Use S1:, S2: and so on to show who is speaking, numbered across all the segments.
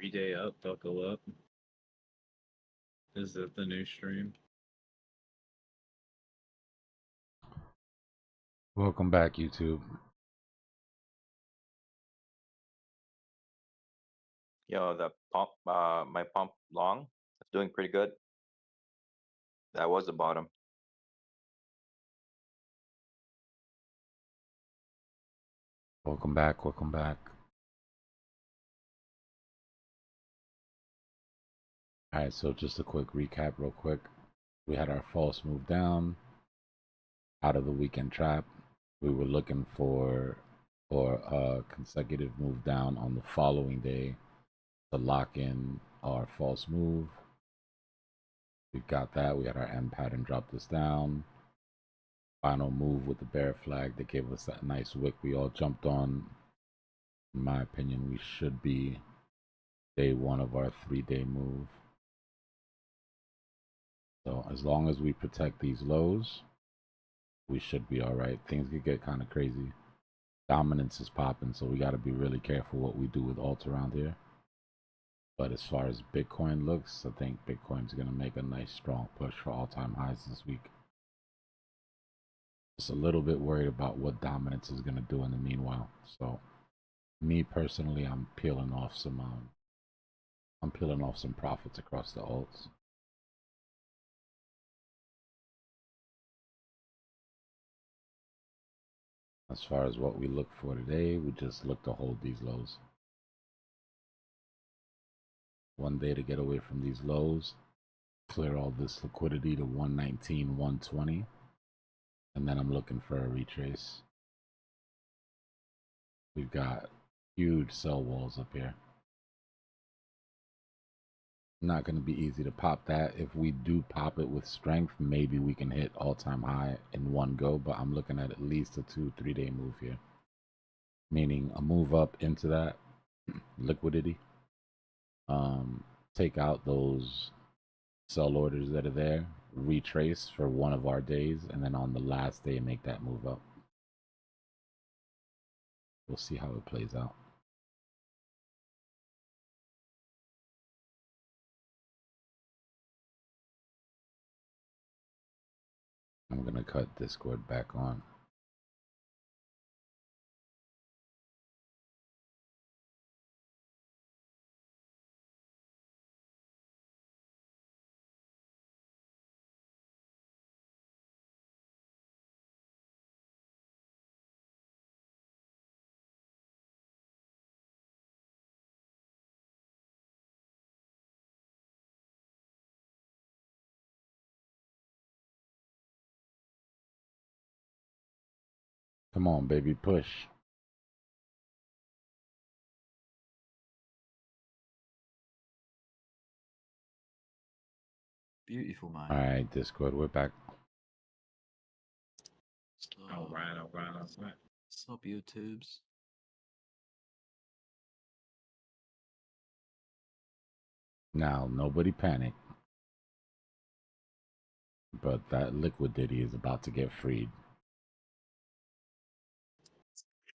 S1: 3-day up, buckle up. Is that the new stream?
S2: Welcome back, YouTube.
S3: Yo, the pump, my pump long, it's doing pretty good. That was the bottom.
S2: Welcome back. Welcome back. All right, so just a quick recap, real quick. We had our false move down out of the weekend trap. We were looking for a consecutive move down on the following day to lock in our false move. We got that. We had our M pattern drop this down. Final move with the bear flag that gave us that nice wick we all jumped on. In my opinion, we should be day one of our 3-day move. So as long as we protect these lows, we should be all right. Things could get kind of crazy. Dominance is popping, so we got to be really careful what we do with alt around here. But as far as Bitcoin looks, I think Bitcoin's going to make a nice strong push for all-time highs this week. Just a little bit worried about what dominance is going to do in the meanwhile. So me personally, I'm peeling off some profits across the alts. As far as what we look for today, we just look to hold these lows. One day to get away from these lows, clear all this liquidity to 119, 120, and then I'm looking for a retrace. We've got huge sell walls up here. Not going to be easy to pop that. If we do pop it with strength, maybe we can hit all-time high in one go, but I'm looking at least a 2-3 day move here, meaning a move up into that liquidity, take out those sell orders that are there, retrace for one of our days, and then on the last day make that move up. We'll see how it plays out. I'm gonna cut Discord back on. Come on, baby, push.
S4: Beautiful, mate.
S2: All right, Discord, we're back.
S1: All right.
S4: Sup, YouTubes?
S2: Now, nobody panic. But that Liquidity is about to get freed.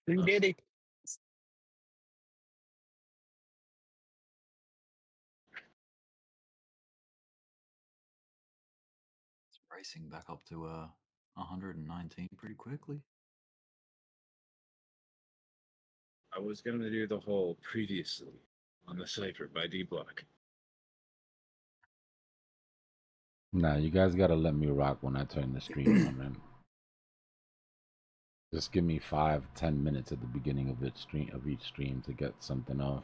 S1: Liquidity.
S4: It's racing back up to 119 pretty quickly.
S1: I was going to do the whole previously on the Cypher by Dbloc.
S2: Nah, you guys gotta let me rock when I turn the stream on, man. Just give me 5-10 minutes at the beginning of each stream to get something off.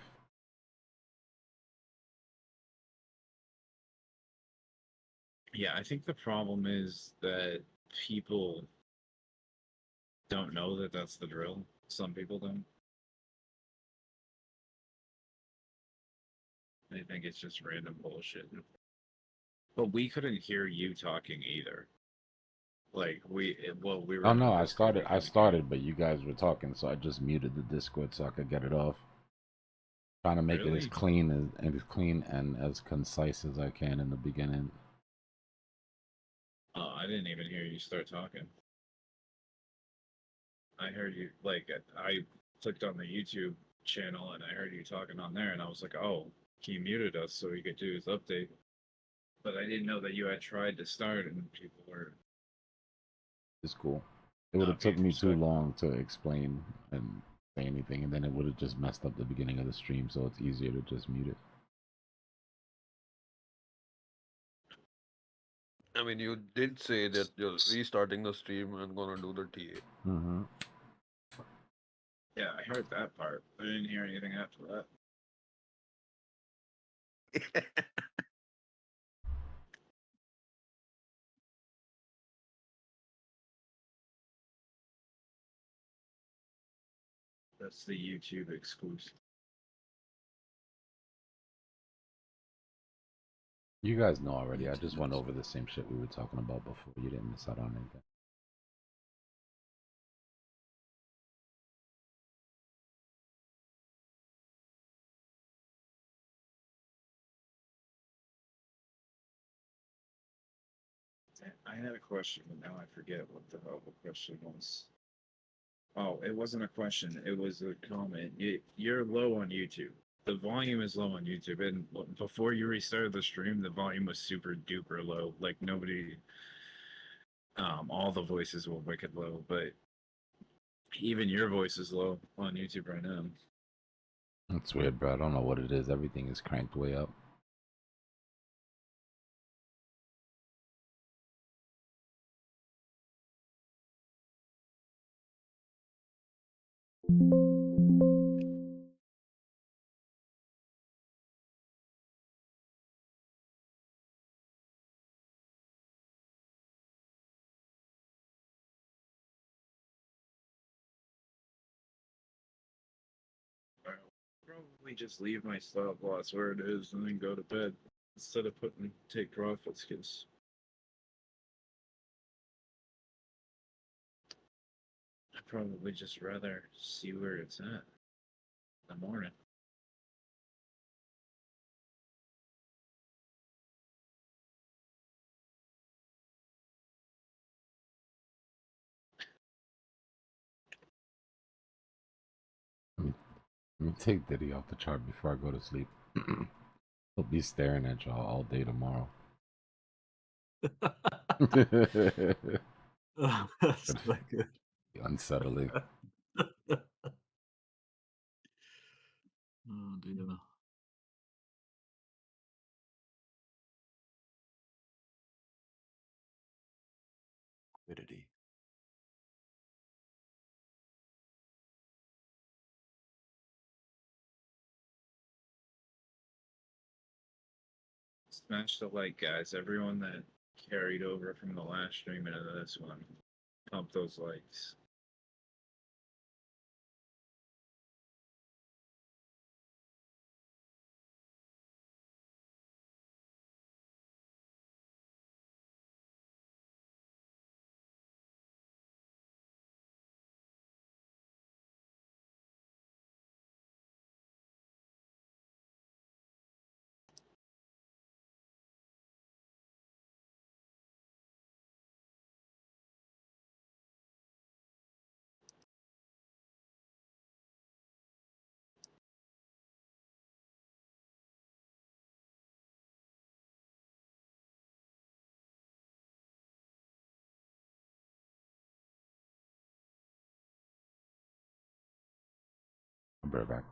S1: Yeah, I think the problem is that people don't know that that's the drill. Some people don't. They think it's just random bullshit. But we couldn't hear you talking either. Like we were.
S2: Oh
S1: in the
S2: no, I
S1: Discord, we couldn't
S2: started, but you guys were talking, so I just muted the Discord so I could get it off. Trying to make it as
S1: Really?
S2: clean and as concise as I can in the beginning.
S1: Oh, I didn't even hear you start talking. I heard you, like, I clicked on the YouTube channel and I heard you talking on there, and I was like, oh, he muted us so he could do his update. But I didn't know that you had tried to start and people were.
S2: It's cool. It would have
S1: Not
S2: took
S1: being
S2: me too
S1: respectful.
S2: long to explain and say anything, and then it would have just messed up the beginning of the stream. So it's easier to just mute it.
S5: I mean, you did say that you're restarting the stream and gonna do the TA.
S2: Mm-hmm.
S1: Yeah, I heard that part. I didn't hear anything after that. That's the YouTube exclusive.
S2: You guys know already. I
S4: YouTube
S2: just went
S4: is-
S2: over the same shit we were talking about before. You didn't miss out on anything.
S1: I had a question, but now I forget what the hell the question was. Oh, it wasn't a question. It was a comment. You're low on YouTube. The volume is low on YouTube, and before you restarted the stream, the volume was super duper low. Like nobody, all the voices were wicked low, but even your voice is low on YouTube right now.
S2: That's weird, bro. I don't know what it is. Everything is cranked way up.
S1: I'll probably just leave my stop loss where it is and then go to bed instead of take profits because I'd probably just rather see where it's at in the morning.
S2: Let me take Diddy off the chart before I go to sleep. He'll be staring at y'all all day tomorrow.
S4: That's not good.
S2: Unsettling.
S4: Oh dear. Liquidity.
S1: Smash the like, guys. Everyone that carried over from the last stream into this one, pump those likes.
S2: I'll be right back.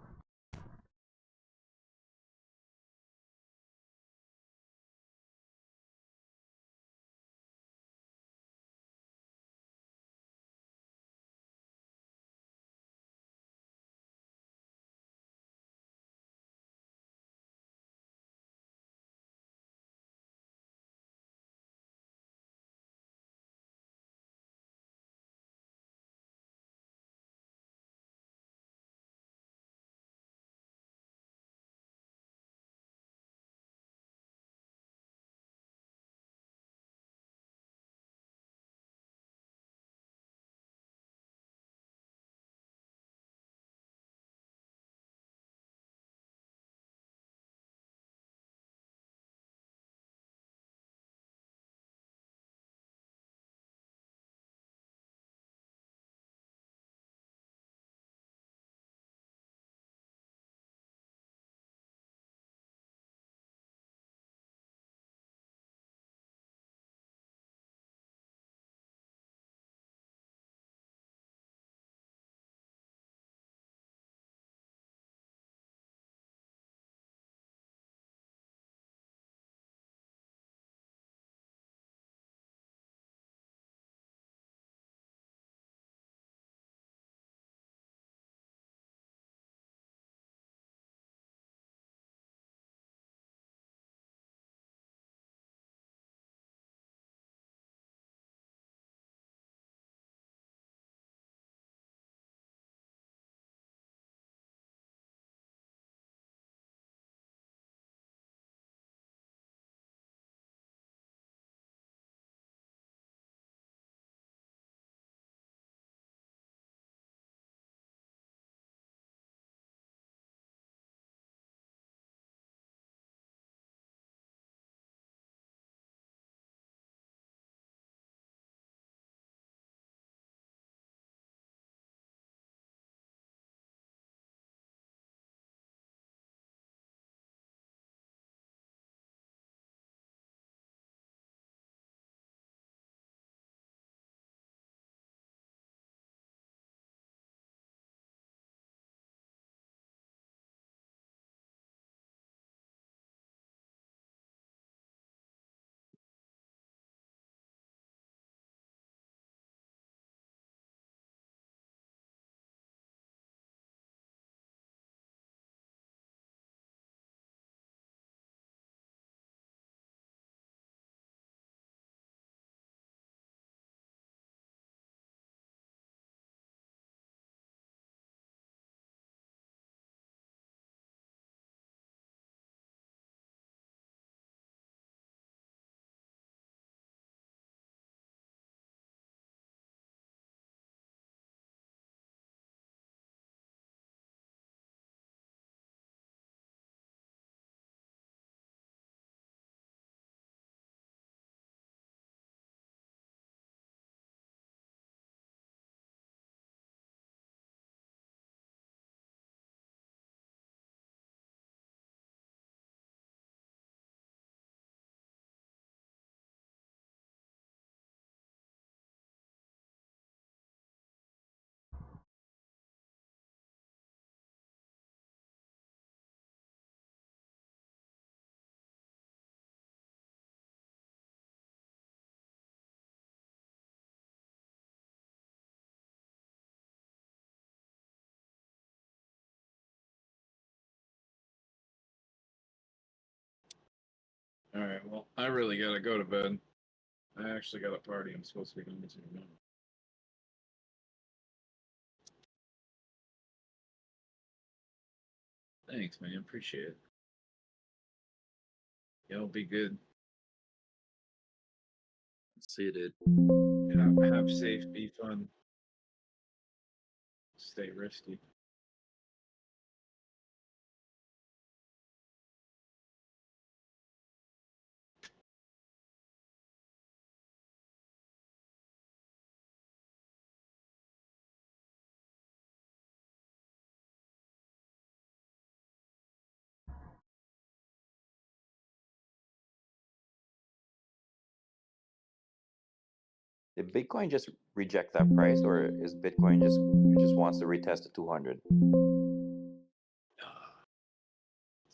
S1: All right. Well, I really gotta go to bed. I actually got a party I'm supposed to be going to now. Thanks, man. Appreciate it. Y'all be good.
S4: See you, dude.
S1: Have safe. Be fun. Stay risky.
S3: Did Bitcoin just reject that price, or is Bitcoin just wants to retest the 200?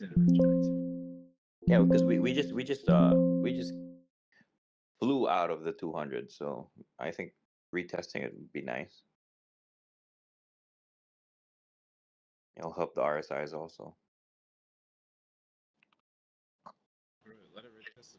S1: Didn't reject.
S3: Yeah, because we just flew out of the 200, so I think retesting it would be nice. It'll help the RSIs also.
S1: Let it retest.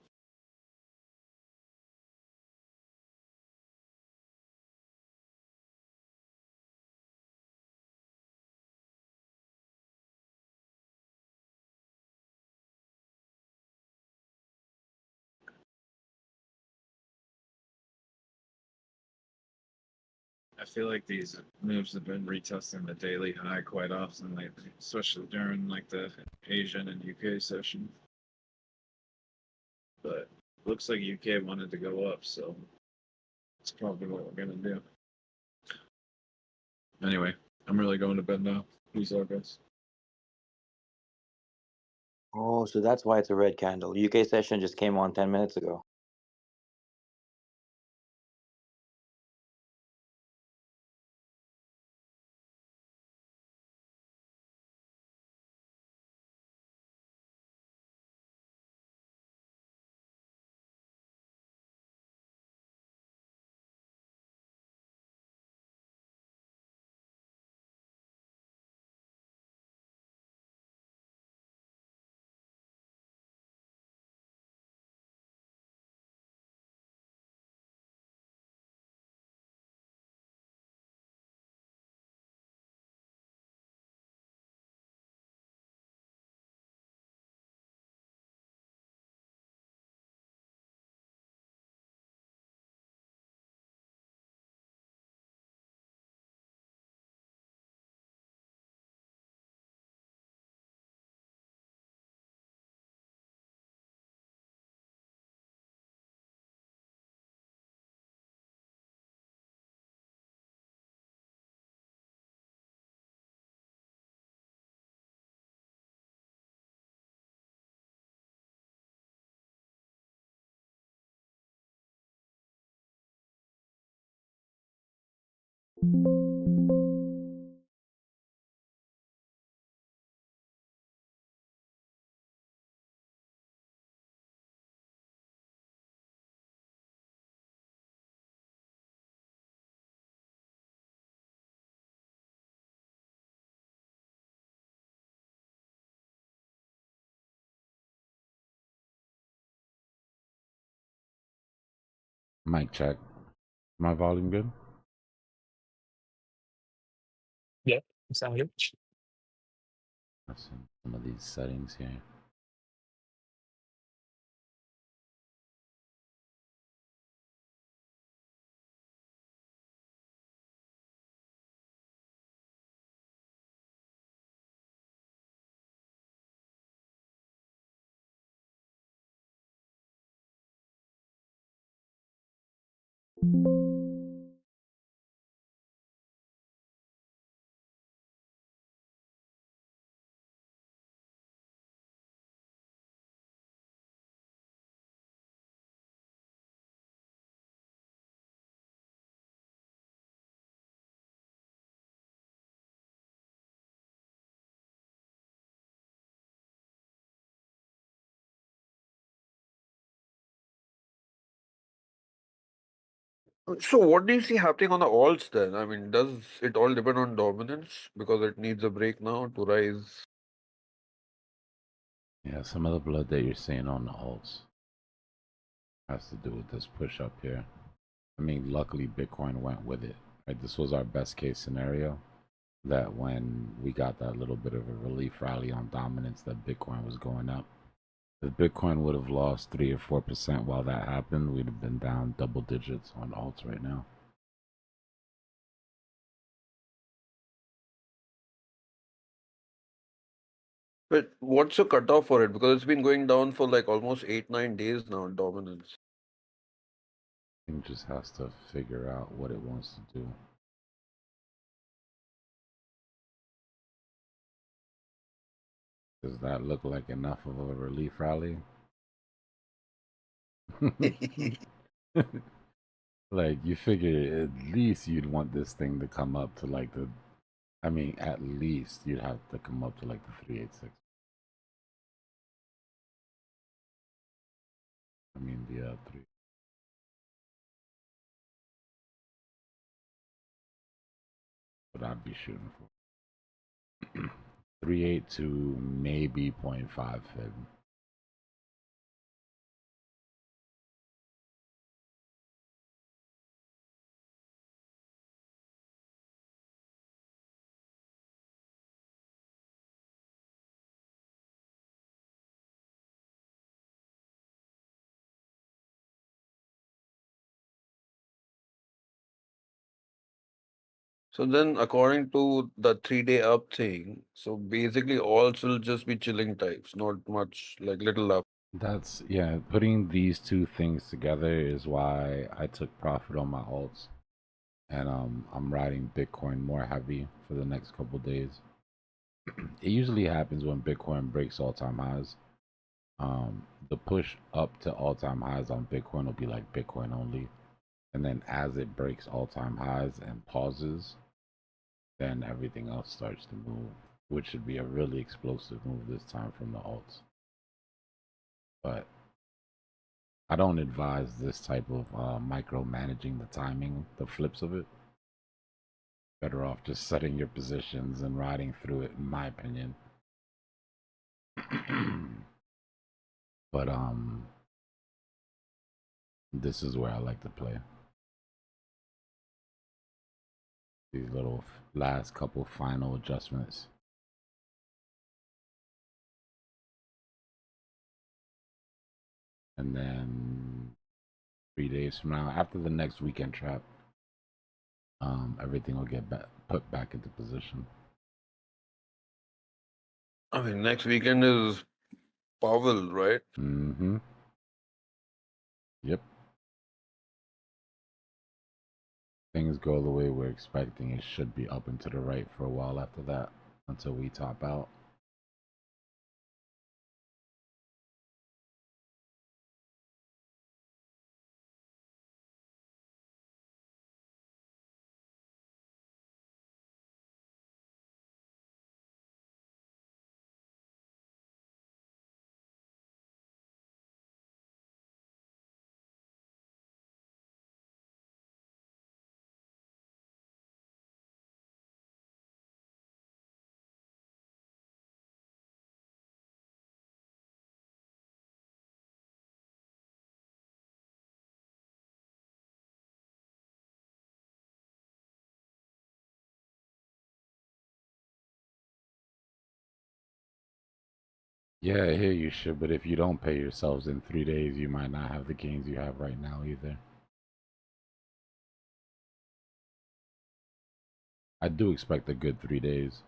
S1: I feel like these moves have been retesting the daily high quite often lately, especially during like the Asian and UK session. But looks like UK wanted to go up, so it's probably what we're gonna do. Anyway, I'm really going to bed now. Peace out, guys.
S3: Oh, so that's why it's a red candle. UK session just came on 10 minutes ago.
S2: Mic check. My volume good?
S6: Yeah, sound good.
S2: Let's see some of these settings here.
S5: So what do you see happening on the alts then? I mean, does it all depend on dominance because it needs a break now to rise?
S2: Yeah, some of the blood that you're seeing on the alts. Has to do with this push up here. I mean, luckily Bitcoin went with it. Right? This was our best case scenario. That when we got that little bit of a relief rally on dominance, that Bitcoin was going up. If Bitcoin would have lost 3 or 4% while that happened, we'd have been down double digits on alts right now.
S5: But what's the cutoff for it? Because it's been going down for like almost 8-9 days now, dominance.
S2: It just has to figure out what it wants to do. Does that look like enough of a relief rally? Like, you figure at least you'd want this thing to come up to like the, I mean, at least you'd have to come up to like the 386. I mean, the 3. What I'd be shooting for. 382, maybe 0.5 fib.
S5: So then, according to the 3-day up thing, so basically alts will just be chilling types, not much, like little up.
S2: That's, yeah, putting these two things together is why I took profit on my alts. And I'm riding Bitcoin more heavy for the next couple days. It usually happens when Bitcoin breaks all-time highs. The push up to all-time highs on Bitcoin will be like Bitcoin only. And then as it breaks all-time highs and pauses, then everything else starts to move, which should be a really explosive move this time from the alts. But I don't advise this type of micromanaging the timing, the flips of it. Better off just setting your positions and riding through it, in my opinion. But this is where I like to play. These little last couple final adjustments. And then 3 days from now, after the next weekend trap, everything will get put back into position.
S5: I mean, next weekend is Powell, right?
S2: Mm-hmm. Yep. Things go the way we're expecting, it should be up and to the right for a while after that, until we top out. Yeah, I hear you, should, but if you don't pay yourselves in 3 days, you might not have the gains you have right now either. I do expect a good 3 days.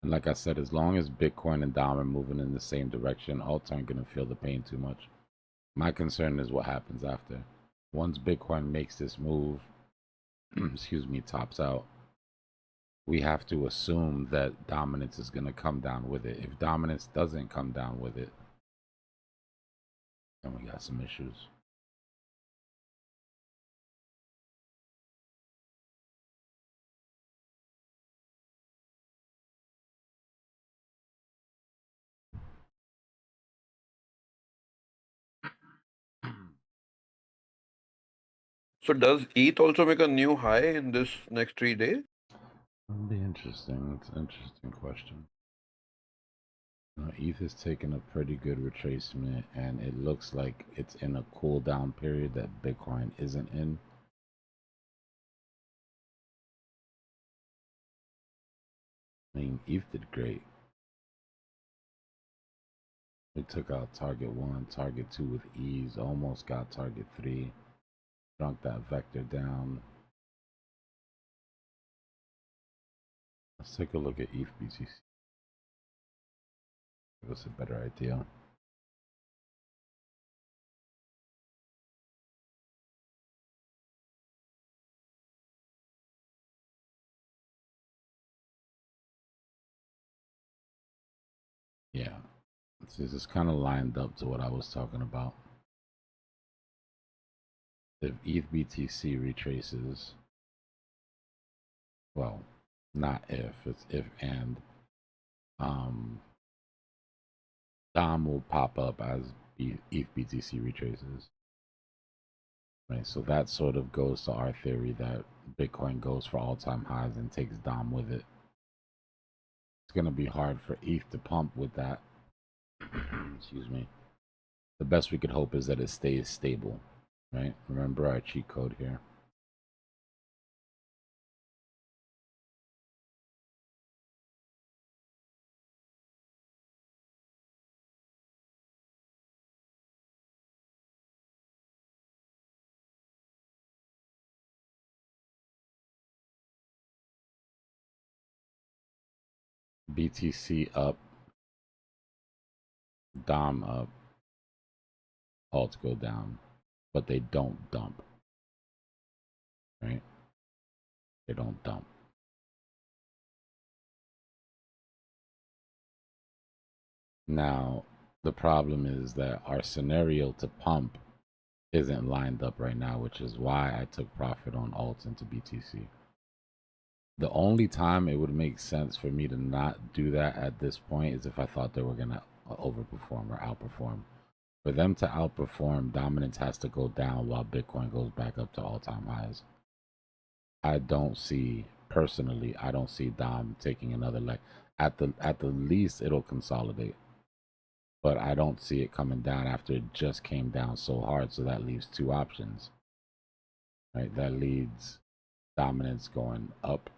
S2: And like I said, as long as Bitcoin and Dom are moving in the same direction, alts aren't going to feel the pain too much. My concern is what happens after. Once Bitcoin makes this move, excuse me, tops out, we have to assume that dominance is going to come down with it. If dominance doesn't come down with it, then we got some issues.
S5: So does ETH also make a new high in this next 3 days?
S2: That'll be interesting. It's an interesting question. ETH is taking a pretty good retracement, and it looks like it's in a cool down period that Bitcoin isn't in. I mean, ETH did great. We took out target 1, target 2 with ease, almost got target 3, shrunk that vector down. Let's take a look at ETH BTC. Give us a better idea. Yeah, this is kind of lined up to what I was talking about. If ETH BTC retraces, well, not if, it's if and, DOM will pop up as ETH BTC retraces. Right, so that sort of goes to our theory that Bitcoin goes for all-time highs and takes DOM with it. It's going to be hard for ETH to pump with that. Excuse me. The best we could hope is that it stays stable, right? Remember our cheat code here. BTC up, DOM up, alts go down, but they don't dump, right? They don't dump. Now, the problem is that our scenario to pump isn't lined up right now, which is why I took profit on alts into BTC. The only time it would make sense for me to not do that at this point is if I thought they were going to overperform or outperform. For them to outperform, dominance has to go down while Bitcoin goes back up to all-time highs. I don't see, personally, I don't see Dom taking another leg. At the least, it'll consolidate. But I don't see it coming down after it just came down so hard. So that leaves two options, right? That leads dominance going up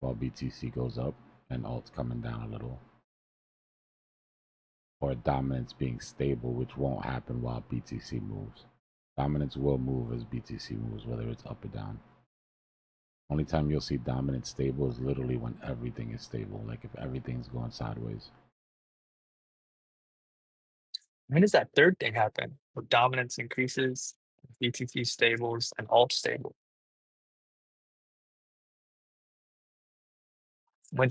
S2: while BTC goes up and alts coming down a little. Or dominance being stable, which won't happen while BTC moves. Dominance will move as BTC moves, whether it's up or down. Only time you'll see dominance stable is literally when everything is stable, like if everything's going sideways.
S6: When does that third thing happen? Where dominance increases, BTC stables, and alt stable. Why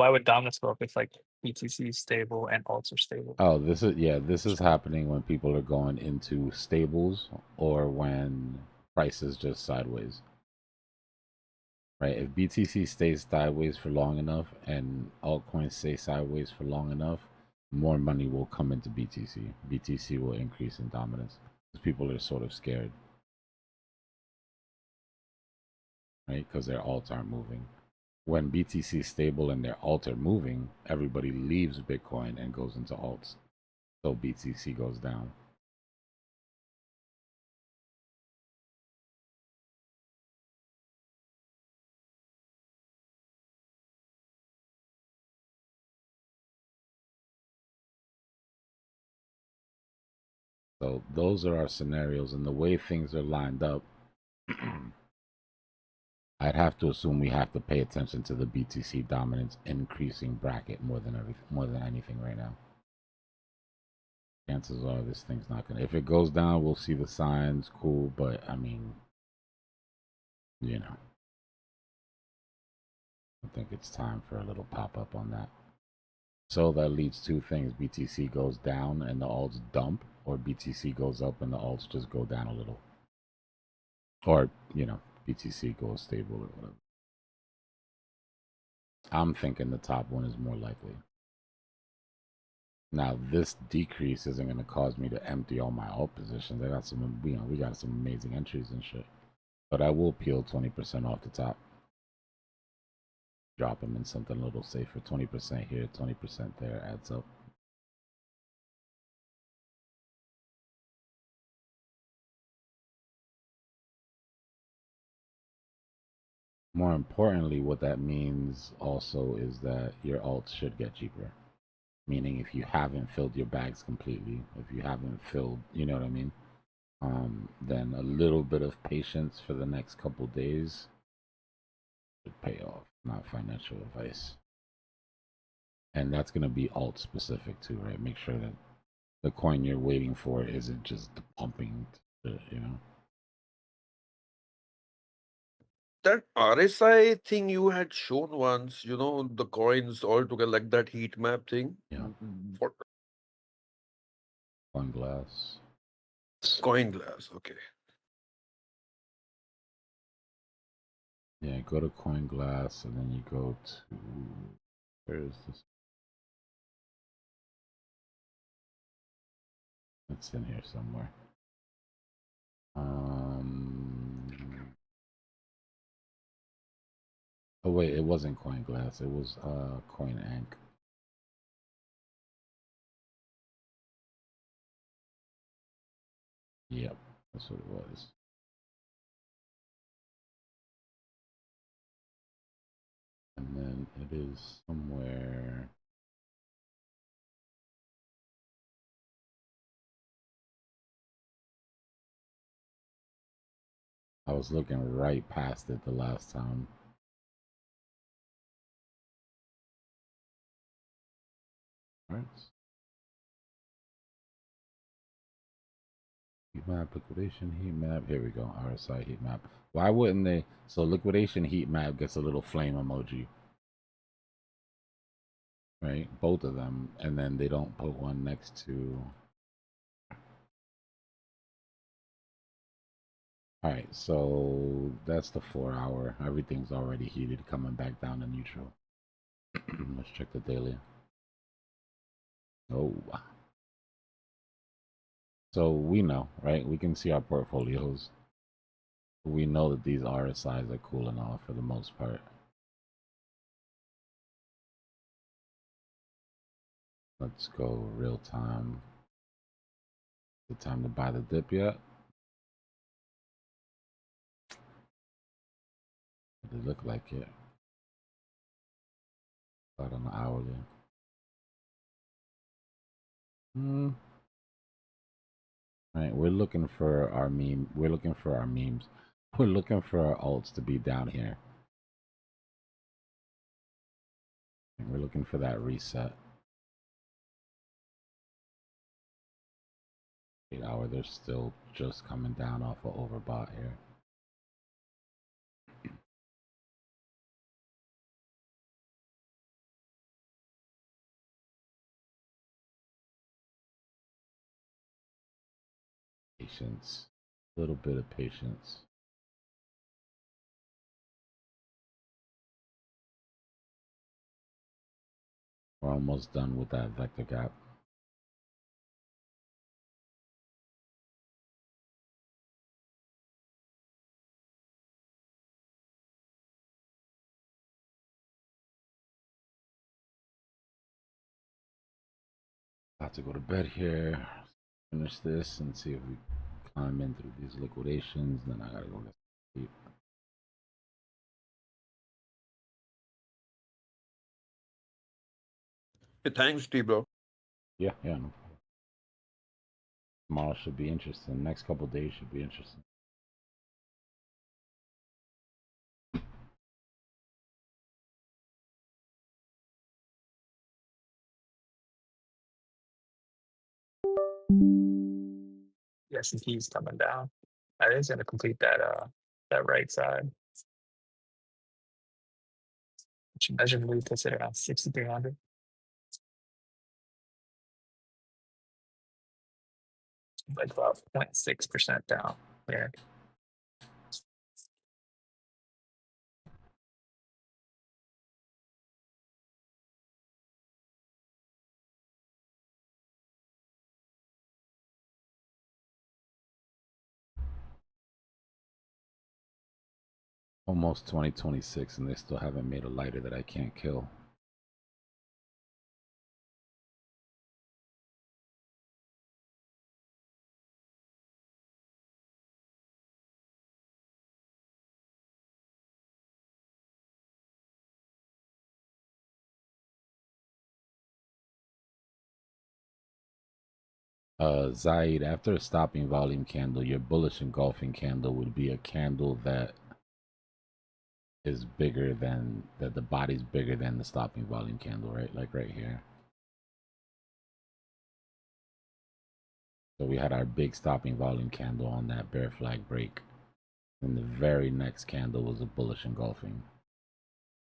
S6: would dominance go up if like BTC is stable and alts are stable?
S2: Oh, this is happening when people are going into stables or when price is just sideways. Right? If BTC stays sideways for long enough and altcoins stay sideways for long enough, more money will come into BTC. BTC will increase in dominance because people are sort of scared, right? Because their alts aren't moving. When BTC is stable and their alts are moving, everybody leaves Bitcoin and goes into alts. So BTC goes down. So those are our scenarios, and the way things are lined up, I'd have to assume we have to pay attention to the BTC dominance increasing bracket more than anything right now. Chances are this thing's not gonna. If it goes down, we'll see the signs. Cool, but I mean, you know, I think it's time for a little pop up on that. So that leads to things: BTC goes down and the alts dump, or BTC goes up and the alts just go down a little, or you know, BTC goes stable or whatever. I'm thinking the top one is more likely. Now, this decrease isn't going to cause me to empty all my alt positions. I got some, you know, we got some amazing entries and shit. But I will peel 20% off the top. drop them in something a little safer. 20% here, 20% there adds up. More importantly, what that means also is that your alts should get cheaper. Meaning if you haven't filled your bags completely, if you haven't filled, you know what I mean? Then a little bit of patience for the next couple days should pay off, not financial advice. And that's going to be alt specific too, right? Make sure that the coin you're waiting for isn't just pumping, you know?
S5: That RSI thing you had shown once, you know, the coins all together, like that heat map thing.
S2: Yeah.
S5: What?
S2: Coin glass.
S5: Coin glass, okay.
S2: Yeah, go to coin glass and then you go to, where is this? It's in here somewhere. Oh wait, it wasn't coin glass. It was coin ank. Yep, that's what it was. And then it is somewhere. I was looking right past it the last time. Right. Heat map, liquidation heat map. Here we go. RSI heat map. Why wouldn't they? So liquidation heat map gets a little flame emoji. Right? Both of them. And then they don't put one next to. Alright, so that's the 4 hour. Everything's already heated, coming back down to neutral. Let's check the daily. Oh. So we know, right? We can see our portfolios. We know that these RSIs are cooling off for the most part. Let's go real time. The time to buy the dip yet? They look like it. But on the hourly. Right, we're looking for our meme. We're looking for our memes. We're looking for our alts to be down here. And we're looking for that reset. 8 hour, they're still just coming down off of overbought here. Patience, a little bit of patience. We're almost done with that vector gap. About to go to bed here, finish this and see if we climb in through these liquidations. Then I gotta go to sleep.
S5: Hey, thanks, Dbloc.
S2: Yeah, no problem. Tomorrow should be interesting. Next couple days should be interesting.
S6: The S&P is coming down. I think it's gonna complete that right side, which measurably puts it around 6,300. Like about 0.6% down there.
S2: Almost 2026 and they still haven't made a lighter that I can't kill. Zaid, after a stopping volume candle, your bullish engulfing candle would be a candle that is bigger than, that the body's bigger than the stopping volume candle, right? Like right here. So we had our big stopping volume candle on that bear flag break. And the very next candle was a bullish engulfing.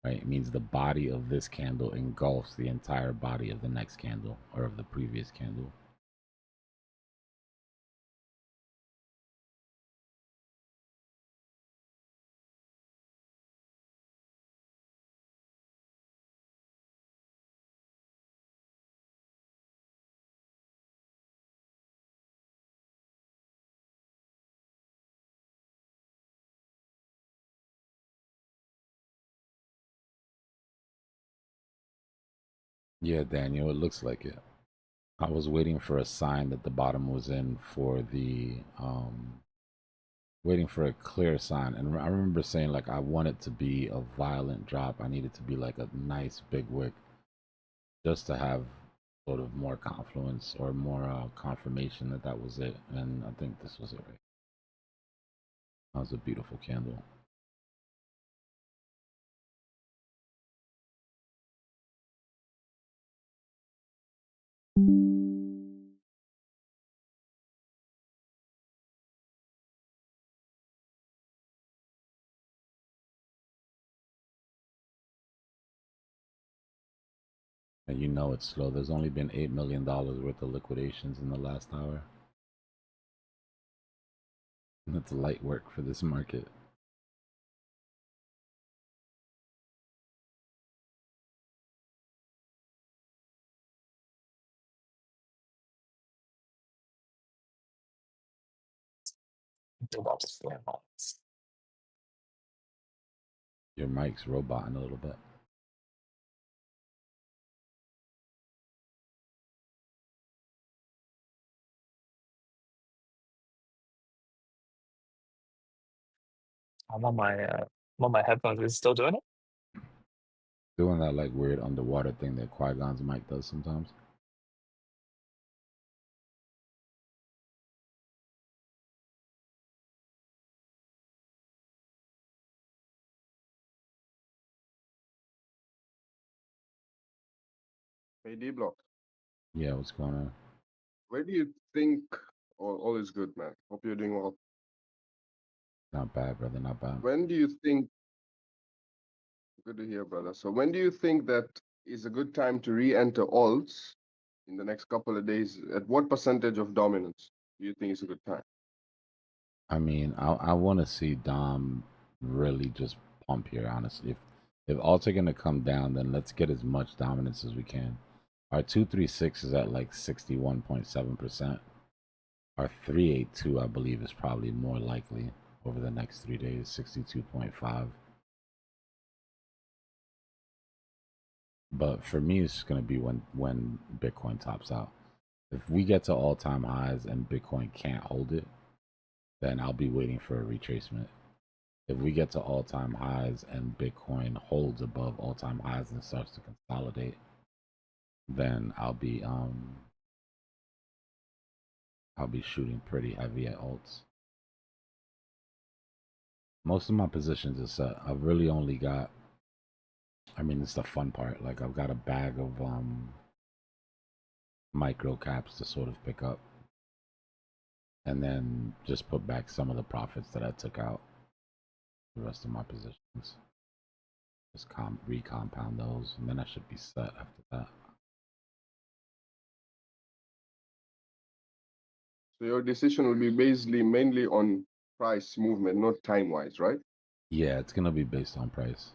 S2: Right? It means the body of this candle engulfs the entire body of the next candle or of the previous candle. Yeah, Daniel, it looks like it. I was waiting for a sign that the bottom was in for the waiting for a clear sign, and I remember saying like I want it to be a violent drop. I need it to be like a nice big wick just to have sort of more confluence or more confirmation that that was it, and I think this was it, right? That was a beautiful candle. And you know it's slow. There's only been $8 million worth of liquidations in the last hour. And that's light work for this market. Your mic's roboting a little bit.
S6: I'm on my headphones. Is it still doing it?
S2: Doing that like weird underwater thing that Qui-Gon's mic does sometimes.
S7: Hey, Dbloc,
S2: Yeah, what's going on?
S7: where do you think all is good, man? Hope you're doing well.
S2: Not bad, brother, not bad.
S7: When do you think, good to hear, brother. So when do you think that is a good time to re-enter alts in the next couple of days? At what percentage of dominance do you think is a good time?
S2: I mean, I want to see Dom really just pump here, honestly. If alts are going to come down, then let's get as much dominance as we can. Our 236 is at like 61.7%. Our 382, I believe, is probably more likely over the next 3 days, 62.5. But for me, it's going to be when Bitcoin tops out. If we get to all-time highs and Bitcoin can't hold it, then I'll be waiting for a retracement. If we get to all-time highs and Bitcoin holds above all-time highs and starts to consolidate, then I'll be shooting pretty heavy at alts. Most of my positions are set. I've really only got, I mean, it's the fun part. Like I've got a bag of micro caps to sort of pick up, and then just put back some of the profits that I took out. The rest of my positions, just recompound those, and then I should be set after that.
S7: So your decision will be basically mainly on price movement, not time-wise, right?
S2: Yeah, it's gonna be based on price.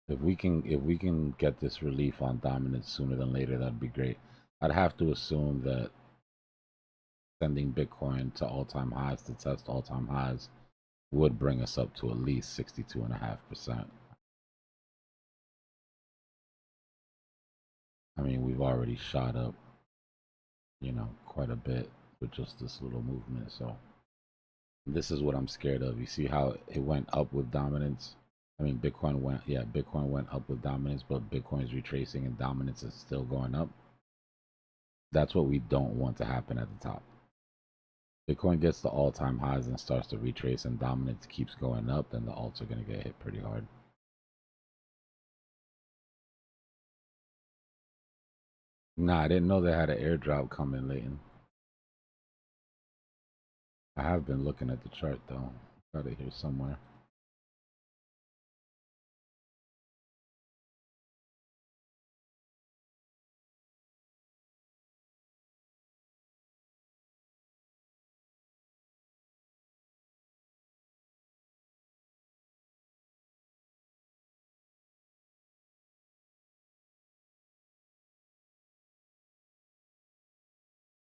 S2: If we can get this relief on dominance sooner than later, that'd be great. I'd have to assume that sending Bitcoin to all-time highs to test all-time highs would bring us up to at least 62.5%. I mean, we've already shot up, you know, quite a bit with just this little movement. So this is what I'm scared of. You see how it went up with dominance? I mean, Bitcoin went up with dominance, but Bitcoin's retracing and dominance is still going up. That's what we don't want to happen at the top. Bitcoin gets to all-time highs and starts to retrace and dominance keeps going up, then the alts are going to get hit pretty hard. Nah, I didn't know they had an airdrop coming, Leighton. I have been looking at the chart, though. Got it here somewhere.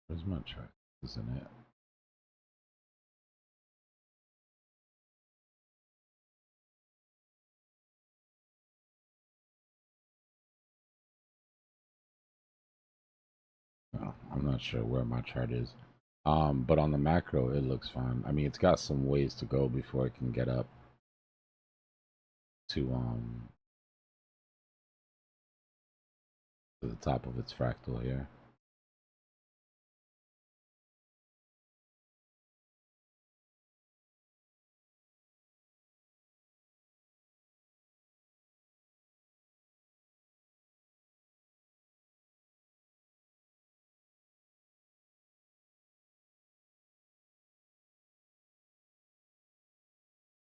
S2: Where's my chart? Isn't it? Oh, I'm not sure where my chart is. But on the macro, it looks fine. I mean, it's got some ways to go before it can get up to the top of its fractal here.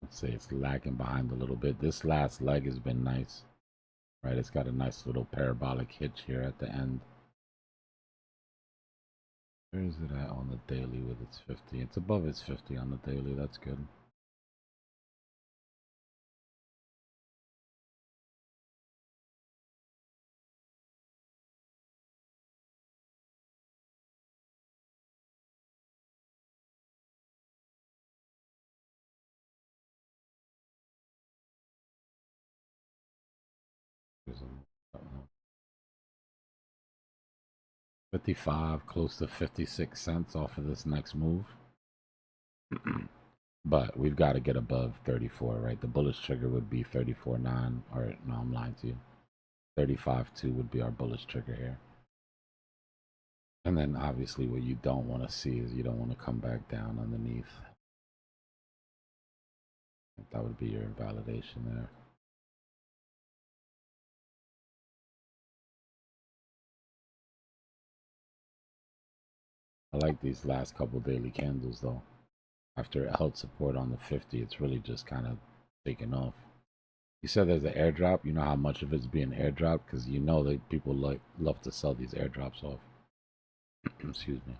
S2: Let's say it's lagging behind a little bit. This last leg has been nice, right? It's got a nice little parabolic hitch here at the end. Where is it at on the daily with its 50? It's above its 50 on the daily. That's good. There's a, 55, close to 56 cents off of this next move. But we've got to get above 34, right? The bullish trigger would be 34.9, or no, I'm lying to you. 35.2 would be our bullish trigger here. And then obviously what you don't want to see is you don't want to come back down underneath. That would be your invalidation there. I like these last couple daily candles though. After it held support on the 50, it's really just kind of taken off. You said there's an airdrop. You know how much of it's being airdropped? Because you know that people love to sell these airdrops off. Excuse me.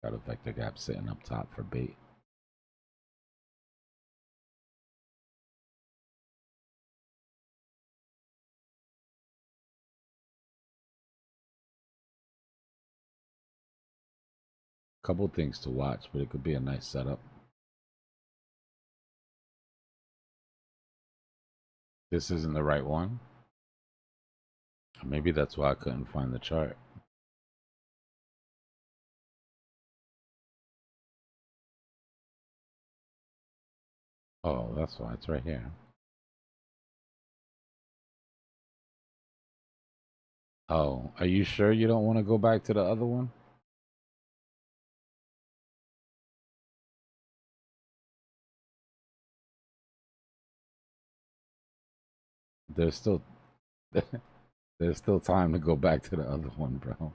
S2: Got a vector gap sitting up top for bait. Couple things to watch, but it could be a nice setup. This isn't the right one. Maybe that's why I couldn't find the chart. Oh, that's why it's right here. Oh, are you sure you don't want to go back to the other one? There's still there's still time to go back to the other one, bro.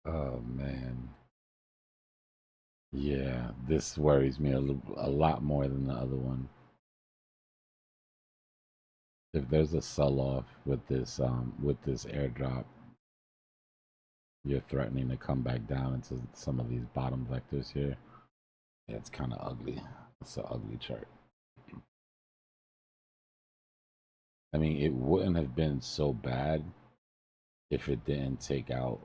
S2: Oh man. Yeah, this worries me a lot more than the other one. If there's a sell-off with this airdrop, you're threatening to come back down into some of these bottom vectors here. Yeah, it's kind of ugly. It's an ugly chart. I mean, it wouldn't have been so bad if it didn't take out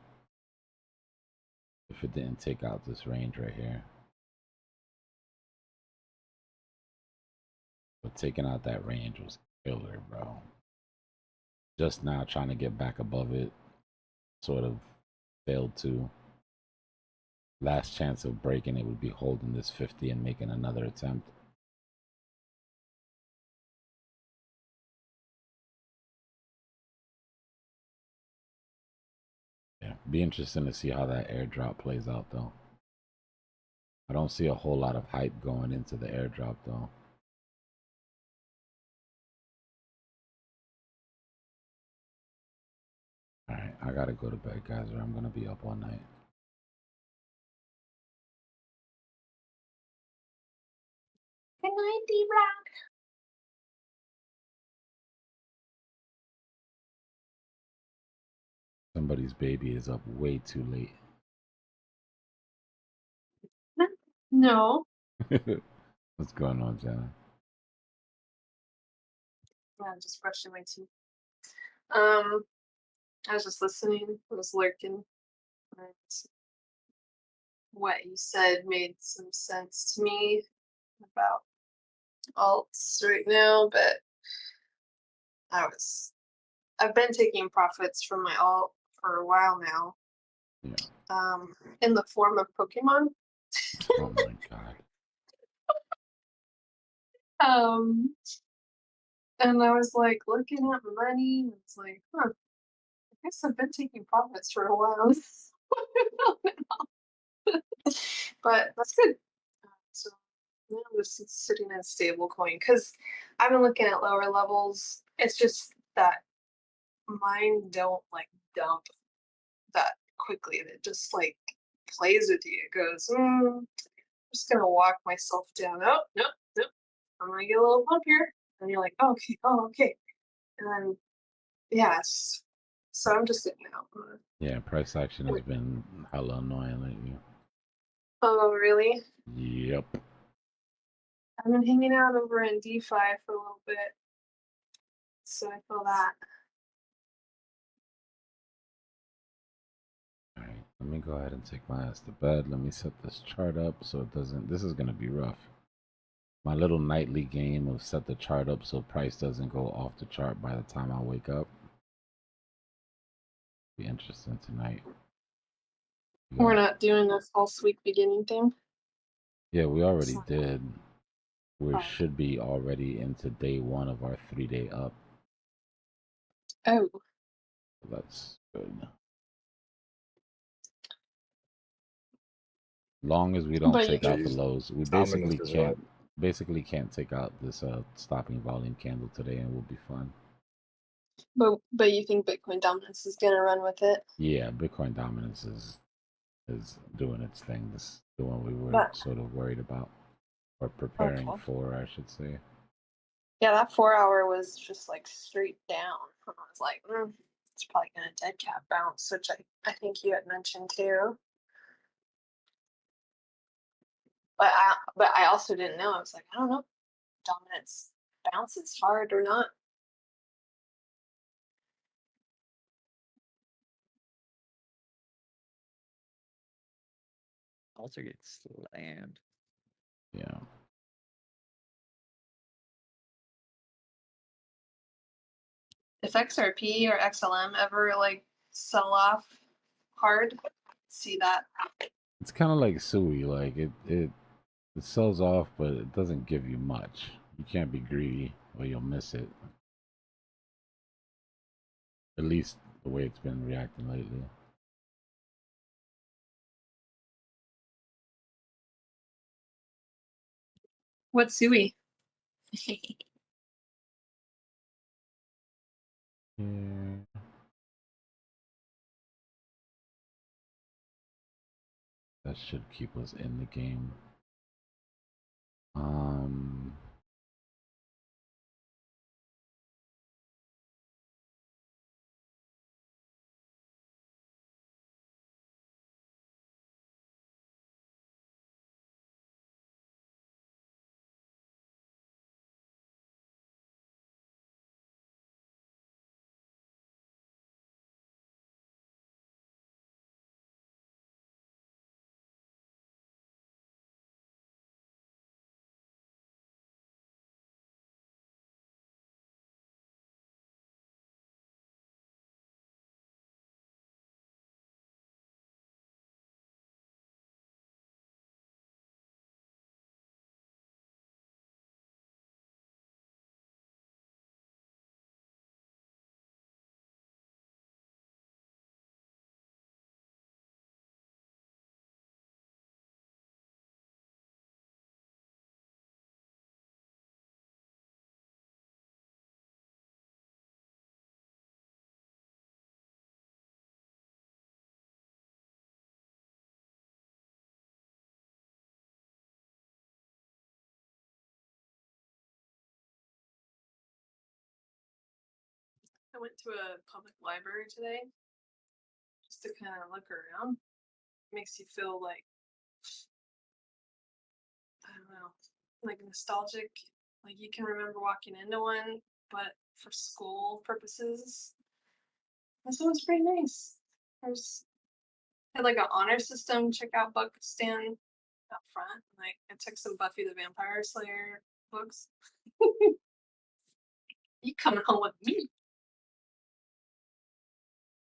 S2: this range right here. But taking out that range was killer, bro. Just now trying to get back above it, sort of failed to. Last chance of breaking it would be holding this 50 and making another attempt. Yeah, be interesting to see how that airdrop plays out though. I don't see a whole lot of hype going into the airdrop though. All right, I gotta go to bed, guys, or I'm gonna be up all night.
S8: Good night, Dbloc.
S2: Somebody's baby is up way too late.
S8: No.
S2: What's going on, Jenna?
S8: I'm just brushing my teeth. I was just listening. I was lurking. And what you said made some sense to me about alts right now, but I've been taking profits from my alt for a while now.
S2: Yeah.
S8: In the form of Pokemon.
S2: Oh my god.
S8: And I was like looking at money and it's like, huh, I guess I've been taking profits for a while. But that's good. So now I'm just sitting in stable coin because I've been looking at lower levels. It's just that mine don't like dump that quickly. It just like plays with you. It goes, I'm just gonna walk myself down. Oh, nope, nope. I'm gonna get a little bump here. And you're like, oh, okay, oh, okay. And then, yeah, so I'm just sitting out.
S2: Yeah, price action has been hella annoying lately.
S8: Oh, really?
S2: Yep.
S8: I've been hanging out over in DeFi for a little bit. So I feel that.
S2: Alright, let me go ahead and take my ass to bed. Let me set this chart up so it doesn't, this is gonna be rough. My little nightly game of set the chart up so price doesn't go off the chart by the time I wake up. Be interesting tonight.
S8: We're not doing a false week beginning thing.
S2: Yeah, we already did. We
S8: Oh.
S2: should be already into day one of our 3-day up.
S8: Oh.
S2: That's good. Long as we don't take out the lows, we basically can't take out this stopping volume candle today, and we'll be fine.
S8: But you think Bitcoin dominance is gonna run with it?
S2: Yeah, Bitcoin dominance is doing its thing. This is the one we were sort of worried about, or preparing for, I should say.
S8: Yeah, that 4 hour was just like straight down. I was like, it's probably gonna dead cat bounce, which I think you had mentioned too. But I also didn't know. I was like, I don't know, dominance bounces hard or not.
S9: Alter gets slammed.
S2: Yeah.
S8: If XRP or XLM ever like sell off hard, see that.
S2: It's kind of like Sui, like it sells off, but it doesn't give you much. You can't be greedy, or you'll miss it. At least the way it's been reacting lately.
S8: What's Sui?
S2: Yeah. That should keep us in the game.
S8: I went to a public library today just to kind of look around. Makes you feel like, I don't know, like nostalgic. Like you can remember walking into one, but for school purposes, this one's pretty nice. There's had like an honor system checkout book stand up front. Like I took some Buffy the Vampire Slayer books. You coming home with me?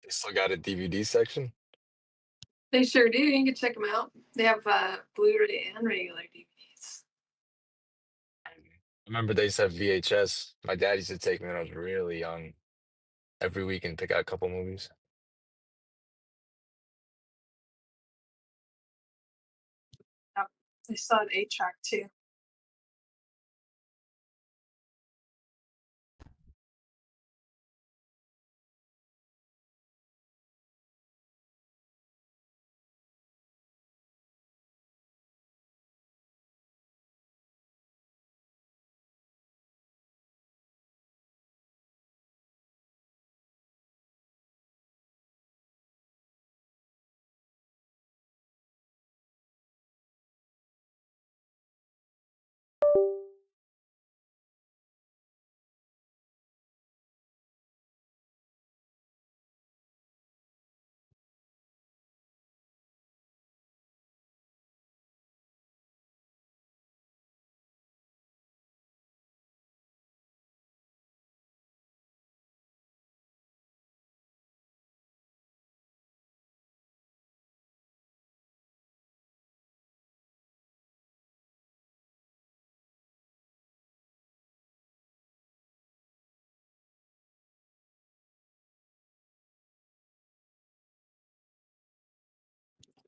S10: They still got a DVD section.
S8: They sure do. You can check them out. They have Blu-ray and regular DVDs.
S10: I remember they used to have VHS. My dad used to take me when I was really young, every week and pick out a couple movies.
S8: Yep. They still have 8-track too.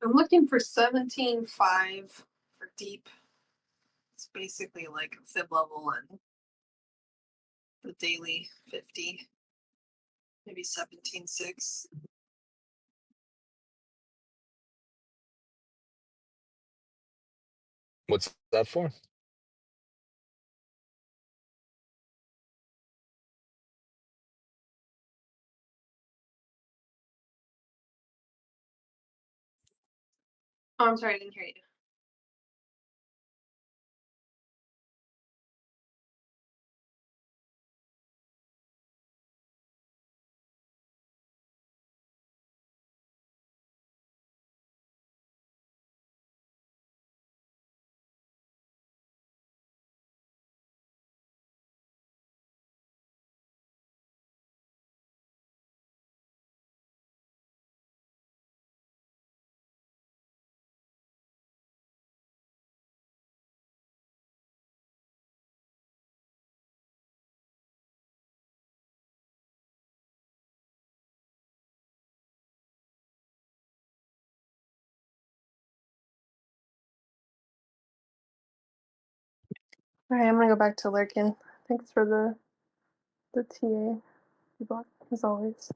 S8: I'm looking for 17.5 for deep. It's basically like a fib level and the daily 50, maybe 17.6.
S10: What's that for?
S8: Oh, I'm sorry, I didn't hear you. All right, I'm gonna go back to lurking. Thanks for the TA, Dbloc, as always.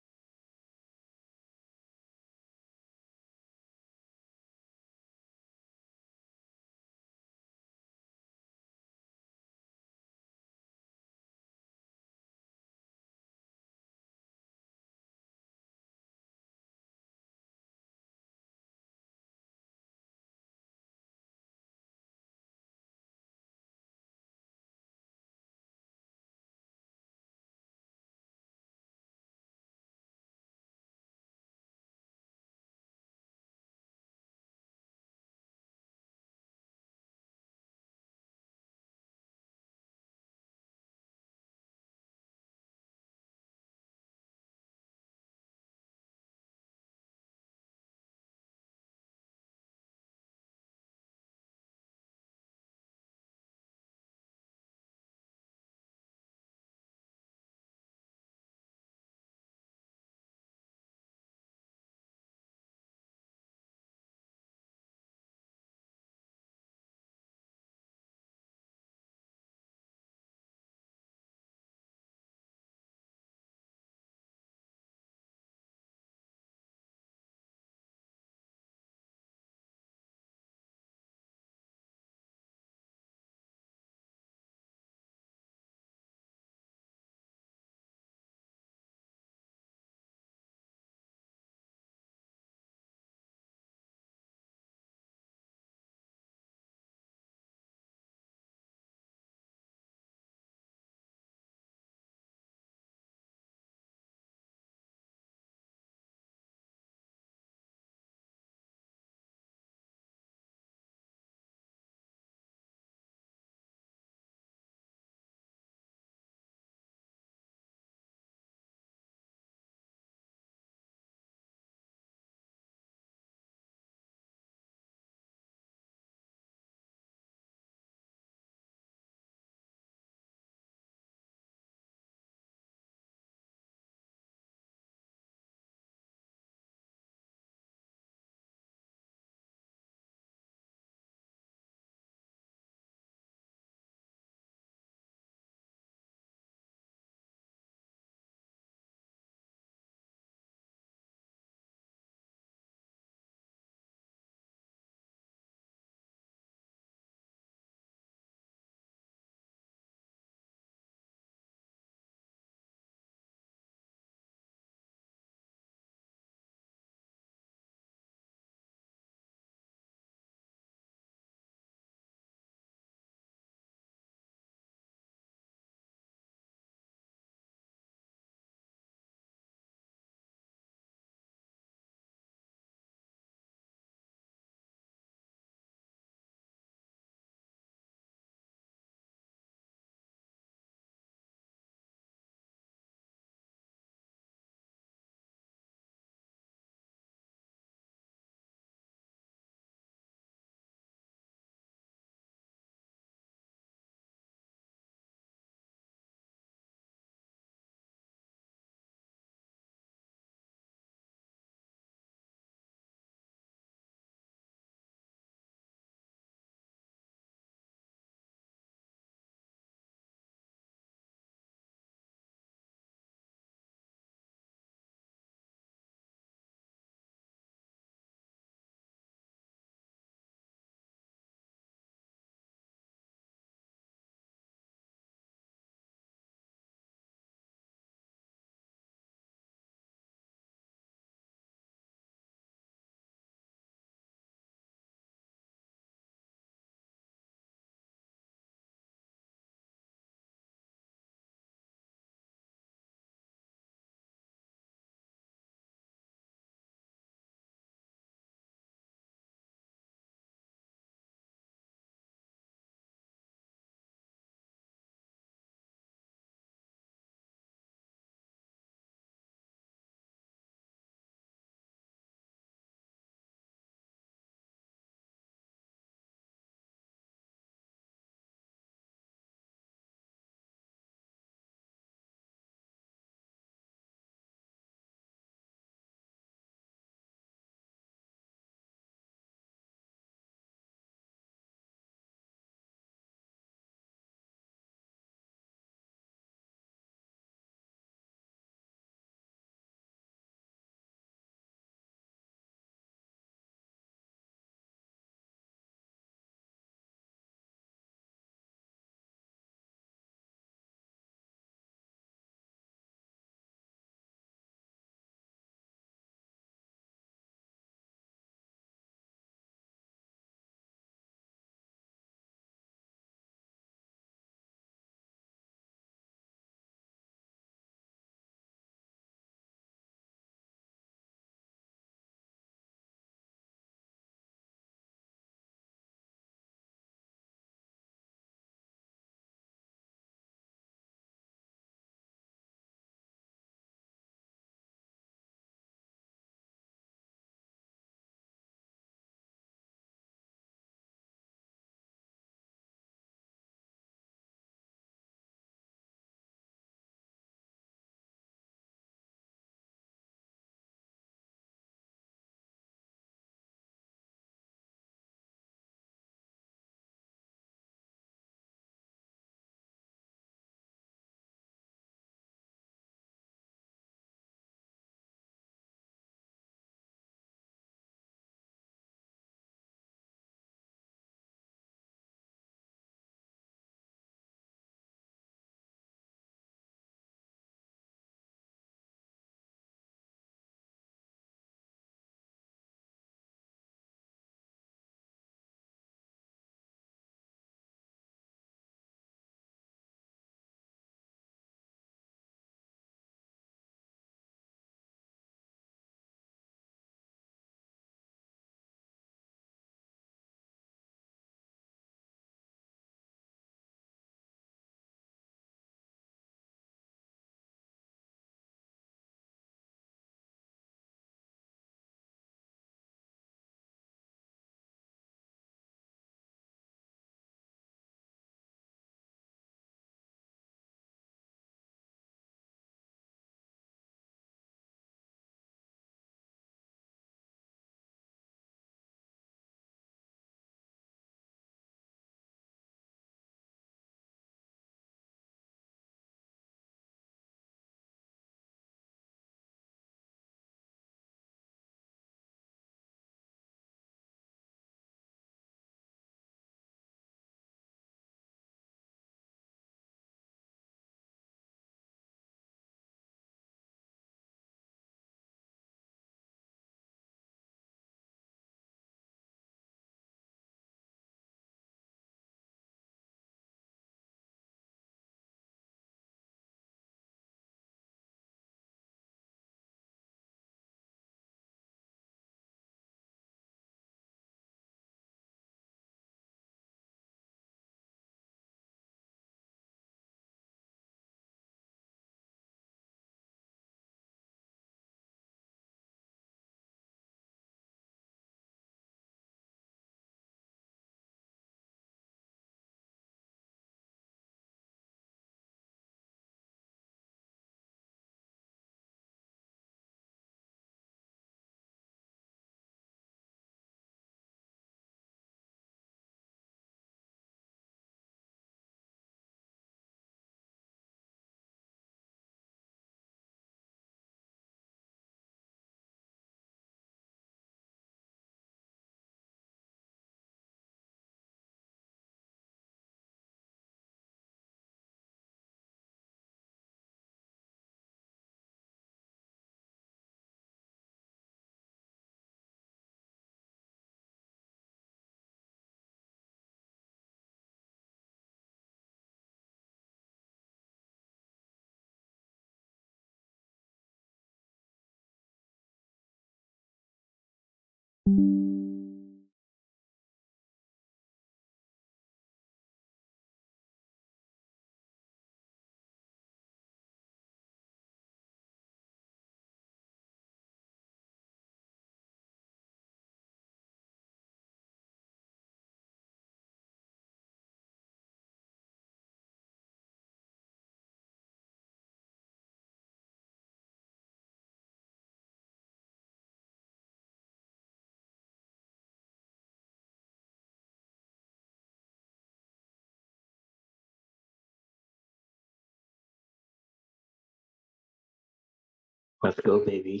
S11: Let's go, baby.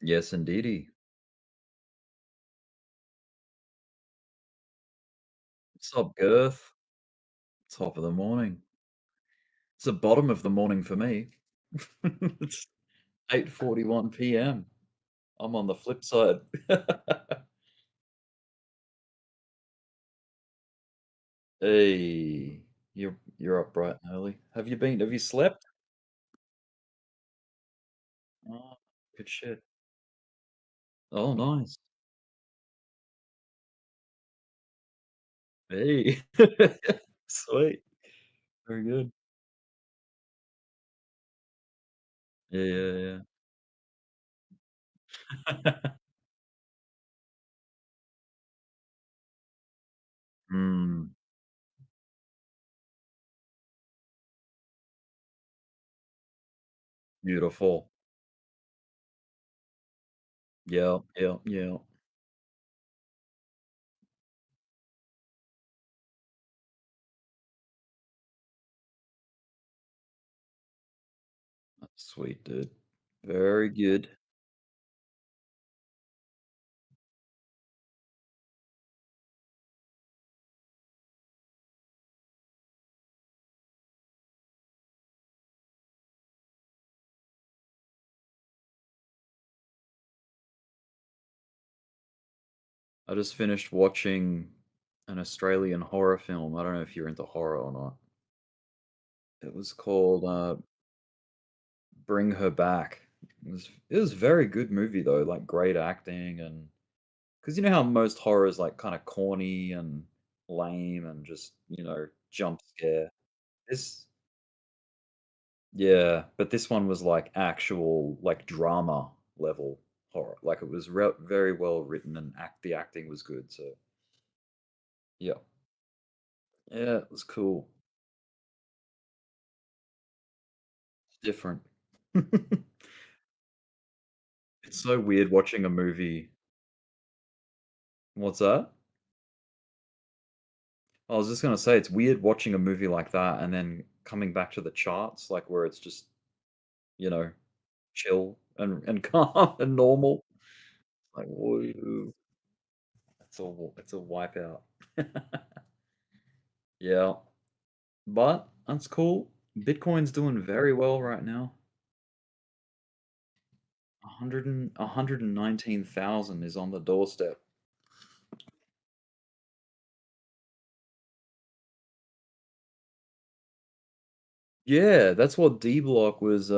S9: Yes, indeedy. What's up, Girth? Top of the morning. It's the bottom of the morning for me. It's 8:41 PM. I'm on the flip side. Hey, you're up bright and early. Have you slept? Oh, good shit. Oh, nice. Hey. Sweet. Very good. Yeah, yeah, yeah. Mm, beautiful. Yeah, yeah, yeah. Sweet, dude. Very good. I just finished watching an Australian horror film. I don't know if you're into horror or not. It was called Bring Her Back. It was a very good movie though, like great acting and because you know how most horror is like kind of corny and lame and just, jump scare. This Yeah, but this one was like actual like drama level horror. Like it was very well written and the acting was good. So yeah, yeah, it was cool. Different. It's so weird watching a movie. What's that? I was just gonna say it's weird watching a movie like that and then coming back to the charts, like where it's just, you know, chill and calm and normal. Like, whoa, it's a wipeout. Yeah, but that's cool. Bitcoin's doing very well right now. 119,000 is on the doorstep. Yeah, that's what Dbloc was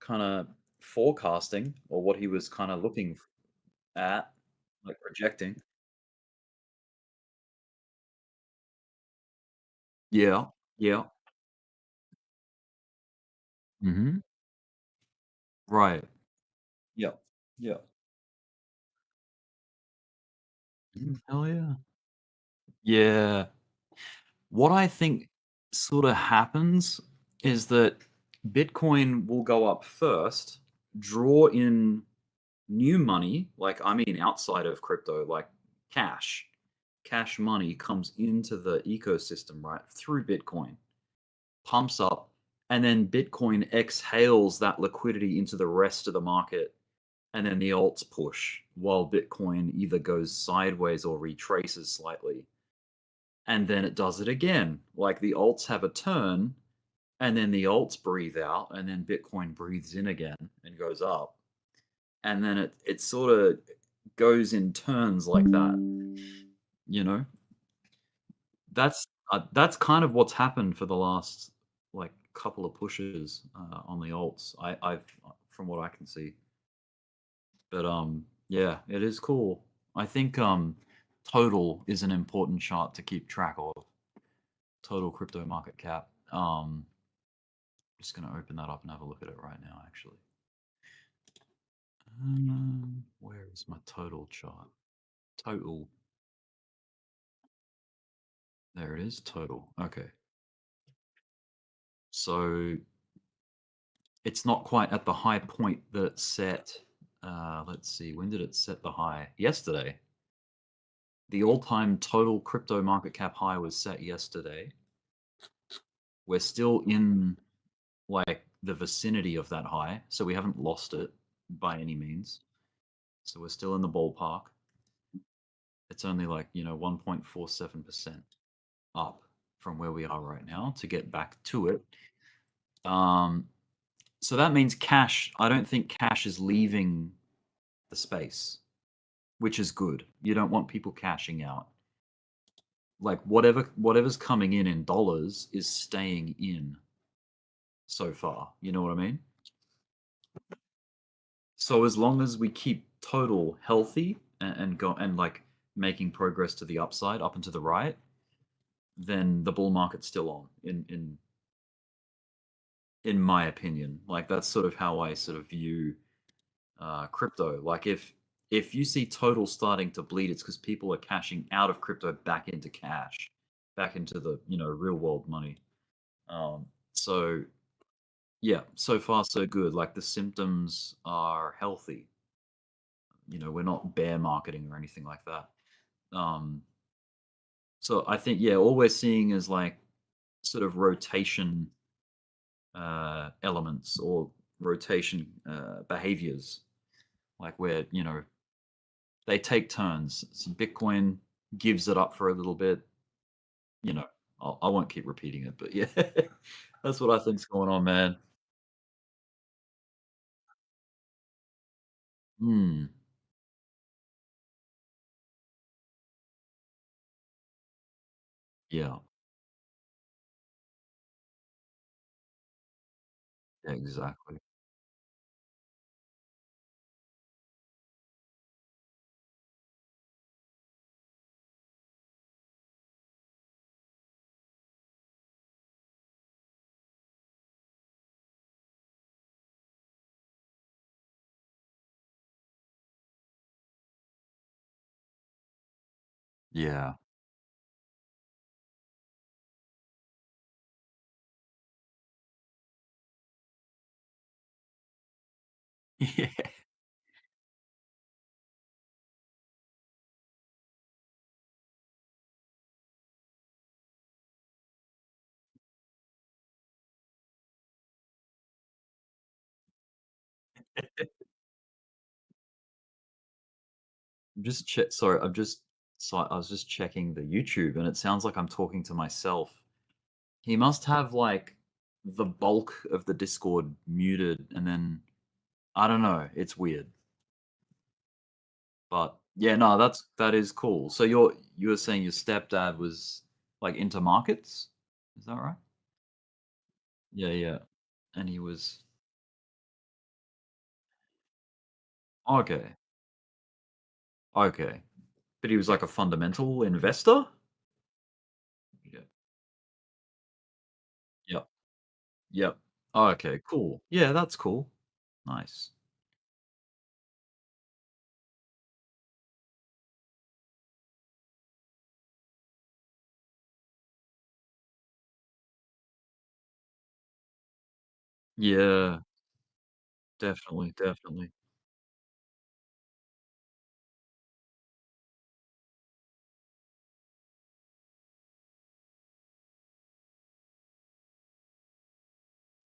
S9: kind of forecasting or what he was kind of looking at, like projecting. Yeah, yeah. Mhm. Right. Yeah. Yeah. Hell yeah. Yeah. What I think sort of happens is that Bitcoin will go up first, draw in new money, like I mean outside of crypto, like cash. Cash money comes into the ecosystem, right, through Bitcoin, pumps up, and then Bitcoin exhales that liquidity into the rest of the market. And then the alts push while Bitcoin either goes sideways or retraces slightly. And then it does it again. Like the alts have a turn, and then the alts breathe out, and then Bitcoin breathes in again and goes up. And then it sort of goes in turns like that. You know, that's kind of what's happened for the last like couple of pushes on the alts. I've from what I can see. But yeah, it is cool. I think total is an important chart to keep track of. Total crypto market cap. Just gonna open that up and have a look at it right now, actually. Where is my total chart? Total. There it is. Total. Okay. So it's not quite at the high point that it set. Let's see. When did it set the high? Yesterday. The all-time total crypto market cap high was set yesterday. We're still in like the vicinity of that high, so we haven't lost it. by any means. So we're still in the ballpark. It's only like, 1.47% up from where we are right now to get back to it. So that means cash, I don't think cash is leaving the space, which is good. You don't want people cashing out. Like whatever's coming in dollars is staying in so far. You know what I mean? So as long as we keep total healthy and go and like making progress to the upside, up and to the right, then the bull market's still on. In my opinion, like that's sort of how I sort of view crypto. Like if you see total starting to bleed, it's because people are cashing out of crypto back into cash, back into the real world money. So yeah, so far so good. Like the symptoms are healthy. We're not bear marketing or anything like that. So I think all we're seeing is like sort of rotation elements or rotation behaviors, like where they take turns. So Bitcoin gives it up for a little bit. I won't keep repeating it, but yeah, that's what I think's going on, man. Hmm. Yeah. Exactly. Yeah. Yeah. Sorry, I was just checking the YouTube, and it sounds like I'm talking to myself. He must have like the bulk of the Discord muted, and then I don't know. It's weird, but yeah, no, that is cool. So you were saying your stepdad was like into markets, is that right? Yeah, yeah, and he was okay, okay, but he was like a fundamental investor. Yeah, yep, yep. Okay, cool. Yeah, that's cool. Nice. Yeah, definitely, definitely.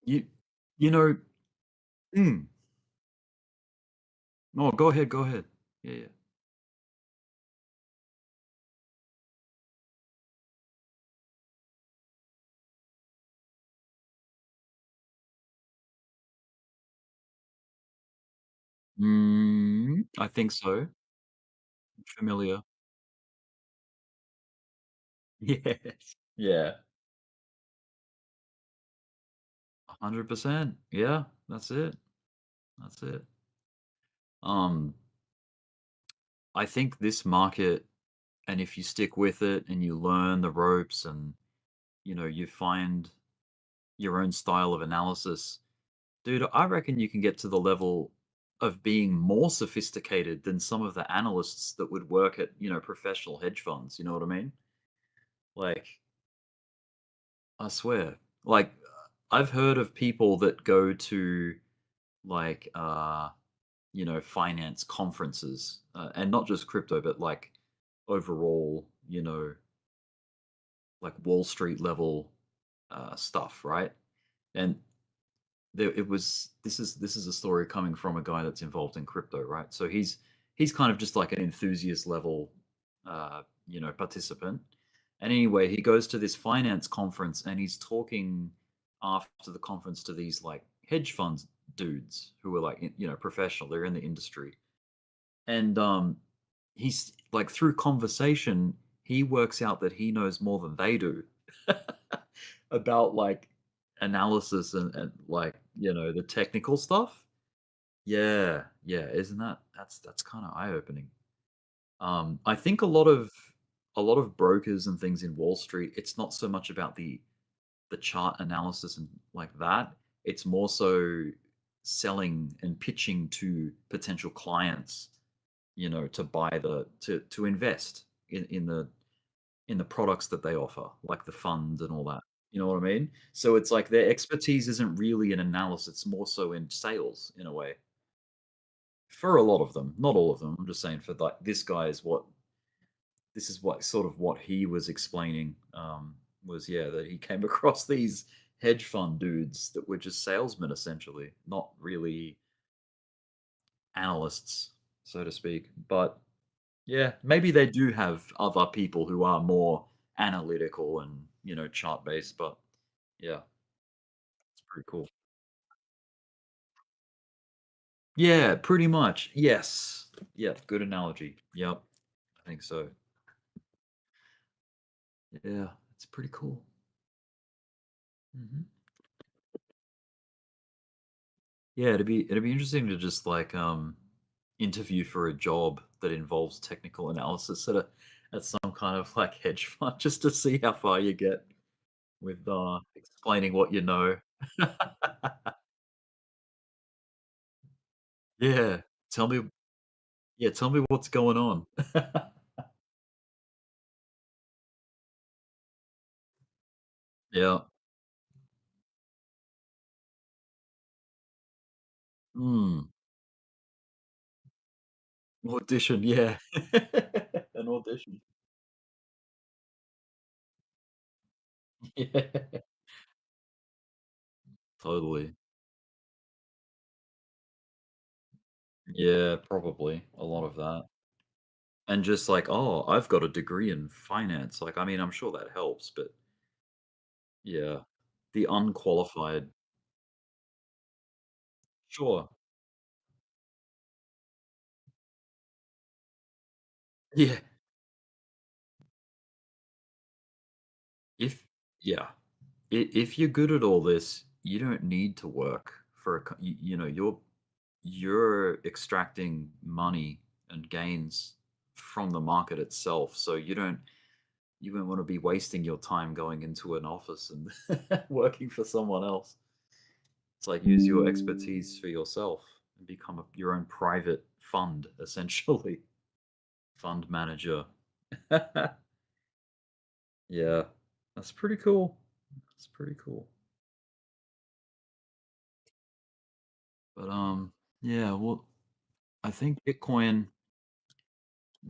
S9: You you know, mm, no, go ahead, go ahead. Yeah, yeah. I think so. Familiar. Yes. Yeah. 100%. Yeah, that's it. That's it. Um, I think this market, and if you stick with it and you learn the ropes and you find your own style of analysis, dude, I reckon you can get to the level of being more sophisticated than some of the analysts that would work at, professional hedge funds. You know what I mean? Like, I swear. Like, I've heard of people that go to like finance conferences, and not just crypto, but like overall, like Wall Street level stuff, right? And it was this is a story coming from a guy that's involved in crypto, right? So he's kind of just like an enthusiast level, participant. And anyway, he goes to this finance conference and he's talking after the conference to these like hedge funds dudes who are like professional. They're in the industry, and he's like through conversation, he works out that he knows more than they do about like analysis and like the technical stuff. Yeah, isn't that's kind of eye-opening. I think a lot of brokers and things in Wall Street, it's not so much about the chart analysis and like that. It's more so selling and pitching to potential clients, to buy to invest in the products that they offer, like the fund and all that. You know what I mean? So it's like their expertise isn't really in analysis, it's more so in sales in a way. For a lot of them, not all of them. I'm just saying for like this is what sort of what he was explaining, was that he came across these hedge fund dudes that were just salesmen essentially, not really analysts, so to speak. But yeah, maybe they do have other people who are more analytical and chart based. But yeah, it's pretty cool. Yeah, pretty much. Yes. Yeah, good analogy. Yep, I think so. Yeah, it's pretty cool. hmm Yeah, it'd be interesting to just like interview for a job that involves technical analysis at some kind of like hedge fund, just to see how far you get with explaining what you know. Yeah, tell me. Yeah, tell me what's going on. Yeah. Mm. Audition, yeah. An audition. Yeah. Totally. Yeah, probably a lot of that. And just like, "Oh, I've got a degree in finance." Like, I mean, I'm sure that helps, but yeah, the unqualified. Sure. Yeah. If yeah. If you're good at all this, you don't need to work for you're extracting money and gains from the market itself. So you won't want to be wasting your time going into an office and working for someone else. It's like use your expertise for yourself and become your own private fund, essentially. Fund manager. Yeah, that's pretty cool. That's pretty cool. But yeah, well, I think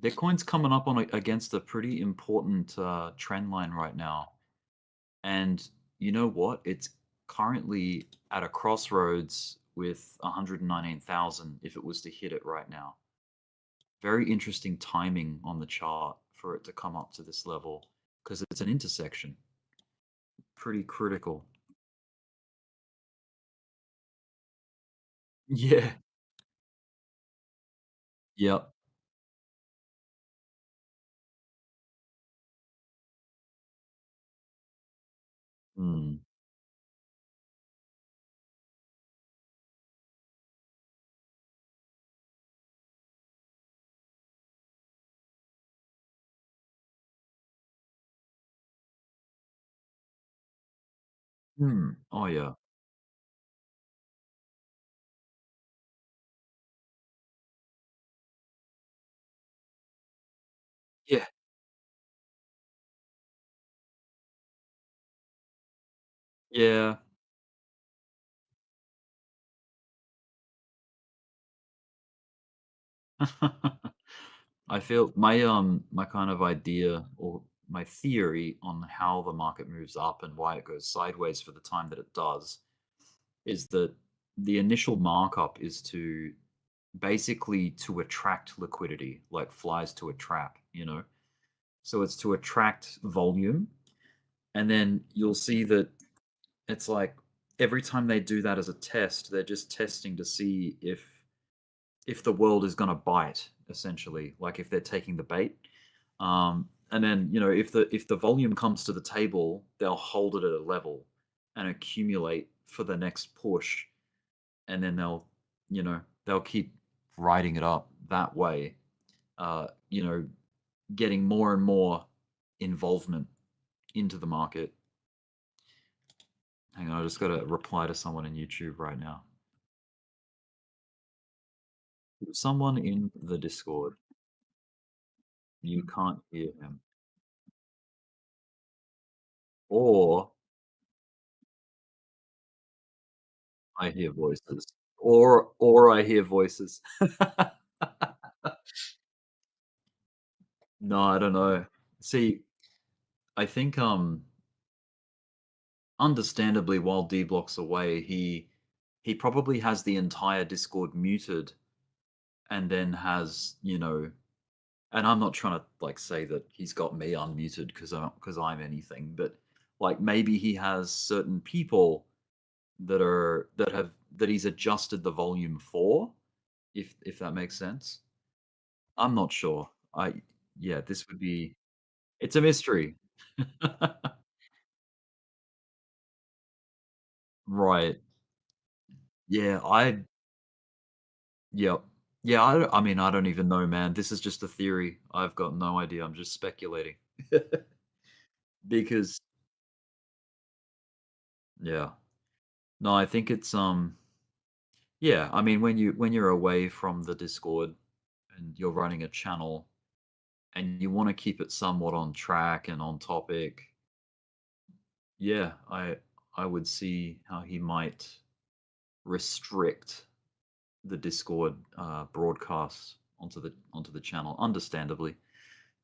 S9: Bitcoin's coming up against a pretty important trend line right now. And you know what? It's currently at a crossroads with 119,000 if it was to hit it right now. Very interesting timing on the chart for it to come up to this level because it's an intersection. Pretty critical. Yeah. Yep. Mm. Hmm. Oh yeah. Yeah. Yeah. I feel my kind of idea or my theory on how the market moves up and why it goes sideways for the time that it does is that the initial markup is to basically to attract liquidity, like flies to a trap, you know? So it's to attract volume. And then you'll see that it's like every time they do that as a test, they're just testing to see if the world is going to bite, essentially, like if they're taking the bait. And then, you know, if the volume comes to the table, they'll hold it at a level and accumulate for the next push, and then they'll keep riding it up that way. You know, getting more and more involvement into the market. Hang on, I just got to reply to someone in YouTube right now. Someone in the Discord. You can't hear him. Or I hear voices. Or I hear voices. No, I don't know. See, I think understandably while Dbloc's away, he probably has the entire Discord muted and then has, you know, and I'm not trying to like say that he's got me unmuted because I'm anything, but like maybe he has certain people that he's adjusted the volume for, if that makes sense. I'm not sure. Yeah, this would be it's a mystery. Right. Yeah, yep. Yeah, I mean, I don't even know, man. This is just a theory. I've got no idea. I'm just speculating. Because yeah. No, I think it's yeah, I mean when you're away from the Discord and you're running a channel and you want to keep it somewhat on track and on topic, yeah, I would see how he might restrict the Discord broadcasts onto the channel. Understandably,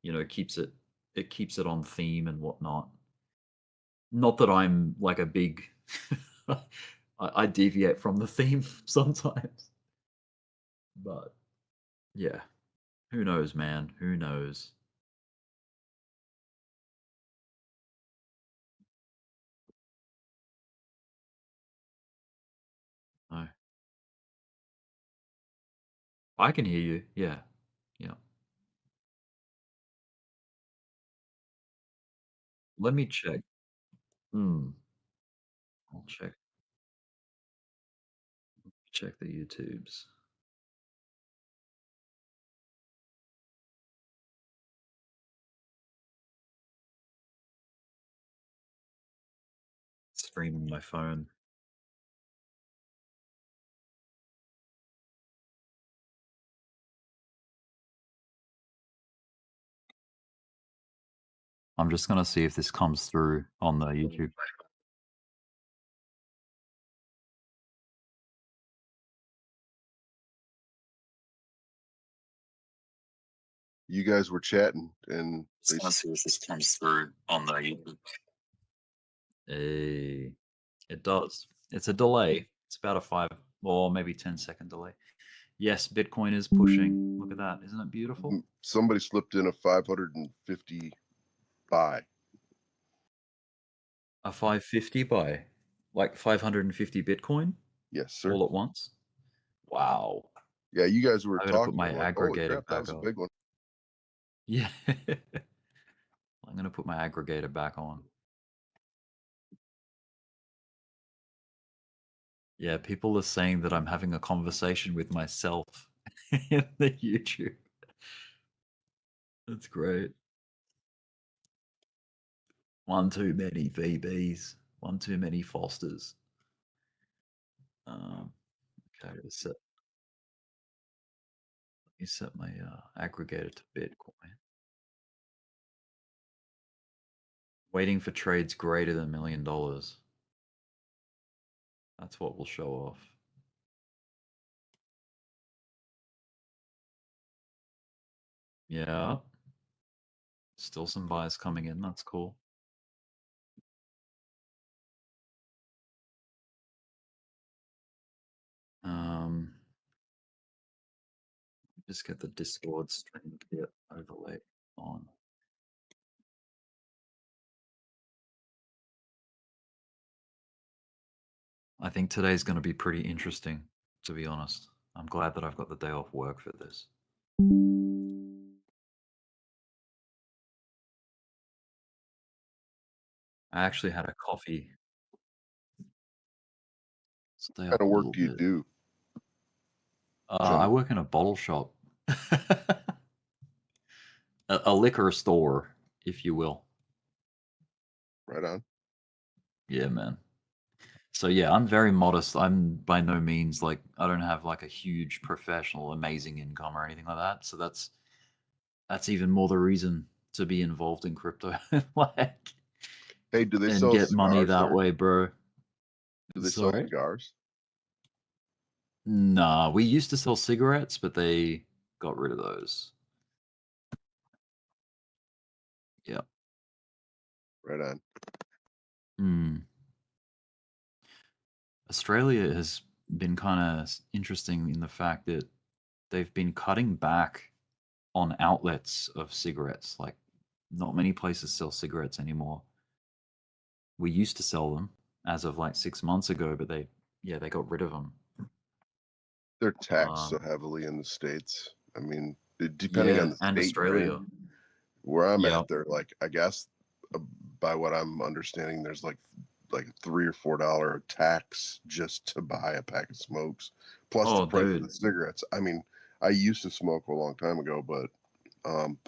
S9: you know, it keeps it on theme and whatnot. Not that I'm like a big, I deviate from the theme sometimes, but yeah, who knows, man? Who knows? No, I can hear you. Yeah, yeah. Let me check. Hmm. I'll check the YouTubes. Streaming my phone. I'm just gonna see if this comes through on the YouTube.
S7: You guys were chatting, and they
S9: Just gonna see if this comes through on the YouTube. It does. It's a delay. It's about a 5 or maybe 10-second delay. Yes, Bitcoin is pushing. Look at that. Isn't it beautiful?
S7: somebody slipped in a 550 buy.
S9: A 550 buy, like 550 Bitcoin
S7: Yes, sir.
S9: all at once. Wow.
S7: Yeah, you guys were
S9: I'm gonna put
S7: talking.
S9: my
S7: I'm like, holy
S9: aggregator
S7: crap, that
S9: back
S7: was a
S9: on.
S7: big one.
S9: Yeah. I'm gonna put my aggregator back on. Yeah, people are saying that I'm having a conversation with myself in the YouTube. That's great. One too many VBs. One too many Fosters. Okay, let me set my aggregator to Bitcoin. Waiting for trades greater than $1 million. That's what will show off. Yeah. Still some buys coming in. That's cool. Just get the Discord stream kit overlay on. I think today's going to be pretty interesting, to be honest. I'm glad that I've got the day off work for this. I actually had a coffee. Stay
S7: What
S9: up
S7: kind of
S9: a
S7: work
S9: little
S7: do you
S9: bit.
S7: do?
S9: I work in a bottle shop. A liquor store, if you will.
S7: Right on.
S9: Yeah, man. So yeah, I'm very modest. I'm by no means like I don't have like a huge professional amazing income or anything like that. So that's even more the reason to be involved in crypto. Like
S7: Hey, do they
S9: and
S7: sell
S9: get money
S7: cigars
S9: that
S7: there?
S9: way, bro.
S7: Do they sell
S9: Sorry?
S7: cigars?
S9: Nah, we used to sell cigarettes, but they got rid of those. Yeah.
S7: Right on.
S9: Hmm. Australia has been kind of interesting in the fact that they've been cutting back on outlets of cigarettes. Like, not many places sell cigarettes anymore. We used to sell them as of like 6 months ago, but they got rid of them.
S7: They're taxed so
S9: Um,
S7: heavily in the States. I mean, depending on
S9: yeah,
S7: the
S9: and
S7: state you're
S9: Australia.
S7: in, where I'm
S9: Yeah.
S7: at, they're like, I guess, by what I'm understanding, there's like $3 or $4 tax just to buy a pack of smokes, plus the
S9: Oh,
S7: price of
S9: dude.
S7: the cigarettes. I mean, I used to smoke a long time ago, but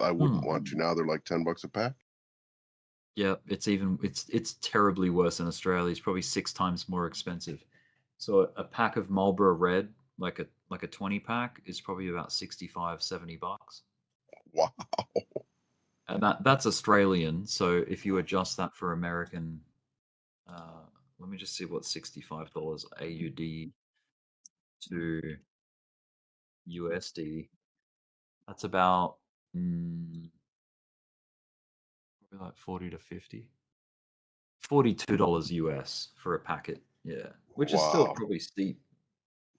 S7: I wouldn't want to now. They're like $10 a pack.
S9: Yeah, it's terribly worse in Australia. It's probably 6 times more expensive. So a pack of Marlboro Red, like a 20 pack, is probably about 65, $70.
S7: Wow.
S9: And that's Australian. So if you adjust that for American, let me just see what $65 AUD to USD. That's about probably like 40 to 50. $42 US for a packet. Yeah. Which is still
S7: Wow.
S9: probably steep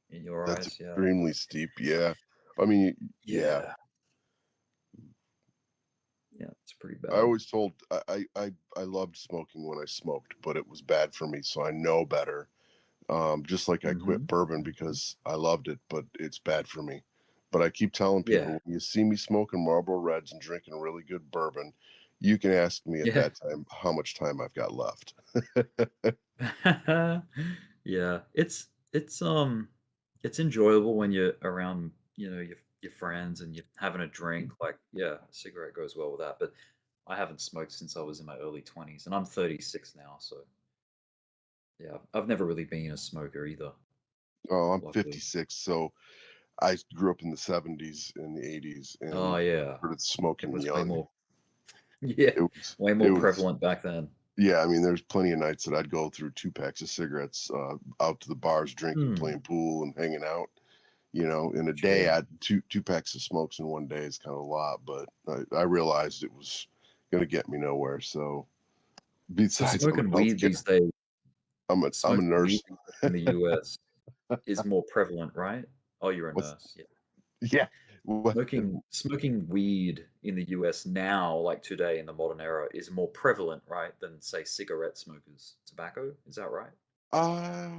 S9: in your
S7: That's
S9: eyes. Yeah.
S7: extremely steep. Yeah. I mean, yeah.
S9: Yeah, it's pretty
S7: I
S9: bad.
S7: always told I loved smoking when I smoked, but it was bad for me, so I know better. Just like I quit bourbon because I loved it, but it's bad for me. But I keep telling people,
S9: Yeah.
S7: when you see me smoking Marlboro Reds and drinking really good bourbon, you can ask me at
S9: Yeah.
S7: that time how much time I've got left.
S9: Yeah. It's enjoyable when you're around, your friends and you're having a drink. Like, yeah, a cigarette goes well with that. But I haven't smoked since I was in my early 20s, and I'm 36 now, so yeah, I've never really been a smoker either.
S7: Oh, I'm
S9: Luckily.
S7: 56, so I grew up in the 70s and the 80s
S9: Oh
S7: and
S9: yeah.
S7: started
S9: It
S7: smoking
S9: was way
S7: young.
S9: more Yeah, way more
S7: It was
S9: prevalent back then.
S7: Yeah, I mean, there's plenty of nights that I'd go through 2 packs of cigarettes, out to the bars, drinking, playing pool, and hanging out. In a day,
S9: Sure.
S7: I'd two packs of smokes in one day is kind of a lot, but I realized it was going to get me nowhere. So,
S9: So
S7: besides, I'm in
S9: smoking weed
S7: healthcare.
S9: these days,
S7: I'm a
S9: smoking
S7: nurse.
S9: weed in the US is more prevalent, right? Oh, you're a
S7: What's
S9: nurse. Yeah.
S7: yeah? What?
S9: Smoking weed in the US now, like today in the modern era, is more prevalent, right, than say cigarette smokers. Tobacco, is that right?
S7: I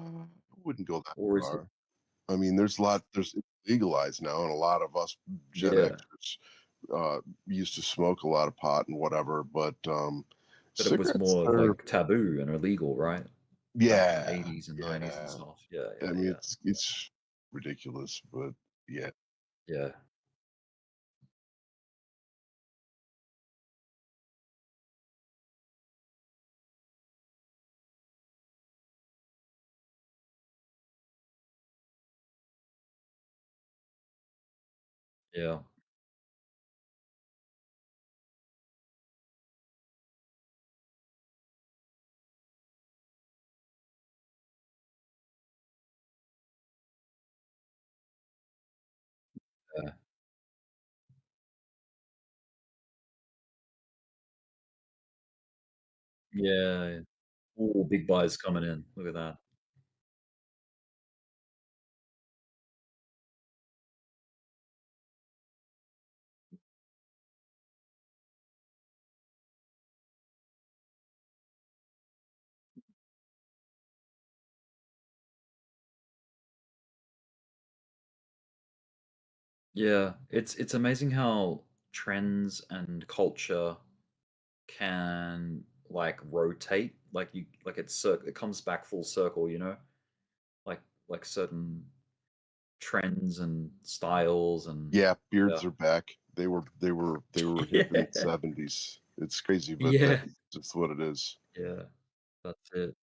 S7: wouldn't go that
S9: Or is it?
S7: far. I mean, there's it's legalized now, and a lot of us Gen
S9: Yeah,
S7: Xers used to smoke a lot of pot and whatever, but
S9: but it was
S7: cigarettes
S9: more
S7: are
S9: like taboo and illegal, right? Back in the
S7: yeah,
S9: 80s and 90s and
S7: yeah.
S9: stuff. Yeah,
S7: I
S9: yeah,
S7: mean,
S9: yeah.
S7: it's ridiculous, but yeah.
S9: Yeah. Yeah. Yeah. Yeah. Ooh, big buys coming in. Look at that. Yeah, it's amazing how trends and culture can like rotate, like you like it comes back full circle, you know? Like like certain trends and styles and
S11: Yeah,
S9: yeah.
S11: beards are back. They were hip in the
S9: Yeah.
S11: 70s. It's crazy, but that's
S9: Yeah.
S11: just what it is.
S9: Yeah. That's it.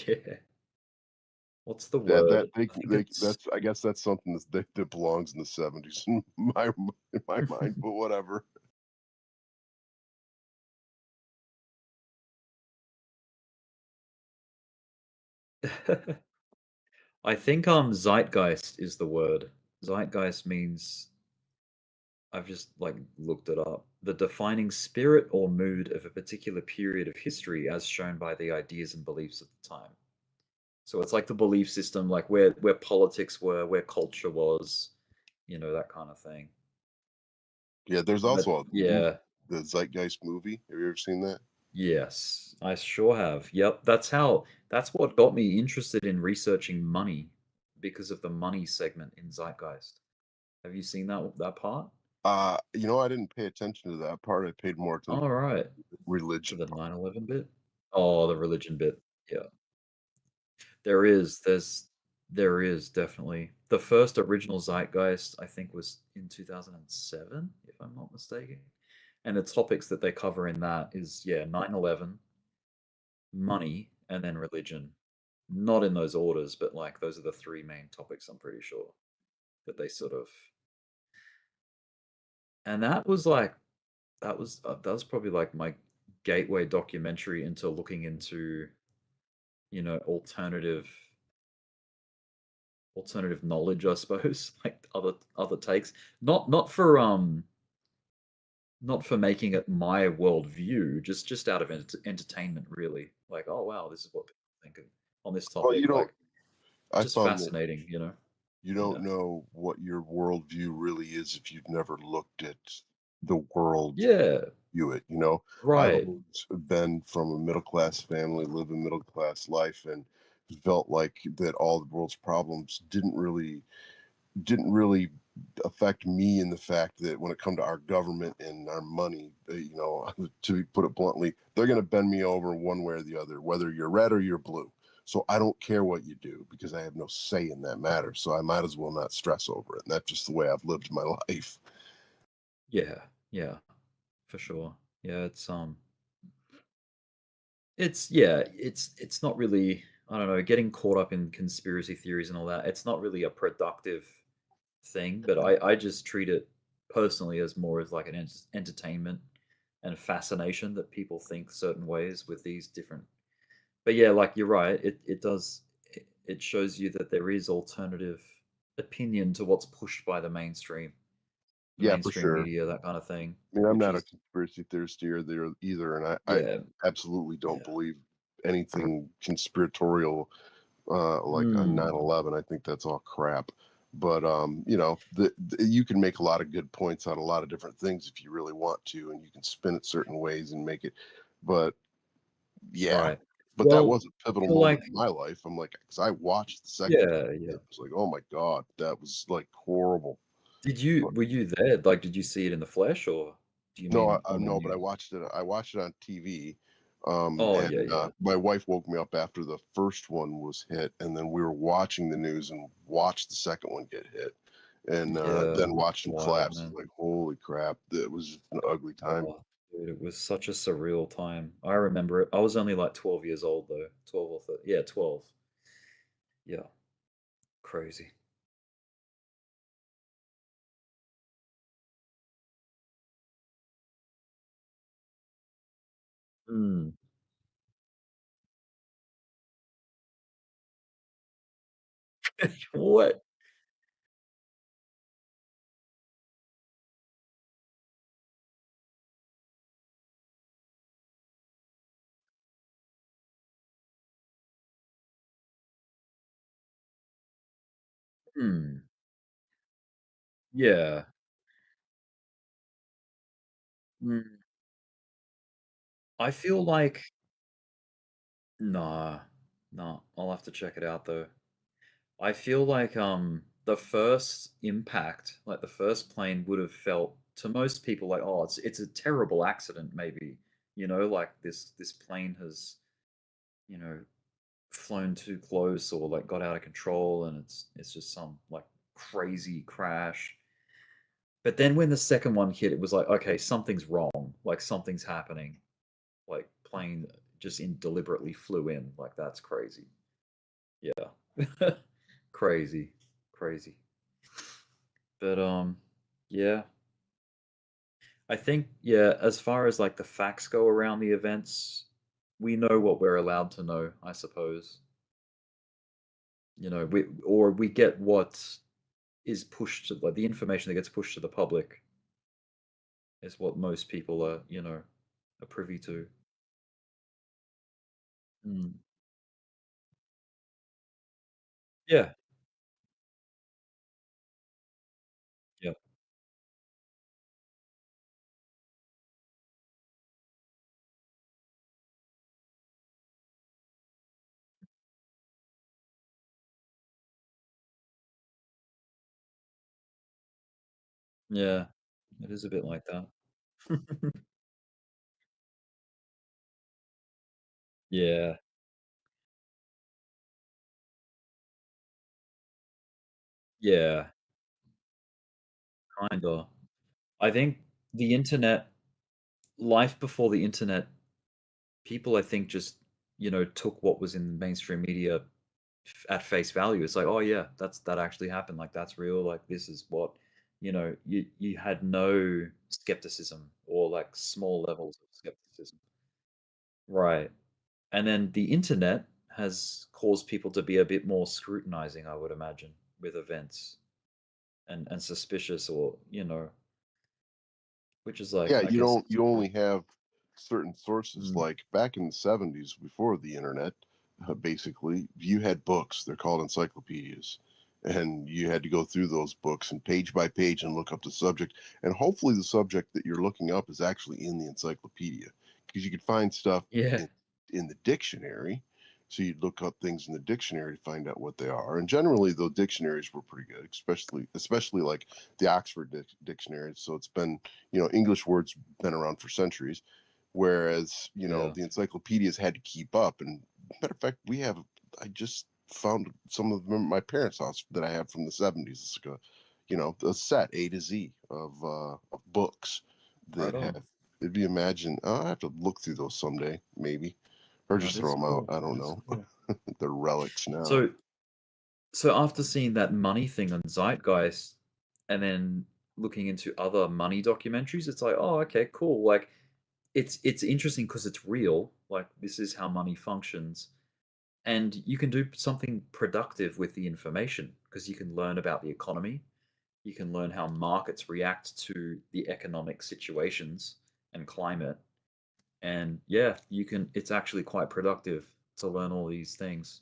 S9: Yeah. What's the
S11: That
S9: word?
S11: that they
S9: I think
S11: they
S9: it's
S11: that's I guess that's something that belongs in the 70s in my mind, but whatever.
S9: I think zeitgeist is the word. Zeitgeist means I've just like looked it up. The defining spirit or mood of a particular period of history as shown by the ideas and beliefs of the time. So it's like the belief system, like where politics were, where culture was, that kind of thing.
S11: Yeah, there's
S9: But
S11: also a movie,
S9: yeah,
S11: the Zeitgeist movie. Have you ever seen that?
S9: yes, I sure have. Yep, that's what got me interested in researching money because of the money segment in Zeitgeist. Have you seen that part?
S11: I didn't pay attention to that part. I paid more attention
S9: All right.
S11: to the
S9: To
S11: religion
S9: the
S11: part.
S9: 9/11 bit? Oh, the religion bit. Yeah. There is definitely. The first original Zeitgeist, I think, was in 2007, if I'm not mistaken. And the topics that they cover in that is, yeah, 9/11, money, and then religion. Not in those orders, but like those are the three main topics, I'm pretty sure, that they sort of. And that was probably like my gateway documentary into looking into, alternative knowledge, I suppose, like other takes. Not for making it my worldview, just out of entertainment, really. Like, oh wow, this is what people think of on this
S11: Well,
S9: topic. Like,
S11: I
S9: just
S11: found that
S9: fascinating.
S11: you
S9: Yeah.
S11: don't know what your worldview really is if you've never looked at the world
S9: Yeah.
S11: view it. I've
S9: Right.
S11: always been from a middle class family, live a middle class life, and felt like that all the world's problems didn't really affect me in the fact that when it come to our government and our money, to put it bluntly, they're going to bend me over one way or the other, whether you're red or you're blue. So I don't care what you do because I have no say in that matter. So I might as well not stress over it. And that's just the way I've lived my life.
S9: Yeah. Yeah. For sure. Yeah. It's not really. I don't know. Getting caught up in conspiracy theories and all that. It's not really a productive thing, but I just treat it personally as more as like an entertainment and fascination that people think certain ways with these different. But yeah, like you're right, it shows you that there is alternative opinion to what's pushed by the
S11: Yeah, for
S9: mainstream
S11: sure.
S9: media, that kind of thing,
S11: I mean, I'm
S9: which
S11: not a
S9: is
S11: conspiracy theorist either, and I
S9: yeah,
S11: absolutely don't
S9: yeah.
S11: believe anything conspiratorial like on
S9: Mm,
S11: 9/11. I think that's all crap. But you can make a lot of good points on a lot of different things if you really want to, and you can spin it certain ways and make it. But yeah,
S9: right.
S11: but that
S9: Well,
S11: was a
S9: I
S11: pivotal
S9: feel
S11: moment
S9: like
S11: in my life. I'm like, because I watched the second one,
S9: yeah, yeah.
S11: it was like, oh my god, that was like horrible.
S9: Were you there? Like, did you see it in the flesh, or do you
S11: No,
S9: mean on the
S11: no, but I
S9: news?
S11: watched it. I watched it on TV,
S9: Oh
S11: and
S9: yeah, yeah,
S11: my wife woke me up after the first one was hit, and then we were watching the news and watched the second one get hit, and
S9: yeah.
S11: then watched them
S9: Wild,
S11: collapse. It's
S9: man.
S11: like, holy crap! It was just an ugly time.
S9: Oh, dude, it was such a surreal time. I remember it. I was only like 12 years old though. 12 or 13. Yeah, 12. Yeah, crazy. Mm. What? Hmm. Yeah. Mm. I feel like nah, nah. I'll have to check it out though. I feel like the first impact, like the first plane would have felt to most people like, oh, it's a terrible accident, maybe. Like this plane has, you know, flown too close or like got out of control and it's just some like crazy crash. But then when the second one hit, it was like, okay, something's wrong. Like something's happening. Like plane just deliberately flew in. Like that's crazy. Yeah. Crazy. Crazy. But yeah. I think yeah, as far as like the facts go around the events, we know what we're allowed to know, I suppose. We get what is pushed to like the information that gets pushed to the public is what most people are privy to. Mm. Yeah. Yeah. Yeah. It is a bit like that. Yeah. Yeah. Kinda. I think the internet life before the internet, people I think just, took what was in mainstream media at face value. It's like, "Oh yeah, that actually happened. Like that's real. Like this is what." You had no skepticism or like small levels of skepticism. Right. And then the internet has caused people to be a bit more scrutinizing, I would imagine, with events and suspicious or, which is like,
S11: Yeah,
S9: I
S11: you
S9: guess
S11: don't you only have certain sources.
S9: mm,
S11: Like back in the 70s before the internet, basically, you had books. They're called encyclopedias. And you had to go through those books and page by page and look up the subject. And hopefully the subject that you're looking up is actually in the encyclopedia because you could find stuff
S9: yeah,
S11: in the dictionary. So you'd look up things in the dictionary to find out what they are. And generally, the dictionaries were pretty good, especially like the Oxford Dictionary. So it's been, English words been around for centuries, whereas
S9: yeah.
S11: the encyclopedias had to keep up. And matter of fact, I just found some of them in my parents' house that I have from the 70s. It's like a set A to Z of books
S9: Right
S11: that
S9: on.
S11: have. It'd be imagine. I have to look through those someday, maybe, or
S9: That
S11: just throw
S9: is
S11: them out.
S9: cool.
S11: I
S9: That
S11: don't
S9: is
S11: know.
S9: cool.
S11: They're relics now.
S9: So so after seeing that money thing on Zeitgeist and then looking into other money documentaries, it's like, oh, okay, cool. Like it's interesting because it's real. Like this is how money functions. And you can do something productive with the information because you can learn about the economy. You can learn how markets react to the economic situations and climate. And yeah, it's actually quite productive to learn all these things.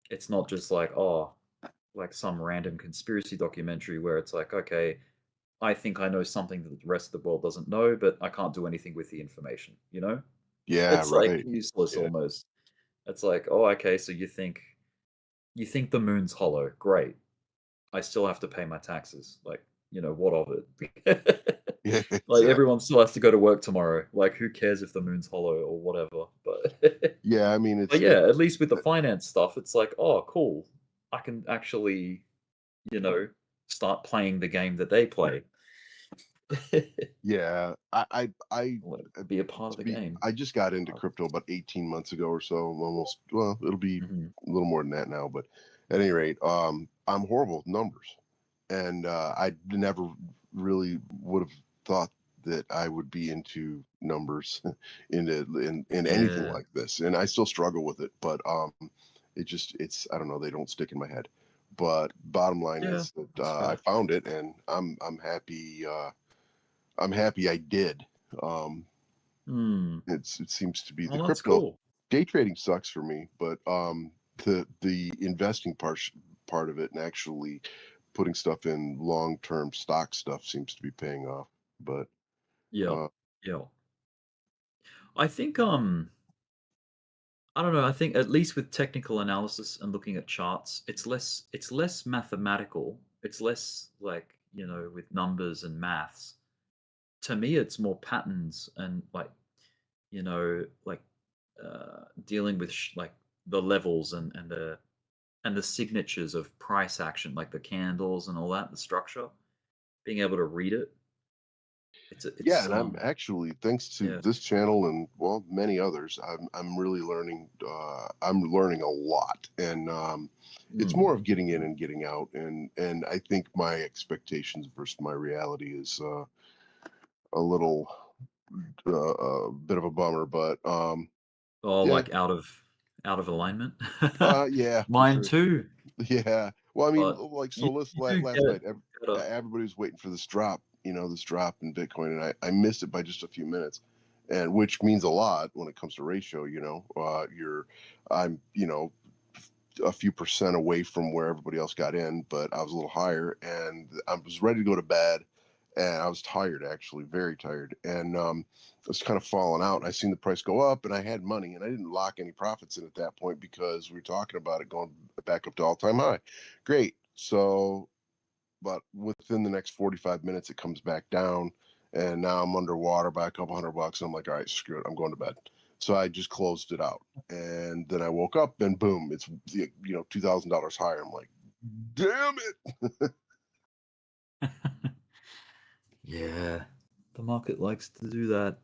S9: It's not just like, oh, like some random conspiracy documentary where it's like, okay, I think I know something that the rest of the world doesn't know, but I can't do anything with the information?
S11: Yeah,
S9: It's like
S11: right.
S9: useless
S11: Yeah,
S9: almost. It's like, oh, okay, so you think the moon's hollow. Great. I still have to pay my taxes. Like, what of it?
S11: yeah,
S9: Like
S11: exactly.
S9: everyone still has to go to work tomorrow. Like who cares if the moon's hollow or whatever? But
S11: Yeah, I mean,
S9: but yeah, at least with the finance stuff, it's like, oh, cool. I can actually, you know, start playing the game that they play.
S11: yeah.
S9: Like, be a part of the game.
S11: I just got into crypto about 18 months ago or so. Almost, well, it'll be
S9: Mhm.
S11: a little more than that now, but at any rate, I'm horrible with numbers, and I never really would have thought that I would be into numbers in anything
S9: Yeah.
S11: like this, and I still struggle with it. But it's I don't know, they don't stick in my head. But bottom line
S9: Yeah.
S11: is that
S9: That's
S11: I
S9: fair.
S11: found it, and I'm happy. I'm happy I did. Um,
S9: Hmm.
S11: it seems to be the
S9: Oh, that's
S11: crypto
S9: cool.
S11: day trading sucks for me, but the investing part of it and actually putting stuff in long term stock stuff seems to be paying off. But
S9: Yeah.
S11: uh,
S9: Yeah. I think I don't know. I think at least with technical analysis and looking at charts, it's less mathematical. It's less like, with numbers and maths. To me, it's more patterns and like, like dealing with like the levels and the signatures of price action, like the candles and all that, the structure, being able to read it.
S11: Yeah,
S9: It's
S11: and I'm actually, thanks to
S9: yeah.
S11: this channel and well, many others, I'm really learning. I'm learning a lot, and it's
S9: Mm.
S11: more of getting in and getting out, and I think my expectations versus my reality is a little a bit of a bummer, but
S9: Oh,
S11: yeah,
S9: like out of alignment.
S11: yeah, for
S9: Mine
S11: sure.
S9: too.
S11: Yeah. Well, I mean,
S9: But
S11: like, so
S9: you,
S11: let's
S9: you do
S11: last
S9: get
S11: night,
S9: better.
S11: everybody was waiting for this drop, this drop in Bitcoin, and I missed it by just a few minutes, and which means a lot when it comes to ratio. I'm, a few percent away from where everybody else got in, but I was a little higher, and I was ready to go to bed, and I was tired, actually, very tired, and I was kind of falling out. And I seen the price go up, and I had money, and I didn't lock any profits in at that point because we were talking about it going back up to all-time high. Great. So, but within the next 45 minutes, it comes back down, and now I'm underwater by a couple $100. And I'm like, all right, screw it, I'm going to bed. So I just closed it out, and then I woke up, and boom, it's $2,000 higher. I'm like, damn it.
S9: Yeah, the market likes to do that.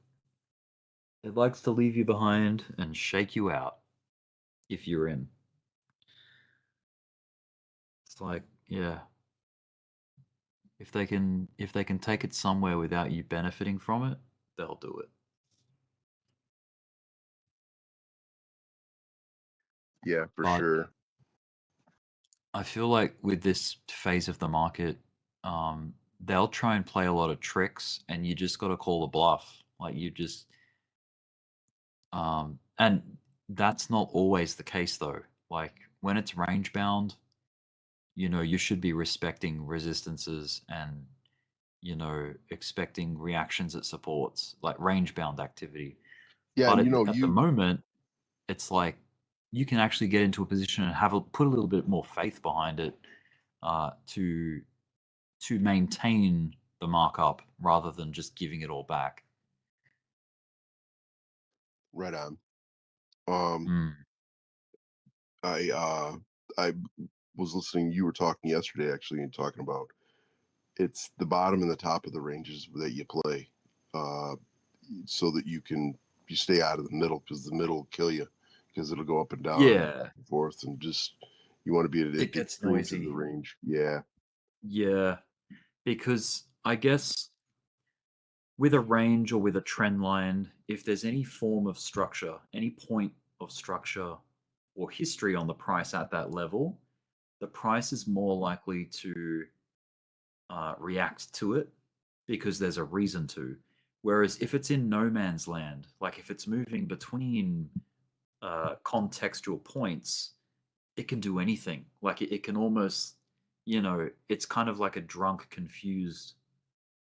S9: It likes to leave you behind and shake you out if you're in. It's like, yeah, if they can take it somewhere without you benefiting from it, they'll do it.
S11: Yeah, for
S9: But
S11: sure.
S9: I feel like with this phase of the market, they'll try and play a lot of tricks, and you just got to call the bluff. Like you just, and that's not always the case though. Like when it's range bound, you should be respecting resistances and expecting reactions at supports, like range bound activity.
S11: Yeah,
S9: But
S11: and
S9: at the moment, it's like you can actually get into a position and put a little bit more faith behind it to maintain the markup rather than just giving it all back.
S11: right on. Um,
S9: Mm.
S11: I was listening. You were talking yesterday, actually, and talking about it's the bottom and the top of the ranges that you play, uh, so that you stay out of the middle, because the middle will kill you, because it'll go up and down and
S9: Yeah,
S11: back and forth, and just you want to be at
S9: it
S11: the
S9: gets
S11: extremes of the
S9: noisy.
S11: range. Yeah,
S9: Yeah, because I guess with a range or with a trend line, if there's any form of structure, any point of structure or history on the price at that level, the price is more likely to react to it because there's a reason to. Whereas if it's in no man's land, like if it's moving between contextual points, it can do anything. Like it can almost, it's kind of like a drunk, confused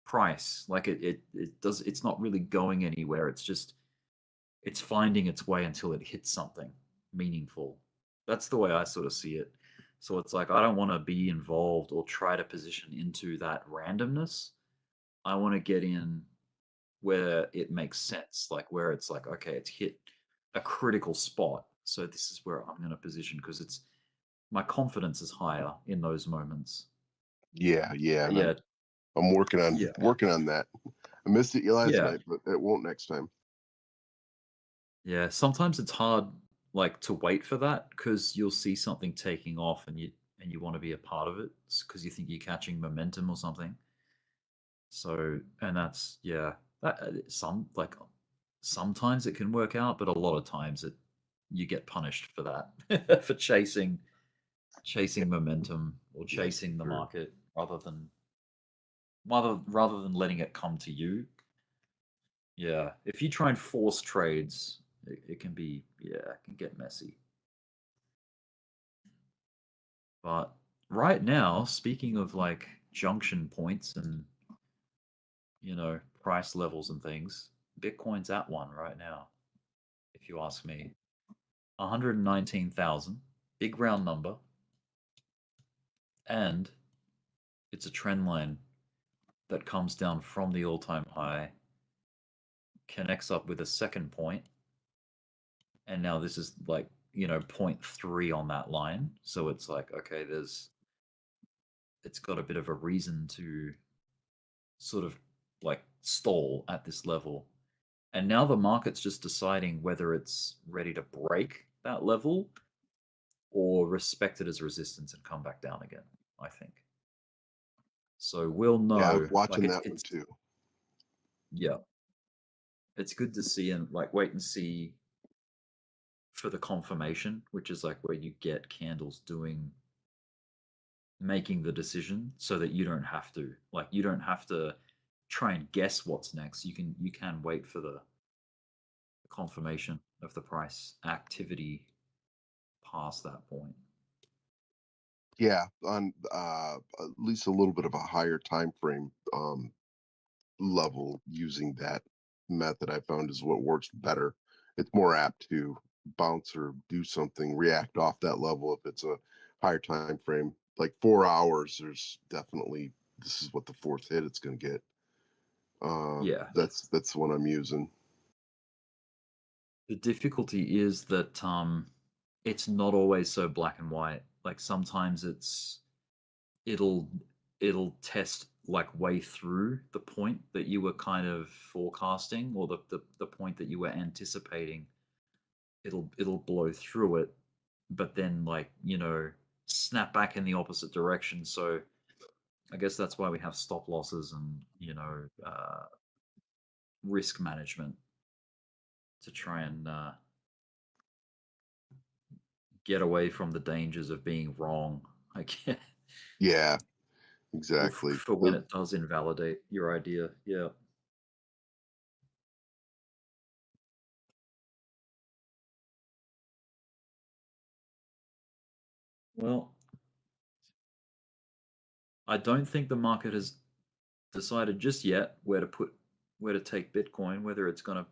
S9: price. Like it's not really going anywhere. It's finding its way until it hits something meaningful. That's the way I sort of see it. So it's like I don't want to be involved or try to position into that randomness. I want to get in where it makes sense, like where it's like, okay, it's hit a critical spot. So this is where I'm going to position because it's my confidence is higher in those moments.
S11: yeah, yeah.
S9: But
S11: And
S9: yeah,
S11: I'm working on
S9: yeah,
S11: that. I missed it last
S9: yeah,
S11: night, but it won't next time.
S9: yeah. Sometimes it's hard, like to wait for that because you'll see something taking off and you want to be a part of it because you think you're catching momentum or something. So, and that's yeah, that sometimes it can work out, but a lot of times you get punished for that for chasing momentum or
S11: Yeah,
S9: chasing the
S11: sure.
S9: market rather than letting it come to you. Yeah, if you try and force trades, it can be it can get messy. But right now, speaking of like junction points and price levels and things, Bitcoin's at one right now, if you ask me. 119,000, big round number, and it's a trend line that comes down from the all-time high, connects up with a second point, and now this is like, you know, 0.3 on that line. So it's like, okay, it's got a bit of a reason to sort of like stall at this level. And now the market's just deciding whether it's ready to break that level or respect it as resistance and come back down again, I think. So we'll know.
S11: Yeah, I was watching
S9: like
S11: that one
S9: it's
S11: too.
S9: Yeah. It's good to see and like wait and see for the confirmation, which is like where you get candles making the decision so that you don't have to. Like you don't have to try and guess what's next. You can wait for the confirmation of the price activity past that point.
S11: Yeah, on at least a little bit of a higher time frame level, using that method I found is what works better. It's more apt to bounce or do something, react off that level if it's a higher time frame. Like 4 hours, there's definitely, this is what the fourth hit it's going to get.
S9: Yeah.
S11: That's the one I'm using.
S9: The difficulty is that it's not always so black and white. Like sometimes it'll test like way through the point that you were kind of forecasting, or the point that you were anticipating. It'll blow through it, but then like, you know, snap back in the opposite direction. So I guess that's why we have stop losses and, you know, risk management to try and get away from the dangers of being wrong. I guess.
S11: Yeah, exactly.
S9: For when it does invalidate your idea. Yeah. Well, I don't think the market has decided just yet where to take Bitcoin, whether it's gonna.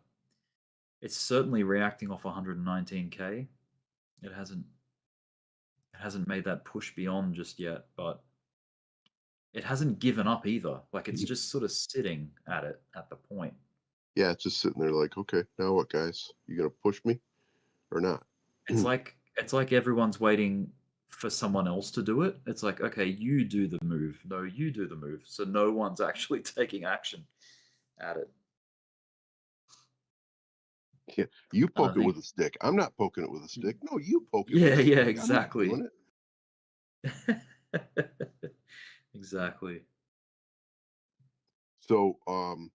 S9: It's certainly reacting off 119K. It hasn't made that push beyond just yet, but it hasn't given up either. Like it's just sort of sitting at it at the point.
S11: Yeah, it's just sitting there like, okay, now what, guys? You gonna push me or not?
S9: It's like everyone's waiting for someone else to do it. It's like, okay, you do the move. No, you do the move. So no one's actually taking action at it.
S11: Yeah, you
S9: And I
S11: poke it
S9: think,
S11: with a stick. I'm not poking it with a stick. No, you poke it
S9: yeah,
S11: with a
S9: yeah,
S11: stick.
S9: exactly.
S11: I'm not doing it.
S9: Exactly.
S11: So, I'm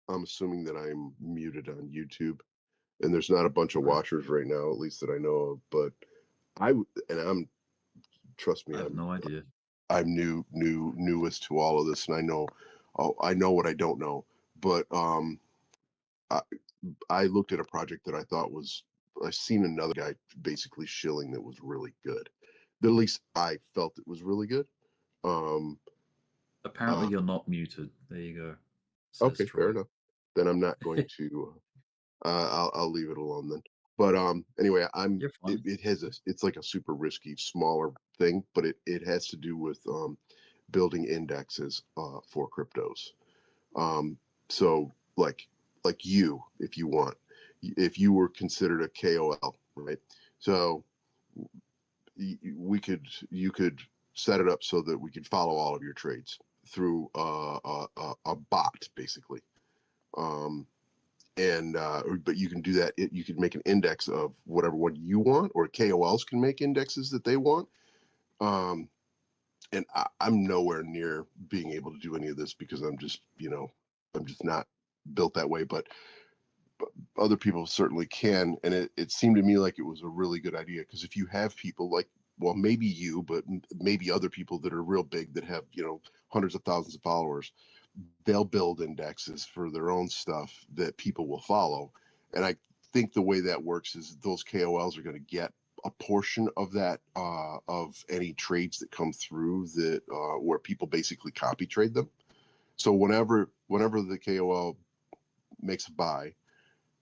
S11: assuming that I'm muted on YouTube, and there's not a bunch of
S9: Right.
S11: watchers right now, at least that I know of. But trust me,
S9: I have no idea.
S11: I'm newest to all of this, and I know what I don't know. But I looked at a project that I thought I seen another guy basically shilling that was really good. At least I felt it was really good.
S9: Apparently, you're not muted. There you go. Says
S11: Okay,
S9: Troy.
S11: fair enough. Then I'm not going to. I'll leave it alone then. But anyway,
S9: You're fine.
S11: it's like a super risky, smaller thing, but it has to do with building indexes for cryptos. So like you, if you want, if you were considered a KOL, right? So you could set it up so that we could follow all of your trades through a bot, basically. But you can do that. You could make an index of whatever one you want, or KOLs can make indexes that they want. And I'm nowhere near being able to do any of this because I'm just not built that way. But other people certainly can, and it seemed to me like it was a really good idea, because if you have people like, well, maybe you, but maybe other people that are real big that have hundreds of thousands of followers, they'll build indexes for their own stuff that people will follow. And I think the way that works is those KOLs are going to get a portion of that of any trades that come through that where people basically copy trade them. So whenever the KOL makes a buy,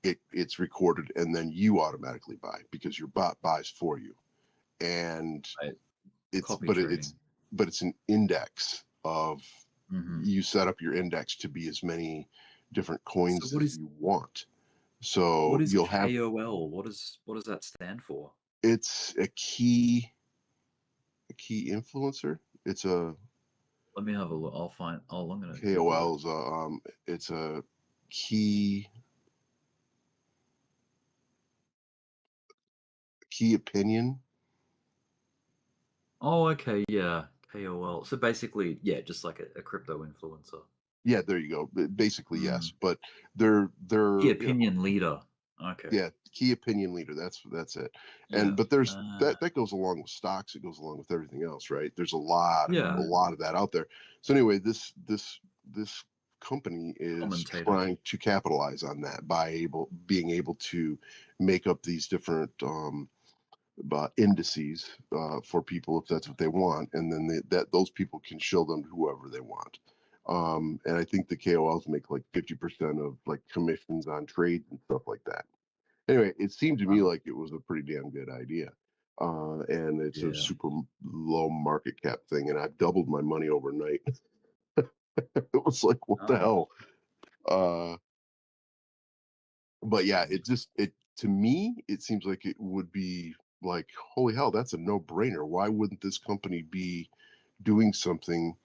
S11: it's recorded, and then you automatically buy because your bot buys for you. And
S9: Right.
S11: it's
S9: Copy
S11: but
S9: trading.
S11: it's an index of
S9: Mhm.
S11: you set up your index to be as many different
S9: So
S11: coins
S9: what
S11: as
S9: is
S11: you want.
S9: what
S11: So
S9: is
S11: you'll have
S9: KOL? What does that stand for?
S11: it's a key influencer. It's a
S9: Let me have a look. I'm gonna Google it.
S11: KOL is it's a key opinion.
S9: Oh, okay, yeah, KOL. So basically, yeah, just like a crypto influencer.
S11: Yeah, there you go. Basically,
S9: Mm.
S11: yes, but they're
S9: Key opinion leader. Okay.
S11: yeah, key opinion leader. That's it.
S9: Yeah.
S11: And but there's that goes along with stocks. It goes along with everything else, right? There's a lot of that out there. So anyway, this company is
S9: Commentator.
S11: trying to capitalize on that by being able to make up these different indices for people if that's what they want, and then those people can show them whoever they want. And I think the KOLs make like 50% of like commissions on trades and stuff like that. Anyway, it seemed to me like it was a pretty damn good idea. And it's a
S9: Yeah.
S11: super low market cap thing, and I've doubled my money overnight. It was like, what the
S9: Nice.
S11: hell? But yeah, it to me, it seems like it would be like, holy hell, that's a no-brainer. Why wouldn't this company be doing something?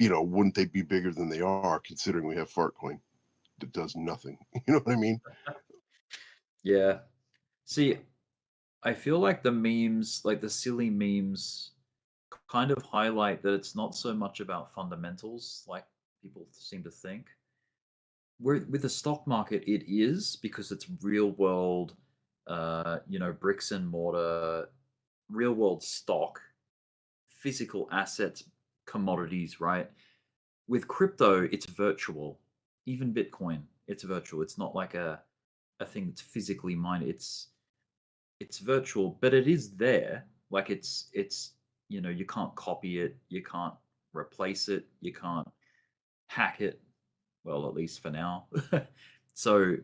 S11: Wouldn't they be bigger than they are, considering we have Fartcoin that does nothing? You know what I mean?
S9: Yeah. See, I feel like the memes, like the silly memes, kind of highlight that it's not so much about fundamentals like people seem to think. With the stock market, it is because it's real world, bricks and mortar, real world stock, physical assets, commodities, right? With crypto, it's virtual. Even Bitcoin, it's virtual. It's not like a thing that's physically mined. It's virtual, but it is there. Like it's you can't copy it, you can't replace it, you can't hack it. Well, at least for now. So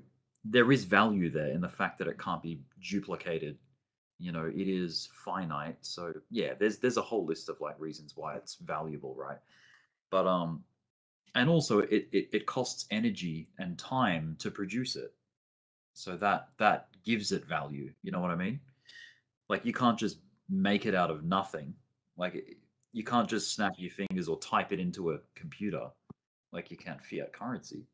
S9: there is value there in the fact that it can't be duplicated. It is finite. So yeah, there's a whole list of like reasons why it's valuable, right? But and also it costs energy and time to produce it. So that gives it value. You know what I mean? Like you can't just make it out of nothing. Like you can't just snap your fingers or type it into a computer like you can fiat currency.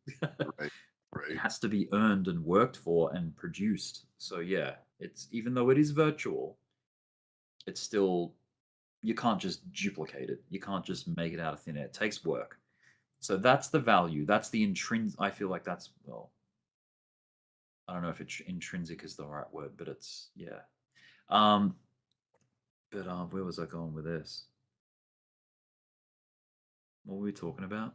S11: Right.
S9: It has to be earned and worked for and produced. So yeah, it's even though it is virtual, it's still you can't just duplicate it. You can't just make it out of thin air. It takes work. So that's the value. That's the intrinsic. I feel like that's I don't know if it's intrinsic is the right word, but it's yeah. But where was I going with this? What were we talking about?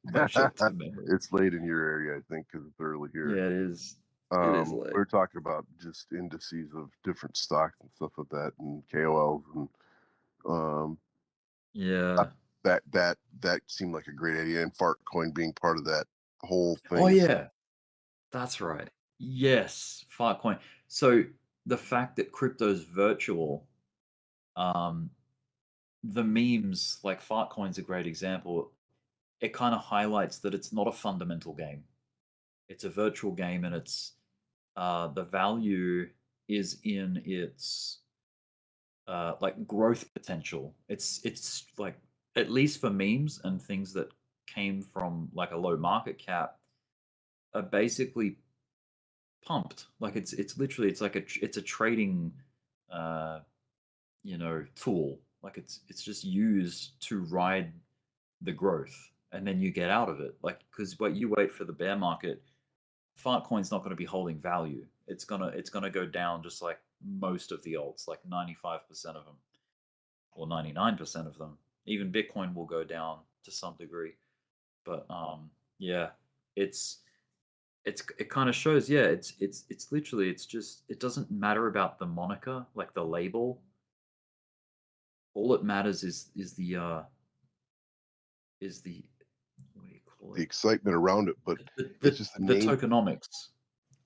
S9: My short-term memory.
S11: It's late in your area, I think, because it's early here.
S9: Yeah, it is. It is late.
S11: We're talking about just indices of different stocks and stuff like that, and KOLs, and
S9: yeah,
S11: that seemed like a great idea, and Fartcoin being part of that whole thing.
S9: Oh yeah, that's right. Yes, Filecoin. So the fact that crypto's virtual, the memes like Filecoin's a great example. It kind of highlights that it's not a fundamental game. It's a virtual game, and it's the value is in its like growth potential. It's like at least for memes and things that came from like a low market cap are basically pumped. Like it's literally it's like it's a trading uh tool. Like it's just used to ride the growth and then you get out of it. Like because what you wait for the bear market, Fartcoin's not going to be holding value. It's gonna go down just like most of the alts, like 95% of them or 99% of them. Even Bitcoin will go down to some degree. But yeah, it's it kind of shows, yeah, it's literally it's just it doesn't matter about the moniker, like the label. All it matters is the what do you
S11: the excitement around it, but it's just
S9: the tokenomics.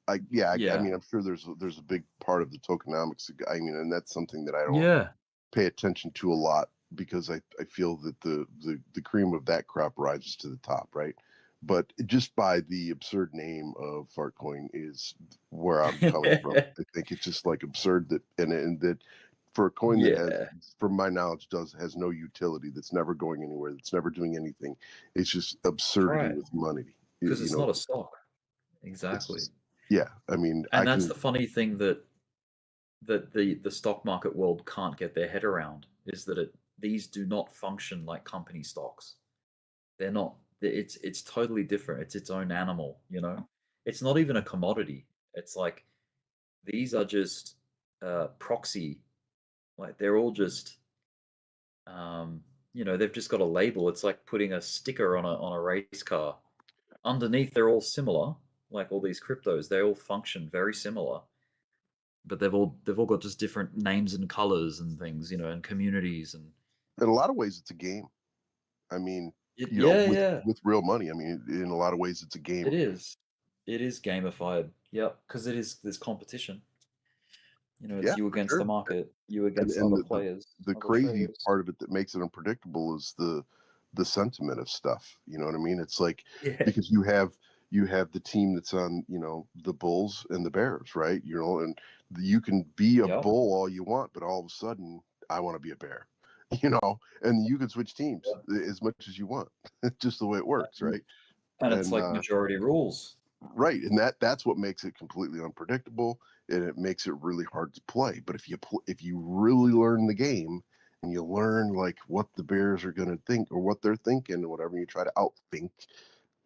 S11: I
S9: Yeah.
S11: mean, I'm sure there's a big part of the tokenomics. I mean, and that's something that I don't
S9: Yeah.
S11: pay attention to a lot because I feel that the cream of that crop rises to the top, right? But just by the absurd name of Fartcoin is where I'm coming from. I think it's just like absurd that and that for a coin that has, from my knowledge, has no utility, that's never going anywhere, that's never doing anything. It's just absurdity
S9: Right.
S11: with money.
S9: Because it's not a stock. Exactly.
S11: Yeah, I mean,
S9: and that's the funny thing that the stock market world can't get their head around is that these do not function like company stocks. They're not. It's totally different. It's its own animal. You know, it's not even a commodity. It's like these are just proxy. Like they're all just you know, they've just got a label. It's like putting a sticker on a race car. Underneath, they're all similar. Like all these cryptos, they all function very similar, but they've all got just different names and colors and things, you know, and communities and.
S11: In a lot of ways, it's a game. I mean, with real money. I mean, in a lot of ways, it's a game.
S9: It is. It is gamified. Yep, because there's competition. You know, it's you against the market, you against other players.
S11: The crazy part of it that makes it unpredictable is the sentiment of stuff. You know what I mean? It's like because you have the team that's on, you know, the Bulls and the Bears, right? You know, and you can be a bull all you want, but all of a sudden, I want to be a bear. You know, and you can switch teams as much as you want. It's just the way it works, right?
S9: And it's like majority rules.
S11: Right, and that's what makes it completely unpredictable, and it makes it really hard to play. But if you really learn the game and you learn like what the Bears are going to think or what they're thinking or whatever, you try to outthink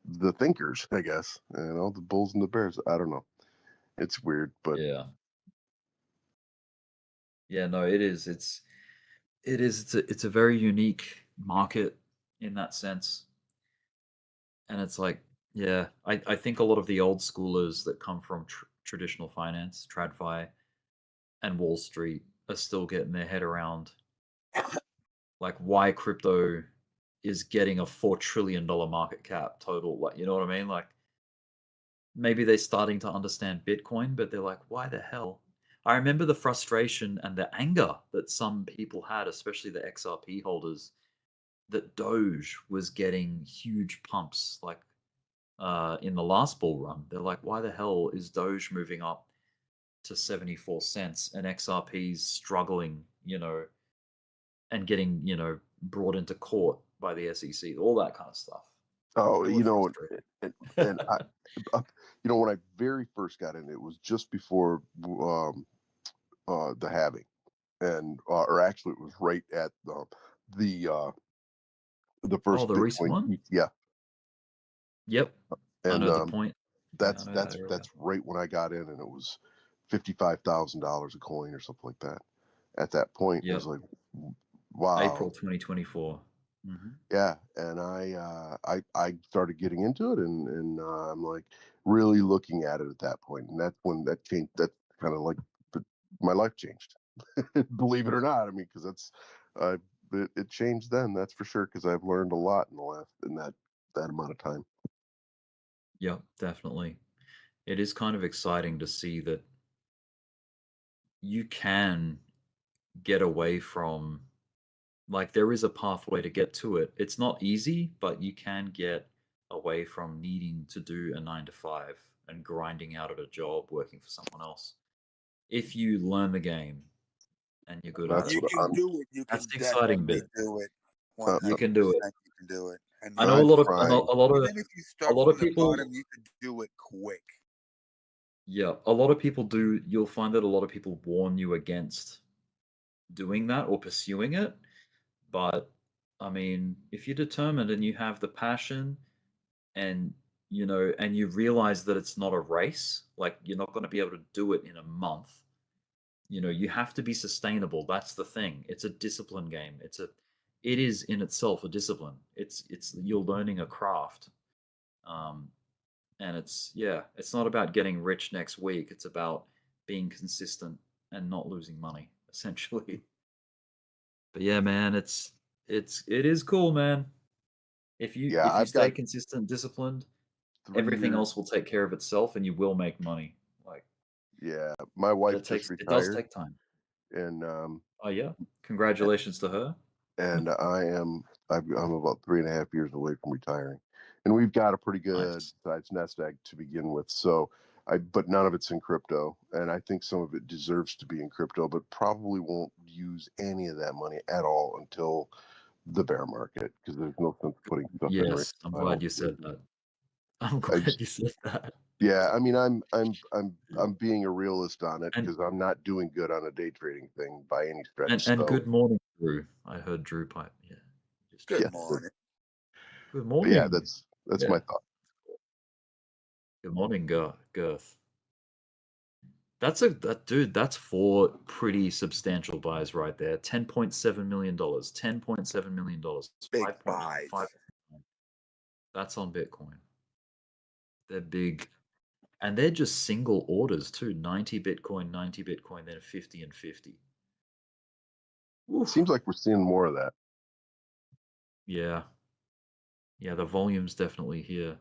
S11: the thinkers, I guess. You know, the Bulls and the Bears. I don't know. It's weird, but
S9: yeah, no, it is. It's a very unique market in that sense, and it's like, yeah, I think a lot of the old schoolers that come from traditional finance, TradFi, and Wall Street are still getting their head around like why crypto is getting a $4 trillion market cap total. Like, you know what I mean? Like maybe they're starting to understand Bitcoin, but they're like, why the hell? I remember the frustration and the anger that some people had, especially the XRP holders, that Doge was getting huge pumps like in the last bull run. They're like, why the hell is Doge moving up to 74 cents and XRP's struggling, you know, and getting, you know, brought into court by the SEC, all that kind of stuff.
S11: Oh, you know, and I, you know, when I very first got in, it was just before the halving, and or actually, it was right at the first
S9: the recent
S11: Bitcoin
S9: one.
S11: ETF.
S9: Yep,
S11: and
S9: I know the point.
S11: That's right when I got in, and it was $55,000 a coin or something like that. At that point, it was like, wow.
S9: April 2024. Mm-hmm.
S11: Yeah, and I started getting into it, and I'm like really looking at it at that point, and that's when that changed. That kind of like my life changed. Believe it or not, I mean, because it changed then. That's for sure. Because I've learned a lot in that amount of time.
S9: Yeah, definitely. It is kind of exciting to see that you can get away from, like, there is a pathway to get to it. It's not easy, but you can get away from needing to do a 9 to 5 and grinding out at a job working for someone else. If you learn the game and you're good at it.
S12: You can do it. You can
S9: That's the exciting bit.
S12: do it.
S9: You can do it.
S12: You can do it. And
S9: I know a lot of
S12: even if you start from the
S9: people.
S12: bottom, you can do it quick.
S9: Yeah, a lot of people do. You'll find that a lot of people warn you against doing that or pursuing it. But I mean, if you're determined and you have the passion and you know, and you realize that it's not a race, like you're not going to be able to do it in a month. You know, you have to be sustainable. That's the thing. It's a discipline game. It is in itself a discipline. It's you're learning a craft. And it's not about getting rich next week. It's about being consistent and not losing money, essentially. But yeah, man, it is cool, man. If you
S11: Yeah,
S9: if you
S11: I've
S9: stay
S11: got
S9: consistent, disciplined,
S11: 3
S9: everything
S11: years.
S9: else will take care of itself, and you will make money. Like,
S11: Yeah, my
S9: but
S11: wife
S9: it
S11: just
S9: does
S11: retired,
S9: take time.
S11: and
S9: Oh yeah, congratulations to her.
S11: I'm about 3.5 years away from retiring, and we've got a pretty good
S9: Nice.
S11: sized nest egg to begin with. So but none of it's in crypto, and I think some of it deserves to be in crypto, but probably won't use any of that money at all until the bear market, because there's no sense putting stuff in right
S9: Yes, I'm
S11: now. I
S9: glad
S11: don't
S9: you
S11: believe.
S9: said that. I'm
S11: I
S9: glad you said that.
S11: Yeah, I mean, I'm being a realist on it
S9: And
S11: because I'm not doing good on a day trading thing by any stretch.
S9: and
S11: So
S9: good morning, Drew. I heard Drew pipe. Yeah, just
S12: Good
S11: yeah,
S9: joined.
S12: morning.
S9: Good
S11: but yeah,
S9: morning.
S11: that's
S9: Yeah.
S11: my thought.
S9: Good morning, Girth. Dude, that's 4 pretty substantial buys right there. $10.7 million. $10.7 million.
S12: Big
S9: 5.5.
S12: buys.
S9: That's on Bitcoin. They're big. And they're just single orders too. 90 Bitcoin, then 50 and 50. Oof.
S11: Seems like we're seeing more of that.
S9: Yeah. Yeah, the volume's definitely here.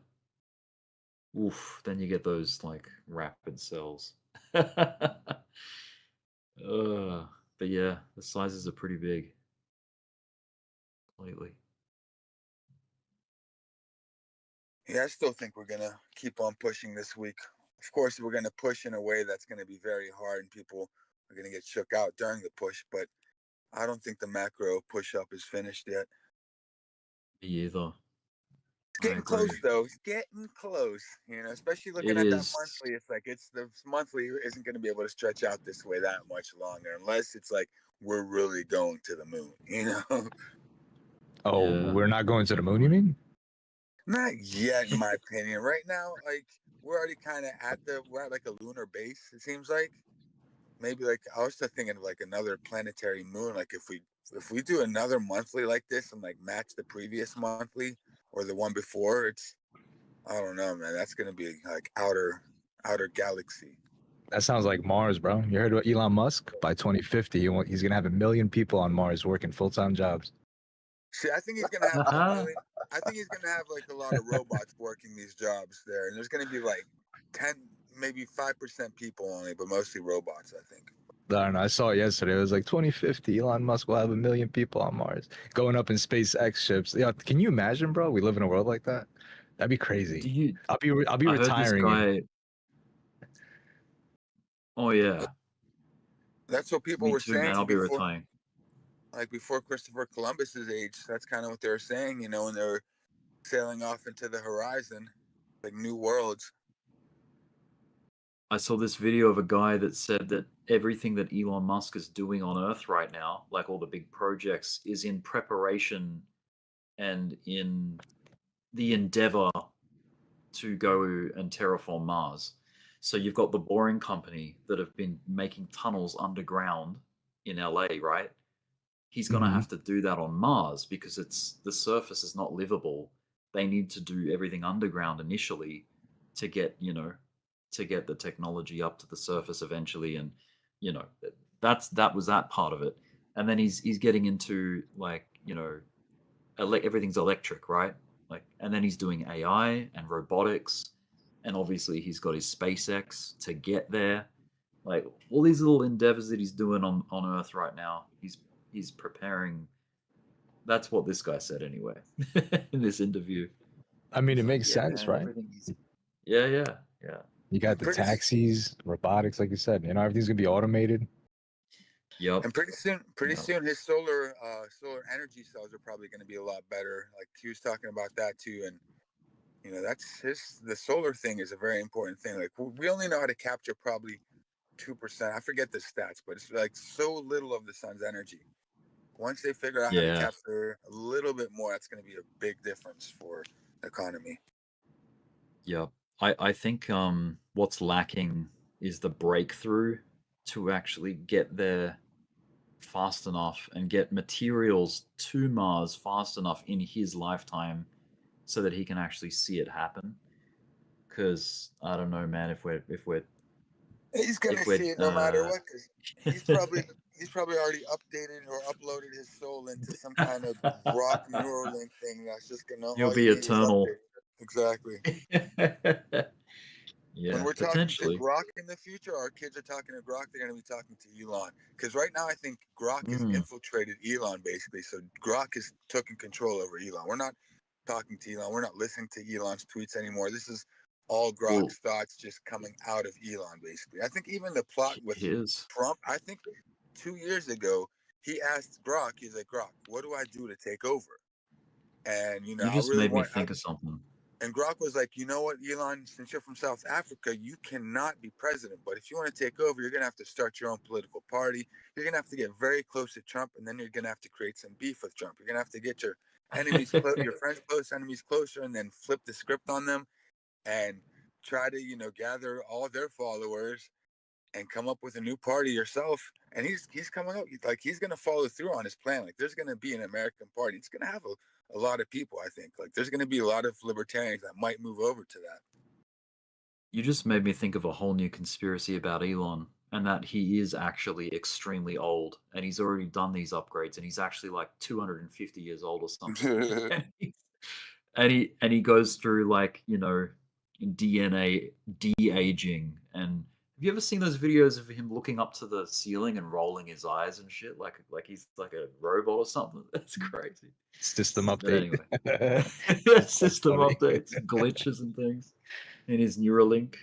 S9: Oof. Then you get those like rapid sells. But yeah, the sizes are pretty big lately.
S12: Yeah, I still think we're gonna keep on pushing this week. Of course, we're gonna push in a way that's gonna be very hard, and people are gonna get shook out during the push. But I don't think the macro push up is finished yet.
S9: Me either.
S12: It's getting
S9: agree.
S12: close though. It's getting close. Especially looking
S9: It
S12: at that
S9: is.
S12: monthly. It's like the monthly isn't going to be able to stretch out this way that much longer unless it's like we're really going to the moon.
S10: Oh,
S9: Yeah.
S10: we're not going to the moon, you mean?
S12: Not yet, in my opinion. Right now, like we're already kind of we're at like a lunar base. It seems like maybe like I was just thinking of like another planetary moon. Like if we do another monthly like this and like match the previous monthly or the one before, I don't know, man. That's gonna be like outer galaxy.
S10: That sounds like Mars, bro. You heard what Elon Musk? By 2050, he's gonna have 1 million people on Mars working full-time jobs.
S12: See, I think he's gonna have I think he's gonna have like a lot of robots working these jobs there, and there's gonna be like 10, maybe 5% people only, but mostly robots. I think.
S10: I don't know. I saw it yesterday. It was like 2050. Elon Musk will have 1 million people on Mars, going up in SpaceX ships. Yeah, can you imagine, bro? We live in a world like that. That'd be crazy. I'll be
S9: I heard this
S10: retiring.
S9: guy. Oh yeah.
S12: That's what people
S9: Me
S12: were
S9: too, man.
S12: saying
S9: I'll be
S12: before,
S9: retiring.
S12: like before Christopher Columbus's age. That's kind of what they were saying, when they were sailing off into the horizon, like new worlds.
S9: I saw this video of a guy that said that everything that Elon Musk is doing on Earth right now, like all the big projects, is in preparation and in the endeavor to go and terraform Mars. So you've got the Boring Company that have been making tunnels underground in LA, right? He's going to have to do that on Mars because the surface is not livable. They need to do everything underground initially to get, to get the technology up to the surface eventually. And, that was that part of it. And then he's getting into like, everything's electric, right? Like, and then he's doing AI and robotics. And obviously he's got his SpaceX to get there. Like all these little endeavors that he's doing on Earth right now, he's preparing. That's what this guy said anyway in this interview.
S10: I mean, it
S9: It's like,
S10: makes
S9: yeah,
S10: sense,
S9: man,
S10: right?
S9: Yeah.
S10: You got the taxis, robotics, like you said. Everything's gonna be automated.
S9: Yep.
S12: And pretty soon, his solar energy cells are probably going to be a lot better. Like he was talking about that too, and that's the solar thing is a very important thing. Like we only know how to capture probably 2%. I forget the stats, but it's like so little of the sun's energy. Once they figure out how to capture a little bit more, that's going to be a big difference for the economy.
S9: Yep. I think what's lacking is the breakthrough to actually get there fast enough and get materials to Mars fast enough in his lifetime so that he can actually see it happen. Because I don't know, man, if we're
S12: he's gonna see it no matter what. Cause he's probably probably already updated or uploaded his soul into some kind of Grok Neuralink thing that's just gonna
S9: He'll
S12: all
S9: be
S12: you need is
S9: eternal.
S12: update. Exactly.
S9: Yeah,
S12: When we're talking to
S9: potentially.
S12: Grok in the future, our kids are talking to Grok, they're going to be talking to Elon. Because right now, I think Grok has infiltrated Elon, basically. So Grok is taking control over Elon. We're not talking to Elon. We're not listening to Elon's tweets anymore. This is all Grok's thoughts just coming out of Elon, basically. I think even the plot with Trump, I think 2 years ago, he asked Grok, he's like, Grok, what do I do to take over? And,
S9: You
S12: I
S9: just
S12: really
S9: made me
S12: want...
S9: think of something.
S12: And Grok was like, you know what, Elon, since you're from South Africa, you cannot be president. But if you want to take over, you're going to have to start your own political party. You're going to have to get very close to Trump, and then you're going to have to create some beef with Trump. You're going to have to get your enemies, your friends close, enemies closer, and then flip the script on them and try to, gather all their followers and come up with a new party yourself. And he's coming up, like, he's going to follow through on his plan. Like, there's going to be an American party. It's going to have a lot of people, I think. Like, there's going to be a lot of libertarians that might move over to that.
S9: You just made me think of a whole new conspiracy about Elon, and that he is actually extremely old, and he's already done these upgrades, and he's actually like 250 years old or something. and he goes through like, DNA de-aging. And have you ever seen those videos of him looking up to the ceiling and rolling his eyes and shit, like he's like a robot or something? That's crazy.
S10: System
S9: But
S10: update.
S9: anyway, system updates, glitches, and things in his Neuralink.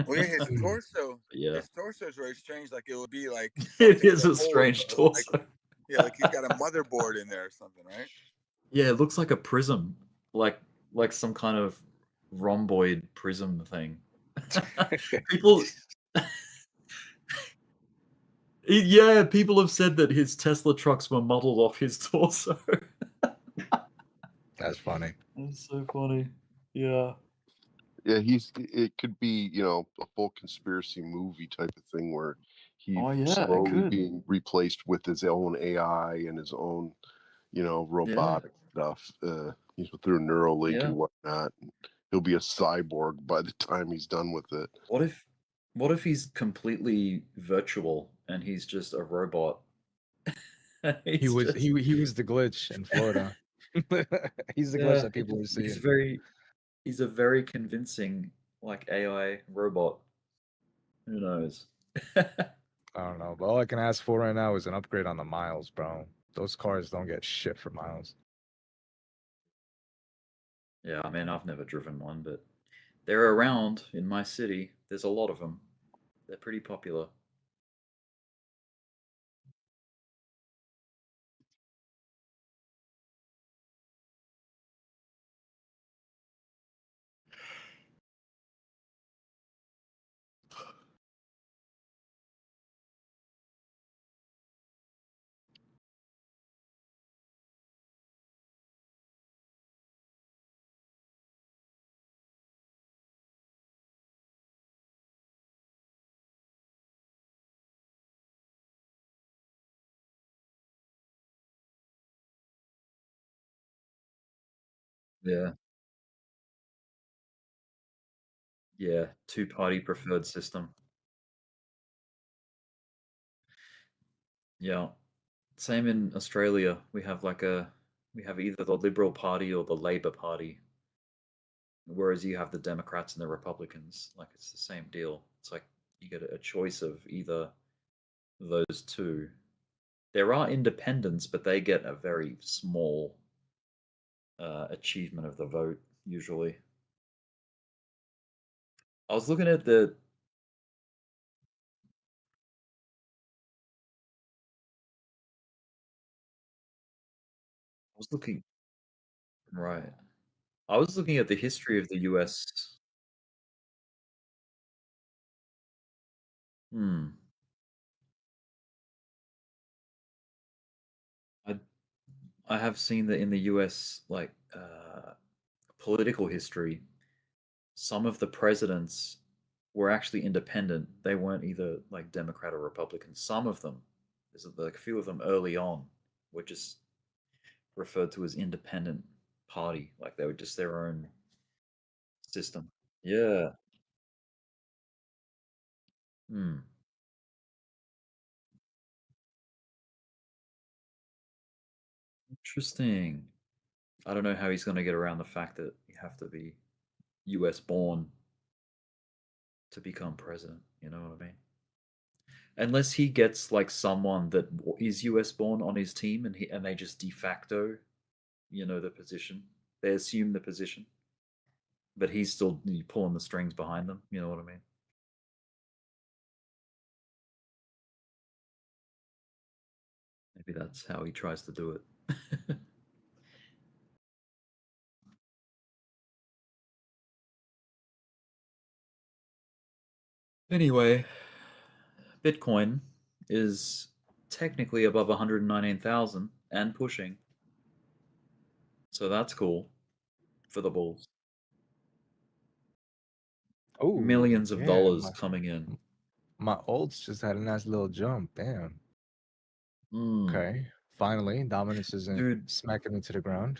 S12: Well, yeah, his torso.
S9: Yeah,
S12: His torso is very strange. Like, it would be like
S9: it
S12: something
S9: is
S12: to
S9: a
S12: hold,
S9: strange torso.
S12: like he's got a motherboard in there or something, right?
S9: Yeah, it looks like a prism, like some kind of rhomboid prism thing. People, yeah, people have said that his Tesla trucks were modeled off his torso.
S10: That's funny.
S9: That's so funny. Yeah.
S11: Yeah, it could be, a full conspiracy movie type of thing where he's slowly being replaced with his own AI and his own, robotic stuff, through Neuralink and whatnot. He'll be a cyborg by the time he's done with it.
S9: What if he's completely virtual and he's just a robot?
S10: He was the glitch in Florida. He's the glitch that people were seeing.
S9: He's a very convincing, like, AI robot. Who knows?
S10: I don't know, but all I can ask for right now is an upgrade on the miles, bro. Those cars don't get shit for miles.
S9: Yeah, I mean, I've never driven one, but they're around in my city. There's a lot of them. They're pretty popular. Yeah. Yeah, two-party preferred system. Yeah. Same in Australia. We have either the Liberal Party or the Labor Party. Whereas you have the Democrats and the Republicans. Like, it's the same deal. It's like you get a choice of either those two. There are independents, but they get a very small achievement of the vote, usually. I was looking at I was looking, right. I was looking at the history of the US. Hmm. I I have seen that in the US, like, political history, some of the presidents were actually independent. They weren't either like Democrat or Republican. Some of them, there's like a few of them early on, were just referred to as independent party. Like, they were just their own system. Yeah. Hmm. Interesting. I don't know how he's going to get around the fact that you have to be US born to become president. You know what I mean? Unless he gets like someone that is US born on his team and they just de facto, the position. They assume the position, but he's still pulling the strings behind them. You know what I mean? Maybe that's how he tries to do it. Anyway, Bitcoin is technically above 119,000 and pushing. So that's cool for the bulls.
S10: Oh,
S9: Millions of
S10: yeah,
S9: dollars coming in.
S10: My alts just had a nice little jump. Damn.
S9: Mm.
S10: Okay. Finally, dominance isn't
S9: Dude,
S10: smacking into the ground.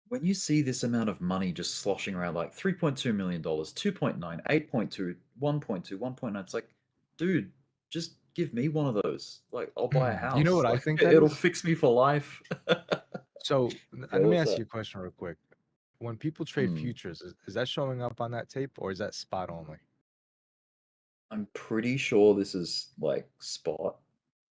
S9: when you see this amount of money just sloshing around like $3.2 million, 2.9, 8.2, 1.2, 1.9, it's like, dude, just give me one of those. Like, I'll buy a house.
S10: You know what I
S9: Like,
S10: think that
S9: it'll
S10: is?
S9: fix me for life.
S10: So
S9: Yeah,
S10: let me
S9: what's
S10: ask
S9: that?
S10: you a question real quick. When people trade
S9: Hmm.
S10: futures, is that showing up on that tape or is that spot only?
S9: I'm pretty sure this is like spot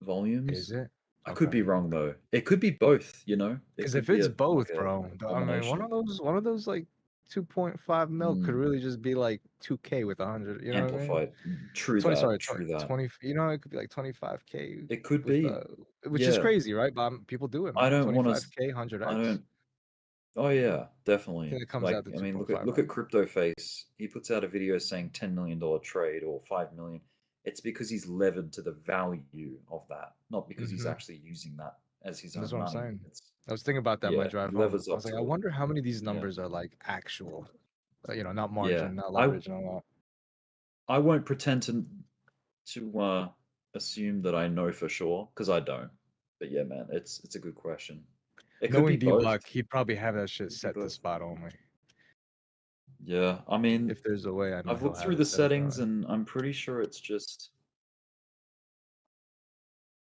S9: volumes.
S10: Is it?
S9: I could be
S10: Okay.
S9: wrong though. It could be both, It
S10: Because
S9: could
S10: if
S9: be
S10: it's
S9: a
S10: both,
S9: like a
S10: bro, I mean, one
S9: combination.
S10: of those like 2.5 mil could
S9: Mm.
S10: really just be like 2K with 100. You know what I mean?
S9: Amplified. True
S10: 20,
S9: that.
S10: sorry,
S9: True that.
S10: 20. You know, it could be like 25K
S9: It could
S10: with
S9: be.
S10: which is
S9: Yeah.
S10: crazy, right? But people do it,
S9: I
S10: man.
S9: don't want to.
S10: 25K, 100x.
S9: I don't. Oh yeah,
S10: I
S9: definitely.
S10: think it comes
S9: Like,
S10: out to
S9: I mean,
S10: 2.5
S9: look
S10: mil.
S9: at Crypto Face. He puts out a video saying $10 million trade or 5 million. It's because he's levered to the value of that, not because he's actually using that as his
S10: That's
S9: own
S10: what I'm
S9: money.
S10: saying.
S9: It's
S10: I was thinking about that on my
S9: yeah,
S10: drive
S9: he
S10: home.
S9: levers
S10: I
S9: up
S10: was like, I
S9: to it.
S10: wonder how many of these
S9: Yeah.
S10: numbers are like actual, not
S9: Yeah.
S10: margin, not leverage, and all
S9: I won't pretend to assume that I know for sure because I don't. But yeah, man, it's a good question.
S10: that.
S9: It could be
S10: Knowing
S9: both.
S10: Dbloc, he'd probably have that shit
S9: Could be
S10: set to
S9: both.
S10: spot only.
S9: Yeah, I mean,
S10: If there's a way, I know
S9: I've
S10: he'll
S9: looked
S10: have
S9: through
S10: it
S9: the
S10: set up that
S9: settings
S10: way.
S9: and I'm pretty sure it's just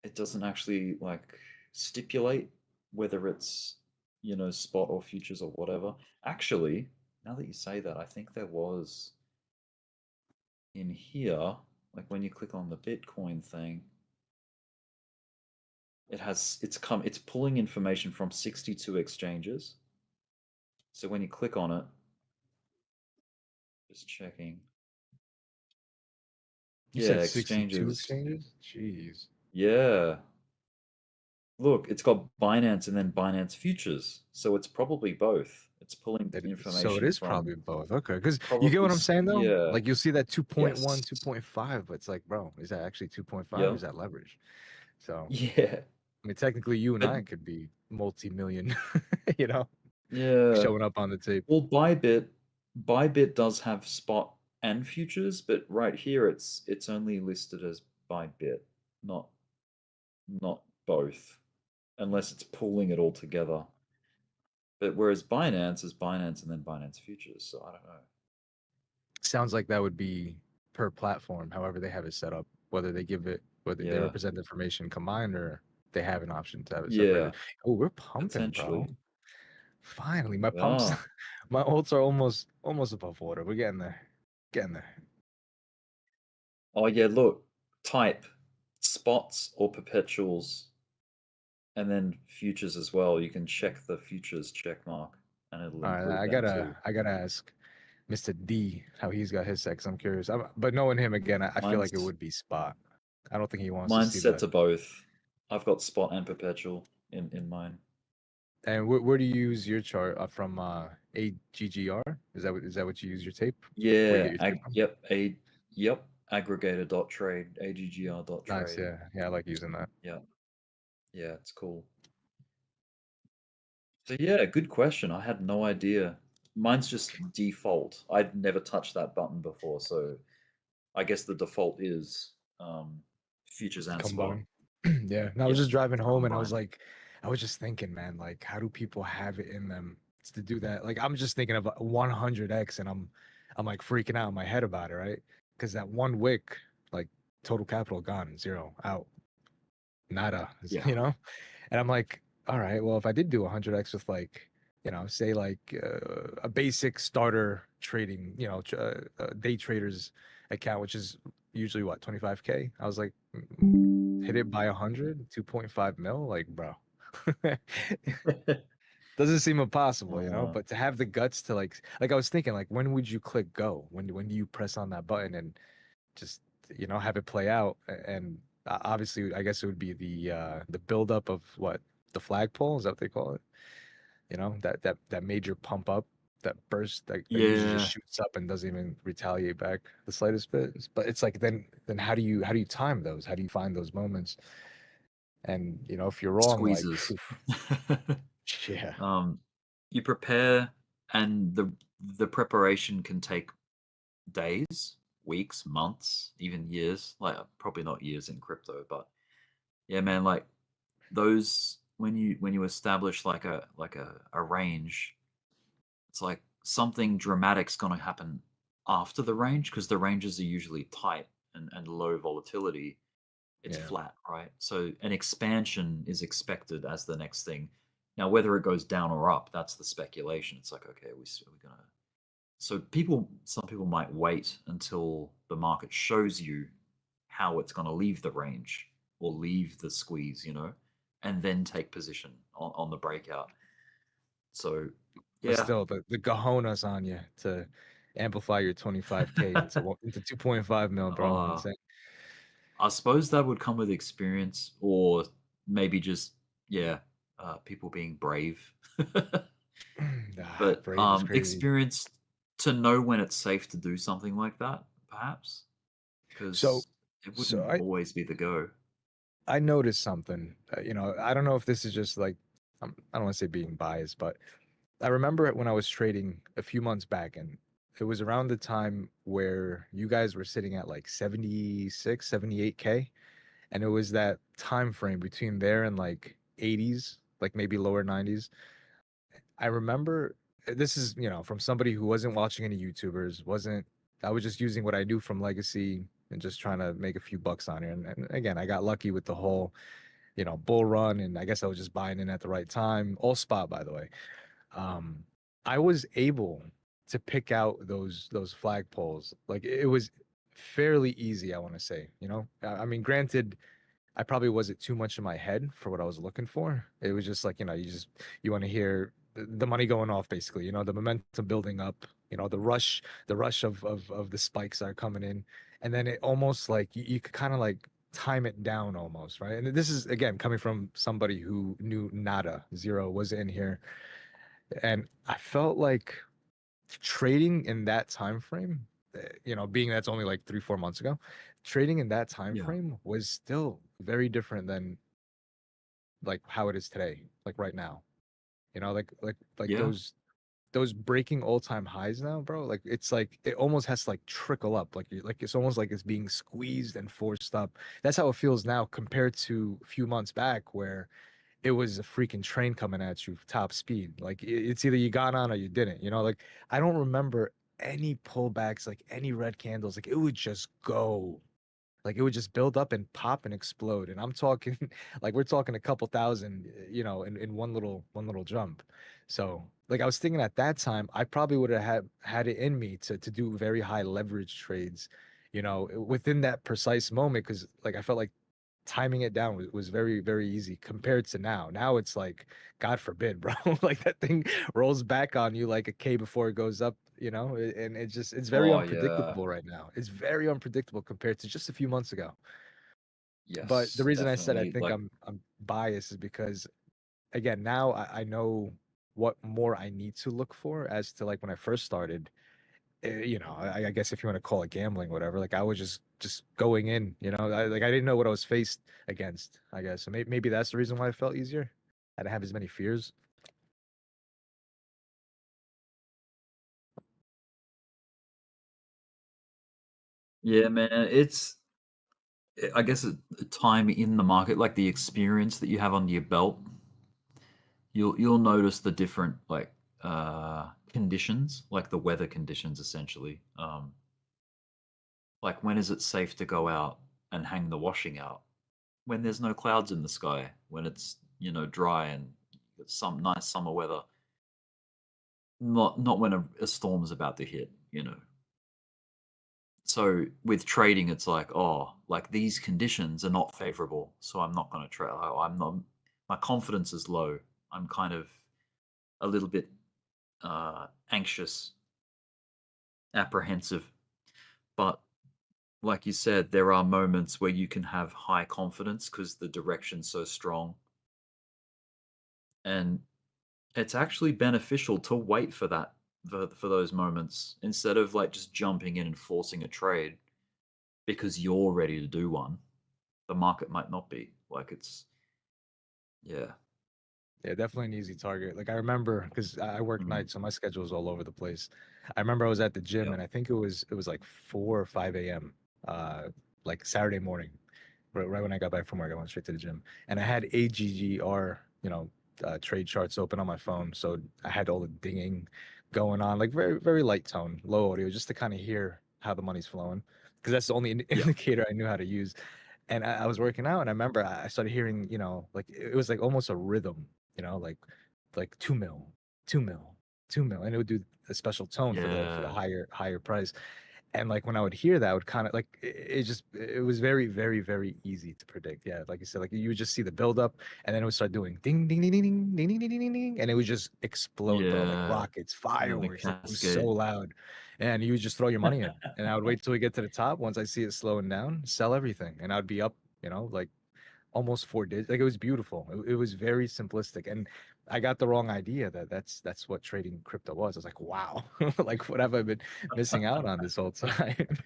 S9: it doesn't actually like stipulate whether it's spot or futures or whatever. Actually, now that you say that, I think there was in here, like when you click on the Bitcoin thing, it's pulling information from 62 exchanges. So when you click on it, just checking.
S10: You
S9: Yeah,
S10: said 62
S9: exchanges.
S10: exchanges? Jeez.
S9: Yeah. Look, it's got Binance and then Binance Futures. So it's probably both. It's pulling
S10: So it
S9: information
S10: is
S9: from
S10: probably both. Okay. Because you
S9: probably
S10: get what I'm saying, though?
S9: yeah.
S10: Like, you'll see that 2.1,
S9: Yes.
S10: 2.5, but it's like, bro, is that actually 2.5 or
S9: Yeah.
S10: is that leverage? So,
S9: Yeah.
S10: I mean, technically, you and
S9: But
S10: I could be multi-million,
S9: yeah.
S10: showing up on the tape.
S9: Well, Bybit does have spot and futures, but right here it's only listed as Bybit, not both, unless it's pulling it all together. But whereas Binance is Binance and then Binance Futures, so I don't know.
S10: Sounds like that would be per platform, however they have it set up, whether they
S9: Yeah.
S10: represent information combined or they have an option to have it
S9: Yeah.
S10: separated. Oh, we're pumping, bro.
S9: Potentially.
S10: Finally, my pumps,
S9: Yeah.
S10: my alts are almost above water. We're getting there. Getting there.
S9: Oh yeah, look, type spots or perpetuals, and then futures as well. You can check the futures check mark, and it'll
S10: All right,
S9: include them too.
S10: I gotta ask Mr. D how he's got his sex. I'm curious. But knowing him again, I feel like it
S9: Mine's
S10: would be spot. I don't think he wants to
S9: mine's
S10: see
S9: set
S10: the.
S9: to both. I've got spot and perpetual in mine.
S10: And where do you use your chart from? AGGR? Is that what you use your tape? Where you get
S9: Yeah,
S10: your tape from?
S9: yep, aggregator.trade, aggr.trade.
S10: Nice. Yeah, I like using that.
S9: Yeah, yeah, it's cool. So yeah, good question. I had no idea. Mine's just default. I'd never touched that button before, so I guess the default is futures and spot.
S10: Combine. Yeah. And I was
S9: Yeah,
S10: just driving home and I
S9: combined.
S10: was just thinking, man, like, how do people have it in them to do that? Like, I'm just thinking of 100x and I'm like freaking out in my head about it, right? Because that one wick, like, total capital gone, zero, out, nada,
S9: Yeah.
S10: And I'm like, all right, well, if I did do 100x with like, say like a basic starter trading, day traders account, which is usually what, 25K. I was like, hit it by 100, 2.5 mil, like, bro. Doesn't seem impossible, but to have the guts to like I was thinking, like, when would you click go? When do you press on that button and just have it play out? And obviously, I guess it would be the buildup of what, the flagpole, is that what they call it? That major pump up, that burst that usually just
S9: Yeah.
S10: shoots up and doesn't even retaliate back the slightest bit. But it's like, then how do you time those? How do you find those moments? And if you're wrong, like,
S9: Squeezes.
S10: yeah.
S9: You prepare, and the preparation can take days, weeks, months, even years. Like, probably not years in crypto, but yeah, man, like those, when you establish like a range, it's like something dramatic's going to happen after the range, because the ranges are usually tight and low volatility. It's
S10: Yeah.
S9: flat, right? So an expansion is expected as the next thing. Now, whether it goes down or up, that's the speculation. It's like, okay, we're gonna. So some people might wait until the market shows you how it's going to leave the range or leave the squeeze, and then take position on the breakout. So,
S10: But
S9: yeah,
S10: still, the cojones on you to amplify your 25K into 2.5 mil, bro. Insane.
S9: I suppose that would come with experience, or maybe just, yeah, people being brave. But
S10: Brave is crazy.
S9: experience to know when it's safe to do something like that, perhaps, because it wouldn't always be the go.
S10: I noticed something. I don't know if this is just like, I don't want to say being biased, but I remember it when I was trading a few months back, and it was around the time where you guys were sitting at like 76, 78K. And it was that time frame between there and like 80s, like maybe lower 90s. I remember, this is, from somebody who wasn't watching any YouTubers, I was just using what I knew from Legacy and just trying to make a few bucks on it. And again, I got lucky with the whole, bull run, and I guess I was just buying in at the right time. All spot, by the way. I was able to pick out those flagpoles. Like, it was fairly easy, I want to say. I mean, granted, I probably wasn't too much in my head for what I was looking for. It was just like, you want to hear the money going off, basically, the momentum building up, the rush of the spikes that are coming in. And then it almost like you could kind of like time it down almost, right? And this is, again, coming from somebody who knew nada, zero was in here. And I felt like trading in that time frame, being that's only like 3-4 months ago, trading in that time frame was still very different than like how it is today, like right now.
S9: Yeah.
S10: those breaking all-time highs now, bro. Like, it's like it almost has to like trickle up, like it's almost like it's being squeezed and forced up. That's how it feels now compared to a few months back, where it was a freaking train coming at you top speed. Like, it's either you got on or you didn't. Like, I don't remember any pullbacks, like any red candles. Like, it would just go. Like, it would just build up and pop and explode. And I'm talking like, we're talking a couple thousand, in one little jump. So, like, I was thinking at that time, I probably would have had it in me to do very high leverage trades, within that precise moment, because like I felt like timing it down was very, very easy compared to now. Now it's like, God forbid, bro. Like, that thing rolls back on you like a K before it goes up, and it's very
S9: Oh, yeah.
S10: unpredictable right now. It's very unpredictable compared to just a few months ago. But the
S9: Yes,
S10: reason I said I
S9: definitely.
S10: think
S9: Like,
S10: I'm biased is because, again, now I know what more I need to look for, as to like when I first started. I guess if you want to call it gambling, whatever. Like, I was just going in. I didn't know what I was faced against. I guess, so maybe that's the reason why it felt easier. I didn't have as many fears.
S9: yeah, man, I guess time in the market, like the experience that you have under your belt, you'll notice the different, like, conditions, like the weather conditions, essentially. Like, when is it safe to go out and hang the washing out? When there's no clouds in the sky, when it's dry and some nice summer weather. Not when a storm is about to hit. So with trading, it's like, like these conditions are not favorable, so I'm not going to trade. I'm not. My confidence is low. I'm kind of a little bit anxious, apprehensive. But like you said, there are moments where you can have high confidence because the direction's so strong, and it's actually beneficial to wait for that for those moments instead of like just jumping in and forcing a trade because you're ready to do one. The market might not be. Like yeah.
S10: Yeah, definitely an easy target. Like I remember because I work
S9: Mhm.
S10: nights, so my schedule is all over the place. I remember I was at the gym
S9: Yep.
S10: and I think it was like 4 or 5 a.m. Like Saturday morning, right when I got back from work, I went straight to the gym and I had AGGR, trade charts open on my phone, so I had all the dinging going on, like very very light tone, low audio, just to kind of hear how the money's flowing, because that's the only
S9: Yeah.
S10: indicator I knew how to use. And I was working out, and I remember I started hearing, like it was like almost a rhythm, like 2 mil, 2 mil, 2 mil, and it would do a special tone for the
S9: Yeah.
S10: higher price. And like when I would hear that, I would kind of like it was very very very easy to predict. Yeah, like you said, like you would just see the buildup, and then it would start doing ding ding ding ding ding ding ding ding ding ding, and it would just explode, bro, like
S9: Yeah.
S10: rockets,
S9: The
S10: fireworks. Like it was so
S9: cascade.
S10: loud, and you would just throw your money in, and I would wait till we get to the top. Once I see it slowing down, sell everything, and I'd be up, like almost 4 digits. Like it was beautiful. It was very simplistic, and I got the wrong idea that that's what trading crypto was. I was like, wow, like what have I been missing out on this whole time?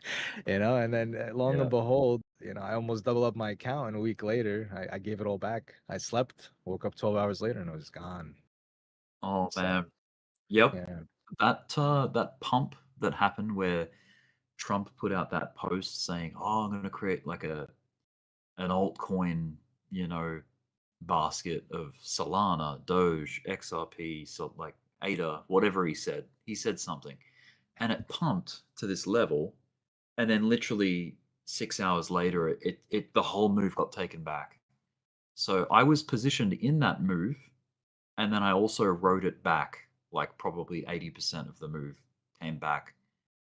S10: And then long
S9: Yeah.
S10: and behold, I almost doubled up my account, and a week later, I gave it all back. I slept, woke up 12 hours later, and it was gone.
S9: Oh
S10: So
S9: man. Yep.
S10: yeah,
S9: That pump that happened where Trump put out that post saying, "Oh, I'm going to create like an altcoin, you know, basket of Solana, Doge, XRP, so like ADA, whatever he said." He said something, and it pumped to this level, and then literally 6 hours later, it the whole move got taken back. So I was positioned in that move, and then I also wrote it back. Like probably 80% of the move came back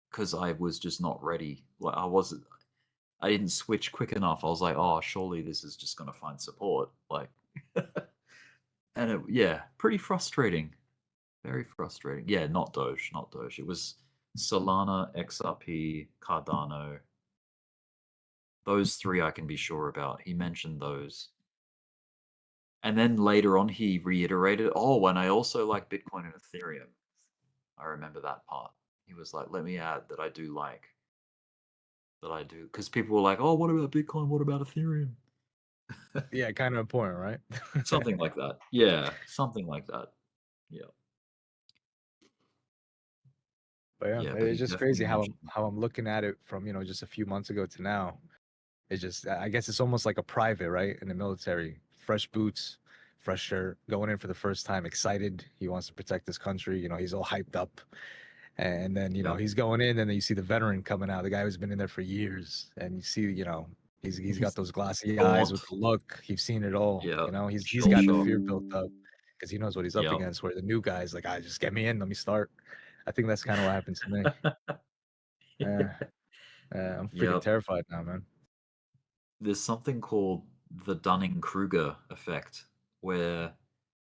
S9: because I was just not ready. Like I didn't switch quick enough. I was like, oh, surely this is just gonna find support. Like, and yeah, pretty frustrating. Very frustrating. Yeah, not Doge, not Doge. It was Solana, XRP, Cardano. Those three I can be sure about. He mentioned those. And then later on, he reiterated, oh, and I also like Bitcoin and Ethereum. I remember that part. He was like, let me add that I do like, because people were like, oh, what about Bitcoin? What about Ethereum?
S10: yeah, kind of important, right?
S9: Something like that. Yeah, something like that. Yeah.
S10: But yeah,
S9: Yeah, but
S10: it's
S9: he
S10: just
S9: definitely
S10: crazy
S9: mentioned
S10: how I'm looking at it from, just a few months ago to now. It's just, I guess it's almost like a private, right? In the military, fresh boots, fresh shirt, going in for the first time, excited. He wants to protect his country. He's all hyped up. And then,
S9: Yep.
S10: he's going in, and then you see the veteran coming out, the guy who's been in there for years. And you see, he's got those glassy eyes with
S9: Gaunt.
S10: the look. He's seen it all.
S9: Yeah.
S10: He's
S9: Shell
S10: got the
S9: shock.
S10: fear built up because he knows what he's up
S9: Yep.
S10: against. Where the new guy's like, just get me in, let me start. I think that's kind of what happened to me. Yeah. I'm freaking
S9: Yep.
S10: terrified now, man.
S9: There's something called the Dunning-Kruger effect, where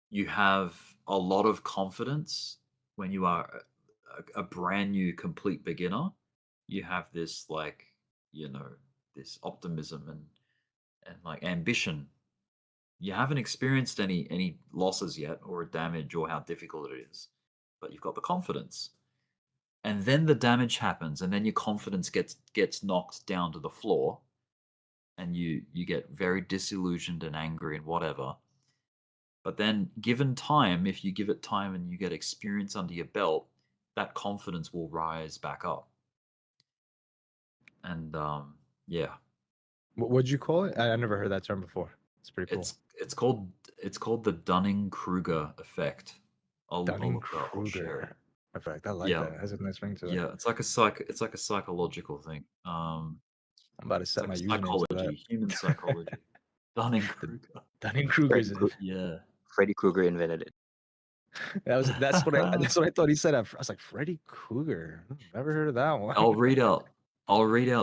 S9: you have a lot of confidence when you are a brand new complete beginner. You have this like, this optimism and like ambition. You haven't experienced any losses yet or damage or how difficult it is, but you've got the confidence. And then the damage happens, and then your confidence gets knocked down to the floor, and you get very disillusioned and angry and whatever. But then given time, if you give it time and you get experience under your belt, that confidence will rise back up. And yeah,
S10: What'd you call it? I never heard that term before. It's pretty cool.
S9: it's called the Dunning-Kruger effect. I'll look it up. I'll share it.
S10: Dunning-Kruger effect. I like
S9: Yeah,
S10: that. It has a nice ring to it.
S9: yeah. It's like a psychological thing.
S10: I'm about to
S9: It's
S10: set
S9: like
S10: my
S9: a
S10: username to that.
S9: psychology, human psychology. Dunning-Kruger.
S10: Dunning-Kruger's.
S9: Yeah.
S3: Freddy Krueger invented it.
S10: That's what I thought he said. I was like, Freddy Krueger. Never heard of that one.
S9: I'll read out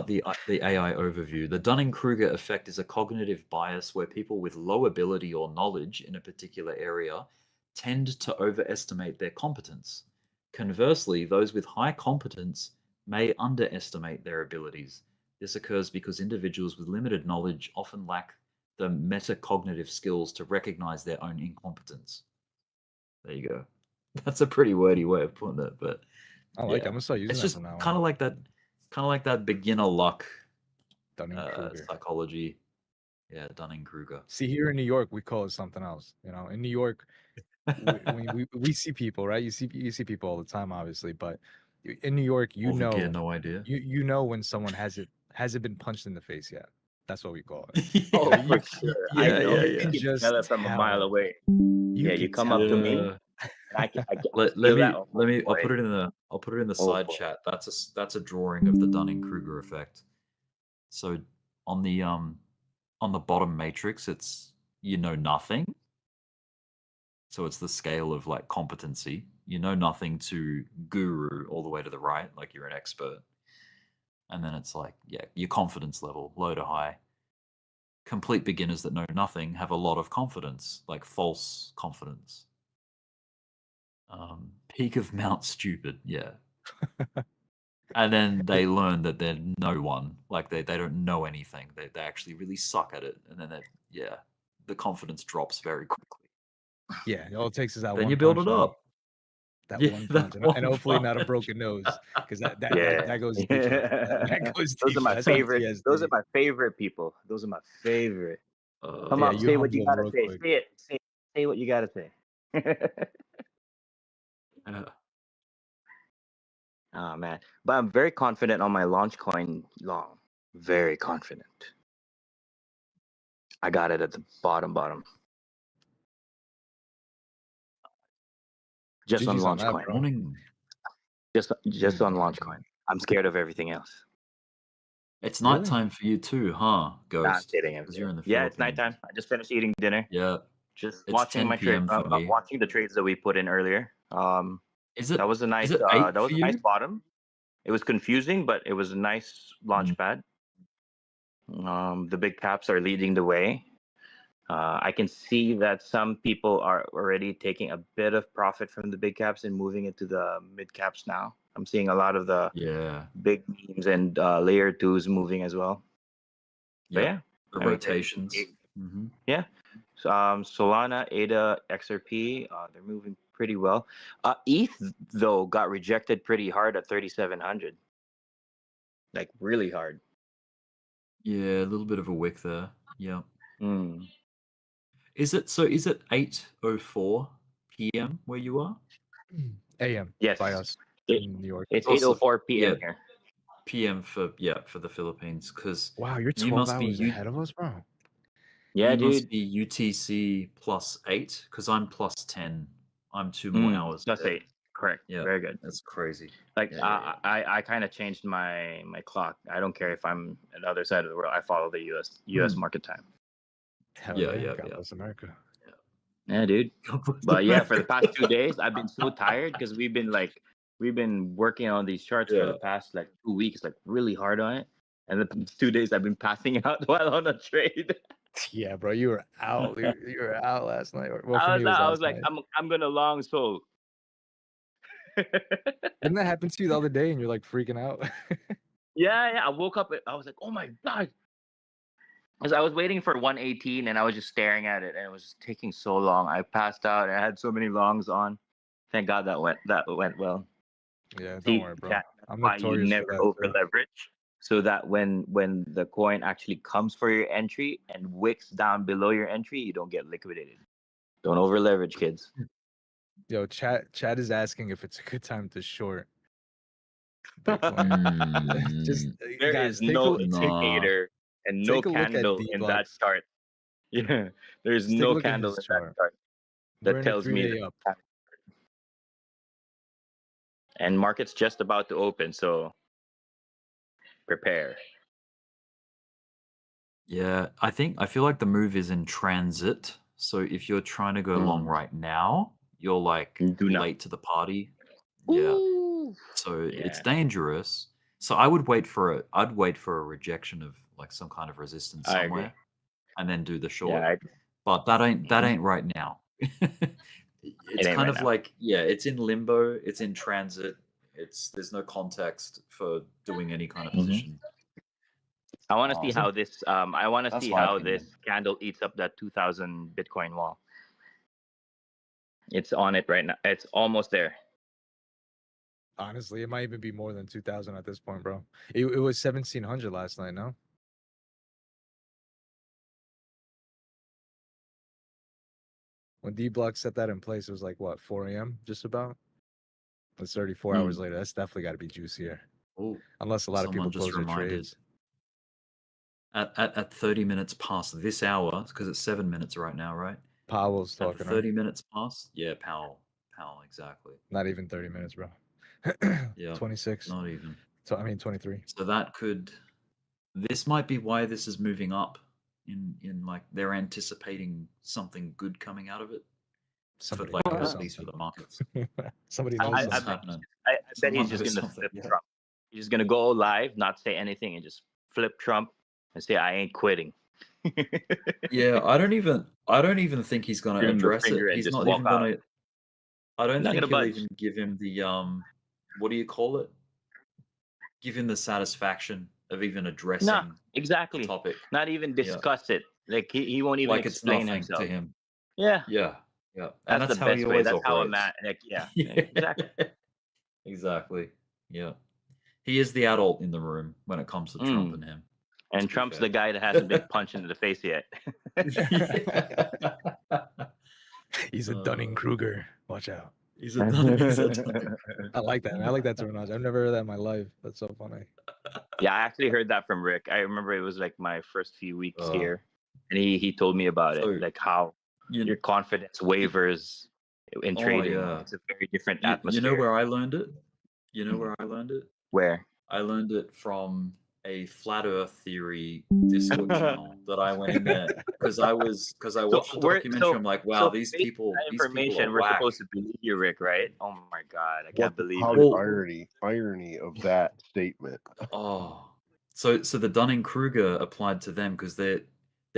S9: the AI overview. The Dunning-Kruger effect is a cognitive bias where people with low ability or knowledge in a particular area tend to overestimate their competence. Conversely, those with high competence may underestimate their abilities. This occurs because individuals with limited knowledge often lack the metacognitive skills to recognize their own incompetence. There you go. That's a pretty wordy way of putting it, but
S10: I like it. I'm gonna start using
S9: it's
S10: that
S9: just
S10: from now
S9: kind
S10: on.
S9: of like that beginner luck
S10: Dunning-Kruger.
S9: psychology. Yeah, Dunning-Kruger.
S10: See, here in New York, we call it something else. You know, in New York, we see people, right? You see people all the time, obviously, but in New York, you
S9: Over gear,
S10: know,
S9: no idea.
S10: you know when someone hasn't been punched in the face yet. That's what we call it.
S3: Oh,
S10: You know,
S3: for sure. I
S9: Yeah,
S3: know.
S9: yeah,
S10: you
S9: yeah.
S10: can
S3: You can
S10: just
S3: smell it from a mile
S10: tell.
S3: away.
S10: You
S3: Yeah, you
S10: can
S3: come up to
S10: tell.
S3: me,
S9: Yeah.
S3: and I can
S9: Let
S3: feel that.
S9: me
S3: Oh
S9: I'll put
S3: boy.
S9: it in the
S3: Oh
S9: side
S3: boy.
S9: chat. That's a drawing of the Dunning-Kruger effect. So on the bottom matrix, it's you know nothing. So it's the scale of like competency. You know nothing to guru all the way to the right, like you're an expert. And then it's like, yeah, your confidence level, low to high. Complete beginners that know nothing have a lot of confidence, like false confidence. Peak of Mount Stupid, yeah. And then they learn that they're no one, like they don't know anything. They actually really suck at it. And then the confidence drops very quickly.
S10: Yeah, all it takes is that
S9: Then
S10: one
S9: you build
S10: punch,
S9: it
S10: man.
S9: up.
S10: That
S9: Yeah,
S10: one
S9: that
S10: punch, and
S9: one
S10: hopefully not a
S9: punch.
S10: broken nose, because
S3: Yeah.
S10: that goes deeper. That goes
S3: Those are
S10: deeper.
S3: my
S10: That's
S3: favorite. Those are
S10: PTSD.
S3: my favorite people. Those are my favorite. Come
S10: Yeah,
S3: up,
S10: you
S3: say what you
S10: humble them
S3: gotta
S10: real
S3: say.
S10: quick.
S3: Say it. Say what you gotta say. Oh man, but I'm very confident on my launch coin long. Very confident. I got it at the bottom. Just on
S10: GG's on
S3: launch
S10: that,
S3: coin.
S10: bro.
S9: Morning.
S3: Just on launch coin. I'm scared of everything else.
S9: It's
S10: Really?
S9: nighttime for you too, huh,
S3: Nah, I'm
S9: Ghost?
S3: kidding.
S9: Because you're in the
S3: Yeah, it's
S9: Philippines.
S3: nighttime. I just finished eating dinner.
S9: Yeah,
S3: Just
S9: it's
S3: watching
S9: 10
S3: my trade.
S9: p.m. for me.
S3: Watching the trades that we put in earlier.
S9: Is
S3: That was a nice.
S9: it 8
S3: That was
S9: for
S3: a nice
S9: you?
S3: bottom. It was confusing, but it was a nice launch
S9: Mm.
S3: pad. The big caps are leading the way. I can see that some people are already taking a bit of profit from the big caps and moving it to the mid caps now. I'm seeing a lot of the big memes and layer twos moving as well. But
S9: Yep.
S3: yeah,
S9: The
S3: I mean,
S9: rotations. Mm-hmm.
S3: yeah. So, Solana, ADA, XRP, they're moving pretty well. ETH though got rejected pretty hard at 3,700, like really hard.
S9: Yeah, a little bit of a wick there. Yeah.
S3: Mm.
S9: Is it 8:04 p.m. where you are?
S10: AM.
S3: Yes.
S10: By us
S3: It-
S10: in New York.
S3: It's
S9: Also,
S3: 8:04 p.m.
S9: yeah,
S3: here.
S9: PM for the Philippines, because
S10: Wow, you're
S9: you
S10: 12
S9: must be
S10: hours ahead of us, bro.
S3: Yeah,
S9: you
S3: dude.
S9: must be UTC +8 because I'm +10. I'm 2 more hours.
S3: Plus
S9: ahead.
S3: 8. Correct.
S9: Yeah,
S3: Very good.
S9: that's crazy.
S3: Like
S9: Yeah.
S3: I kind of changed my clock. I don't care if I'm at the other side of the world. I follow the US market time.
S10: Hell
S9: Yeah,
S10: yeah,
S9: yeah,
S10: God
S9: yeah.
S10: bless America.
S3: Yeah, dude.
S9: God bless
S3: But yeah, for the
S9: America.
S3: past 2 days, I've been so tired because we've been working on these charts for the past like 2 weeks, like really hard on it. And the 2 days I've been passing out while on a trade.
S10: Yeah, bro, you were out. You were out last night. Well, for me, it was
S3: I
S10: last
S3: was like,
S10: night.
S3: I'm gonna long so.
S10: Didn't that happen to you the other day and you're like freaking out?
S3: Yeah. I woke up. I was like, oh my god. Because I was waiting for 118 and I was just staring at it and it was just taking so long. I passed out and I had so many longs on. Thank God that went well.
S10: Yeah, don't
S3: See,
S10: worry, bro.
S3: chat, that's
S10: I'm
S3: why you
S10: notorious for
S3: never
S10: that
S3: over
S10: too.
S3: leverage. So that when the coin actually comes for your entry and wicks down below your entry, you don't get liquidated. Don't over leverage, kids.
S10: Yo, chat is asking if it's a good time to short Bitcoin. Just
S3: There
S10: guys,
S3: is no
S10: take
S3: indicator and no
S10: take a look at
S3: candle in that
S10: Dbloc's.
S3: chart. Yeah, there's
S10: Just take a
S3: no
S10: look at
S3: candle
S10: his
S3: in that
S10: chart.
S3: chart
S10: We're
S3: that
S10: in a
S3: tells me
S10: 3-day
S3: that.
S10: up.
S3: And market's just about to open, so prepare.
S9: Yeah, I feel like the move is in transit. So if you're trying to go long right now, you're like
S3: Do not.
S9: late to the party. Yeah.
S3: Ooh.
S9: So it's
S3: Yeah.
S9: dangerous. So I'd wait for a rejection of like some kind of resistance
S3: I agree.
S9: somewhere and then do the short.
S3: Yeah,
S9: But that ain't right now. It's
S3: ain't
S9: kind
S3: right
S9: of
S3: now.
S9: like, yeah, it's in limbo, it's in transit. There's no context for doing any kind of
S3: Mhm.
S9: position.
S3: I want to see
S9: Um,
S3: how this. I want to
S9: That's
S3: see
S9: my
S3: how
S9: opinion.
S3: this candle eats up that 2,000 Bitcoin wall. It's on it right now. It's almost there.
S10: Honestly, it might even be more than 2,000 at this point, bro. It was 1,700 last night, no? When Dbloc set that in place, it was like what, 4 a.m. just about? It's 34 hours later. That's definitely got to be juicier.
S9: Oh,
S10: Unless a lot of people
S9: someone just
S10: close their
S9: reminded
S10: trades.
S9: at 30 minutes past this hour, because it's 7 minutes right now, right?
S10: Powell's
S9: At the
S10: talking,
S9: 30
S10: right?
S9: minutes past, yeah, Powell, exactly.
S10: Not even 30 minutes, bro.
S9: Yeah,
S10: 26.
S9: not even.
S10: So I mean 23.
S9: So this might be why this is moving up. In like they're anticipating something good coming out of it.
S10: Somebody
S9: for like
S10: knows
S9: at least for
S10: something.
S9: the markets.
S10: Somebody knows
S3: I
S10: something.
S3: bet
S9: happening.
S3: I bet
S9: Someone
S3: he's just
S9: knows
S3: gonna
S9: something,
S3: flip
S9: yeah.
S3: Trump. He's just gonna go live, not say anything, and just flip Trump and say, "I ain't quitting."
S9: Yeah, I don't even think he's gonna
S3: Give him the
S9: address it.
S3: finger and
S9: He's
S3: just
S9: not
S3: walk
S9: even
S3: out.
S9: gonna. I don't
S3: Not
S9: think
S3: gonna
S9: he'll
S3: budge.
S9: even give him the what do you call it? Give him the satisfaction of even addressing
S3: Nah,
S9: the
S3: exactly.
S9: topic.
S3: Not even
S9: Yeah.
S3: discuss it. Like he won't even
S9: Like it's
S3: explain
S9: nothing
S3: himself.
S9: to him.
S3: Yeah,
S9: Yeah, and
S3: that's the
S9: that's how he
S3: best way.
S9: always
S3: That's how a
S9: operates.
S3: man. Like, yeah,
S9: Yeah.
S3: exactly.
S9: Exactly. Yeah. He is the adult in the room when it comes to Trump and him.
S3: And
S9: to be
S3: Trump's
S9: fair.
S3: the guy that hasn't been punched into the face yet.
S10: He's a Dunning-Kruger. Watch out.
S9: He's a Dunning.
S10: I like that. I like that terminology. I've never heard that in my life. That's so funny.
S3: Yeah, I actually heard that from Rick. I remember it was like my first few weeks
S9: Oh.
S3: here, and he told me about
S9: So,
S3: it, like how
S9: you-
S3: your confidence wavers in trading.
S9: yeah.
S3: It's a very different
S9: You
S3: atmosphere.
S9: know where I learned it? You know where I learned it?
S3: Where?
S9: I learned it from a flat Earth theory Discord channel that I went in there because I watched the documentary. I'm like, wow, these
S3: based on
S9: people,
S3: that
S9: these people
S3: information,
S9: are
S3: we're
S9: whack.
S3: supposed to believe you, Rick, right? Oh my god, I can't believe
S11: How
S3: it.
S11: the irony of that statement.
S9: Oh, so the Dunning-Kruger applied to them because they're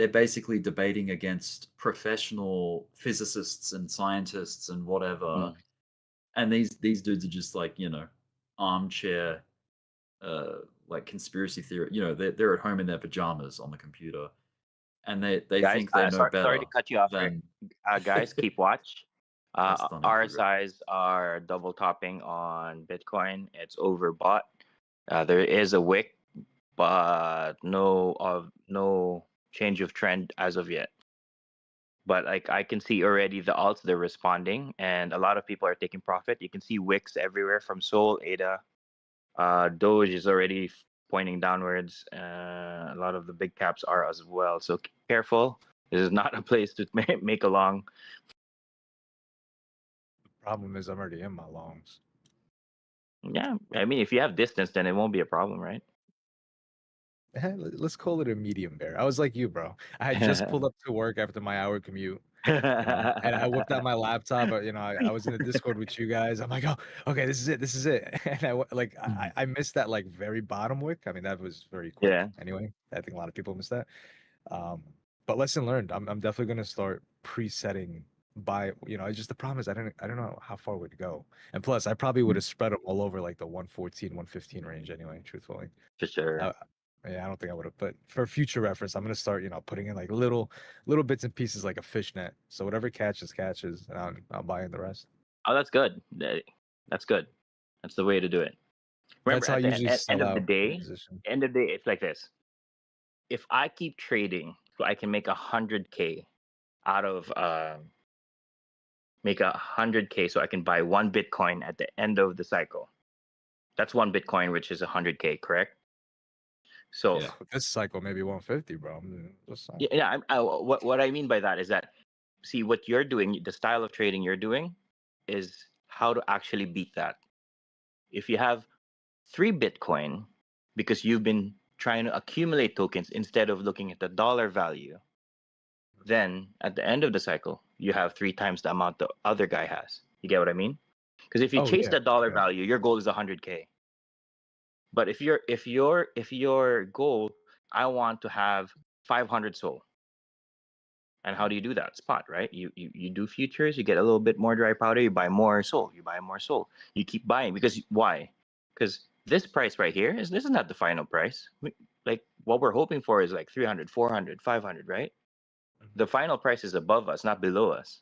S9: basically debating against professional physicists and scientists and whatever, and these dudes are just like, you know, armchair, like conspiracy theory. You know, they're at home in their pajamas on the computer, and they
S3: Guys,
S9: think they know better.
S3: sorry to cut you off, Rick.
S9: than
S3: Guys, keep watch.
S9: That's Dunning-Kruger.
S3: RSIs are double topping on Bitcoin. It's overbought. There is a wick, but no change of trend as of yet. But like I can see already the alts, they're responding, and a lot of people are taking profit. You can see wicks everywhere from Sol, ADA. Doge is already pointing downwards. A lot of the big caps are as well. So careful. This is not a place to make a long.
S10: The problem is I'm already in my longs.
S3: Yeah, I mean, if you have distance, then it won't be a problem, right?
S10: Let's call it a medium bear. I was like you, bro. I had just pulled up to work after my hour commute. You know, and I whipped out my laptop. You know, I was in the Discord with you guys. I'm like, oh, okay, this is it. And I missed that like very bottom wick. I mean, that was very quick.
S3: Yeah.
S10: Anyway, I think a lot of people missed that. But lesson learned. I'm definitely gonna start presetting by, you know, it's just the problem is I don't know how far we'd go. And plus, I probably would have spread them all over like the 114, 115 range anyway. Truthfully,
S3: for sure.
S10: Yeah, I don't think I would have. But for future reference, I'm gonna start, you know, putting in like little bits and pieces like a fishnet. So whatever catches, and I'll buy in the rest.
S3: Oh, that's good. That's good. That's the way to do it. Remember,
S10: That's how I usually
S3: at
S10: sell
S3: end of
S10: out
S3: the day,
S10: position.
S3: it's like this. If I keep trading, so I can make 100K out of make 100K, so I can buy one Bitcoin at the end of the cycle. That's one Bitcoin, which is 100K, correct? So
S10: this cycle maybe 150, bro.
S3: yeah. What I mean by that is that, see, what you're doing, the style of trading you're doing, is how to actually beat that. If you have 3 Bitcoin, because you've been trying to accumulate tokens instead of looking at the dollar value, then at the end of the cycle, you have 3 times the amount the other guy has. You get what I mean? Because if you
S10: Oh
S3: chase
S10: yeah,
S3: the dollar
S10: yeah.
S3: value, your goal is 100K. But if your goal, I want to have 500 SOL. And how do you do that? Spot, right? You do futures, you get a little bit more dry powder, you buy more SOL, you buy more SOL. You keep buying because why? Because this price right here this is not the final price. Like what we're hoping for is like 300, 400, 500, right? The final price is above us, not below us.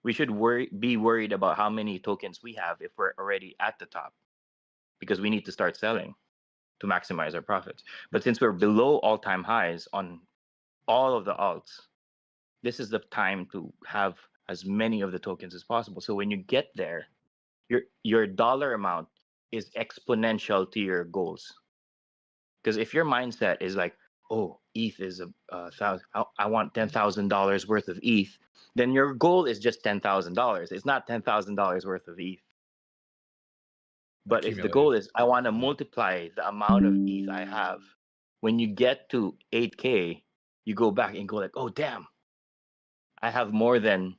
S3: We should be worried about how many tokens we have if we're already at the top, because we need to start selling to maximize our profits. But since we're below all-time highs on all of the alts, this is the time to have as many of the tokens as possible. So when you get there, your dollar amount is exponential to your goals. Because if your mindset is like, oh, ETH is a thousand, I want $10,000 worth of ETH, then your goal is just $10,000. It's not $10,000 worth of ETH. But if the goal is I want to multiply the amount of ETH I have, when you get to 8K, you go back and go like, oh damn, I have more than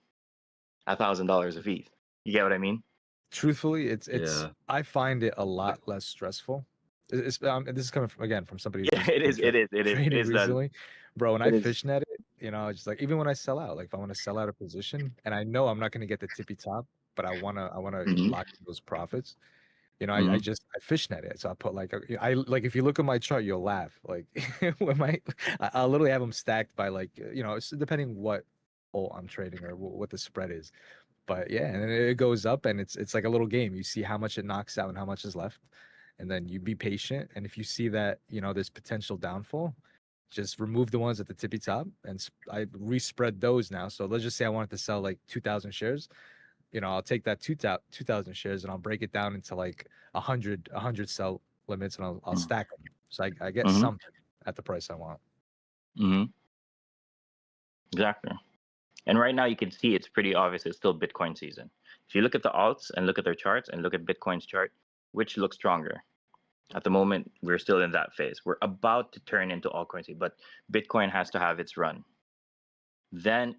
S3: $1,000 of ETH. You get what I mean?
S10: Truthfully, it's
S9: Yeah.
S10: I find it a lot less stressful. This is coming from somebody who's
S3: Yeah, it
S10: been
S3: is. It is. It is. It
S10: trading
S3: is that.
S10: recently, bro. When I
S3: It is.
S10: fishnet it, you know, just like even when I sell out, like if I want to sell out a position and I know I'm not going to get the tippy top, but I wanna
S3: Mhm.
S10: lock in those profits. You know, I
S3: Mhm.
S10: just I fishnet it. So I put like I like if you look at my chart, you'll laugh. Like when I'll literally have them stacked by like you know, it's depending what I'm trading or what the spread is. But yeah, and then it goes up and it's like a little game. You see how much it knocks out and how much is left. And then you be patient. And if you see that, you know, there's potential downfall, just remove the ones at the tippy top and I respread those now. So let's just say I wanted to sell like 2,000 shares. You know, I'll take that 2,000 shares and I'll break it down into like 100 sell limits and I'll stack them. So I get
S3: Mhm.
S10: something at the price I want.
S3: Mhm. Exactly. And right now you can see it's pretty obvious it's still Bitcoin season. If you look at the alts and look at their charts and look at Bitcoin's chart, which looks stronger? At the moment, we're still in that phase. We're about to turn into altcoin season, but Bitcoin has to have its run. Then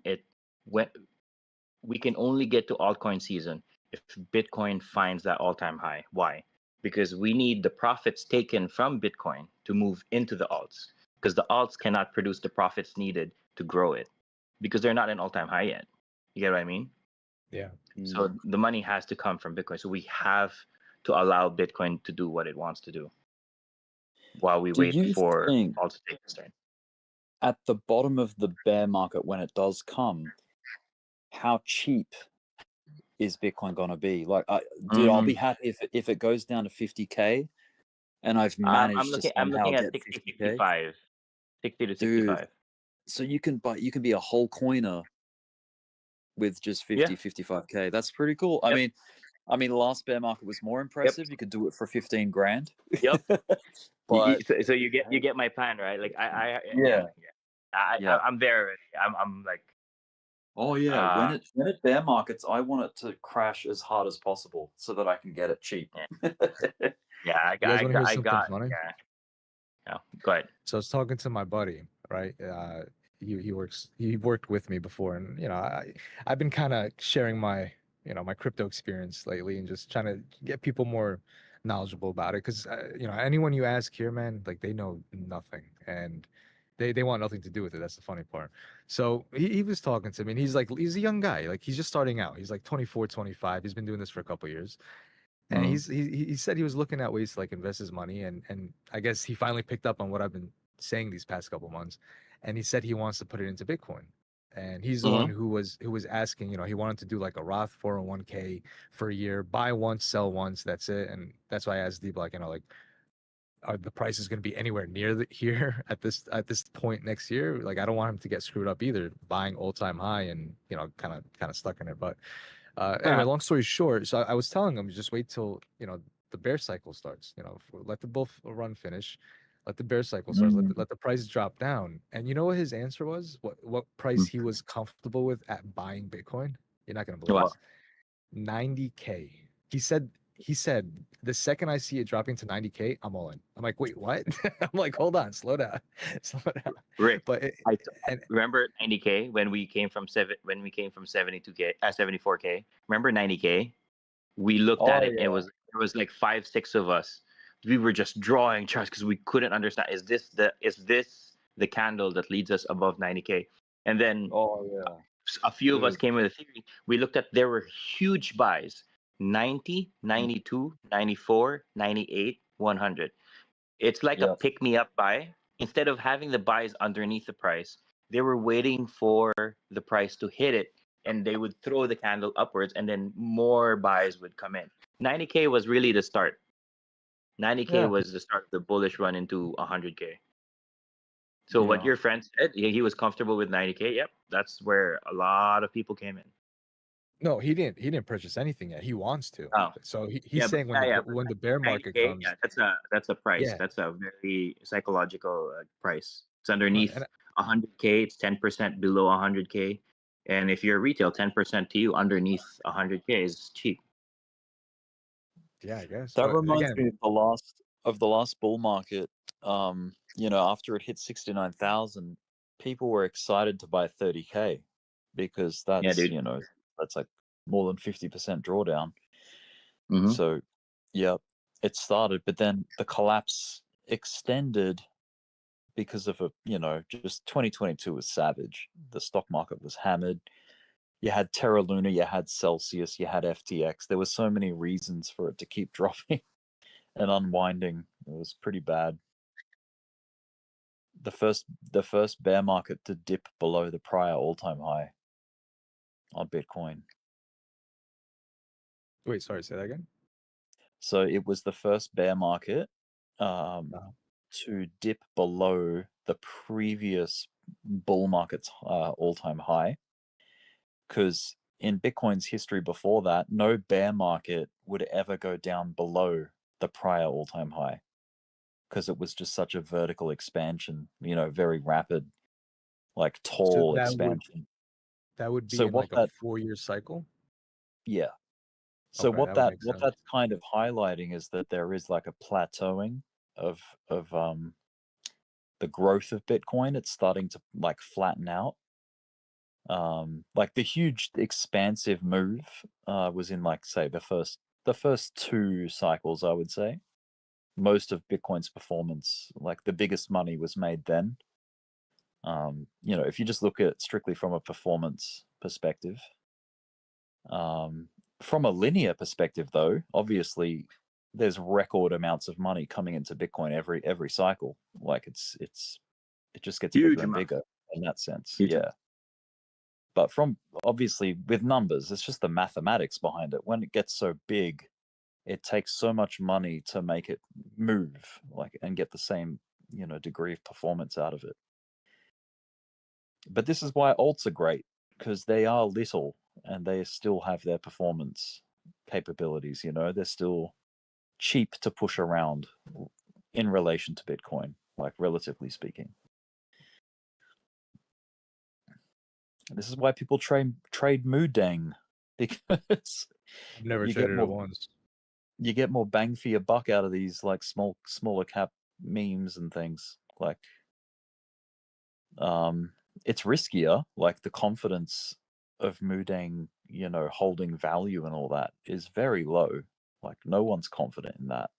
S3: we can only get to altcoin season if Bitcoin finds that all-time high. Why? Because we need the profits taken from Bitcoin to move into the alts, because the alts cannot produce the profits needed to grow it, because they're not an all-time high yet. You get what I mean?
S10: Yeah.
S3: So the money has to come from Bitcoin. So we have to allow Bitcoin to do what it wants to do while we
S9: Do
S3: wait
S9: you
S3: for
S9: think
S3: all to take its turn.
S9: at the bottom of the bear market, when it does come, how cheap is Bitcoin gonna be? Like, dude, I'll be happy if it goes down to 50K, and I've
S3: I'm
S9: managed to
S3: I'm
S9: somehow
S3: looking at
S9: get
S3: 60,
S9: 50K.
S3: 65. 60 to
S9: Dude,
S3: 65.
S9: so you can be a whole coiner with just 50,
S3: Yeah.
S9: 55K. That's pretty cool.
S3: Yep.
S9: I mean, the last bear market was more impressive. You could do it for 15 grand.
S3: Yep.
S9: But
S3: So you get my plan, right? Like
S9: yeah, yeah.
S3: I'm there already. I'm like
S9: Oh yeah, when it bear markets, I want it to crash as hard as possible so that I can get it cheap.
S3: yeah,
S10: You guys want to hear something
S3: got
S10: funny?
S3: yeah. Yeah. Go ahead.
S10: So I was talking to my buddy, right? He worked with me before, and you know I've been kind of sharing my my crypto experience lately, and just trying to get people more knowledgeable about it. Because you know anyone you ask here, man, like they know nothing, and they want nothing to do with it. That's the funny part. So he was talking to me, and he's a young guy, like he's just starting out. He's like 24, 25. He's been doing this for a couple years. And he said he was looking at ways to like invest his money, and I guess he finally picked up on what I've been saying these past couple months, and he said he wants to put it into Bitcoin. And he's the one who was asking, he wanted to do like a Roth 401k for a year, buy once, sell once, that's it. And that's why I asked Dbloc, like, are the prices going to be anywhere near here at this point next year? Like, I don't want him to get screwed up either, buying all-time high and kind of stuck in it. But anyway, long story short, so I was telling him just wait till the bear cycle starts. Let the bull run finish, let the bear cycle start, let the prices drop down. And you know what his answer was? What price he was comfortable with at buying Bitcoin? You're not gonna believe
S3: What?
S10: this. 90K. He said he said the second I see it dropping to 90K, I'm all in. I'm like, wait, what? I'm like, hold on, slow down, slow down.
S3: Rick,
S10: But
S3: I
S10: and
S3: remember 90K when we came from 72K, 74K. Remember 90K? We looked at
S9: Oh
S3: it, and
S9: yeah.
S3: there was like 5, 6 of us. We were just drawing charts because we couldn't understand. Is this the candle that leads us above 90K? And then
S9: Oh yeah.
S3: a few of us
S9: Dude.
S3: came with a theory. We looked at, there were huge buys: 90, 92, 94, 98, 100. It's like a
S9: Yep.
S3: pick me up buy. Instead of having the buys underneath the price, they were waiting for the price to hit it, and they would throw the candle upwards, and then more buys would come in. 90K was really the start. 90K
S9: Yeah.
S3: was the start of the bullish run into 100K. So what
S9: Yeah.
S3: your friend said, he was comfortable with 90K. Yep, that's where a lot of people came in.
S10: no, he didn't purchase anything yet. He wants to.
S3: Oh,
S10: So he's
S3: yeah, but
S10: saying
S3: but
S10: when the bear market
S3: 90K,
S10: comes,
S3: yeah, that's a price.
S10: yeah,
S3: That's a very psychological price. It's
S10: right.
S3: underneath
S10: And
S3: 100K. It's 10% below 100K, and if you're retail, 10% to you underneath 100K is cheap.
S10: yeah, I guess.
S9: That
S10: But
S9: reminds
S10: again,
S9: me of the last bull market. You know, after it hit 69,000, people were excited to buy 30K because
S3: Yeah,
S9: that's,
S3: dude.
S9: you know, that's like more than 50% drawdown.
S3: Mm-hmm.
S9: So, yeah, it started, but then the collapse extended because of just 2022 was savage. The stock market was hammered. You had Terra Luna, you had Celsius, you had FTX. There were so many reasons for it to keep dropping and unwinding. It was pretty bad. The first bear market to dip below the prior all-time high on Bitcoin.
S10: wait, sorry, say that again.
S9: So it was the first bear market
S10: Wow.
S9: to dip below the previous bull market's all-time high. Because in Bitcoin's history before that, no bear market would ever go down below the prior all-time high, because it was just such a vertical expansion, very rapid, like
S10: So
S9: tall expansion.
S10: that would be
S9: So
S10: in
S9: what
S10: like a
S9: that,
S10: 4-year cycle.
S9: yeah. So
S10: Okay, that would make
S9: what
S10: sense.
S9: that's kind of highlighting is that there is like a plateauing of the growth of Bitcoin. It's starting to like flatten out. Like the huge expansive move was in, like, say, the first 2 cycles, I would say. Most of Bitcoin's performance, like the biggest money was made then. If you just look at it strictly from a performance perspective. From a linear perspective, though, obviously there's record amounts of money coming into Bitcoin every cycle. Like it just gets
S3: Huge
S9: bigger and
S3: amount.
S9: bigger in that sense.
S3: Huge
S9: Yeah.
S3: amount.
S9: But from obviously with numbers, it's just the mathematics behind it. When it gets so big, it takes so much money to make it move, like, and get the same, degree of performance out of it. But this is why alts are great, because they are little and they still have their performance capabilities. They're still cheap to push around in relation to Bitcoin, like, relatively speaking. This is why people trade Moodang, because
S10: I've never
S9: you get
S10: traded it
S9: more
S10: once.
S9: you get more bang for your buck out of these, like, smaller cap memes and things. Like, it's riskier. Like, the confidence of Moodang, holding value and all that is very low. Like, no one's confident in that.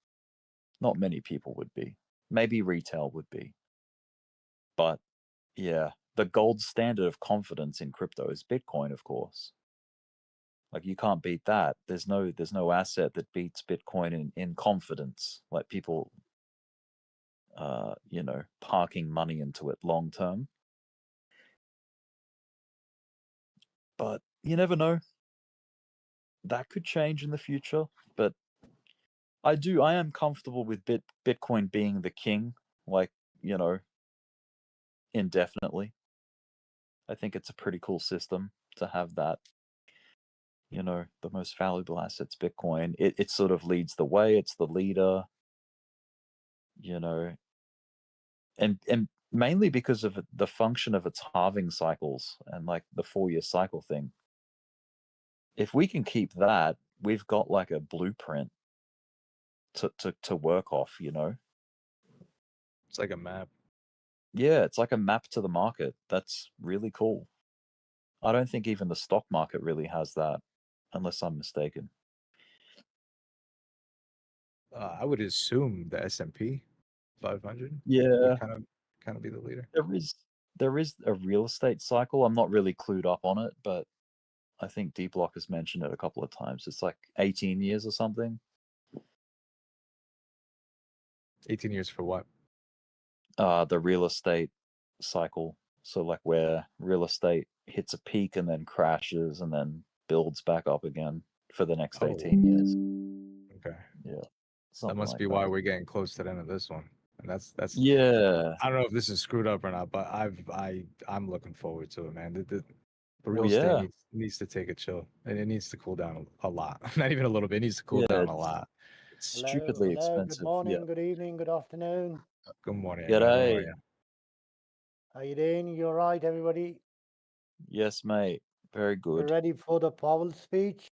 S9: Not many people would be. Maybe retail would be. But yeah, the gold standard of confidence in crypto is Bitcoin, of course. Like, you can't beat that. There's no asset that beats Bitcoin in confidence. Like, people, parking money into it long term. But you never know. That could change in the future. But I am comfortable with Bitcoin being the king, like, indefinitely. I think it's a pretty cool system to have that. The most valuable asset's Bitcoin. It sort of leads the way. It's the leader. And mainly because of the function of its halving cycles and, like, the 4-year cycle thing. If we can keep that, we've got like a blueprint to work off, you know?
S10: It's like a map.
S9: Yeah, it's like a map to the market. That's really cool. I don't think even the stock market really has that, unless I'm mistaken.
S10: I would assume the S&P 500
S9: Yeah,
S10: would kind of be the leader.
S9: there is a real estate cycle. I'm not really clued up on it, but I think Dbloc has mentioned it a couple of times. It's like 18 years or something.
S10: 18 years for what?
S9: The real estate cycle. So like where real estate hits a peak and then crashes and then builds back up again for the next 18 years.
S10: Okay.
S9: Yeah.
S10: That
S9: Something
S10: must
S9: like
S10: be
S9: that.
S10: why we're getting close to the end of this one. And that's
S9: Yeah.
S10: I don't know if this is screwed up or not, but I'm looking forward to it, man. The real
S9: Well,
S10: estate
S9: yeah.
S10: needs to take a chill, and it needs to cool down a lot. Not even a little bit. It needs to cool
S9: Yeah,
S10: down a lot.
S9: it's
S13: Hello,
S9: stupidly
S13: hello, good
S9: expensive.
S13: morning,
S9: Yeah.
S13: good evening, good afternoon.
S10: Good morning. How are
S9: G'day.
S10: you?
S13: How you doing? You all right, everybody?
S9: Yes, mate. Very
S13: You
S9: good.
S13: ready for the Powell speech?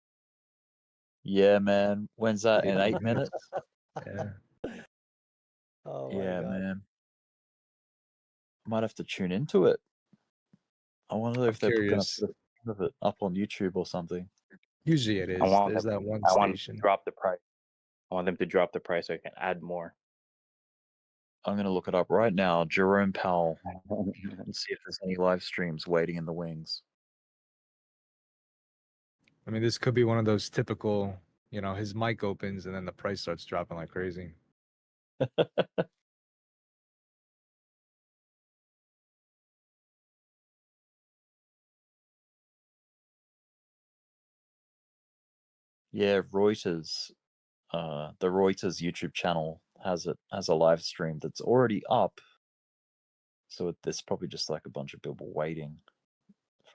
S9: Yeah, man. When's that? In 8 minutes?
S10: Yeah.
S13: Oh my
S9: Yeah,
S13: God.
S9: man. I might have to tune into it. I wonder
S10: I'm
S9: if they're going to
S10: curious.
S9: put a thing of it up on YouTube or something.
S10: Usually it
S3: I
S10: is.
S3: want
S10: There's
S3: them.
S10: that one
S3: I want them
S10: station.
S3: to drop the price. I want them to drop the price so I can add more.
S9: I'm going to look it up right now. Jerome Powell. And see if there's any live streams waiting in the wings.
S10: I mean, this could be one of those typical, his mic opens and then the price starts dropping like crazy.
S9: Yeah, Reuters. The Reuters YouTube channel has a live stream that's already up. So there's probably just like a bunch of people waiting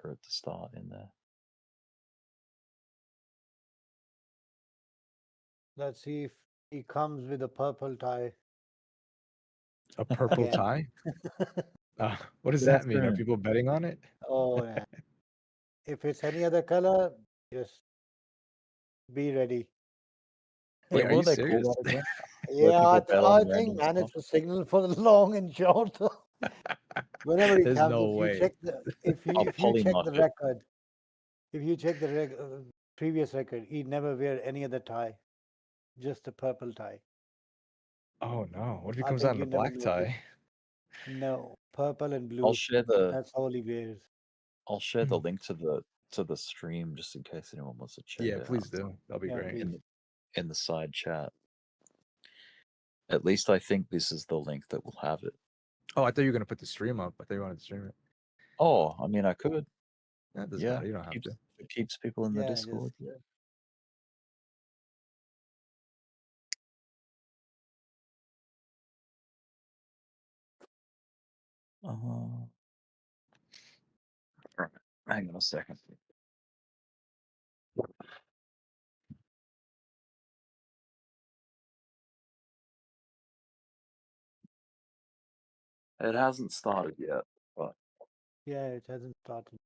S9: for it to start in there.
S13: Let's see if he comes with a purple tie.
S10: A purple
S13: Again.
S10: tie? What does
S9: Good
S10: that mean? Are
S9: afternoon.
S10: people betting on it?
S13: Oh, yeah. If it's any other color, just be ready.
S10: Wait,
S9: Yeah,
S10: are
S9: what
S10: you
S9: do they call
S10: serious?
S9: that again? Where
S13: Yeah,
S9: people bet
S13: I
S9: on
S13: think,
S9: random
S13: man,
S9: stuff?
S13: it's a signal for the long and short. Whenever he
S10: There's
S13: comes,
S10: no
S13: if you
S10: way.
S13: check the if
S9: I'll
S13: you check the
S9: polymarket.
S13: record, if you check the previous record, he'd never wear any other tie, just a purple tie.
S10: Oh no! What if he
S13: I
S10: comes out
S13: think
S10: in a
S13: you never
S10: black
S13: noticed.
S10: tie?
S13: No, purple and
S9: I'll
S13: blue.
S9: share the
S13: That's all he wears.
S9: link to the stream just in case anyone wants to check
S10: Yeah,
S9: it
S10: please
S9: out
S10: do. That'll be
S13: Yeah,
S10: great.
S13: please.
S9: in the side chat. At least I think this is the link that will have it.
S10: Oh, I thought you were gonna put the stream up. I thought you wanted to stream it.
S9: Oh, I mean, I could.
S10: That doesn't
S9: Yeah,
S10: matter. You don't have to.
S9: it keeps people in the
S13: Yeah,
S9: Discord.
S13: just
S9: Yeah. Hang on a second. It hasn't started yet, but
S13: yeah, it hasn't started.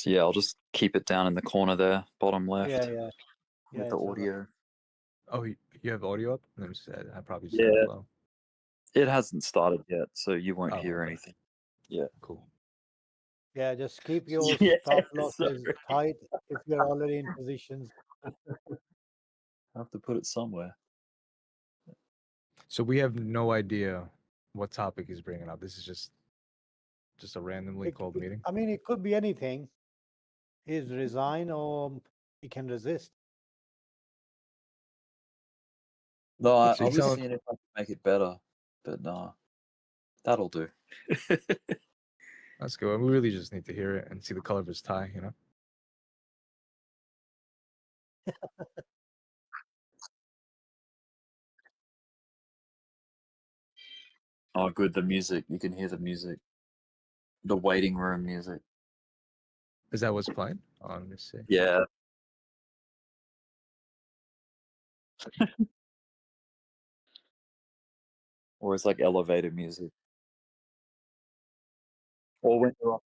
S9: So yeah, I'll just keep it down in the corner there, bottom left,
S13: Yeah, yeah.
S9: with
S13: Yeah,
S9: the
S13: it's all right.
S9: audio.
S10: Oh, you have audio up? Let me see. I probably just
S9: Yeah,
S10: have it low.
S9: it hasn't started yet, so you won't
S10: Oh,
S9: hear
S10: okay.
S9: anything. Yeah.
S10: Cool.
S13: Yeah, just keep your
S9: Yeah,
S13: stop losses
S9: sorry.
S13: tight if you're already in positions.
S9: I have to put it somewhere.
S10: So we have no idea what topic he's bringing up. This is just a randomly called meeting.
S13: I mean, it could be anything. He's resign or he can resist.
S9: No, I
S10: So you
S9: was
S10: tell
S9: seeing if I could make it better, but nah, that'll do.
S10: That's good. We really just need to hear it and see the color of his tie, you know?
S9: Oh, good, the music. You can hear the music. The waiting room music.
S10: Is that what's playing? Oh, let me see.
S9: Yeah. Or it's like elevator music. Or when you're on,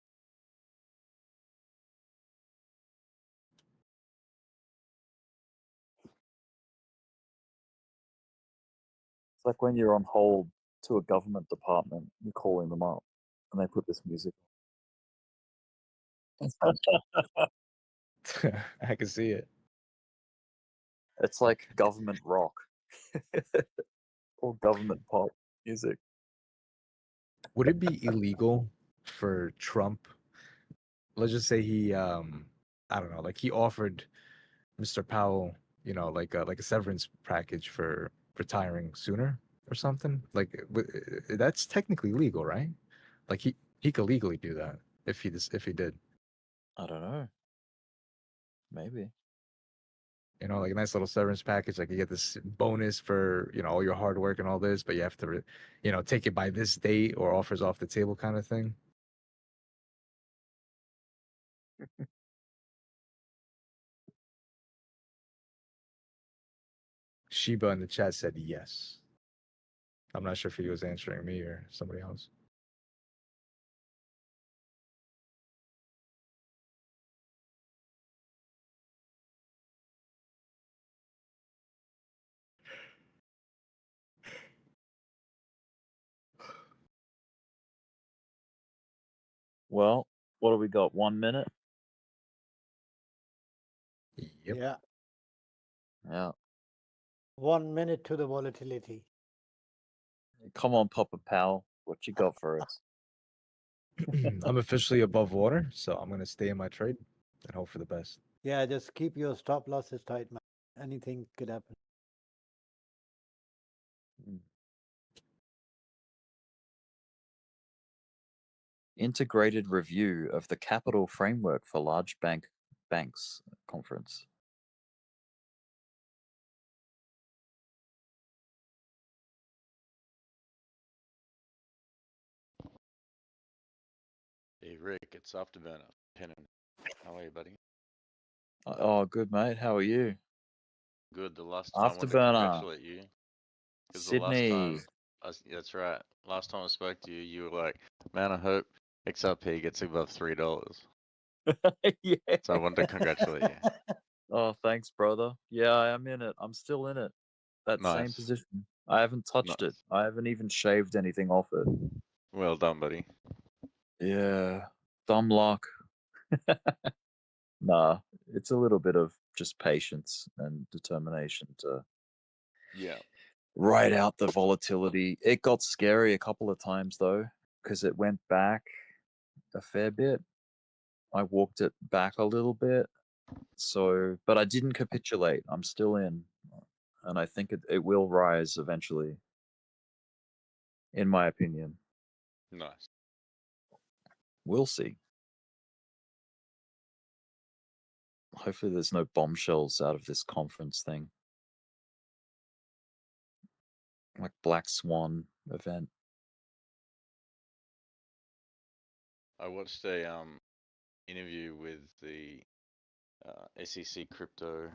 S9: it's like when you're on hold to a government department, you're calling them up, and they put this music.
S10: I can see it.
S9: It's like government rock or government pop music.
S10: Would it be illegal for Trump? Let's just say he, I don't know, like he offered Mr. Powell, you know, like a severance package for retiring sooner or something. Like that's technically legal, right? Like he could legally do that if he did.
S9: I don't know. Maybe.
S10: You know, like a nice little severance package. Like you get this bonus for all your hard work and all this, but you have to, take it by this date or offers off the table kind of thing. Sheba in the chat said yes. I'm not sure if he was answering me or somebody else.
S9: Well, what do we got? 1 minute?
S10: Yep.
S13: Yeah.
S9: Yeah.
S13: 1 minute to the volatility.
S9: Come on, Papa Powell. What you got for us?
S10: I'm officially above water, so I'm gonna stay in my trade and hope for the best.
S13: Yeah, just keep your stop losses tight, man. Anything could happen.
S9: Integrated review of the capital framework for large banks conference.
S14: Hey Rick, it's Afterburner. Pennon. How are you, buddy?
S9: Oh, good mate. How are you?
S14: Good. The last time I wanted to
S9: Afterburner.
S14: congratulate you. Because the last
S9: Sydney.
S14: time, that's right. Last time I spoke to you, you were like, "Man, I hope XRP gets above $3."
S9: Yeah.
S14: So I wanted to congratulate you.
S9: Oh, thanks, brother. Yeah, I am in it. I'm still in it. That same
S14: Nice.
S9: position. I haven't touched it.
S14: Nice.
S9: I haven't even shaved anything off it.
S14: Well done, buddy.
S9: Yeah. Dumb luck. Nah, it's a little bit of just patience and determination to
S14: Yeah.
S9: ride out the volatility. It got scary a couple of times though, because it went back a fair bit. I walked it back a little bit. So, but I didn't capitulate. I'm still in. And I think it will rise eventually, in my opinion.
S14: Nice.
S9: We'll see. Hopefully there's no bombshells out of this conference thing. Like Black Swan event.
S14: I watched a interview with the SEC crypto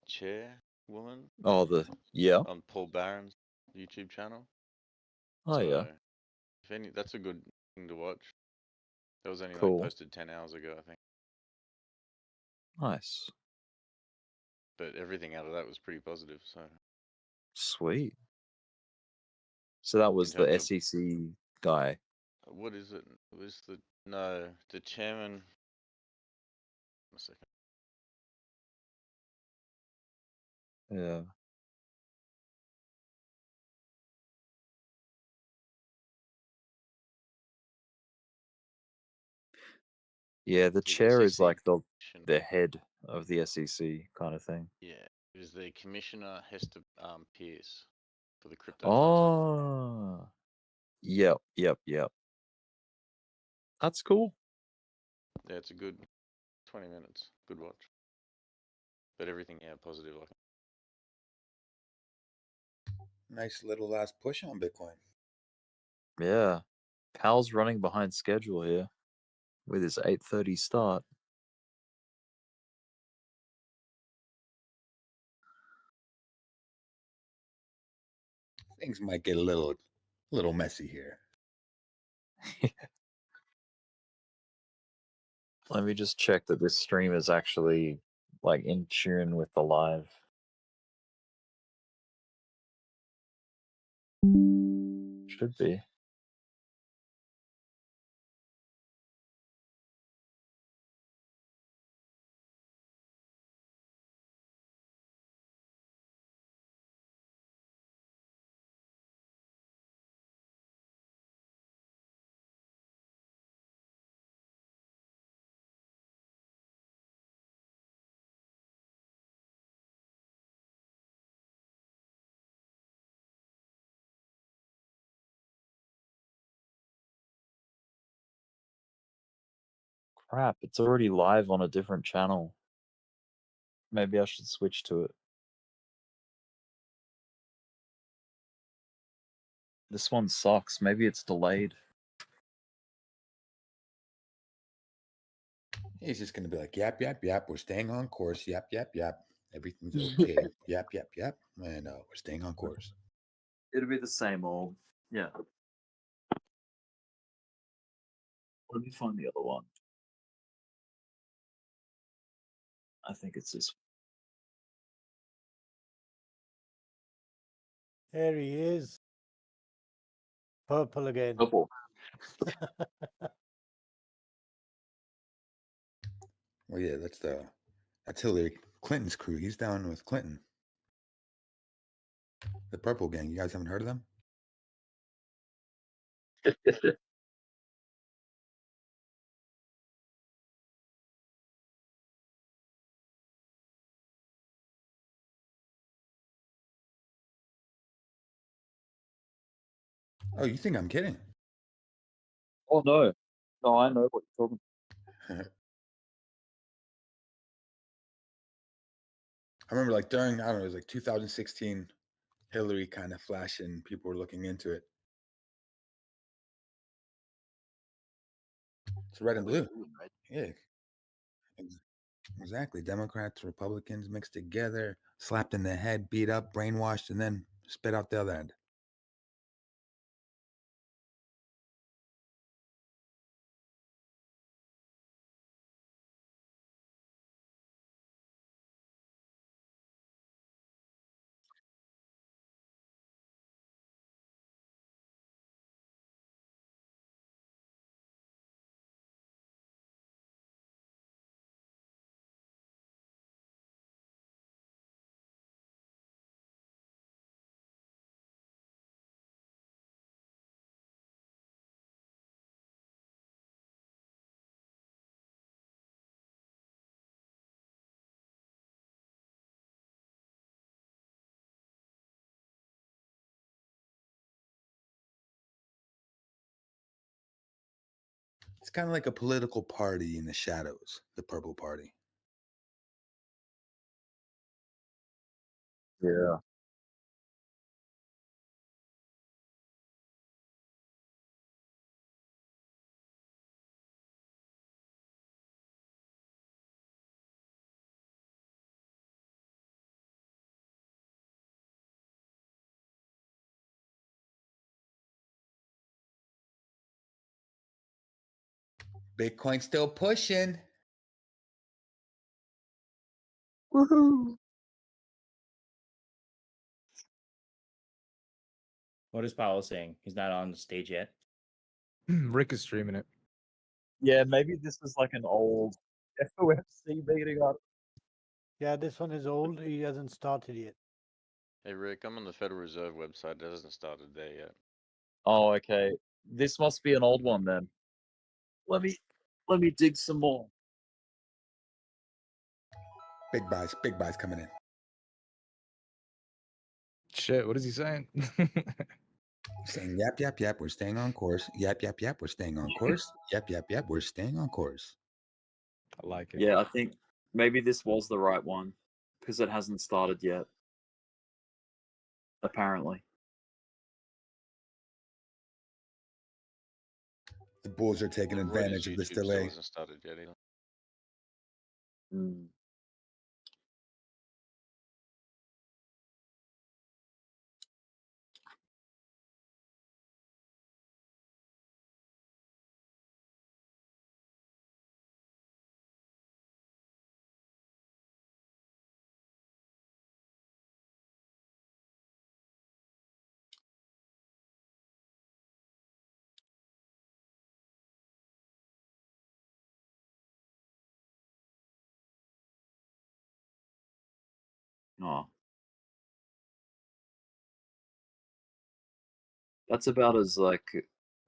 S14: chairwoman.
S9: Oh,
S14: On Paul Barron's YouTube channel.
S9: Oh, yeah.
S14: If that's a good thing to watch. That was only like
S9: Cool.
S14: posted 10 hours ago, I think.
S9: Nice.
S14: But everything out of that was pretty positive. So
S9: Sweet. So that was the
S14: terms of
S9: SEC guy.
S14: what is it? Was the chairman? A second.
S9: Yeah. Yeah, the
S14: The
S9: chair is
S14: SEC
S9: like the
S14: commissioner.
S9: head of the SEC kind of thing.
S14: Yeah, it was the commissioner Hester Pierce for the cryptocurrency.
S9: Oh. Yep. That's cool.
S14: Yeah, it's a good 20 minutes. Good watch. But everything, yeah, positive. Like
S12: Nice little last push on Bitcoin.
S9: Yeah. Pal's running behind schedule here with his 8:30 start.
S12: Things might get a little messy here.
S9: Let me just check that this stream is actually like in tune with the live. Should be. Crap, it's already live on a different channel. Maybe I should switch to it. This one sucks. Maybe it's delayed.
S12: He's just gonna be like, yap, yap, yap. We're staying on course. Yap, yap, yap. Everything's okay. Yap, yap, yap. And we're staying on course.
S9: It'll be the same old. Yeah. Let me find the other one. I think it's this.
S13: There he is. Purple again.
S9: Purple.
S12: Well, yeah, that's Hillary Clinton's crew. He's down with Clinton. The Purple Gang. You guys haven't heard of them? Oh, you think I'm kidding?
S9: Oh no. No, I know what you're talking
S12: I remember like during, I don't know, it was like 2016, Hillary kind of flashing, people were looking into it. It's red and blue. Yeah. Exactly. Democrats, Republicans mixed together, slapped in the head, beat up, brainwashed, and then spit out the other end. It's kind of like a political party in the shadows, the Purple Party.
S9: Yeah.
S12: Bitcoin still pushing.
S3: Woohoo!
S15: What is Paolo saying? He's not on the stage yet.
S10: Rick is streaming it.
S9: Yeah, maybe this is like an old FOMC meeting.
S13: Yeah, this one is old. He hasn't started yet.
S14: Hey Rick, I'm on the Federal Reserve website. It hasn't started there yet.
S9: Oh, okay. This must be an old one then. Let me dig some more.
S16: Big buys coming in.
S10: Shit, what is he saying?
S16: Saying yap, yap, yap, we're staying on course. Yap, yap, yap, we're staying on course. Yap, yap, yap, we're staying on course.
S10: I like it.
S9: Yeah, I think maybe this was the right one because it hasn't started yet. Apparently.
S16: The bulls are taking
S14: Reuters
S16: advantage of this
S14: YouTube still
S16: delay.
S14: hasn't started yet either.
S9: Mm. Oh. That's about as like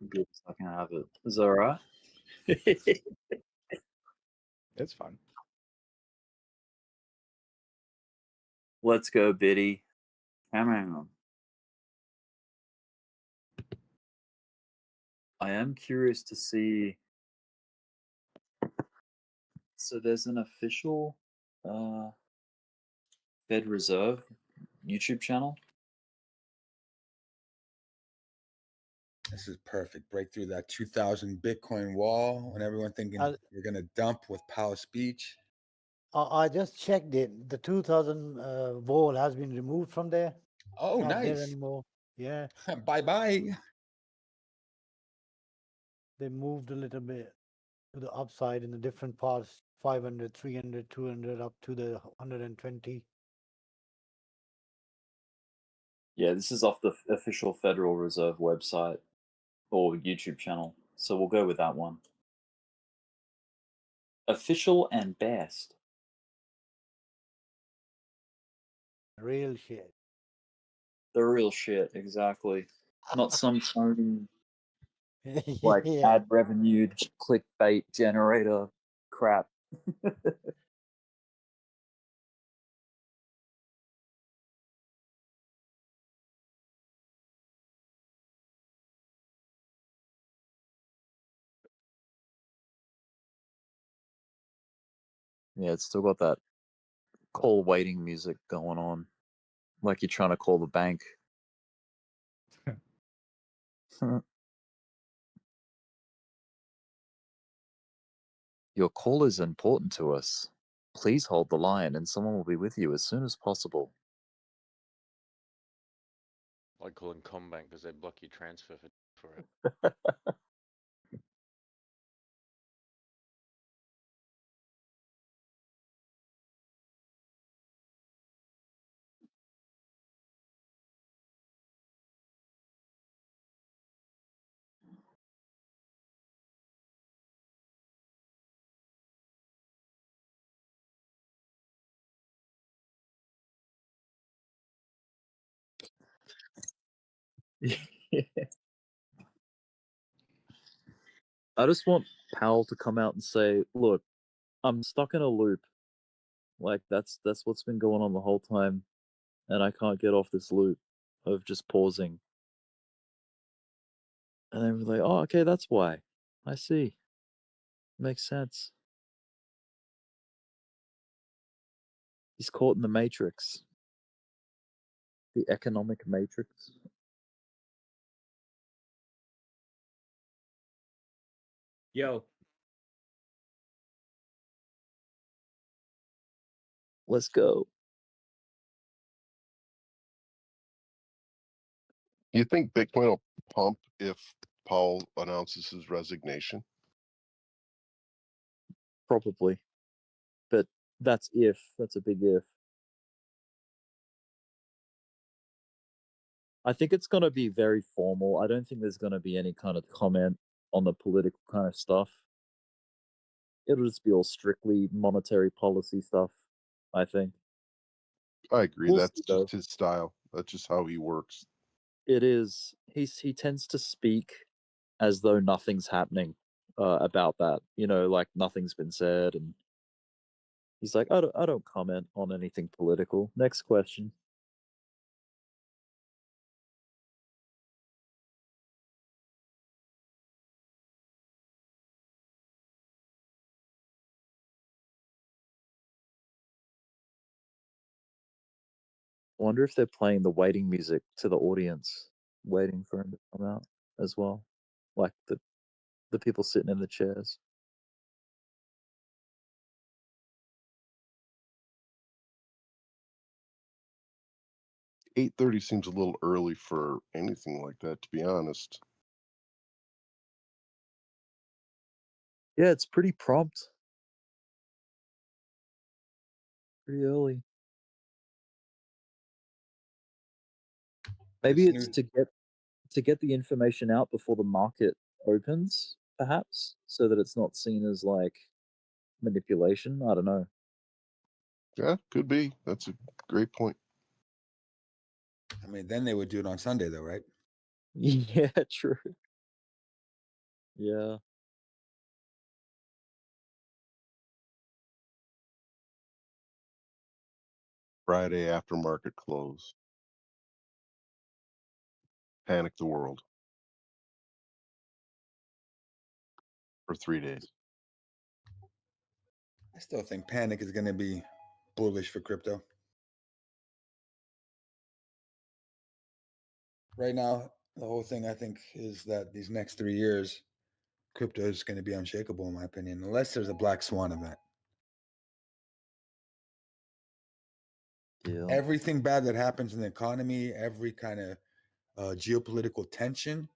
S9: good as I can have it. Is that alright?
S10: It's fun.
S9: Let's go, Biddy. Come on. I am curious to see. So there's an official Fed Reserve YouTube channel.
S16: This is perfect. Break through that 2,000 Bitcoin wall when everyone thinking you're going to dump with Powell's speech.
S13: I just checked it. The 2000 wall has been removed from there.
S16: Oh,
S13: Not there
S16: nice.
S13: anymore. Yeah.
S16: Bye-bye.
S13: They moved a little bit to the upside in the different parts, 500, 300, 200, up to the 120.
S9: Yeah, this is off the official Federal Reserve website or YouTube channel. So we'll go with that one. Official and best.
S13: Real shit.
S9: The real shit, exactly. Not some phony, like
S13: Yeah.
S9: ad revenued clickbait generator crap. Yeah, it's still got that call waiting music going on, like you're trying to call the bank. Your call is important to us. Please hold the line and someone will be with you as soon as possible.
S14: I like calling Combank because they block your transfer for it.
S9: I just want Powell to come out and say, "Look, I'm stuck in a loop. Like that's what's been going on the whole time, and I can't get off this loop of just pausing." And then we're like, "Oh, okay, that's why. I see. Makes sense." He's caught in the matrix, the economic matrix.
S15: Yo.
S9: Let's go.
S11: You think Bitcoin will pump if Powell announces his resignation?
S9: Probably. But
S17: That's if. That's a big if. I think it's going to be very formal. I don't think there's going to be any kind of comment on the political kind of stuff. It'll just be all strictly monetary policy stuff, I think.
S11: I agree.
S17: We'll
S11: That's
S17: see, though.
S11: just his style. That's just how he works.
S17: It is. He tends to speak as though nothing's happening about that. You know, like nothing's been said, and he's like, I don't comment on anything political. Next question. I wonder if they're playing the waiting music to the audience, waiting for him to come out as well, like the people sitting in the chairs.
S11: $8:30 seems a little early for anything like that, to be honest.
S17: Yeah, it's pretty prompt. Pretty early. Maybe
S16: This
S17: it's
S16: new
S17: to get the information out before the market opens, perhaps, so that it's not seen as like manipulation. I don't know.
S11: Yeah, could be. That's a great point.
S16: I mean, then they would do it on Sunday, though, right?
S17: Yeah, true. Yeah.
S11: Friday after market close. Panic the world. For 3 days.
S16: I still think panic is going to be bullish for crypto. Right now, the whole thing I think is that these next 3 years, crypto is going to be unshakable, in my opinion, unless there's a black swan event.
S17: Yeah.
S16: Everything bad that happens in the economy, every kind of geopolitical tension,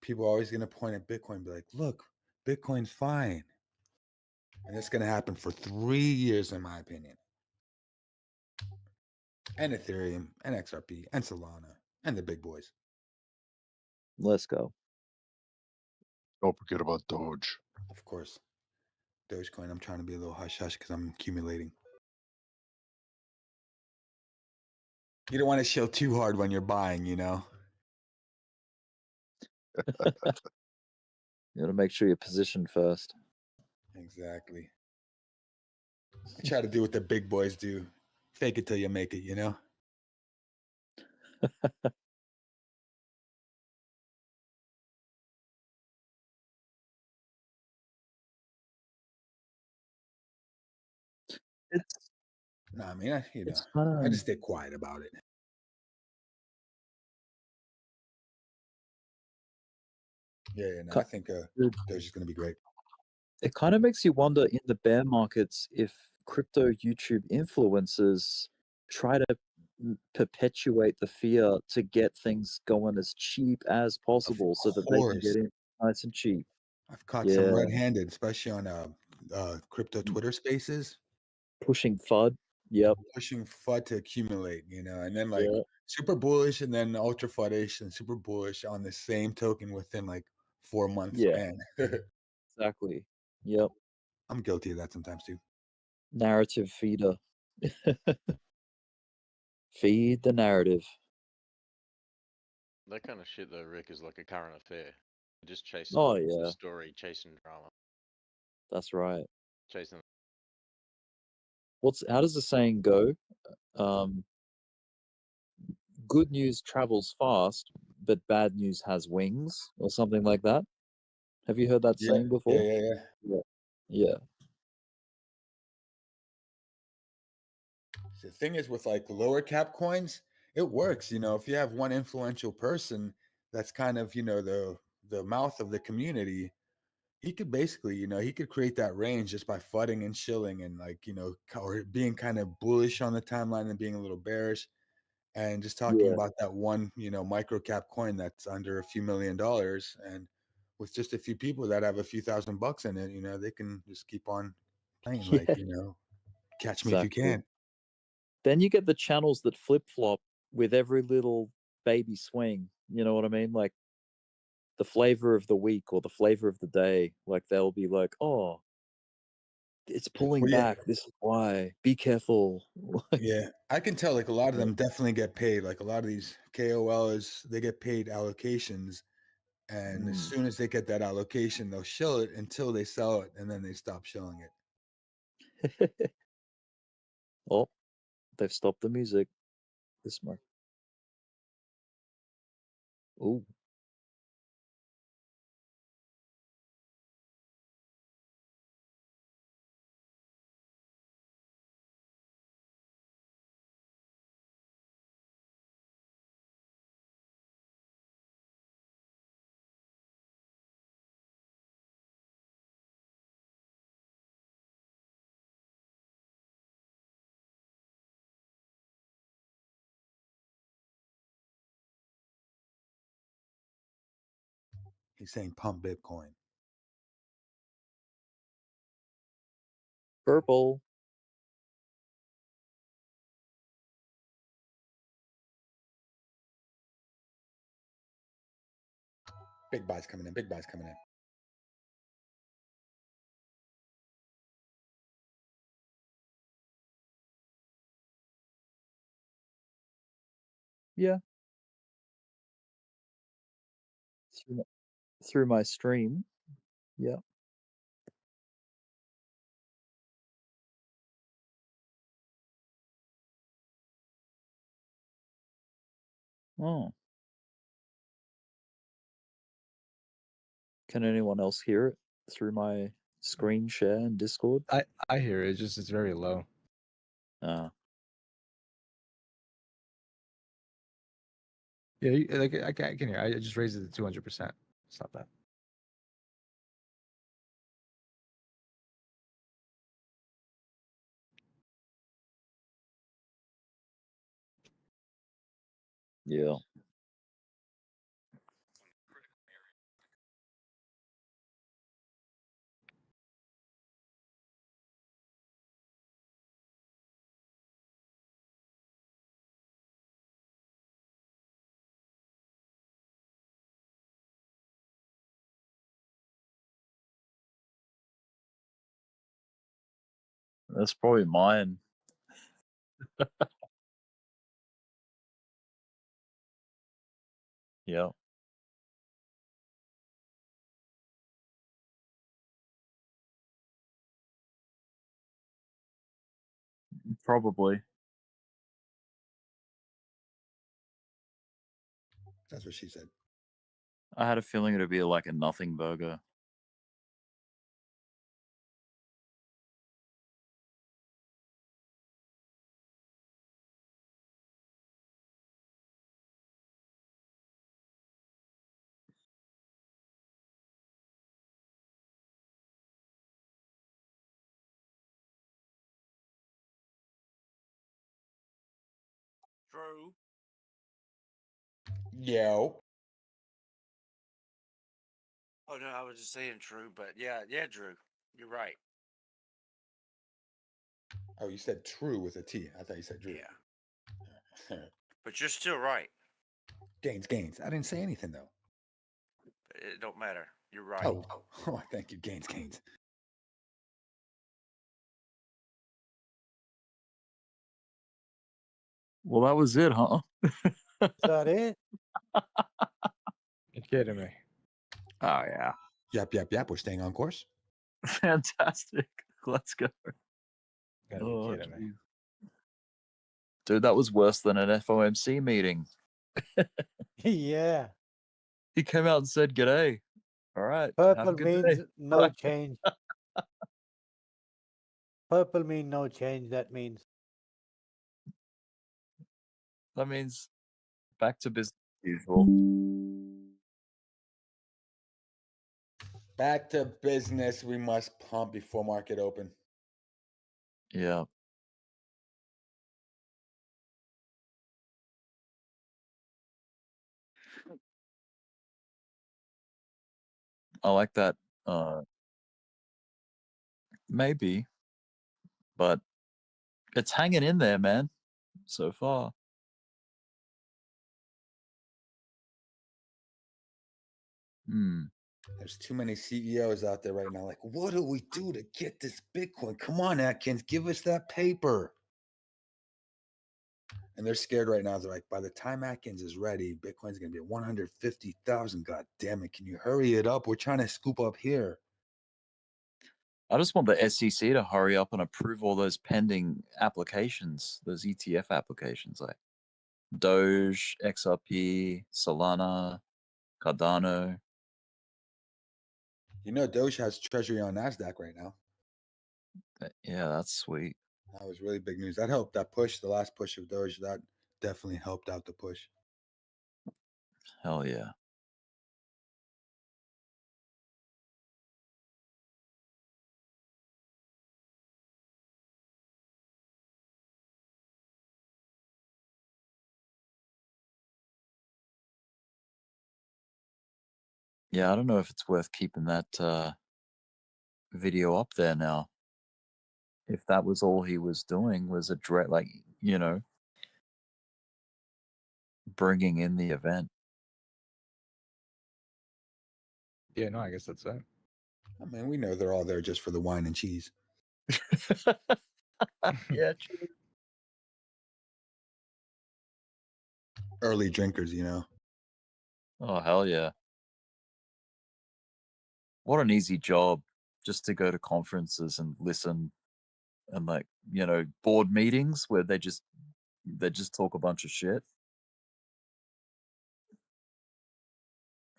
S16: people are always going to point at Bitcoin and be like, look, Bitcoin's fine. And it's going to happen for 3 years, in my opinion. And Ethereum, and XRP, and Solana, and the big boys.
S17: Let's go.
S11: Don't forget about Doge.
S16: Of course. Dogecoin, I'm trying to be a little hush-hush because I'm accumulating. You don't want to show too hard when you're buying, you know?
S17: You got to make sure you're positioned first.
S16: Exactly. I try to do what the big boys do. Fake it till you make it, you know?
S17: It's
S16: No, I mean,
S17: it's
S16: I
S17: kind
S16: just stay quiet about it. Yeah, no, I think Doge is going to be great.
S17: it kind of makes you wonder in the bear markets if crypto YouTube influencers try to perpetuate the fear to get things going as cheap as possible so that they can
S16: course.
S17: get in nice and cheap.
S16: I've caught
S17: Yeah.
S16: some red-handed, especially on crypto Twitter spaces.
S17: Pushing FUD. Yep.
S16: Pushing FUD to accumulate, you know, and then like
S17: Yeah.
S16: super bullish and then ultra FUDish and super bullish on the same token within like 4 months
S17: Yeah.
S16: span.
S17: Exactly. Yep.
S16: I'm guilty of that sometimes too.
S17: Narrative feeder. Feed the narrative.
S14: That kind of shit though, Rick, is like a current affair. Just chasing
S17: Oh,
S14: the
S17: yeah.
S14: story, chasing drama,
S17: That's right.
S14: chasing.
S17: How does the saying go? Good news travels fast, but bad news has wings, or something like that. Have you heard that
S16: Yeah,
S17: saying before?
S16: yeah.
S17: Yeah. Yeah.
S16: The thing is with like lower cap coins, it works. You know, if you have one influential person that's kind of, you know, the mouth of the community, he could basically, you know, he could create that range just by fudding and shilling and like, you know, or being kind of bullish on the timeline and being a little bearish and just talking
S17: Yeah.
S16: about that one, you know, micro cap coin that's under a few $1 million. And with just a few people that have a few $1,000 in it, you know, they can just keep on playing like, you know, Catch me if you
S17: Exactly.
S16: can.
S17: Then you get the channels that flip flop with every little baby swing. You know what I mean? Like the flavor of the week or the flavor of the day. Like they'll be like, oh, it's pulling
S16: Well, yeah,
S17: back. This is why. Be careful.
S16: yeah. I can tell like a lot of them definitely get paid. Like a lot of these KOLs, they get paid allocations. And as soon as they get that allocation, they'll shill it until they sell it, and then they stop shilling it.
S17: Oh, they've stopped the music. This mark. Ooh.
S16: He's saying pump Bitcoin.
S17: Purple.
S16: Big buys coming in. Big buys coming in.
S17: Yeah. Through my stream. Yeah. Oh. Can anyone else hear it through my screen share in Discord?
S10: I hear it. It's very low. Yeah, like I can hear. I just raised it to 200%. It's not bad.
S17: Yeah. That's probably mine. Yeah. Probably.
S16: That's what she said.
S17: I had a feeling it'd be like a nothing burger.
S18: True.
S16: Yo.
S18: Oh no, I was just saying true, but yeah, Drew, you're right.
S16: Oh, you said true with a T. I thought you said Drew.
S18: Yeah. But you're still right.
S16: Gains. I didn't say anything though.
S18: It don't matter. You're right.
S16: Oh, thank you. Gains.
S17: Well, that was it, huh?
S13: Is that it?
S10: You're kidding me.
S17: Oh yeah.
S16: Yep. We're staying on course.
S17: Fantastic. Let's go.
S10: Gotta be kidding me.
S17: Dude, that was worse than an FOMC meeting.
S13: Yeah.
S17: He came out and said, "G'day." All right. Have a
S13: Purple
S17: good
S13: means
S17: day.
S13: no
S17: Bye.
S13: change. Purple mean no change. That means
S17: That means back to business as usual.
S16: Back to business. We must pump before market open.
S17: Yeah. I like that. Maybe, but It's hanging in there, man. So far. Hmm.
S16: There's too many CEOs out there right now. Like, what do we do to get this Bitcoin? Come on, Atkins, give us that paper. And they're scared right now. They're like, by the time Atkins is ready, Bitcoin's going to be at 150,000. God damn it. Can you hurry it up? We're trying to scoop up here.
S17: I just want the SEC to hurry up and approve all those pending applications, those ETF applications like Doge, XRP, Solana, Cardano.
S16: You know, Doge has treasury on NASDAQ right now.
S17: Yeah, that's sweet.
S16: That was really big news. That helped that push, the last push of Doge. That definitely helped out the push.
S17: Hell yeah. Yeah, I don't know if it's worth keeping that video up there now. If that was all he was doing was like, you know, bringing in the event.
S10: Yeah, no, I guess that's it.
S16: I mean, we know they're all there just for the wine and cheese.
S17: Yeah, true.
S16: Early drinkers, you know.
S17: Oh, hell yeah. What an easy job just to go to conferences and listen and, like, you know, board meetings where they just talk a bunch of shit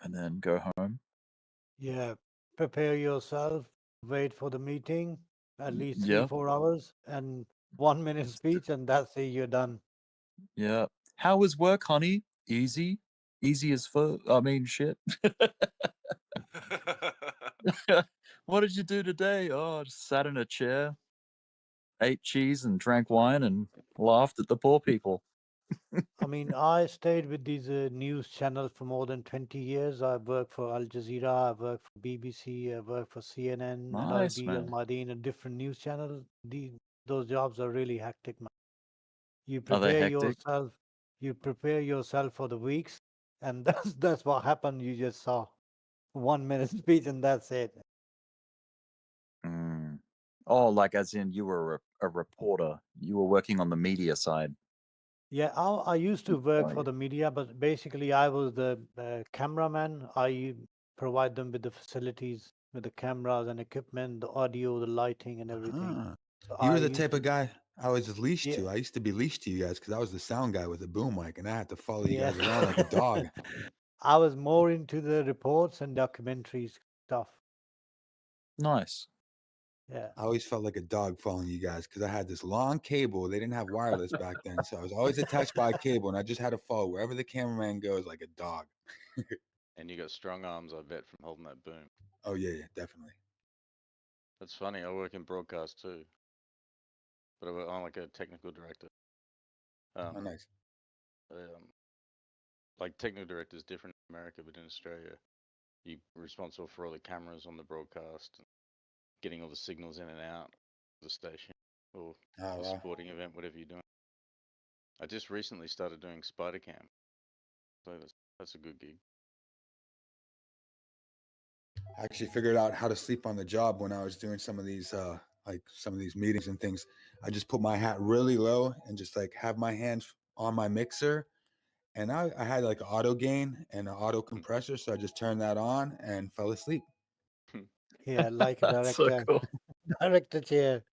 S17: and then go home.
S13: Yeah, prepare yourself, wait for the meeting, at least
S17: Yeah.
S13: 3-4 hours, and 1 minute speech, and that's it, you're done.
S17: Yeah. How was work, honey? Easy. Easy as fuck. I mean, shit. What did you do today? Oh, I just sat in a chair, ate cheese and drank wine and laughed at the poor people.
S13: I mean, I stayed with these news channels for more than 20 years. I worked for Al Jazeera, I worked for BBC, I worked for CNN, and
S17: Nice,
S13: LB Al
S17: man.
S13: Madin, a different news channel. Those jobs are really hectic, man. You
S17: Are they
S13: prepare
S17: hectic?
S13: yourself for the weeks, and that's what happened. You just saw 1 minute speech, and that's it.
S17: Mm. Oh, like as in you were a reporter. You were working on the media side.
S13: Yeah, I used to work for
S17: Right.
S13: the media, but basically I was the cameraman. I provide them with the facilities, with the cameras and equipment, the audio, the lighting, and everything.
S16: Ah.
S13: So
S16: You
S13: I
S16: were the
S13: used
S16: type
S13: to,
S16: of guy I was leashed
S13: yeah,
S16: to. I used to be leashed to you guys because I was the sound guy with the boom mic, and I had to follow you
S13: yeah.
S16: guys around like a dog.
S13: I was more into the reports and documentaries stuff.
S17: Nice.
S13: Yeah.
S16: I always felt like a dog following you guys because I had this long cable. They didn't have wireless back then, so I was always attached by a cable, and I just had to follow wherever the cameraman goes like a dog.
S14: And you got strong arms, I bet, from holding that boom.
S16: Oh yeah, definitely.
S14: That's funny. I work in broadcast too, but I'm like a technical director.
S16: Oh, nice.
S14: Like technical director is different in America, but in Australia, you're responsible for all the cameras on the broadcast, getting all the signals in and out of the station or
S16: Oh,
S14: a
S16: wow.
S14: sporting event, whatever you're doing. I just recently started doing spider cam, so that's a good gig.
S16: I actually figured out how to sleep on the job when I was doing some of these meetings and things. I just put my hat really low and just like have my hands on my mixer, and I had like an auto gain and an auto compressor, so I just turned that on and fell asleep.
S13: Yeah, like a
S17: That's so
S13: director.
S17: cool.
S13: Director chair.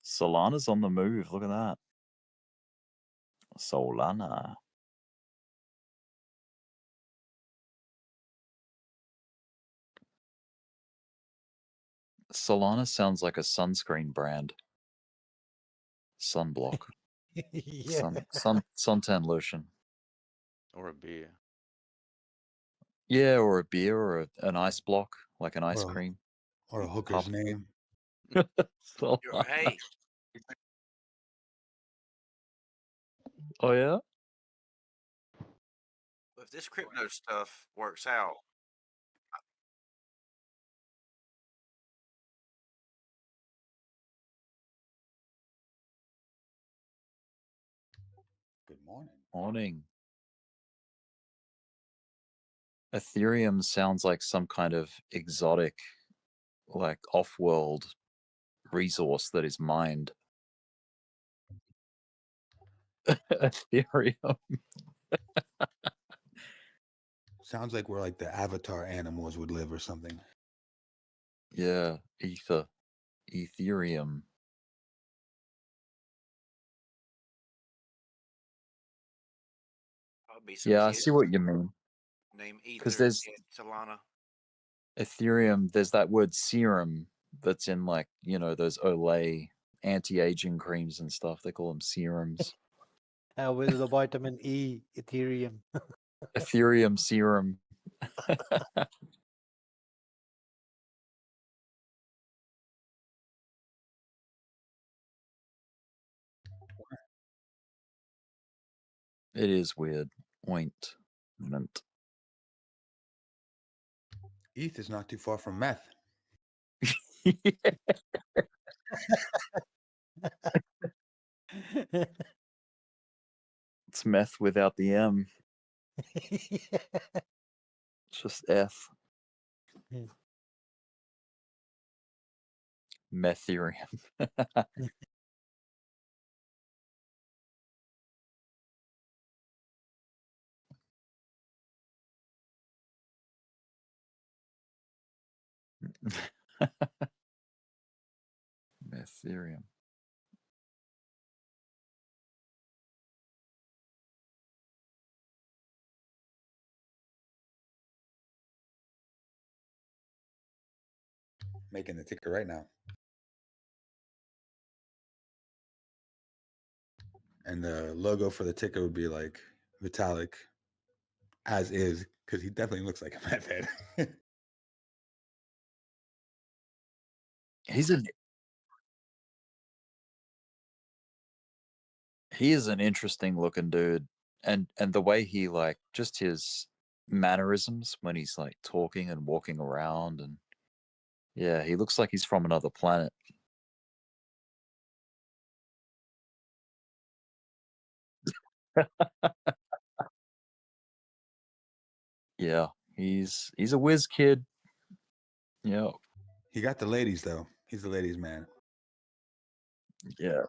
S17: Solana's on the move. Look at that. Solana. Solana sounds like a sunscreen brand. Sunblock.
S13: Yeah.
S17: Suntan lotion.
S14: Or a beer.
S17: Yeah, or a beer or an ice block, like an ice
S16: Or a-
S17: cream.
S16: Or a hooker's
S17: Puff.
S16: name.
S18: Hey,
S17: Oh yeah?
S18: if this crypto stuff works out,
S16: morning.
S17: Morning. Ethereum sounds like some kind of exotic, like off-world resource that is mined. Ethereum.
S16: Sounds like where like the avatar animals would live or something.
S17: Yeah, Ethereum.
S18: I'll be some
S17: Yeah, I
S18: kid.
S17: see what you mean.
S18: Name
S17: Because
S18: Ether
S17: there's
S18: and Solana.
S17: Ethereum, there's that word serum that's in like, those Olay anti-aging creams and stuff. They call them serums.
S13: With the vitamin E, Ethereum.
S17: Ethereum serum. It is weird. Ointment.
S16: ETH is not too far from meth.
S17: It's meth without the M. Just F. Metherium. Metherium.
S16: Making the ticker right now. And the logo for the ticker would be like Vitalik, as is, because he definitely looks like a meth head.
S17: He is an interesting looking dude, and the way he like just his mannerisms when he's like talking and walking around, and yeah, he looks like he's from another planet. Yeah, he's a whiz kid. Yeah.
S16: He got the ladies though. He's the ladies' man.
S17: Yeah.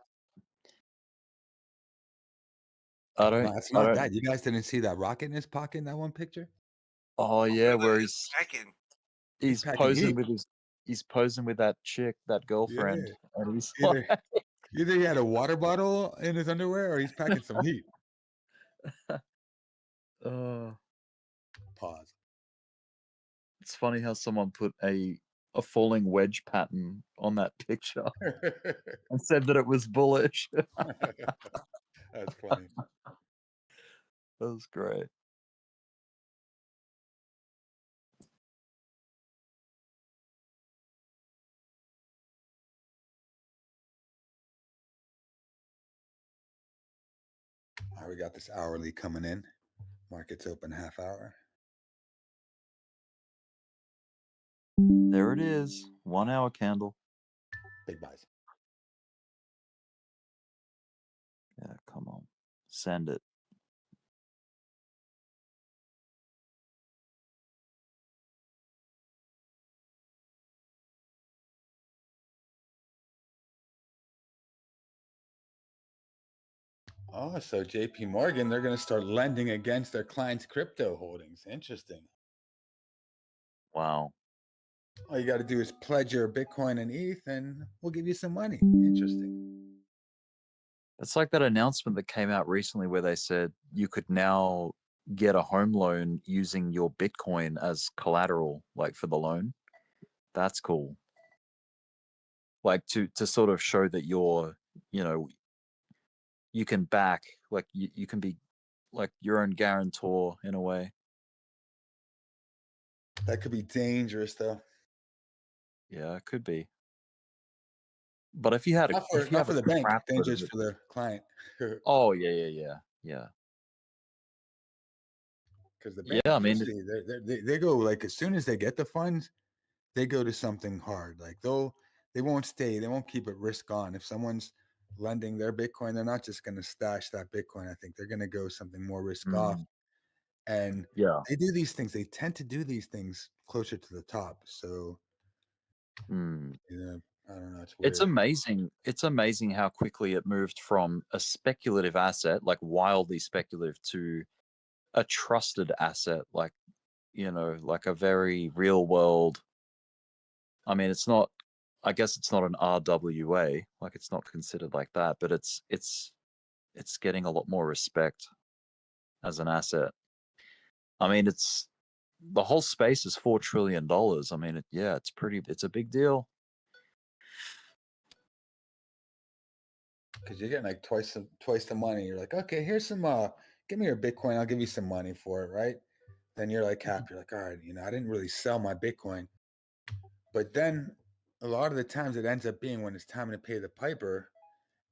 S16: No, it's not that. You guys didn't see that rocket in his pocket in that one picture?
S17: Oh yeah, where he's
S16: packing
S17: posing
S16: heat.
S17: with he's posing with that chick, that girlfriend,
S16: Yeah.
S17: and he's
S16: Either,
S17: like,
S16: either he had a water bottle in his underwear or he's packing some heat. Pause.
S17: It's funny how someone put a falling wedge pattern on that picture and said that it was bullish.
S16: That's funny.
S17: That was great.
S16: All right, we got this hourly coming in. Market's open half hour.
S17: There it is. 1 hour candle.
S16: Big buys.
S17: Yeah, come on. Send it.
S16: Oh, so JP Morgan, they're going to start lending against their clients' crypto holdings. Interesting.
S17: Wow.
S16: All you got to do is pledge your Bitcoin and ETH, and we'll give you some money. Interesting.
S17: It's like that announcement that came out recently where they said you could now get a home loan using your Bitcoin as collateral, like for the loan. That's cool. Like to sort of show that you're, you can back, like you can be like your own guarantor in a way.
S16: That could be dangerous, though.
S17: Yeah, it could be. But if you had
S16: Not for the bank, dangerous for the client.
S17: Oh yeah.
S16: Because the bank,
S17: Yeah, I mean,
S16: they go like as soon as they get the funds, they go to something hard. Like they won't stay, they won't keep it risk on. If someone's lending their Bitcoin, they're not just going to stash that Bitcoin. I think they're going to go something more risk off. And
S17: Yeah.
S16: they do these things. They tend to do these things closer to the top. So, yeah, I don't know. It's weird.
S17: It's amazing. It's amazing how quickly it moved from a speculative asset, like wildly speculative, to a trusted asset, like, like a very real world. I mean, it's not. I guess it's not an RWA, like it's not considered like that, but it's getting a lot more respect as an asset. I mean, it's the whole space is $4 trillion. I mean, it's a big deal.
S16: Because you're getting like twice the money. You're like, okay, here's some give me your Bitcoin, I'll give you some money for it, right? Then you're like happy, you're like, all right, I didn't really sell my Bitcoin. But then a lot of the times it ends up being when it's time to pay the piper,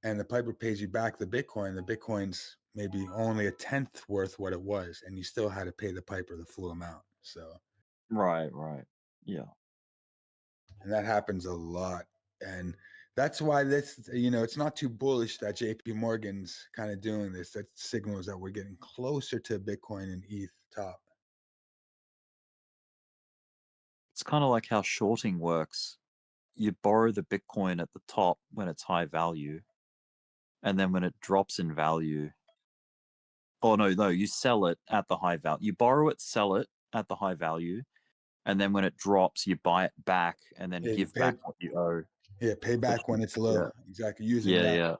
S16: and the piper pays you back the Bitcoin's maybe only a tenth worth what it was, and you still had to pay the piper the full amount. So
S17: Right. Yeah.
S16: and that happens a lot. And that's why this, it's not too bullish that JP Morgan's kind of doing this. That signals that we're getting closer to Bitcoin and ETH top.
S17: It's kind of like how shorting works. You borrow the Bitcoin at the top when it's high value, and then when it drops in value, no, you sell it at the high value. You borrow it, sell it at the high value, and then when it drops, you buy it back and then give back what you owe.
S16: Yeah, pay back when it's low.
S17: Yeah.
S16: Exactly. Using that.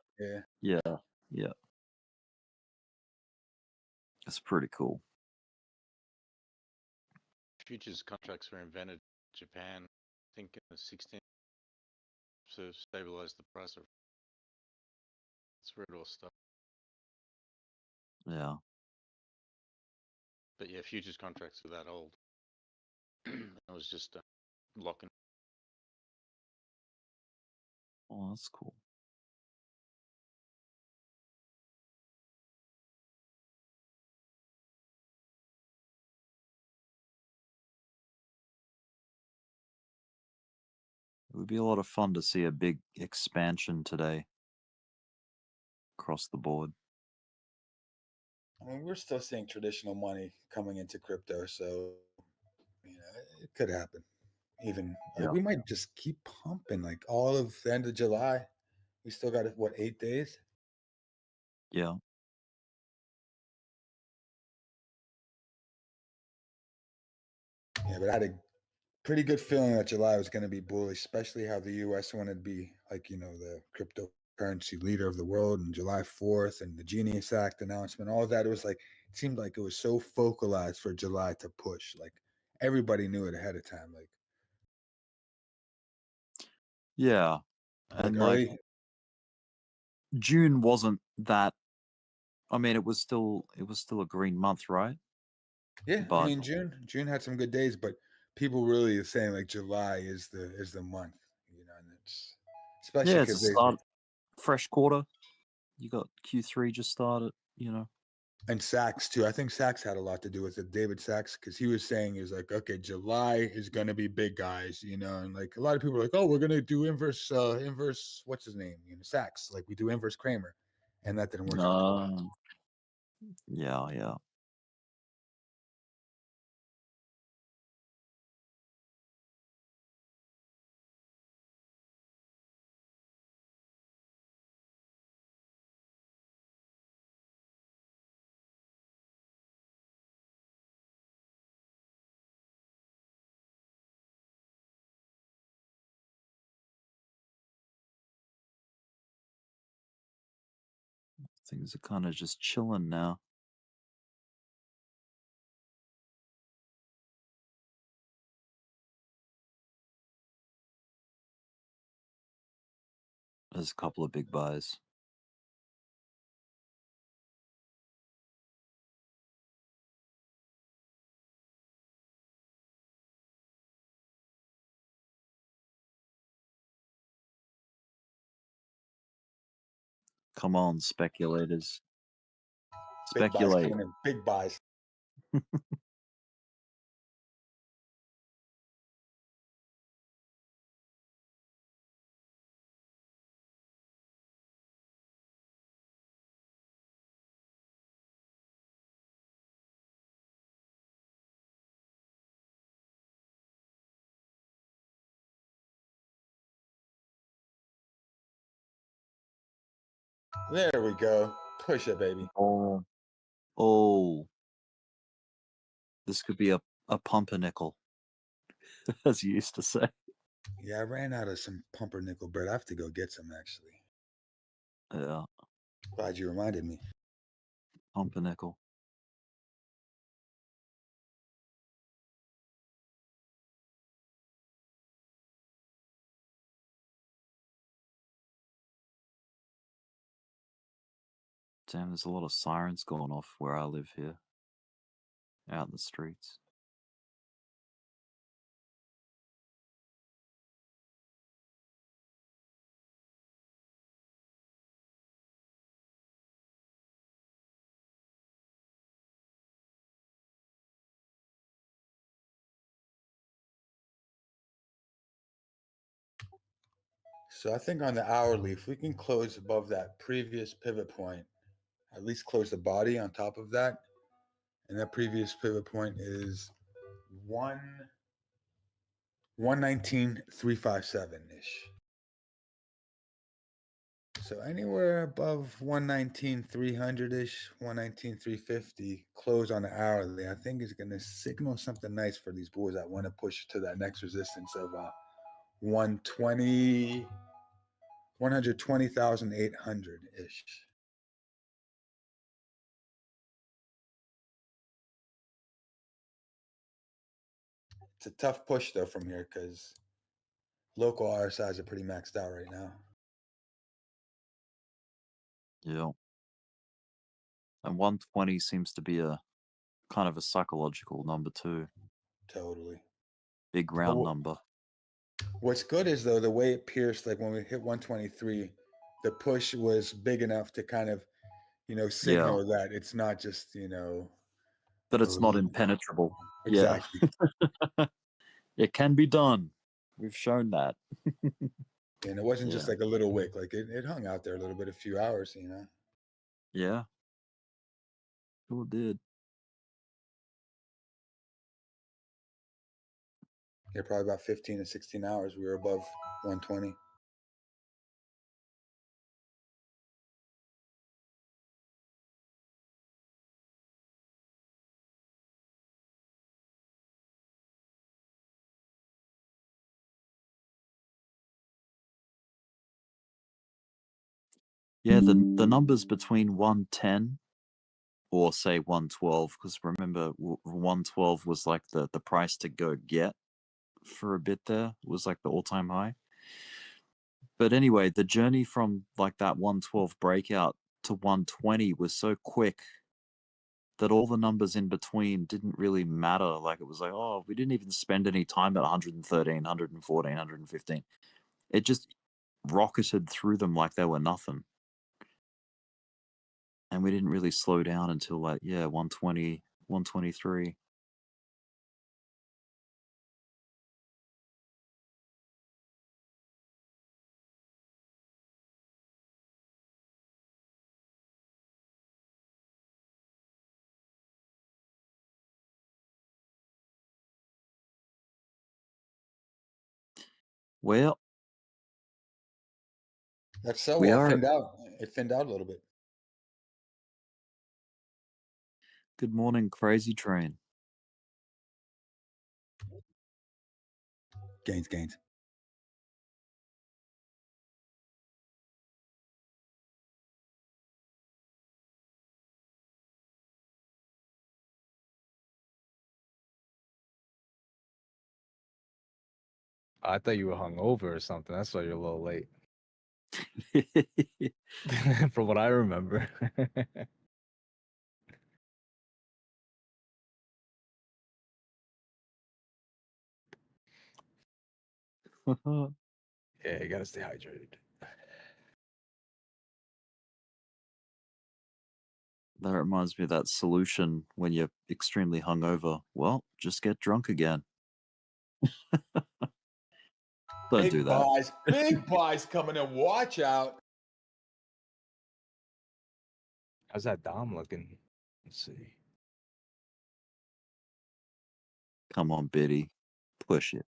S17: Yeah. It's pretty cool.
S14: Futures contracts were invented in Japan, I think in the 16th, to stabilize the price of. That's where it all started.
S17: Yeah.
S14: But yeah, futures contracts are that old. It was just locking.
S17: Oh, that's cool. It would be a lot of fun to see a big expansion today across the board.
S16: I mean, we're still seeing traditional money coming into crypto, so it could happen. Even like we might just keep pumping like all of the end of July. We still got 8 days?
S17: Yeah.
S16: Yeah, but I had a pretty good feeling that July was going to be bullish, especially how the U.S. wanted to be like, the cryptocurrency leader of the world, and July 4th and the Genius Act announcement, all of that. It was like, it seemed like it was so focalized for July to push. Like everybody knew it ahead of time. Like,
S17: yeah. And
S16: like
S17: June wasn't that. I mean, it was still a green month, right?
S16: Yeah,
S17: but
S16: I mean June had some good days, but people really are saying like July is the month, and it's especially
S17: it's a
S16: because
S17: fresh quarter. You got Q3 just started,
S16: and Sachs too. I think Sachs had a lot to do with it. David Sachs, because he was saying is like, okay, July is gonna be big, guys, and like a lot of people are like, oh, we're gonna do inverse, what's his name, Sachs, like we do inverse Kramer, and that didn't work out.
S17: Yeah. Things are kind of just chilling now. There's a couple of big buys. Come on, speculators.
S16: Big buys
S17: Speculate.
S16: coming in, big buys. There we go. Push it, baby.
S17: Oh, oh. This could be a pumpernickel, as you used to say.
S16: Yeah, I ran out of some pumpernickel bread. I have to go get some, actually.
S17: Yeah,
S16: Glad you reminded me.
S17: pumpernickel. Damn, there's a lot of sirens going off where I live here. Out in the streets.
S16: So I think on the hourly, if we can close above that previous pivot point, at least close the body on top of that, and that previous pivot point is 119,357 ish. So anywhere above 119,300 ish, 119,350 close on the hourly, I think is going to signal something nice for these bulls that want to push to that next resistance of 120,800 ish. It's a tough push though from here because local RSIs are pretty maxed out right now.
S17: Yeah. And 120 seems to be a kind of a psychological number too.
S16: Totally.
S17: Big round number.
S16: What's good is though the way it pierced, like when we hit 123, the push was big enough to kind of, signal that it's not just,
S17: That it's not impenetrable.
S16: Exactly.
S17: Yeah. It can be done. We've shown that.
S16: And it wasn't just like a little wick, like it hung out there a little bit, a few hours,
S17: Yeah. Sure did.
S16: Yeah, probably about 15 to 16 hours we were above 120.
S17: Yeah, the numbers between 110 or say 112, because remember 112 was like the price to go get for a bit there, was like the all-time high. But anyway, the journey from like that 112 breakout to 120 was so quick that all the numbers in between didn't really matter. Like it was like, oh, we didn't even spend any time at 113, 114, 115. It just rocketed through them like they were nothing. And we didn't really slow down until like, 120, 123. Well,
S16: That sell
S17: we
S16: off
S17: are.
S16: thinned out. It thinned out a little bit.
S17: Good morning, Crazy Train.
S16: Gains.
S10: I thought you were hungover or something. That's why you're a little late. From what I remember. Yeah, you gotta stay hydrated.
S17: That reminds me of that solution when you're extremely hungover. Well, just get drunk again. Don't do that.
S16: Big buys coming in. Watch out.
S10: How's that Dom looking? Let's see.
S17: Come on, Biddy. Push it.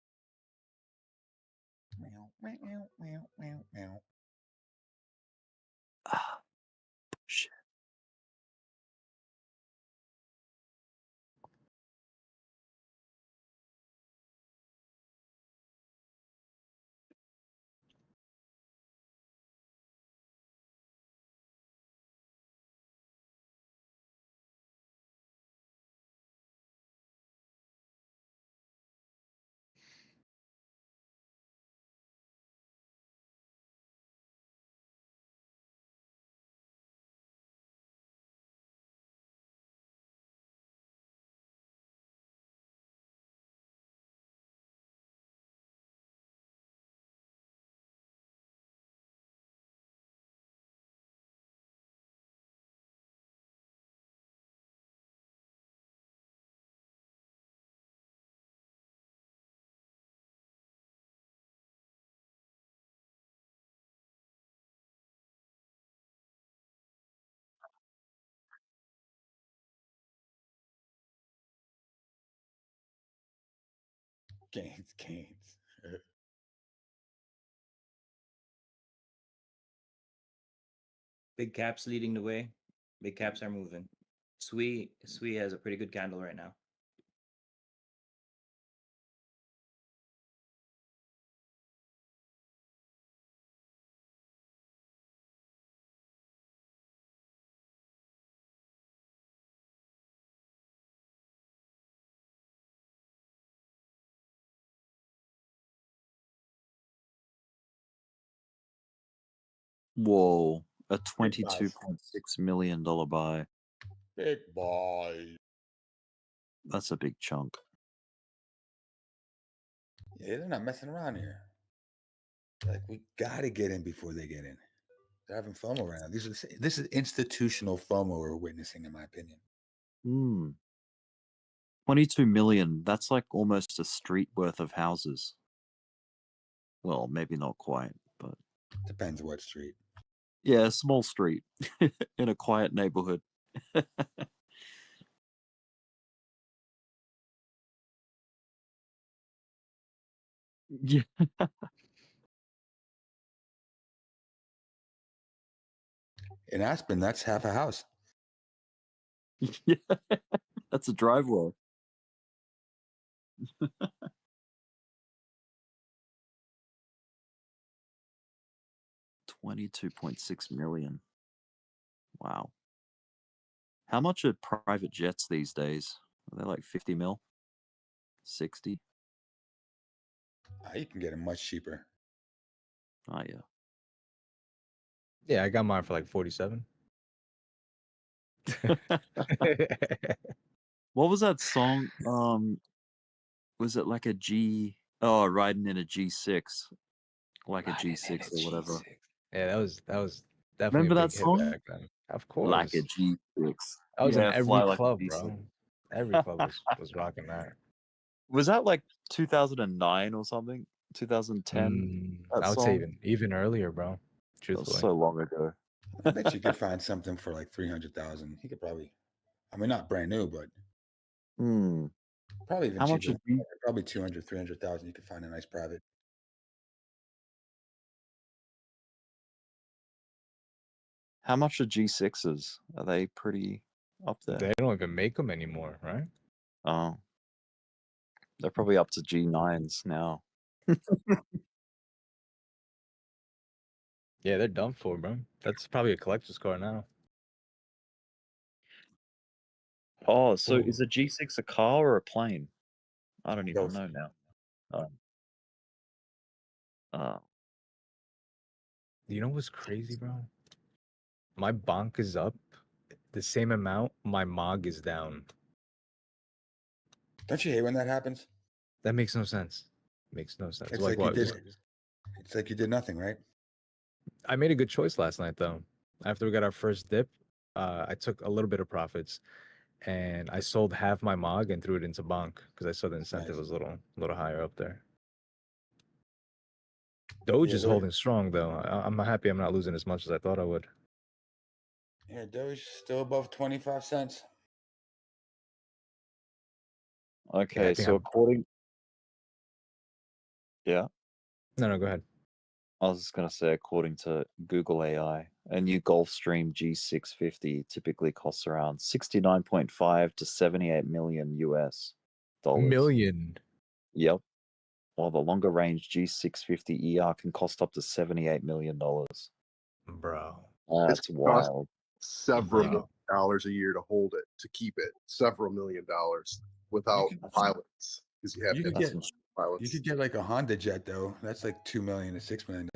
S16: Gains.
S15: Big caps leading the way. Big caps are moving. Sui has a pretty good candle right now.
S17: Whoa, a
S16: Big buys.
S17: $22.6 million buy.
S16: Big buy.
S17: That's a big chunk.
S16: Yeah, they're not messing around here. Like, we gotta get in before they get in. They're having FOMO right now. This is institutional FOMO we're witnessing, in my opinion.
S17: 22 million. That's like almost a street worth of houses. Well, maybe not quite, but
S16: Depends what street.
S17: yeah, a small street in a quiet neighborhood. Yeah.
S16: In Aspen, that's half a house.
S17: Yeah, that's a driveway. $22.6 million. Wow. How much are private jets these days? Are they like 50 mil? 60?
S16: You can get them much cheaper.
S17: Oh, yeah.
S10: Yeah, I got mine for like 47.
S17: What was that song? Was it like a G? Oh, riding in a G6, like a G6 or whatever.
S10: Yeah, that was definitely
S17: Remember
S10: a
S17: that
S10: big hit
S17: song?
S10: back then. Of
S17: Like a
S10: course.
S17: G6.
S10: That was in
S17: Yeah,
S10: every
S17: fly like
S10: club,
S17: a G6.
S10: bro. Every club was rocking that.
S17: Was that like 2009 or something? 2010? That
S10: I would say
S17: song?
S10: even earlier, bro.
S17: That was
S10: Truthfully.
S17: so long ago.
S16: I bet you could find something for like 300,000. He could probably, I mean, not brand new, but probably even
S17: How much
S16: cheaper.
S17: would you?
S16: Probably 200, 300,000. You could find a nice private.
S17: How much are G6s? Are they pretty up there?
S10: They don't even make them anymore, right?
S17: Oh, they're probably up to G9s now.
S10: Yeah, they're done for, bro. That's probably a collector's car now.
S17: Oh, so
S10: Ooh.
S17: is a G6 a car or a plane? I don't even
S16: Both.
S17: know now.
S10: You know what's crazy, bro? My bonk is up the same amount. My mog is down.
S16: Don't you hate when that happens?
S10: That makes no sense. Makes no sense.
S16: It's
S10: Like
S16: like you
S10: what?
S16: did. It's like you did nothing, right?
S10: I made a good choice last night, though. After we got our first dip, I took a little bit of profits, and I sold half my mog and threw it into bonk because I saw the incentive was a little higher up there. Doge
S16: Yeah,
S10: is
S16: Doge-
S10: holding strong, though. I'm happy I'm not losing as much as I thought I would.
S16: Yeah, Doge still above 25 cents.
S17: Okay,
S10: think
S17: so
S10: I'm-
S17: according. Yeah.
S10: No, go ahead.
S17: I was just going to say, according to Google AI, a new Gulfstream G650 typically costs around 69.5 to 78 million US dollars.
S10: Million.
S17: Yep. While the longer range G650 ER can cost up to $78 million.
S10: Bro.
S17: That's wild.
S11: Several
S17: Bro.
S11: million dollars a year to hold it, to keep it. Several $1 million without pilots. Because you have
S16: You could
S11: to
S16: get
S11: have pilots.
S16: you could get like a Honda Jet though. That's like $2 million to $6 million.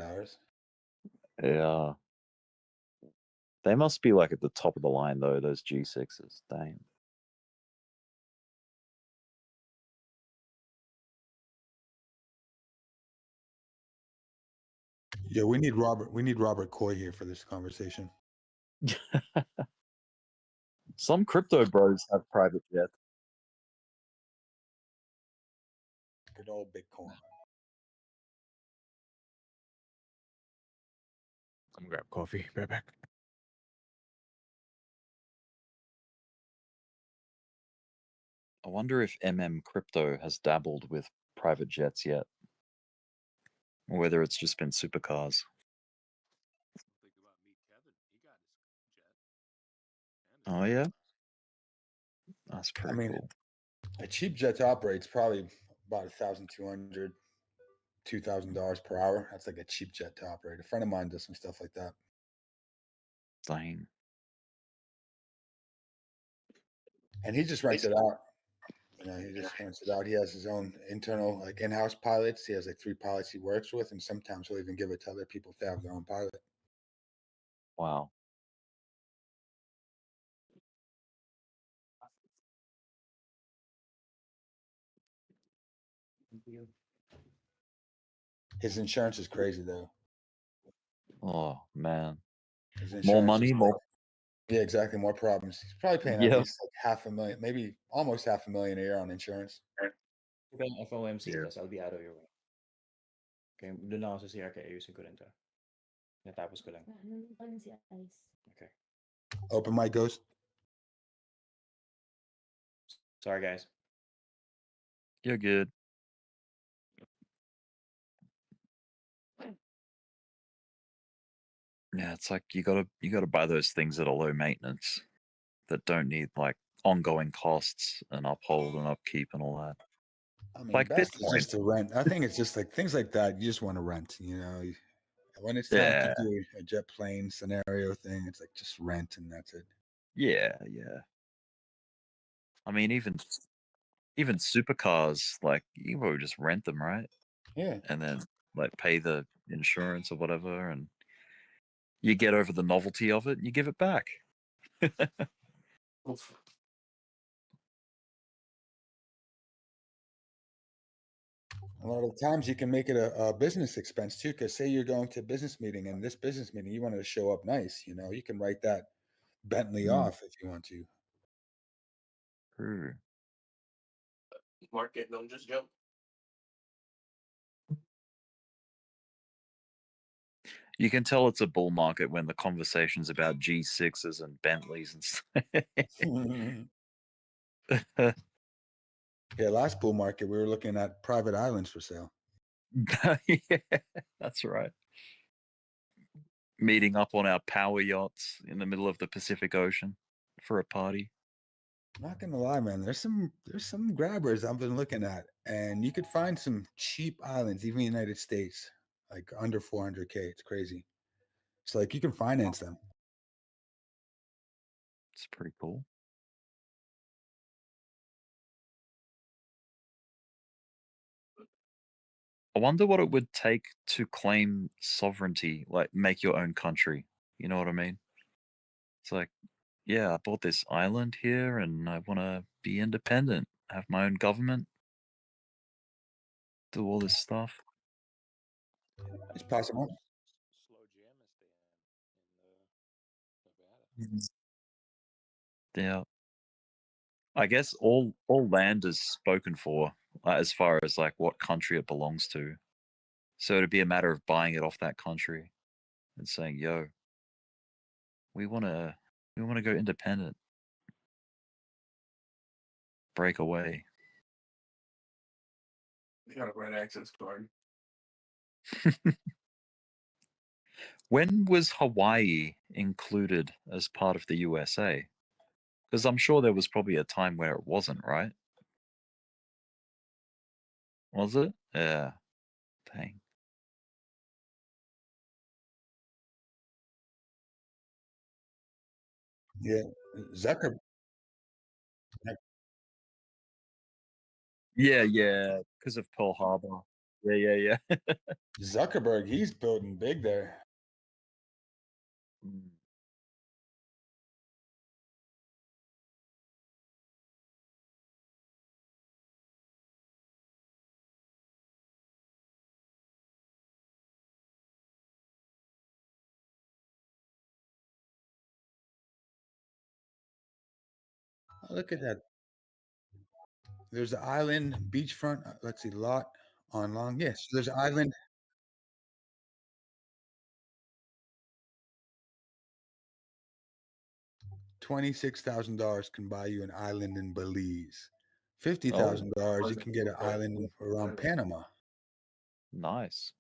S17: Yeah. They must be like at the top of the line though, those G6s. Dang.
S16: Yeah, we need Robert Coy here for this conversation.
S17: Some crypto bros have private jets.
S16: Good old Bitcoin.
S10: I'm gonna grab coffee. Right back.
S17: I wonder if MM Crypto has dabbled with private jets yet, or whether it's just been supercars. Oh yeah, that's
S16: I
S17: pretty
S16: mean,
S17: cool.
S16: a cheap jet to operate is probably about $1,200, $2,000 per hour. That's like a cheap jet to operate. A friend of mine does some stuff like that.
S17: Dang.
S16: And he just rents it out. You know, he just rents it out. He has his own internal, like in-house pilots. He has like 3 pilots he works with, and sometimes he'll even give it to other people if they have their own pilot.
S17: Wow.
S16: His insurance is crazy though.
S17: Oh man.
S16: His
S17: More
S16: insurance
S17: money,
S16: is
S17: more.
S16: yeah, exactly. More problems. He's probably paying at
S17: Yeah.
S16: least like $500,000, maybe almost $500,000 a year on insurance.
S3: FOMC,
S17: Yeah.
S3: tas LB out of your way. Okay, doon na ako sa CRK, ayusin ko rin to. Natapos ko lang. Okay.
S16: Open mic ghost.
S3: Sorry, guys.
S17: You're good. Yeah, it's like you gotta buy those things that are low maintenance, that don't need like ongoing costs and uphold and upkeep and all that.
S16: I mean,
S17: Like
S16: best is
S17: Bitcoin.
S16: just to rent. I think it's just like things like that. You just want to rent, you know. When it's time
S17: Yeah.
S16: to do a jet plane scenario thing, it's like just rent and that's it.
S17: Yeah, yeah. I mean, even supercars, like you probably just rent them, right?
S16: Yeah.
S17: And then like pay the insurance or whatever, and you get over the novelty of it and you give it back.
S16: A lot of times you can make it a business expense too, because say you're going to a business meeting and this business meeting you wanted to show up nice, you know, you can write that Bentley off if you want to.
S17: True.
S19: Market, don't just jump.
S17: You can tell it's a bull market when the conversation's about G6s and Bentleys and stuff.
S16: Yeah, last bull market we were looking at private islands for sale.
S17: Yeah, that's right. Meeting up on our power yachts in the middle of the Pacific Ocean for a party.
S16: Not gonna lie, man. There's some grabbers I've been looking at, and you could find some cheap islands, even in the United States, like under 400K. It's crazy. It's like you can finance them.
S17: It's pretty cool. I wonder what it would take to claim sovereignty, like make your own country. You know what I mean? It's like, yeah, I bought this island here and I want to be independent, have my own government, do all this stuff.
S16: It's possible.
S17: Yeah. I guess all land is spoken for, as far as like what country it belongs to. So it'd be a matter of buying it off that country and saying, "Yo, we wanna go independent, break away."
S19: You got a red access card.
S17: When was Hawaii included as part of the USA? Because I'm sure there was probably a time where it wasn't, right? Was it? Yeah. Dang.
S16: Yeah, Zucker.
S17: Yeah, because of Pearl Harbor. Yeah.
S16: Zuckerberg, he's building big there.
S17: Mm.
S16: Look at that. There's an island beachfront. Let's see, lot on long. Yes, there's an island. $26,000 can buy you an island in Belize. $50,000, you can get an island around Panama.
S17: Nice.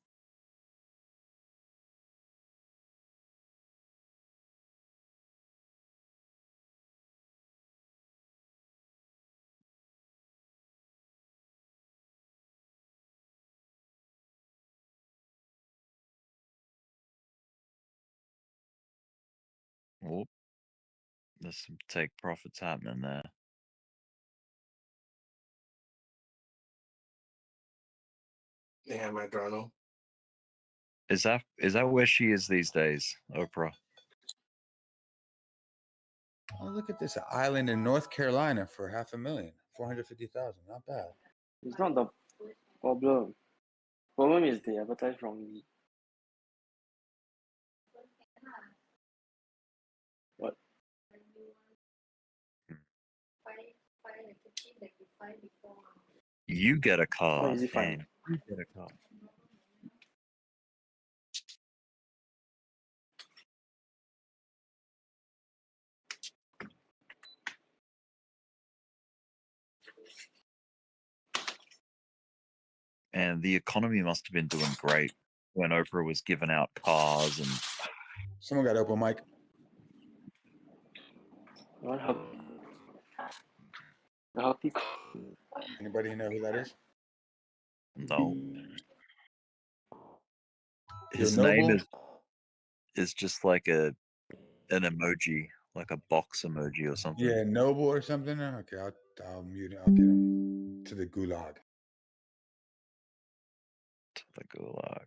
S17: Oh, there's some take profits happening there.
S19: They have my journal.
S17: Is that where she is these days, Oprah?
S16: Oh, look at this island in North Carolina for $500,000, 450,000. Not bad.
S20: It's not the problem. Problem is they advertise wrongly. What?
S17: You get a car,
S20: easy find.
S17: and you get a car. And the economy must have been doing great when Oprah was giving out cars and.
S16: Someone got open mic.
S20: What healthy?
S16: Anybody know who that is?
S17: No.
S16: Yo,
S17: His name
S16: Noble?
S17: is just like an emoji, like a box emoji or something.
S16: Yeah, Noble or something. Okay, I'll mute it. I'll get him to the gulag.
S17: To the gulag.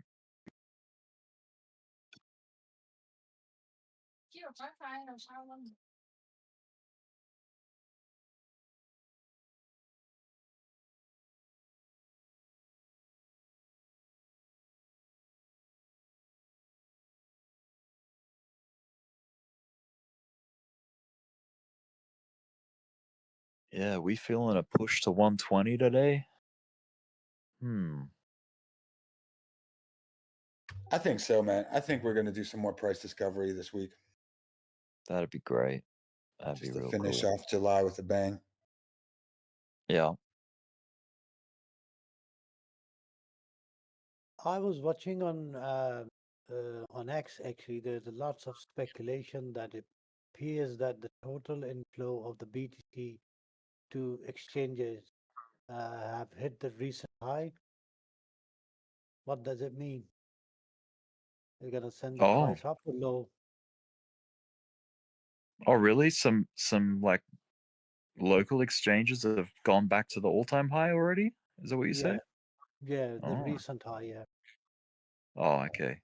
S17: Yeah, we feeling a push to 120 today?
S16: I think so, man. I think we're going to do some more price discovery this week.
S17: That'd be great. That'd
S16: Just
S17: be
S16: to
S17: real
S16: finish
S17: cool.
S16: off July with a bang.
S17: Yeah.
S13: I was watching on X actually. There's lots of speculation that it appears that the total inflow of the BTC to exchanges have hit the recent high. What does it mean? They're gonna send the
S17: Oh.
S13: price up or low?
S17: Oh, really? Some like local exchanges have gone back to the all-time high already? Is that what you
S13: Yeah,
S17: say?
S13: yeah, the
S17: Oh.
S13: recent high, yeah.
S17: Oh, okay.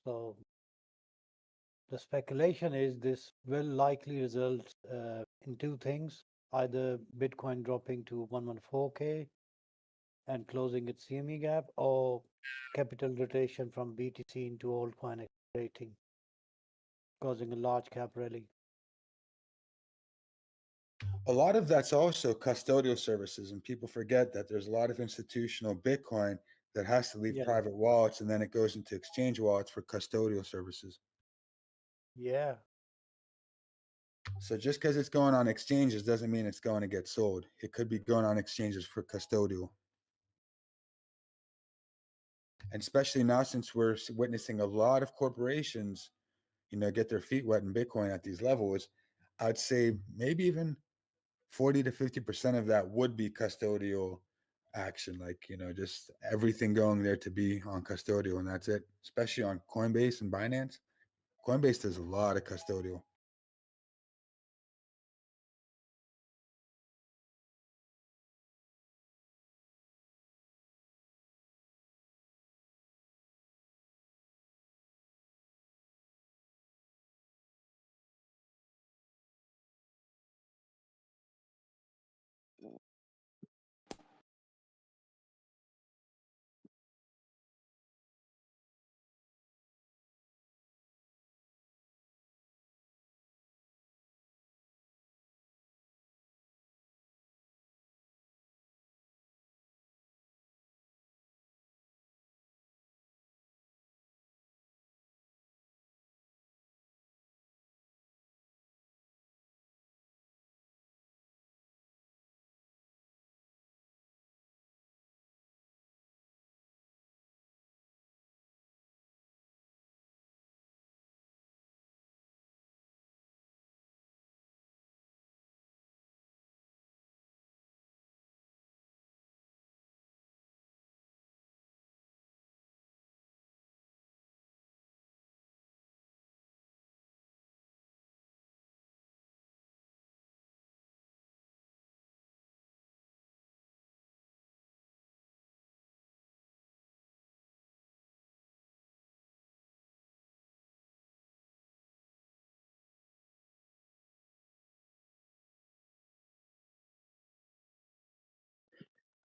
S13: So the speculation is this will likely result in two things: either Bitcoin dropping to 114K and closing its CME gap, or capital rotation from BTC into altcoin accelerating, causing a large cap rally.
S16: A lot of that's also custodial services, and people forget that there's a lot of institutional Bitcoin that has to leave
S13: Yeah.
S16: private wallets, and then it goes into exchange wallets for custodial services.
S13: Yeah.
S16: So just because it's going on exchanges doesn't mean it's going to get sold. It could be going on exchanges for custodial. And especially now, since we're witnessing a lot of corporations, get their feet wet in Bitcoin at these levels, I'd say maybe even 40 to 50% of that would be custodial action, like just everything going there to be on custodial, and that's it. Especially on Coinbase and Binance. Coinbase does a lot of custodial.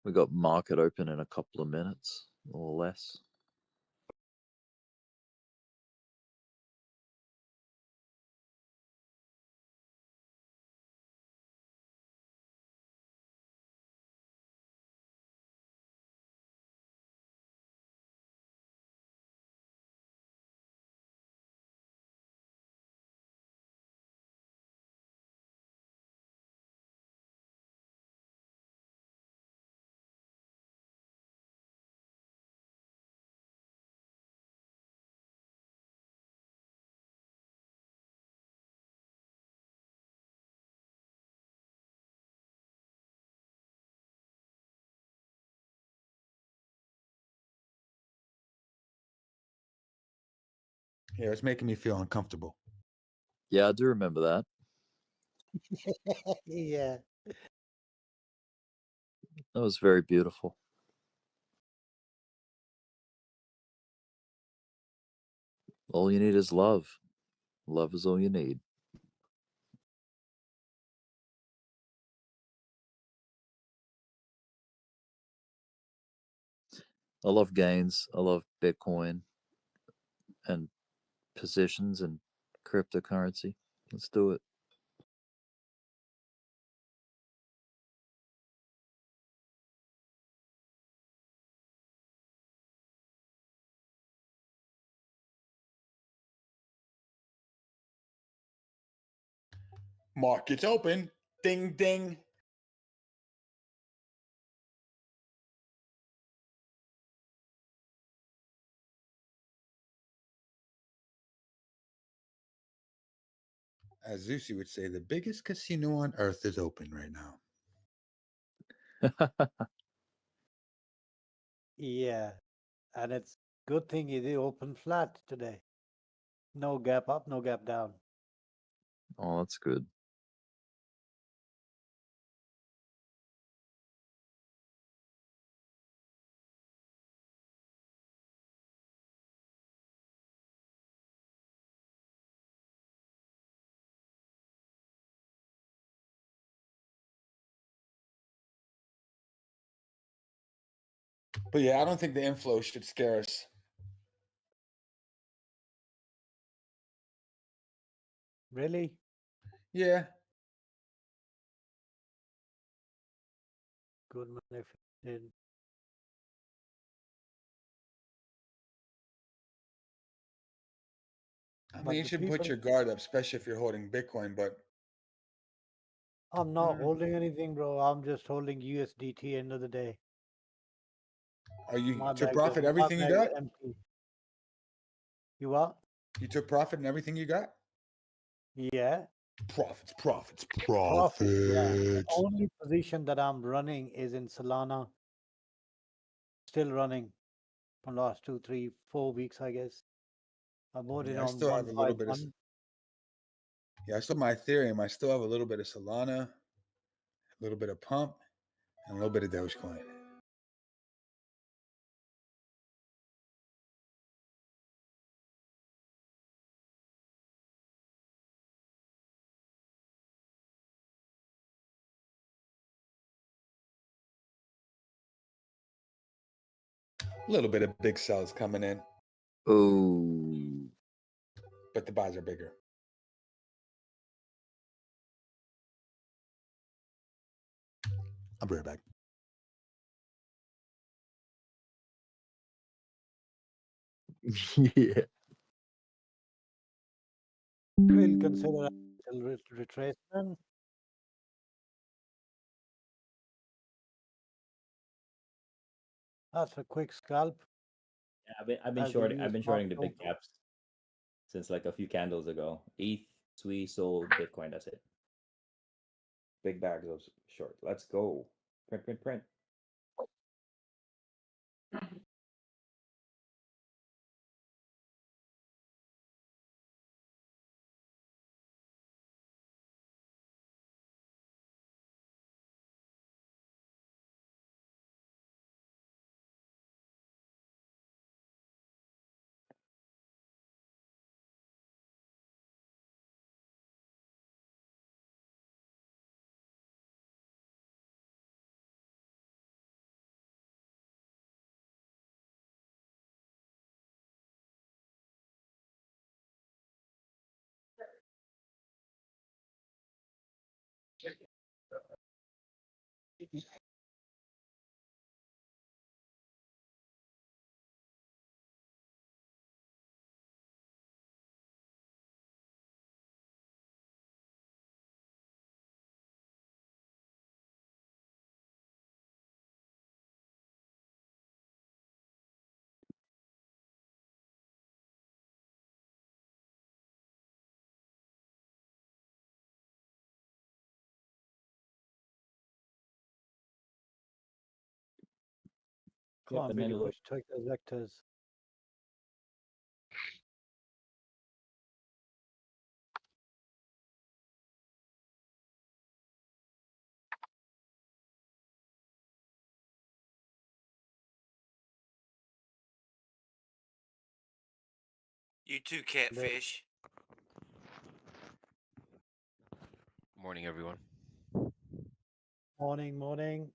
S17: We got market open in a couple of minutes or less.
S16: Yeah, it's making me feel uncomfortable.
S17: Yeah, I do remember that.
S13: Yeah.
S17: That was very beautiful. All you need is love. Love is all you need. I love gains. I love Bitcoin and positions and cryptocurrency. Let's do it.
S16: Market's open. Ding, ding. As Zusi would say, the biggest casino on earth is open right now.
S13: Yeah. And it's good thing it open flat today. No gap up, no gap down.
S17: Oh, that's good.
S16: But yeah, I don't think the inflow should scare us.
S13: Really?
S16: Yeah.
S13: Good man if it did.
S16: I
S13: But
S16: mean, you
S13: the
S16: should put
S13: people,
S16: your guard up, especially if you're holding Bitcoin. But
S13: I'm not holding anything, bro. I'm just holding USDT end of the day.
S16: are you
S13: My
S16: took
S13: bags
S16: profit
S13: are my
S16: everything you
S13: bags
S16: got?
S13: are empty. You what?
S16: You took profit in everything you got?
S13: Yeah.
S16: Profits, profits,
S13: Profit, yeah. The
S16: profits.
S13: only position that I'm running is in Solana. Still running for last 2, 3, 4 weeks, I guess. I bought it
S16: Yeah, I
S13: on
S16: still have a little bit of
S13: 151.
S16: I still my Ethereum. I still have a little bit of Solana, a little bit of Pump, and a little bit of Dogecoin. A little bit of big sells coming in,
S17: Oh,
S16: but the buys are bigger. I'll be right back.
S17: yeah.
S13: We'll consider that till retracement. That's a quick scalp.
S15: Yeah, I've been
S13: As the
S15: shorting
S13: US
S15: the
S13: market
S15: big
S13: opens.
S15: caps since like a few candles ago. ETH, SWI, sold, Bitcoin. That's it. Big bags of short. Let's go. Print, print, print.
S13: Come on, Biggie Bush, take those vectors.
S18: You too, catfish.
S21: Morning, everyone.
S13: Morning, morning.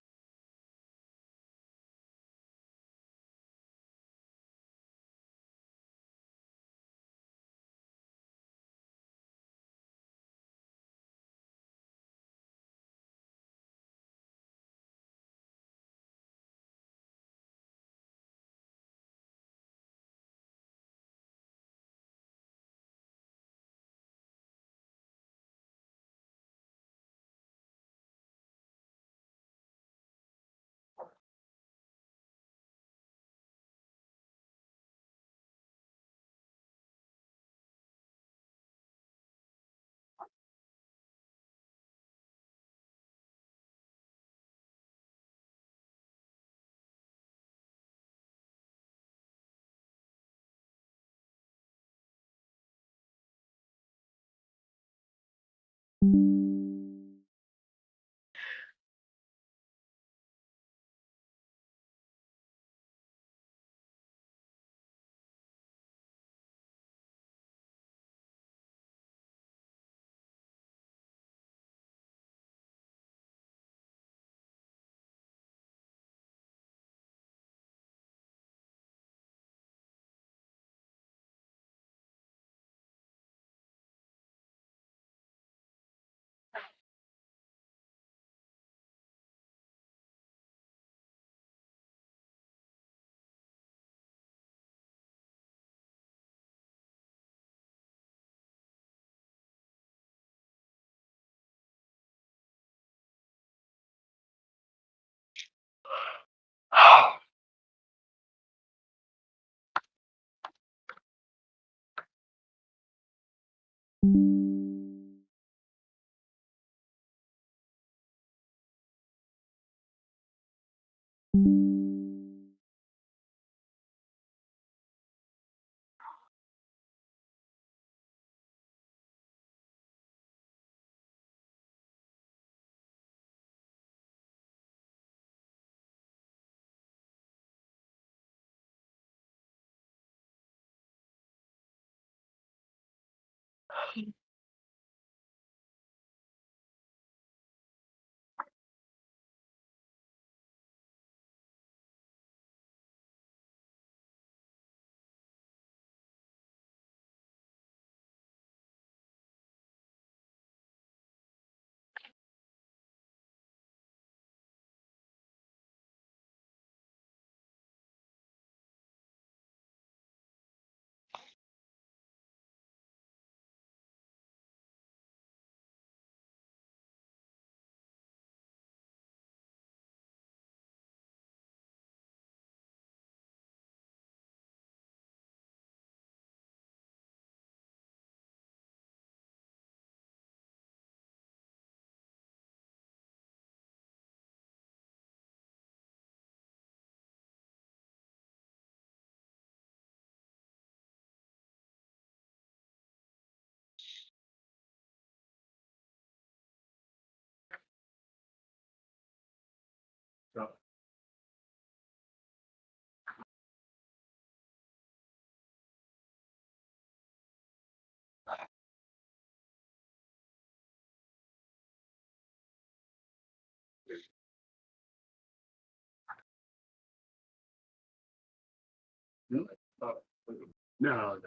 S22: No.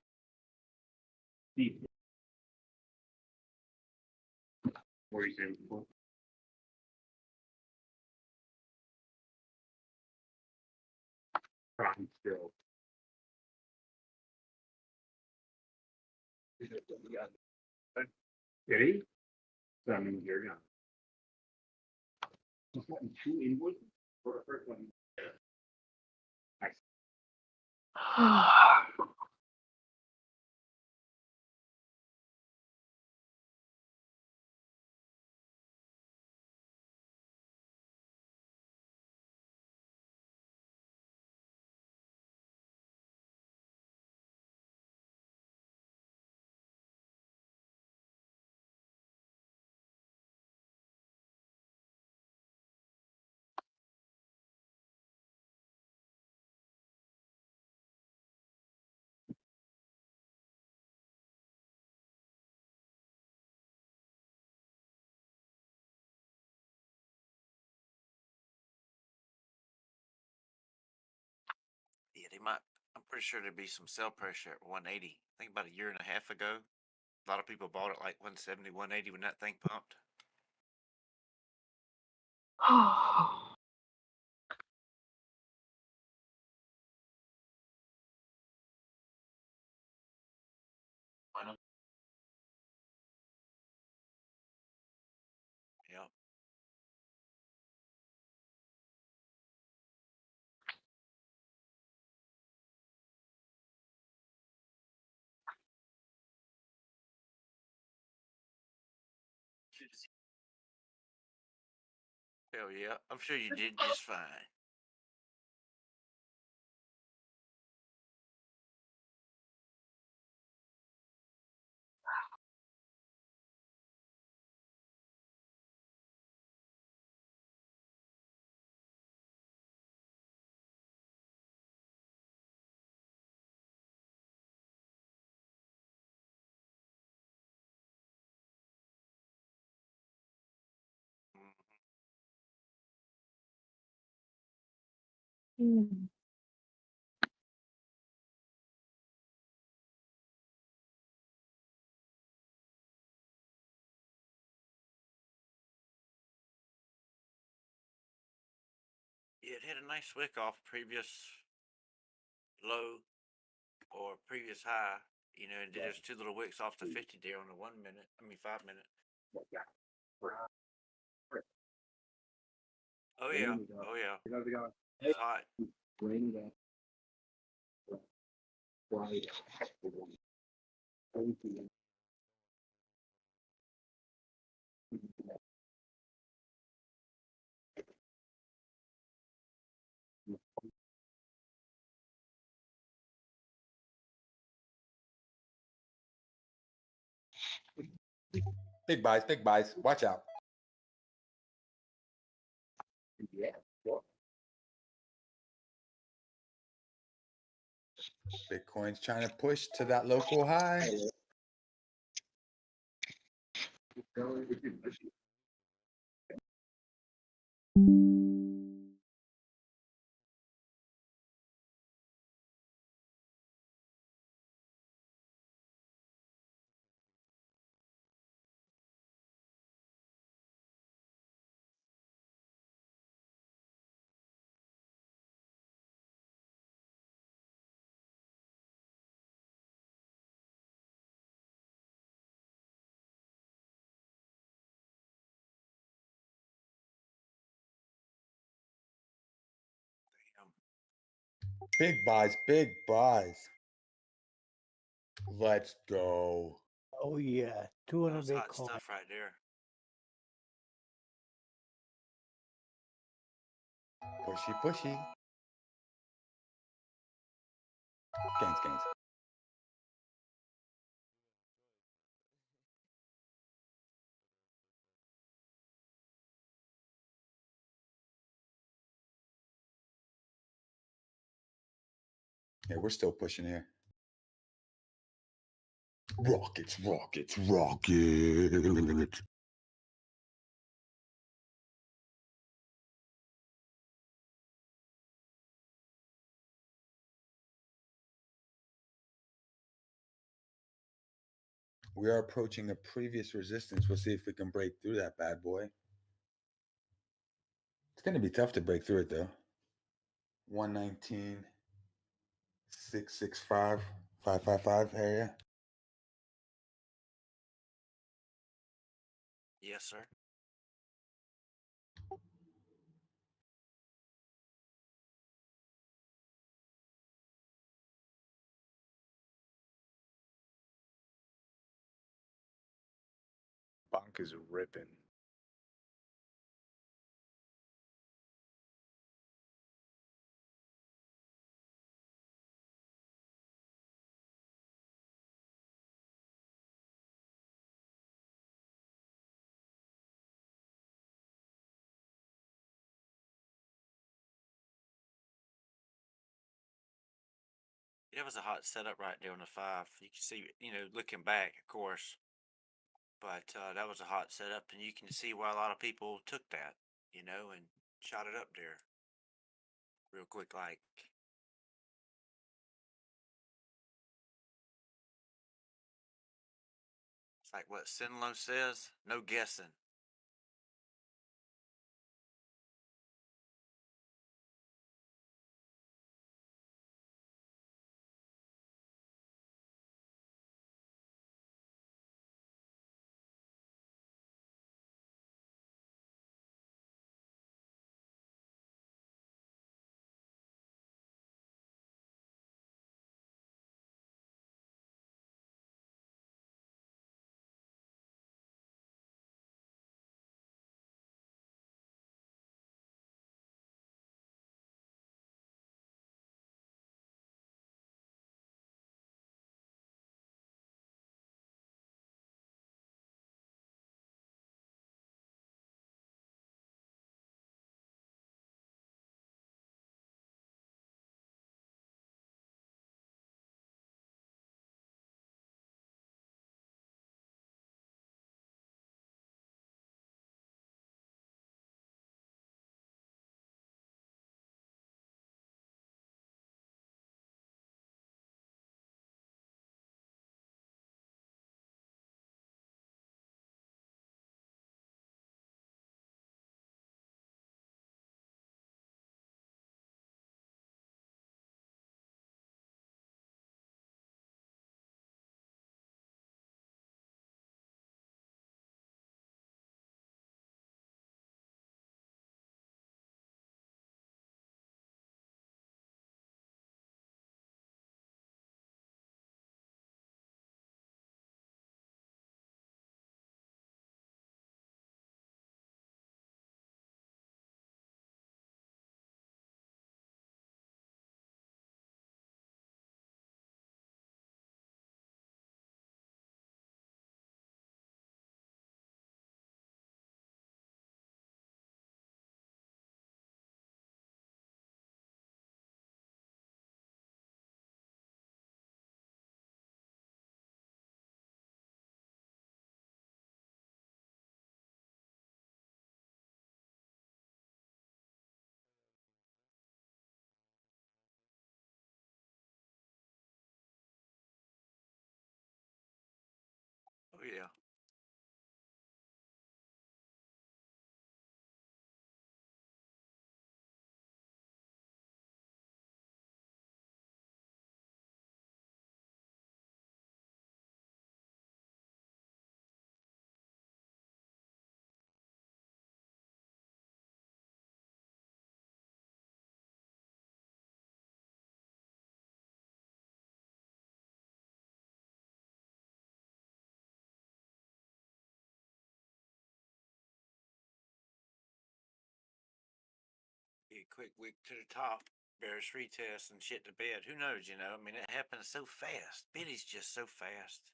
S22: Deep. What are you saying before?
S4: Still. Did he? So I mean, you're gone. He's gotten 2 invoices for a first one.
S18: Yeah, they might. I'm pretty sure there'd be some sell pressure at 180. I think about a year and a half ago, a lot of people bought it like 170, 180 when that thing pumped. Yep. Hell yeah, I'm sure you did just fine. Yeah, it had a nice wick off previous low or previous high, you know, and did those 2 little wicks off the 50 there on the 1 minute, 5 minute. Oh yeah, oh yeah. It's hot.
S16: Big buys, big buys. Watch out.
S4: Yeah.
S16: Bitcoin's trying to push to that local high. Big buys, big buys. Let's go.
S13: Oh yeah, 200
S18: That's hot
S13: Bitcoin.
S18: stuff right there.
S16: Pushy, pushy. Gains, gains. Yeah, we're still pushing here. Rockets, rockets, rockets. We are approaching a previous resistance. We'll see if we can break through that bad boy. It's going to be tough to break through it, though. 119. 665, 555 area.
S18: Yes, sir.
S10: Bonk is ripping.
S18: It was a hot setup right there on the 5. You can see, looking back, of course, but that was a hot setup, and you can see why a lot of people took that, and shot it up there real quick, like. It's like what Sinlo says, no guessing. Oh yeah. Be a quick wick to the top, bearish retest, and shit to bed. Who knows? I mean, it happens so fast. Bitty's just so fast.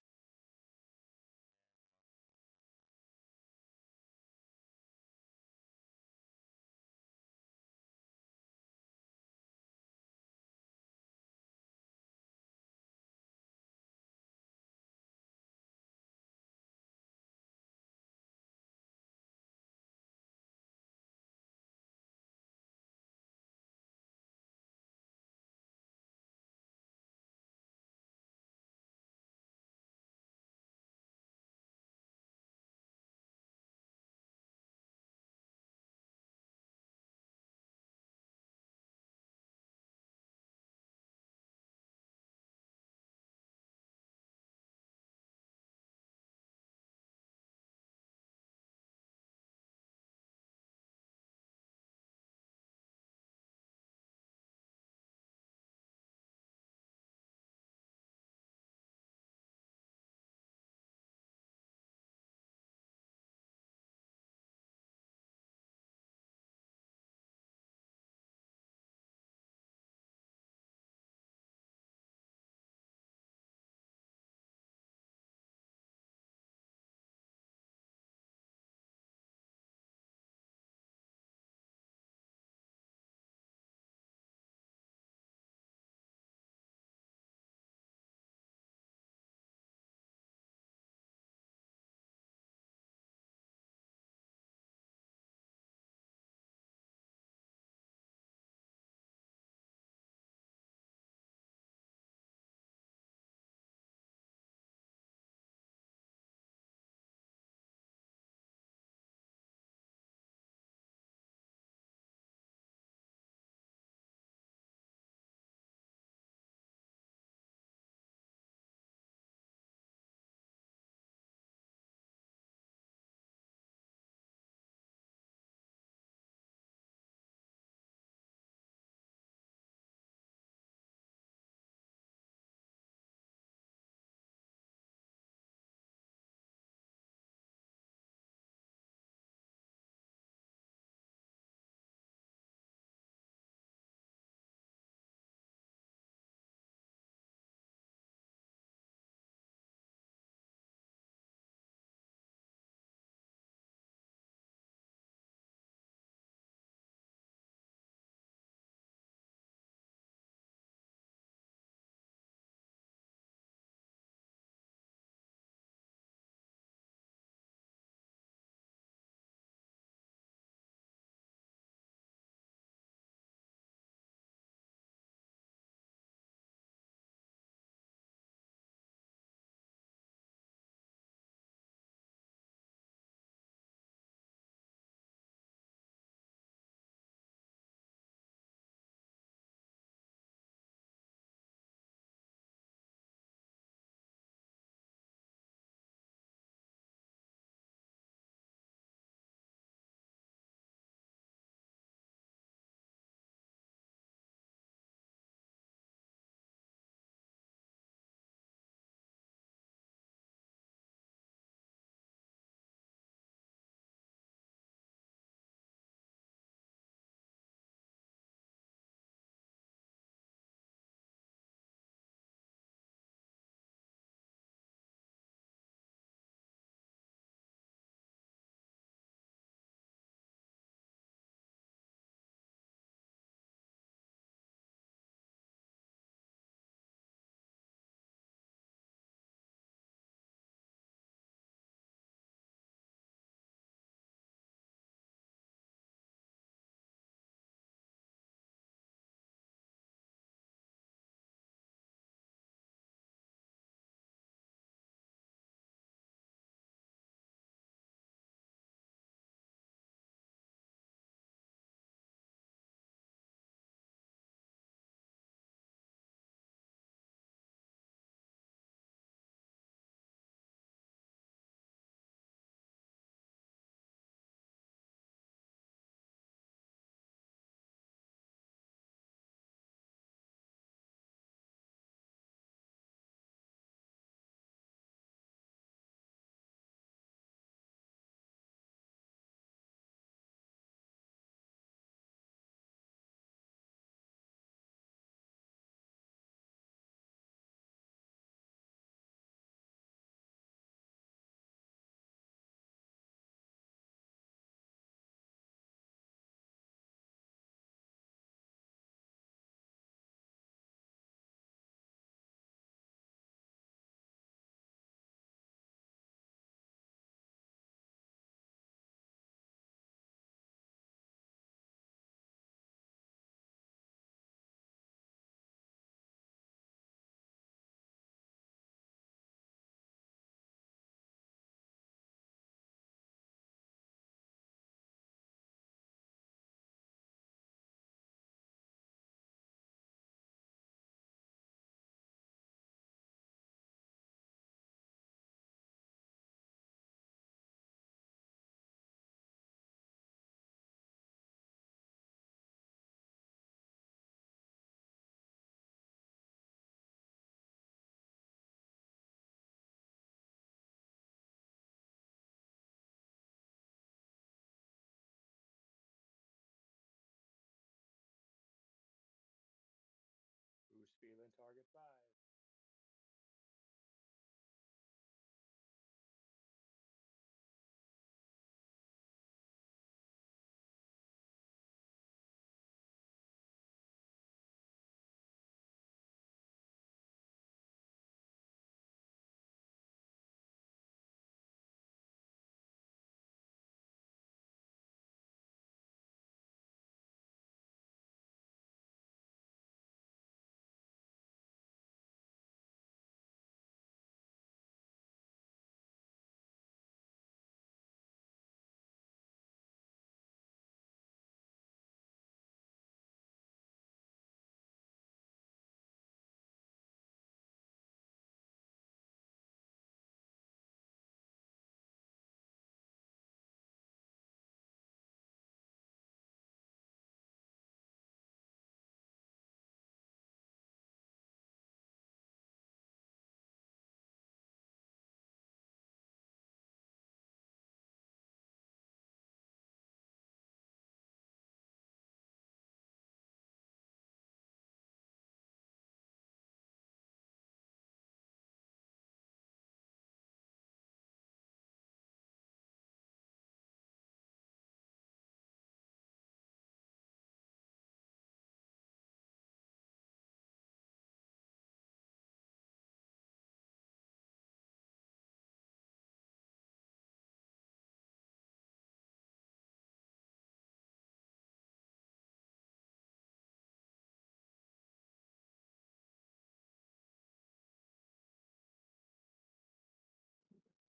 S1: 7, target 5.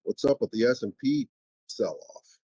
S11: What's up with the S&P sell-off?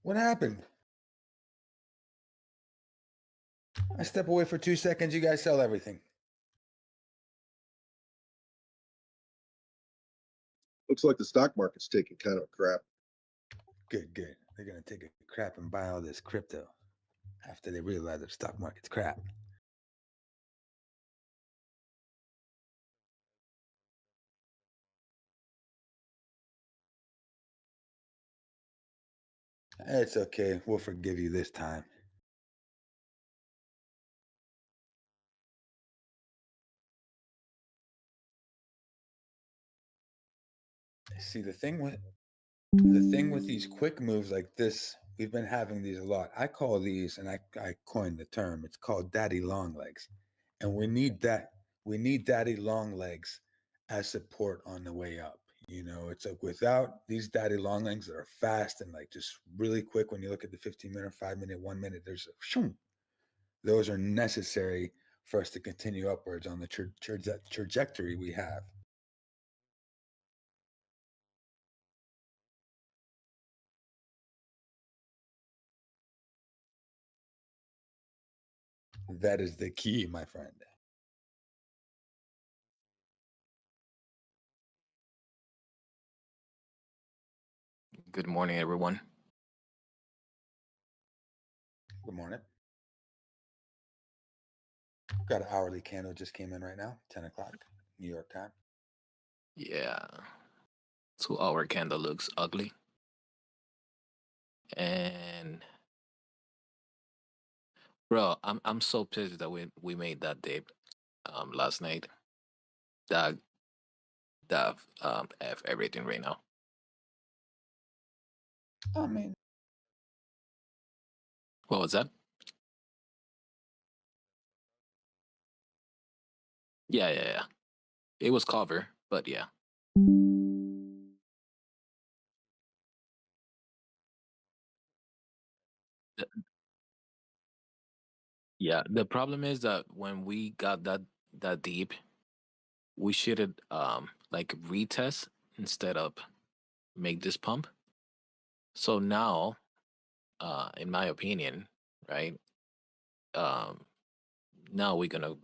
S16: What happened? I step away for 2 seconds, you guys sell everything.
S11: Looks like the stock market's taking kind of a crap.
S16: Good, good. They're gonna take a crap and buy all this crypto after they realize that the stock market's crap. It's okay. We'll forgive you this time. See, the thing with these quick moves like this, we've been having these a lot. I call these, and I coined the term, it's called daddy long legs. And we need daddy long legs as support on the way up. You know, it's like without these daddy long legs that are fast and like just really quick, when you look at the 15-minute, 5-minute, 1 minute, there's a shoom. Those are necessary for us to continue upwards on the trajectory we have. That is the key, my friend.
S1: Good morning, everyone.
S16: Good morning. Got an hourly candle just came in right now, 10 o'clock, New York time.
S1: Yeah, 2-hour candle looks ugly. And bro, I'm so pissed that we made that dip last night. That F everything right now.
S16: I mean,
S1: What was that? Yeah. It was cover, but yeah. The- Yeah, the problem is that when we got that deep, we should have like retest instead of make this pump. So now, in my opinion, right? Now we're gonna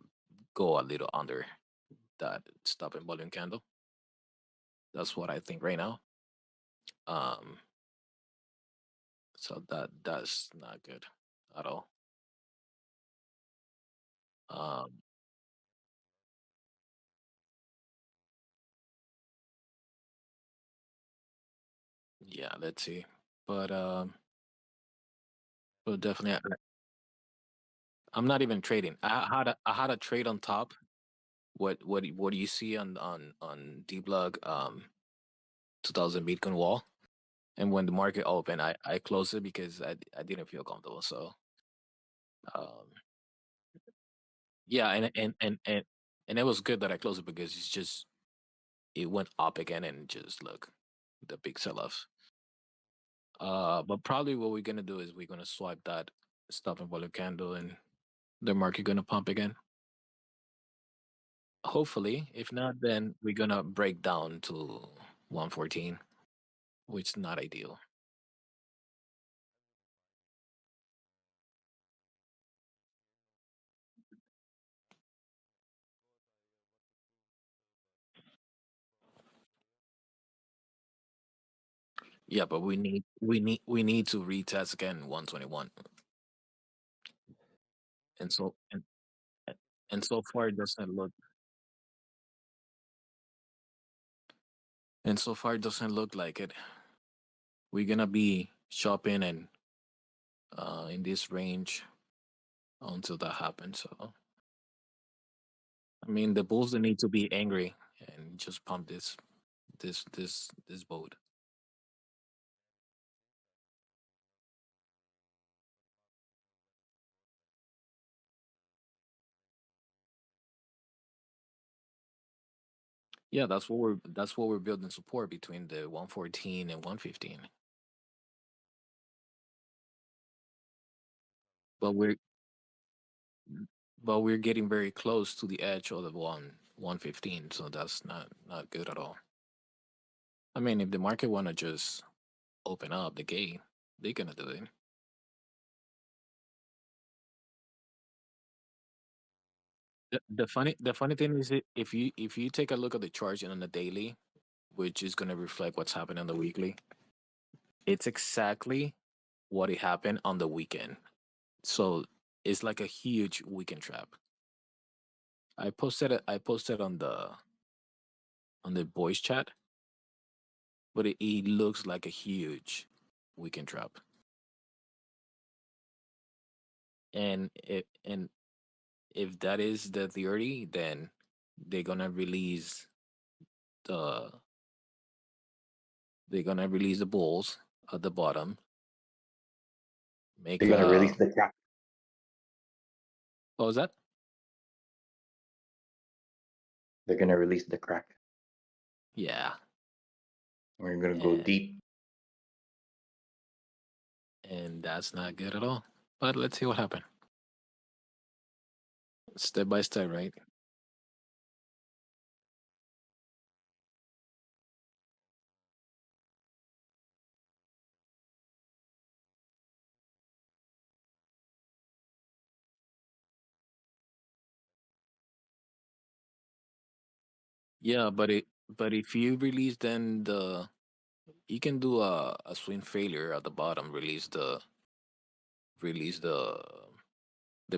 S1: go a little under that stop and volume candle. That's what I think right now. Um, so that's not good at all. Um, yeah, let's see. But definitely, I'm not even trading. I had a trade on top. What do you see on Dbloc 2000 Bitcoin wall? And when the market opened, I closed it because I didn't feel comfortable. So um, yeah, and it was good that I closed it because it went up again and just look the big sell off. But probably what we're gonna do is we're gonna swipe that stop and volume candle and the market gonna pump again. Hopefully, if not, then we're gonna break down to 114, which is not ideal. Yeah, but we need to retest again 121, and so far it doesn't look like it. We're gonna be shopping and in this range until that happens. So I mean, the bulls they need to be angry and just pump this boat. Yeah, that's what we're building support between the 114 and 115. But we're getting very close to the edge of the 115, so that's not good at all. I mean, if the market wanna just open up the gate, They're gonna do it. The funny thing is, if you take a look at the chart on the daily, which is gonna reflect what's happening on the weekly, it's exactly what it happened on the weekend. So it's like a huge weekend trap. I posted it. I posted on the voice chat, but it looks like a huge weekend trap. And if that is the theory, then they're gonna release the they're gonna release the bulls at the bottom. Make
S3: They're gonna release the crack.
S1: what was that?
S3: They're gonna release the crack.
S1: Yeah,
S3: We're gonna go deep.
S1: and that's not good at all. But let's see what happens. Step by step, right? Yeah, but if you release then you can do a swing failure at the bottom, release the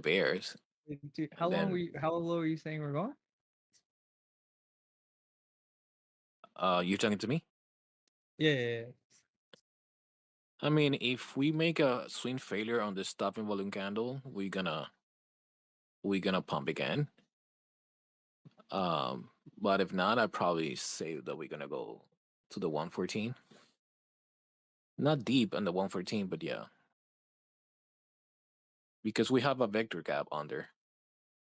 S1: bears.
S6: Dude, how
S1: And
S6: long
S1: then
S6: how low are you saying we're going?
S1: you talking to me?
S6: Yeah.
S1: I mean, if we make a swing failure on the stopping volume candle, we're gonna pump again. But if not, I'd probably say that we're gonna go to the 114. Not deep on the 114, but yeah. Because we have a vector gap under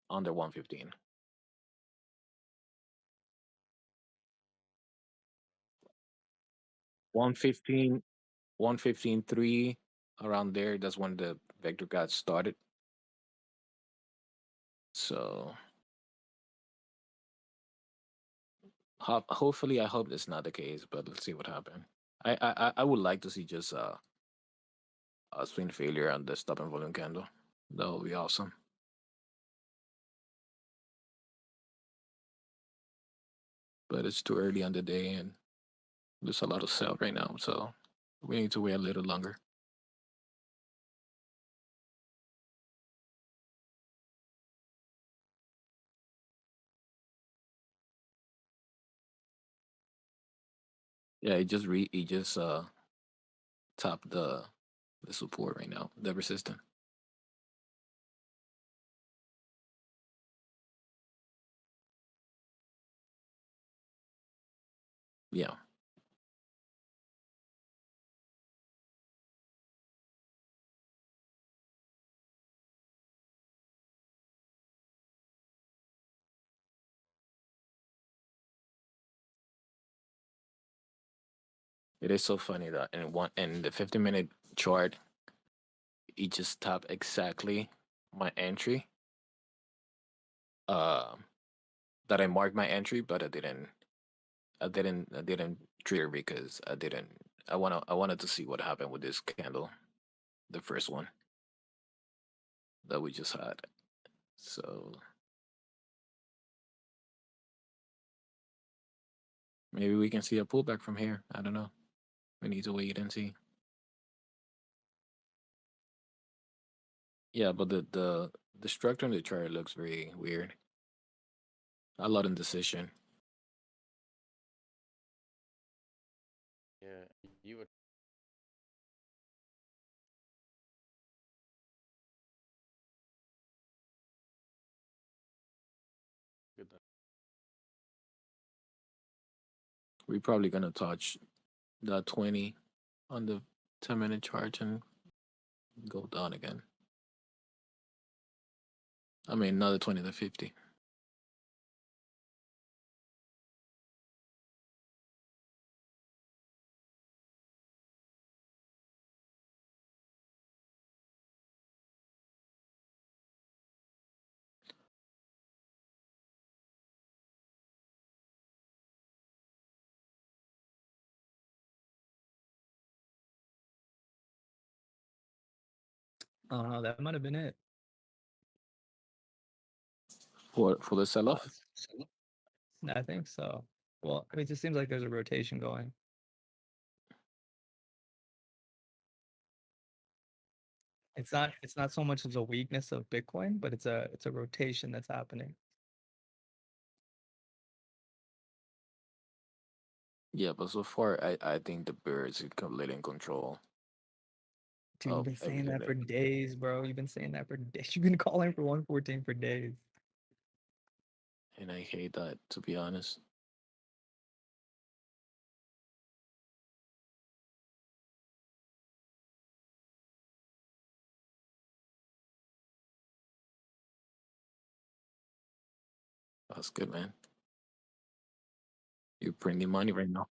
S1: 115. 115, 115.3 around there. That's when the vector gap started. So hopefully, I hope that's not the case, but let's see what happens. I would like to see just a swing failure on the stop and volume candle. That would be awesome. But it's too early on the day, and there's a lot of sell right now, so we need to wait a little longer. Yeah, it just topped the support right now, the resistance. Yeah. It is so funny that in the 50-minute chart, it just tapped exactly my entry. That I marked my entry, but I didn't trigger because I wanted to see what happened with this candle, the first one that we just had. So maybe we can see a pullback from here. I don't know. We need to wait and see. Yeah, but the structure in the chart looks very weird. A lot of indecision.
S14: Yeah, you were. Good.
S1: We're probably gonna touch that 20 on the 10-minute chart and go down again. I mean, not the 20, the 50.
S6: Oh, that might have been it.
S1: For the sell-off?
S6: I think so. Well, I mean, it just seems like there's a rotation going. It's not so much as a weakness of Bitcoin, but it's a rotation that's happening.
S1: Yeah, but so far I think the Bears is completely in control.
S6: Dude, you've
S1: of
S6: been saying
S1: everything
S6: that for days, bro. You've been saying that for days. You've been calling for 114 for days.
S1: and I hate that, to be honest. That's good, man. You're printing money right now.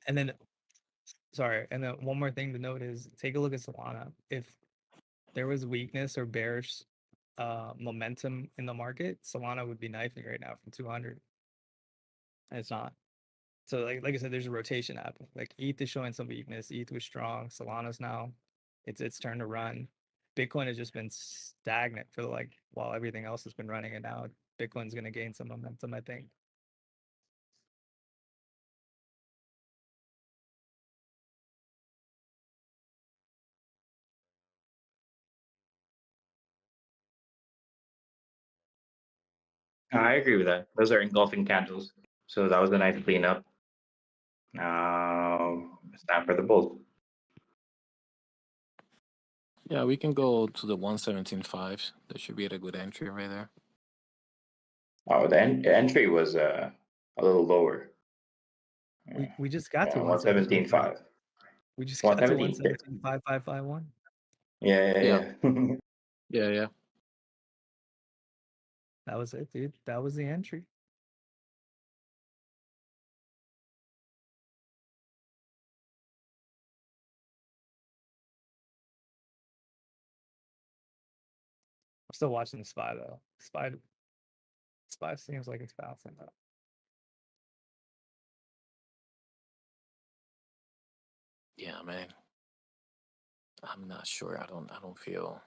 S6: And then, sorry, and then one more thing to note is take a look at Solana. If there was weakness or bearish momentum in the market, Solana would be knifing right now from 200. And it's not. So like I said, there's a rotation happening. Like ETH is showing some weakness. ETH was strong. Solana's now, it's turn to run. Bitcoin has just been stagnant for like while everything else has been running, and now Bitcoin's gonna gain some momentum, I think.
S3: I agree with that. Those are engulfing candles. So that was a nice cleanup. It's time for the bulls.
S1: Yeah, we can go to the 117.5. That should be at a good entry right there.
S3: Oh, the entry was a little lower.
S6: We just got to
S3: 117.5.
S6: We just got to
S3: 117.
S6: 117.5551.
S3: Yeah.
S1: Yeah.
S6: That was it, dude. That was the entry. I'm still watching the SPY though. SPY seems like it's bouncing up.
S1: Yeah, man. I'm not sure. I don't feel.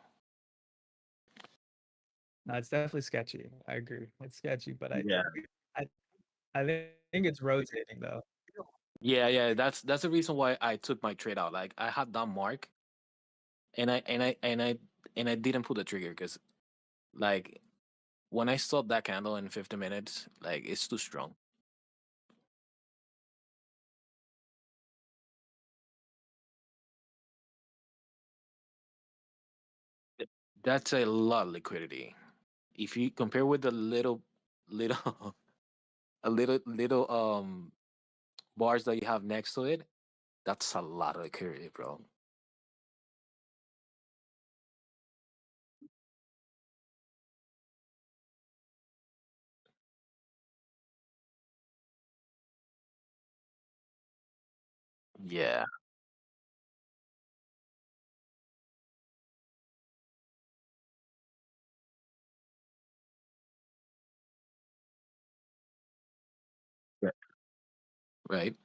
S6: No, it's definitely sketchy. I agree. It's sketchy, but
S1: Yeah.
S6: I think it's rotating though.
S1: Yeah. That's the reason why I took my trade out. Like I had that mark, and I didn't pull the trigger because, like, when I saw that candle in 50 minutes, like it's too strong. That's a lot of liquidity. If you compare with the little a little bars that you have next to it, that's a lot of liquidity, bro. Yeah. Right.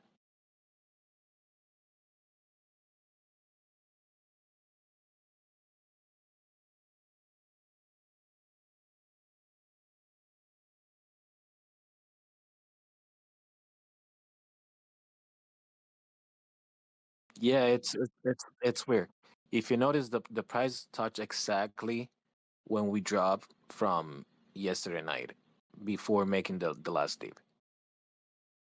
S1: Yeah, it's weird. If you notice, the price touched exactly when we dropped from yesterday night before making the last dip.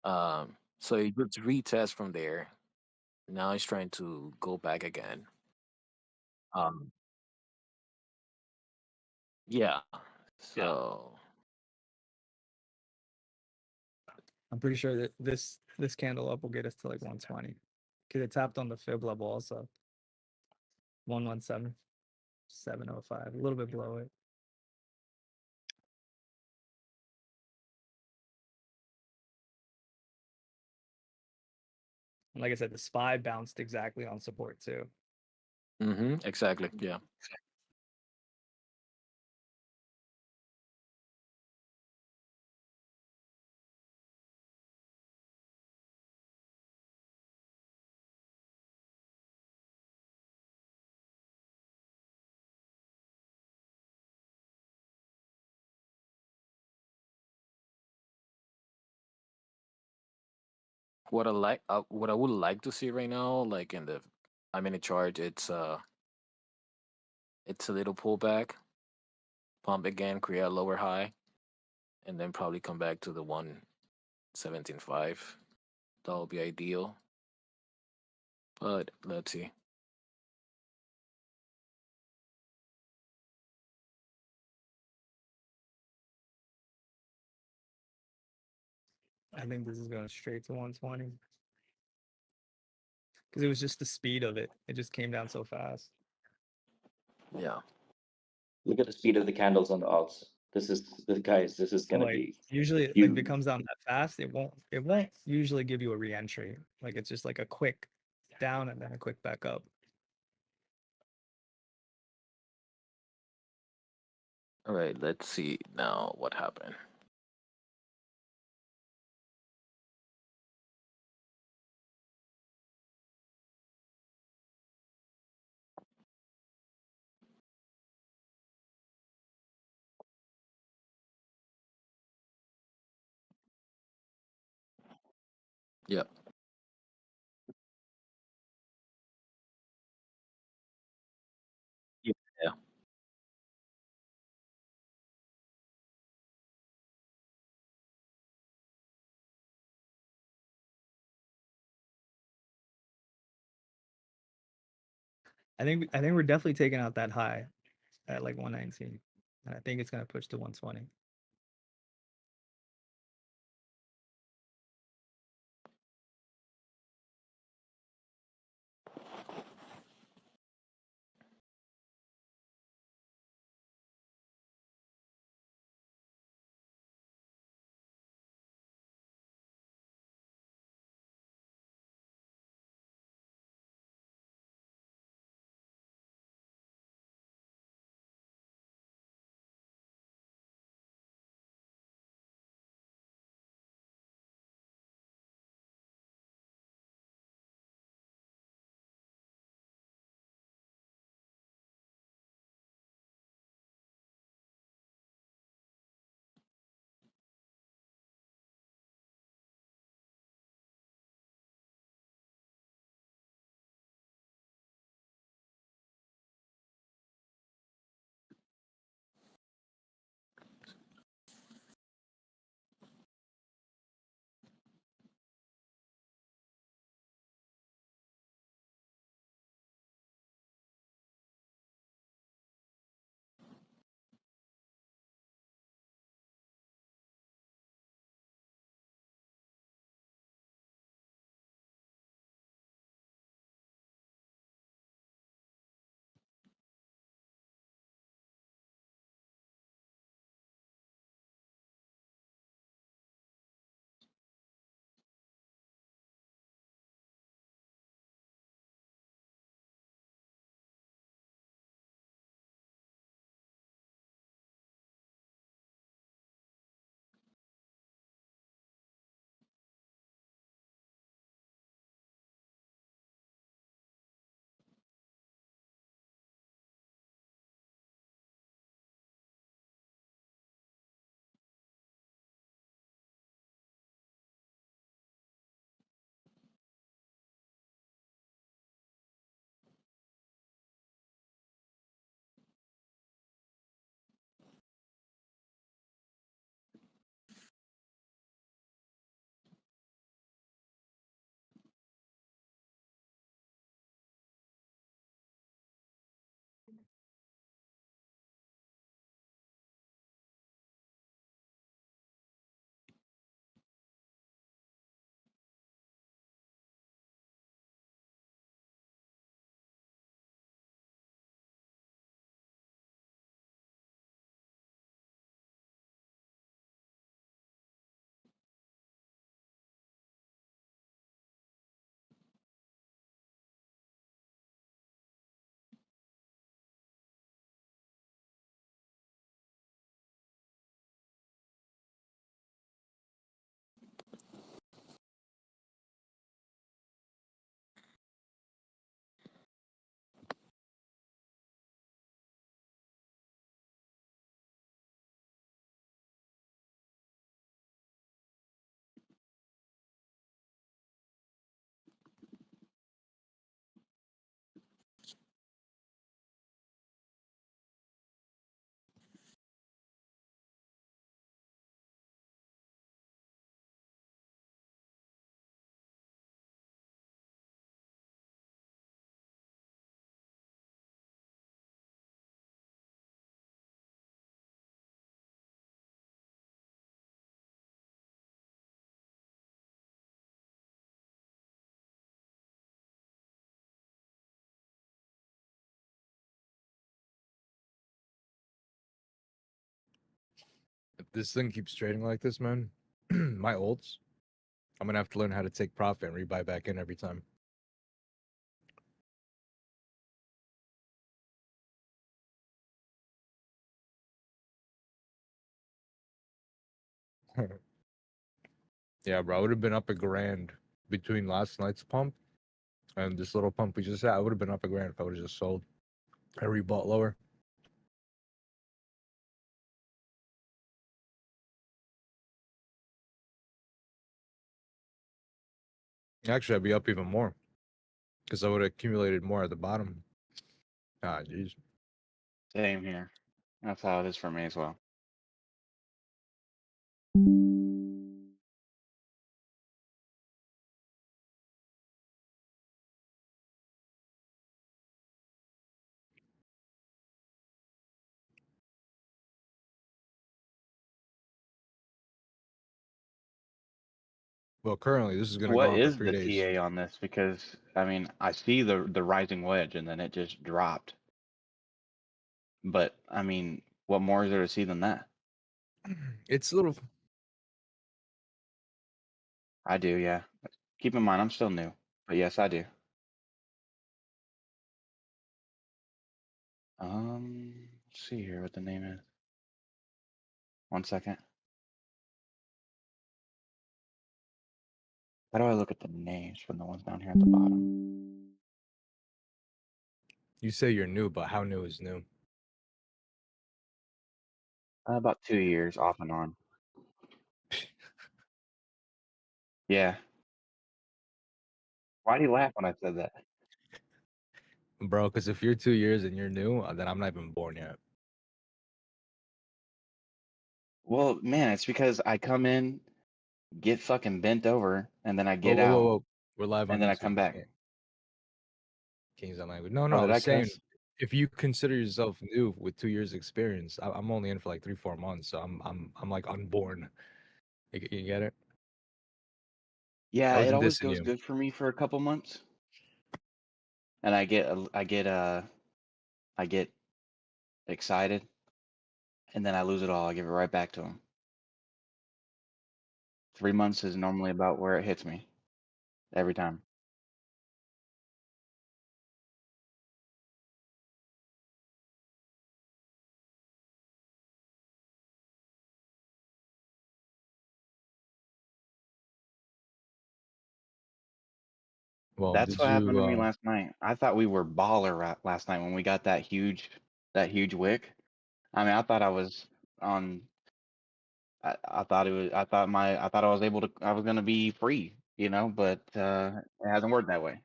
S1: So it would retest from there. Now it's trying to go back again. Um, yeah. So
S6: I'm pretty sure that this candle up will get us to like 120 because it tapped on the fib level also. 117.705, a little bit below it. And like I said, the SPY bounced exactly on support too.
S1: Exactly. Yeah. What I would like to see right now, like in the 5-minute chart, it's a little pullback, pump again, create a lower high, and then probably come back to the 117.5. That would be ideal. But let's see.
S6: I think this is going straight to 120. Because it was just the speed of it. It just came down so fast.
S1: Yeah.
S15: Look at the speed of the candles on the alts. This is
S6: So
S15: gonna
S6: like
S15: be
S6: usually like if it
S15: huge.
S6: comes down that fast, it won't usually give you a re-entry. Like it's just like a quick down and then a quick back up.
S1: All right, let's see now what happened. Yep. Yeah.
S6: I think we're definitely taking out that high at like 119. And I think it's gonna push to 120.
S10: If this thing keeps trading like this, man, my olds, I'm gonna have to learn how to take profit and rebuy back in every time. Yeah, bro, I would have been up $1,000 between last night's pump and this little pump we just had. I would have been up $1,000 if I would have just sold. I rebought lower. Actually, I'd be up even more because I would have accumulated more at the bottom. Ah, jeez.
S5: Same here. That's how it is for me as well.
S10: Well, currently, this is going to go
S5: What
S10: on for
S5: is
S10: 3
S5: the
S10: days.
S5: TA on this? Because I mean, I see the rising wedge and then it just dropped. But I mean, what more is there to see than that?
S10: It's a little.
S5: I do, yeah. Keep in mind, I'm still new, but yes, I do. Let's see here what the name is. 1 second. How do I look at the names from the ones down here at the bottom?
S10: You say you're new, but how new is new?
S5: About 2 years off and on. Yeah. Why do you laugh when I said that?
S10: Bro, because if you're 2 years and you're new, then I'm not even born yet.
S5: Well, man, it's because I come in, get fucking bent over, and then I
S10: Whoa,
S5: get
S10: whoa, whoa,
S5: out,
S10: whoa. We're live on
S5: and then I
S10: YouTube.
S5: come
S10: You
S5: back.
S10: can't. Kings on language. No,
S5: Oh,
S10: no, I
S5: did
S10: was
S5: I
S10: saying
S5: cuss?
S10: if you consider yourself new with 2 years experience, I'm only in for like 3, 4 months, so I'm like unborn. You get it? I
S5: Yeah, it
S10: wasn't
S5: always
S10: dissing
S5: goes
S10: you.
S5: good for me for a couple months, and I get excited, and then I lose it all. I give it right back to him. 3 months is normally about where it hits me every time.
S10: Well,
S5: That's
S10: did
S5: what happened to me
S10: you?
S5: last night. I thought we were baller last night when we got that huge wick. I mean, I thought I was on. I thought it was. I thought I was able to. I was gonna be free, but it hasn't worked that way.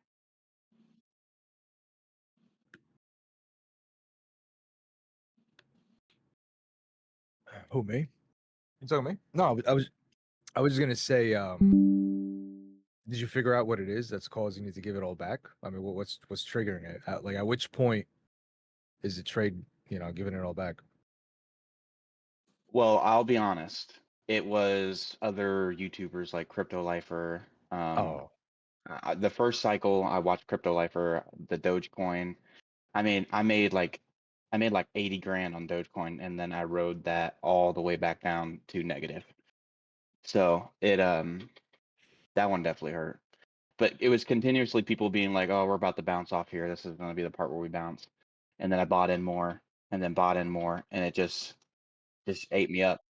S10: Who, me? You talking to me? No, I was just gonna say, did you figure out what it is that's causing you to give it all back? I mean, what's triggering it? Like, at which point is the trade, giving it all back?
S5: Well, I'll be honest. It was other YouTubers like Crypto Lifer.
S10: Oh,
S5: The first cycle I watched Crypto Lifer, the Dogecoin. I made like 80 grand on Dogecoin, and then I rode that all the way back down to negative. So that one definitely hurt. But it was continuously people being like, "Oh, we're about to bounce off here. This is going to be the part where we bounce." And then I bought in more, and then bought in more, and it just ate me up.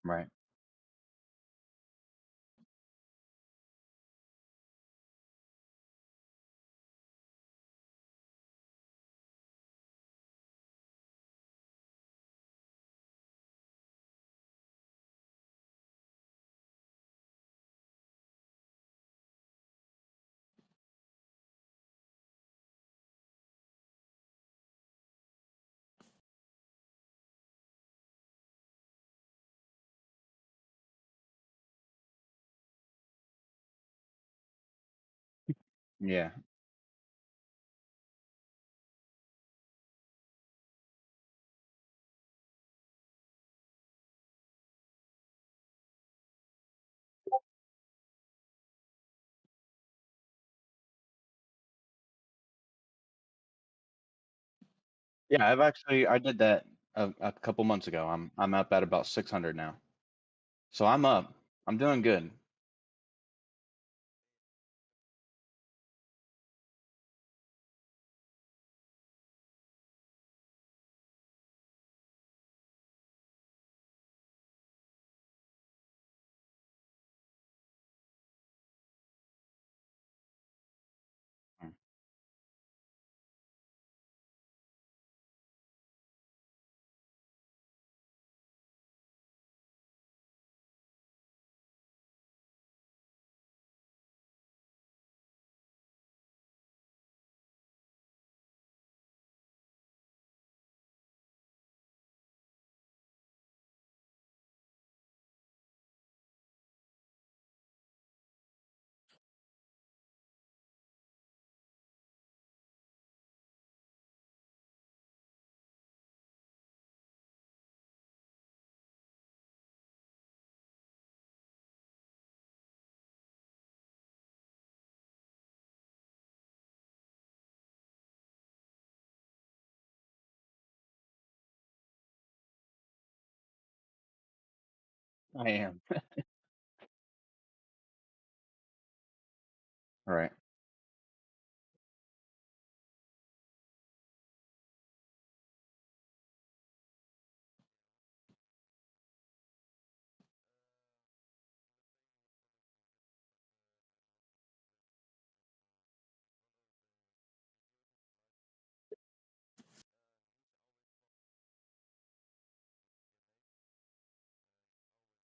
S5: Right. Yeah. Yeah, I did that a couple months ago. I'm up at about 600 now. So I'm up. I'm doing good. Mm. I am. Right.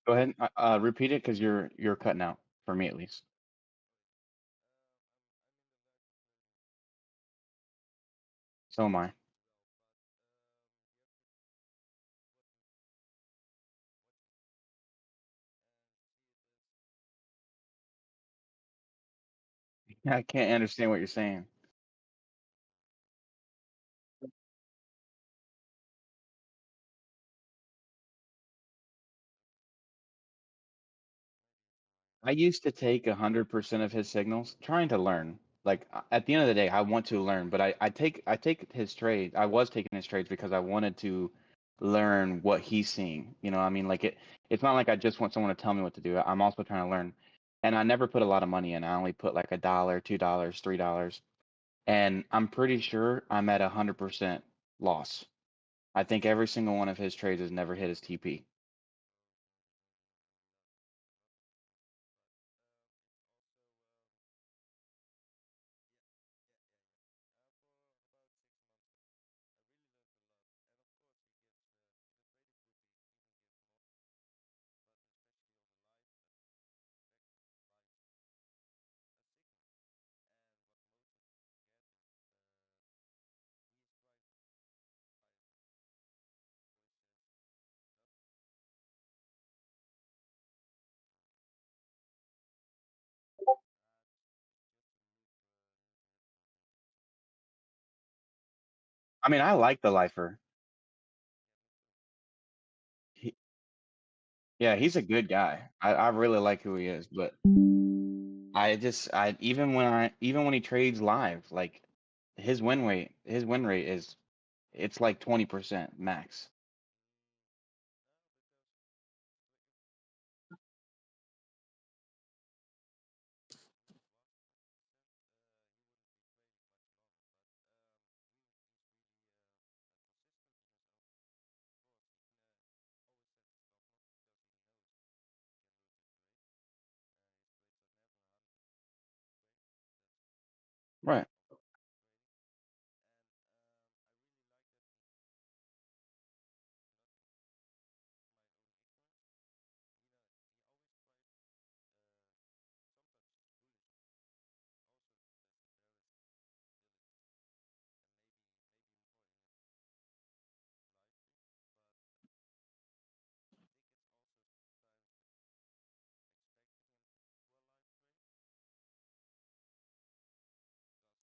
S5: Go ahead. Repeat it because you're cutting out for me at least. So am I. I can't understand what you're saying. I used to take 100% of his signals, trying to learn. Like at the end of the day, I want to learn, but I take his trade. I was taking his trades because I wanted to learn what he's seeing. You know, what I mean, like it's not like I just want someone to tell me what to do. I'm also trying to learn. And I never put a lot of money in. I only put like $1, $2, $3. And I'm pretty sure I'm at 100% loss. I think every single one of his trades has never hit his TP. I mean, I like the lifer. He, yeah, he's a good guy. I really like who he is, but I even when he trades live, like his win rate is it's like 20% max.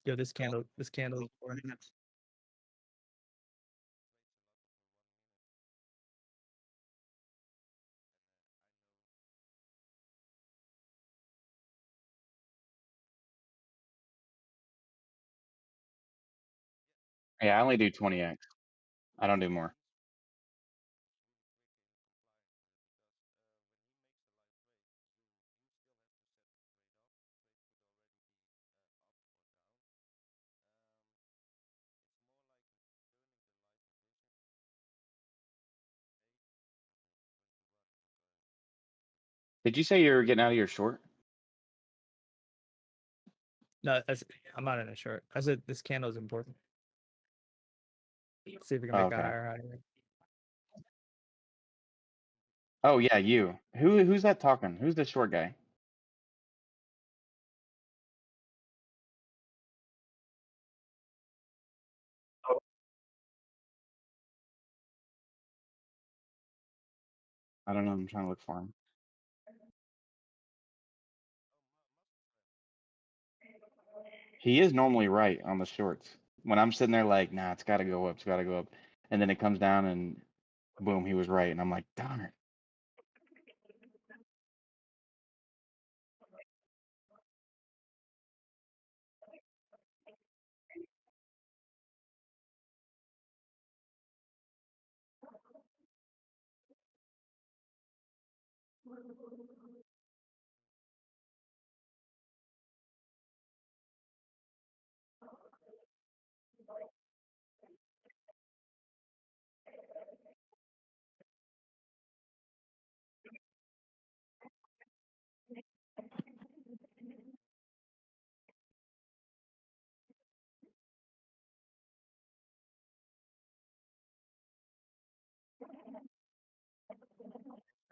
S6: Yo, this candle is important.
S5: Yeah, I only do 20x. I don't do more. Did you say you're getting out of your short?
S6: No, I'm not in a short. I said this candle is important. See if we can
S5: Oh,
S6: make a
S5: okay.
S6: higher high here.
S5: Oh yeah, you. Who's that talking? Who's the short guy? I don't know. I'm trying to look for him. He is normally right on the shorts. When I'm sitting there like, nah, it's got to go up, it's got to go up, and then it comes down and boom, he was right, and I'm like, darn it.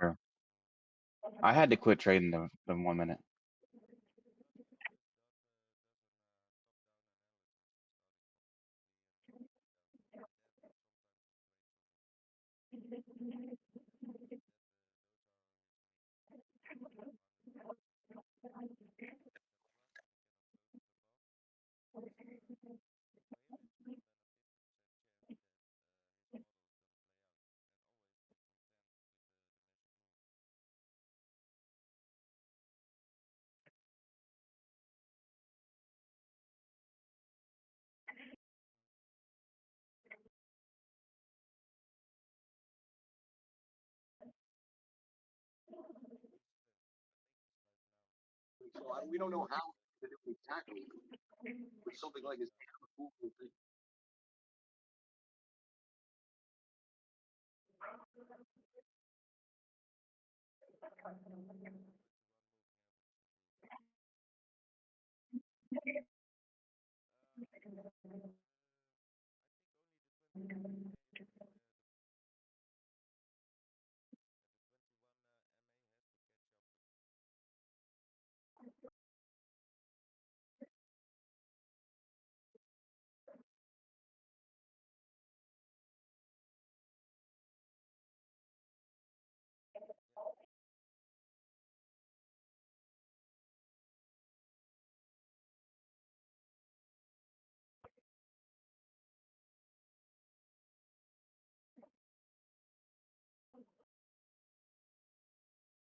S5: Sure. I had to quit trading the 1 minute.
S2: So we don't know how to do it exactly, but something like this.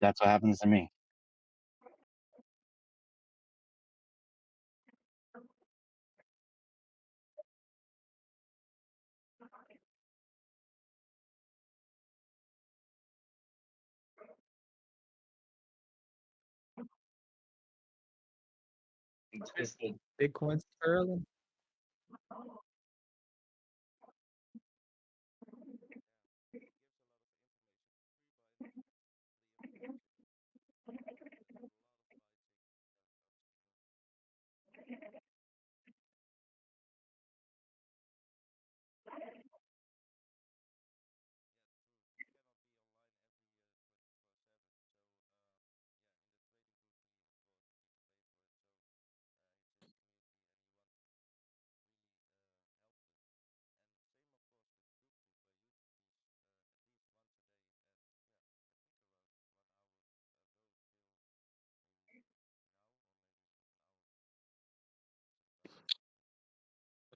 S5: That's what happens to me.
S6: Bitcoin's early.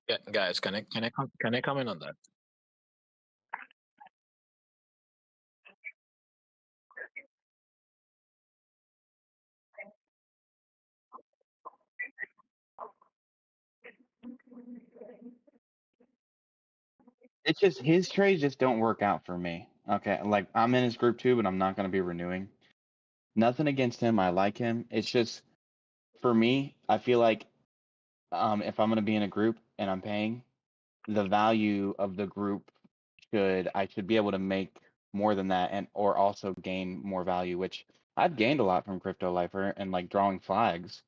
S1: Yeah, guys, can I comment on that?
S5: It's just his trades just don't work out for me. Okay, like I'm in his group too, but I'm not going to be renewing. Nothing against him. I like him. It's just for me. I feel like if I'm going to be in a group and I'm paying, the value of the group I should be able to make more than that and or also gain more value, which I've gained a lot from Crypto Lifer and like drawing flags,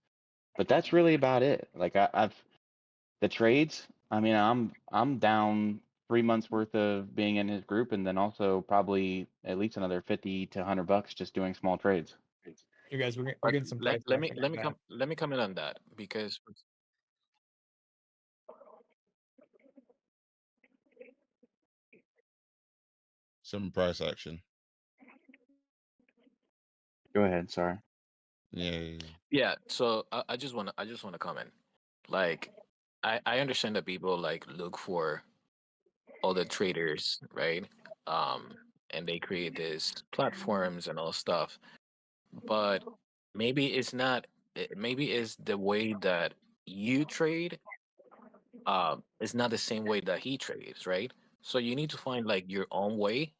S5: but that's really about it. Like I've the trades. I mean, I'm down 3 months worth of being in his group, and then also probably at least another 50 to $100 just doing small trades.
S6: You guys, we're
S1: But
S6: getting some price action right now.
S1: let me comment on that because
S8: Some price action.
S5: Go ahead. Sorry.
S8: Yeah.
S1: yeah. So I just wanna comment. Like, I understand that people like look for other traders, right? Um, and they create these platforms and all stuff. But maybe it's not. Maybe it's the way that you trade. It's not the same way that he trades, right? So you need to find like your own way.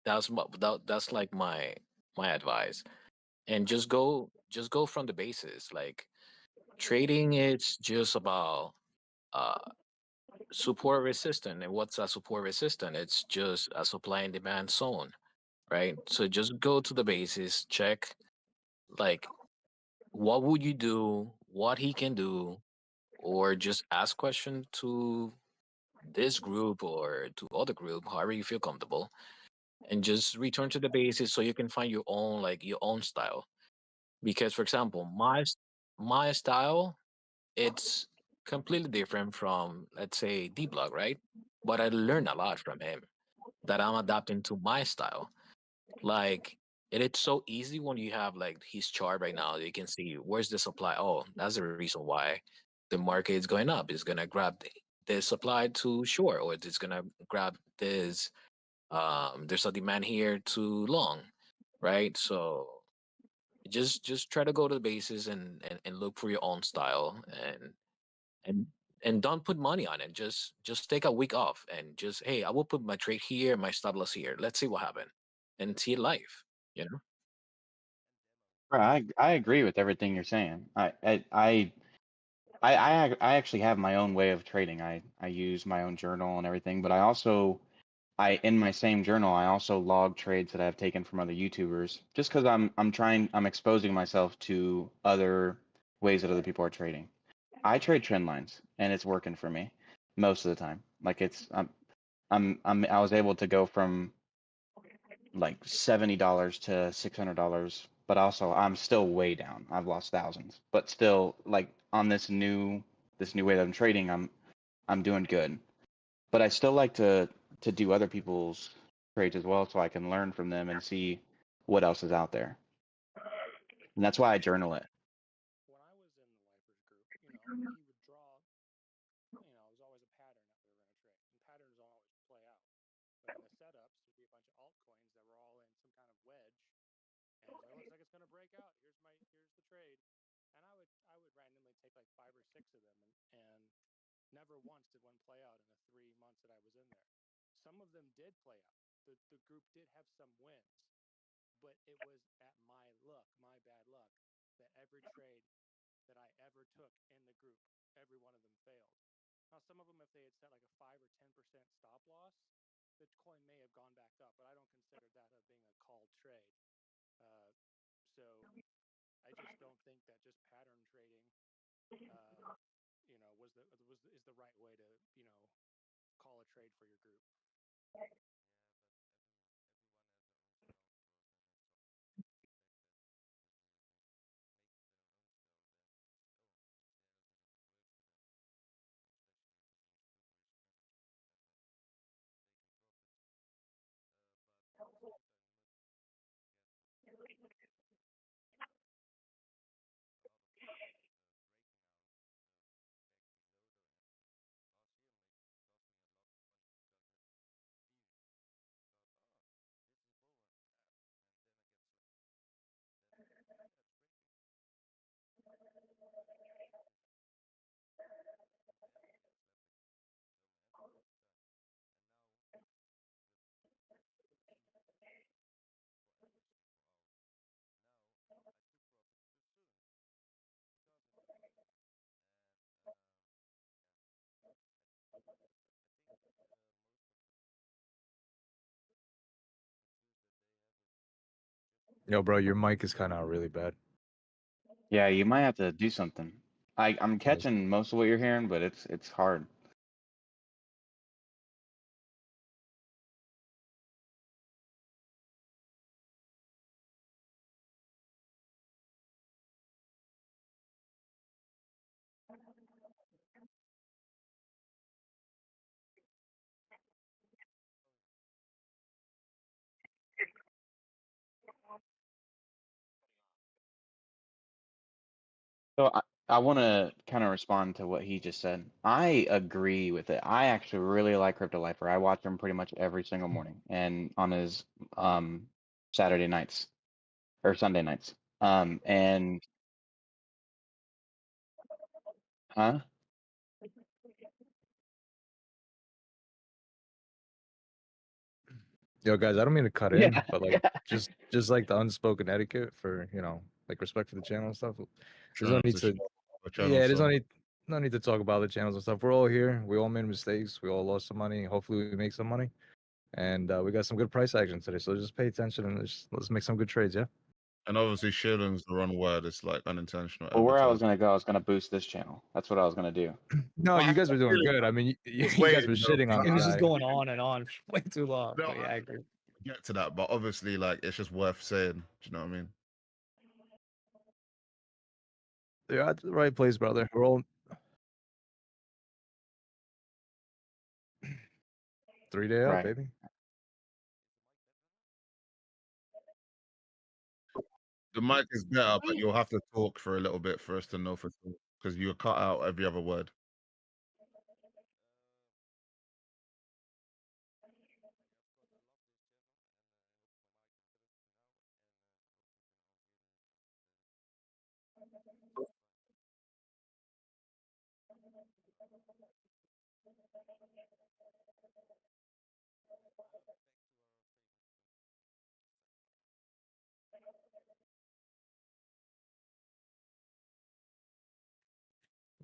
S1: That's like my advice, and just go from the basis. Like trading, it's just about uh support resistant. And what's a support resistant? It's just a supply and demand zone, right? So just go to the basis, check like what would you do, what he can do, or just ask question to this group or to other group, however you feel comfortable, and just return to the basis so you can find your own like your own style. Because for example, my style, it's completely different from let's say Dbloc, right? But I learned a lot from him that I'm adapting to my style. Like it's so easy when you have like his chart right now. You can see where's the supply. Oh, that's the reason why the market is going up. It's gonna grab this supply to short, or it's gonna grab this. There's a demand here to long, right? So just try to go to the basis and look for your own style and and don't put money on it. Just take a week off and just hey, I will put my trade here, my stop loss here. Let's see what happens and see life. You know.
S5: I agree with everything you're saying. I actually have my own way of trading. I use my own journal and everything, but I in my same journal I also log trades that I've taken from other YouTubers just because I'm exposing myself to other ways that other people are trading. I trade trend lines and it's working for me most of the time. Like I was able to go from like $70 to $600, but also I'm still way down. I've lost thousands, but still like on this new way that I'm trading, I'm doing good. But I still like to do other people's trades as well, so I can learn from them and see what else is out there. And that's why I journal it.
S10: Yo, bro, your mic is kind of really bad.
S5: Yeah, you might have to do something. I'm
S10: Yes.
S5: catching most of what you're hearing, but it's hard. So I want to kind of respond to what he just said. I agree with it. I actually really like Crypto Lifer. I watch him pretty much every single morning and on his Saturday nights or Sunday nights. And huh?
S10: Yo, guys, I don't mean to cut
S5: Yeah,
S10: in, but like,
S5: yeah.
S10: just like the unspoken etiquette for like respect for the channel and stuff. There's no
S8: Trying
S10: need
S8: to
S10: to.
S8: show the channel
S10: Yeah, there's
S8: some.
S10: no need to talk about the channels and stuff. We're all here. We all made mistakes. We all lost some money. Hopefully, we make some money, and we got some good price action today. So just pay attention and let's make some good trades. Yeah.
S8: And obviously, shielding's the wrong word. It's like unintentional
S5: Well, where I was
S8: advertising.
S5: gonna go, I was gonna boost this channel. That's what I was gonna do.
S10: No, you guys were doing good. I mean, you guys were shitting on
S6: It
S10: the
S6: was just
S10: guy.
S6: going on and on for way too long.
S8: No,
S6: But yeah, I agree.
S8: get to that, but obviously, like, it's just worth saying. Do you know what I mean?
S10: You're at the right place, brother. We're all 3-day up,
S5: Right.
S10: baby.
S8: The mic is better, but you'll have to talk for a little bit for us to know for sure because you cut out every other word.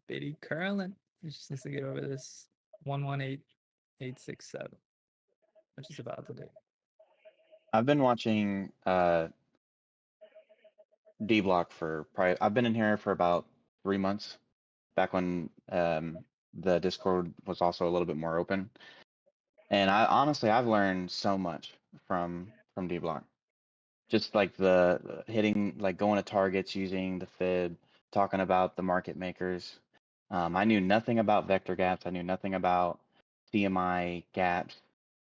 S6: Biddy curling. He just needs to get over this 118867, which is about to do.
S5: I've been watching Dbloc for probably. I've been in here for about 3 months. Back when the Discord was also a little bit more open. And I honestly, I've learned so much from Dbloc. Just like the hitting, like going to targets using the fib, talking about the market makers. I knew nothing about vector gaps. I knew nothing about CMI gaps.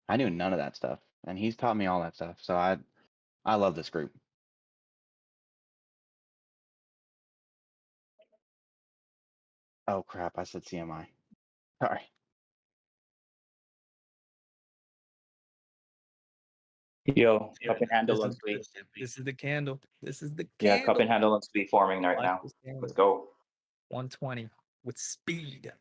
S5: I knew none of that stuff, and he's taught me all that stuff. So I love this group. Oh crap! I said CMI. Sorry.
S3: Yo, cup and handle on sweet.
S6: This is the candle. This is the
S3: Yeah, cup
S6: candle.
S3: and handle on sweet forming right
S6: Watch
S3: now.
S6: this candle.
S3: Let's go.
S6: 120 with speed.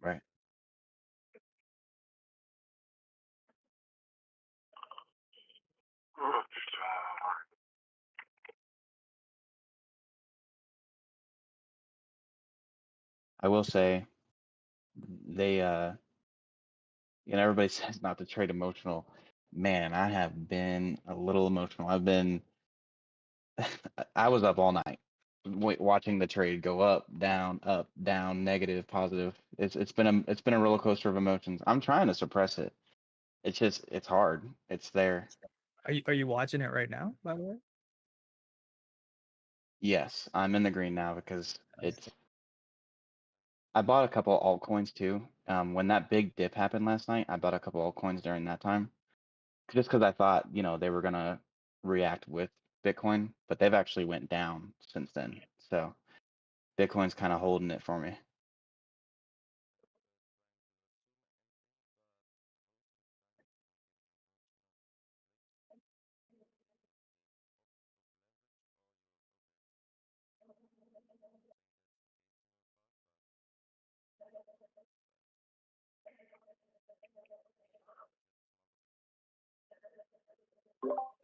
S5: Right. I will say they everybody says not to trade emotional. Man, I have been a little emotional. I've been I was up all night watching the trade go up, down, negative, positive. It's been a roller coaster of emotions. I'm trying to suppress it. It's hard. It's there.
S6: Are you watching it right now, by the way?
S5: Yes, I'm in the green now because I bought a couple altcoins too. When that big dip happened last night, I bought a couple altcoins during that time. Just because I thought, they were gonna react with Bitcoin, but they've actually went down since then. So Bitcoin's kind of holding it for me.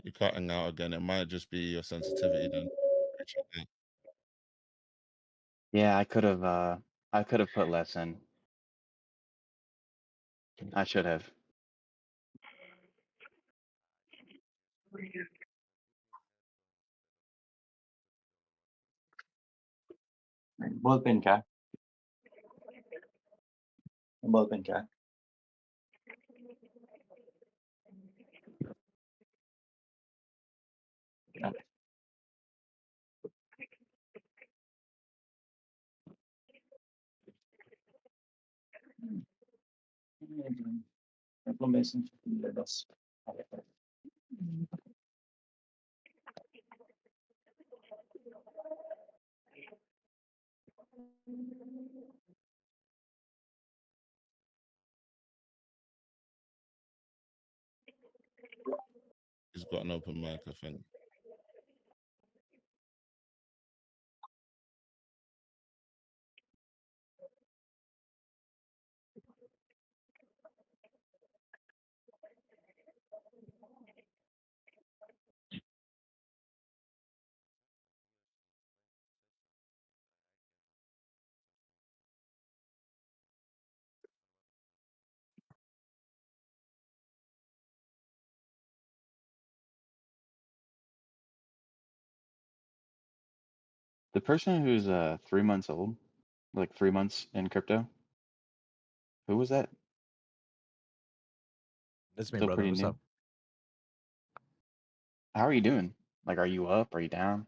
S8: You're cutting out again. It might just be your sensitivity then. Recheck that.
S5: Yeah, I could have put less in. I should have.
S3: Ballpen ka? Ballpen ka? Ah. Tatlo beses labas.
S8: He's got an open mic, I think.
S5: The person who's 3 months old, like 3 months in crypto, who was that?
S10: That's me,
S5: Still
S10: brother.
S5: pretty
S10: What's
S5: new.
S10: up?
S5: How are you doing? Like, are you up? Are you down?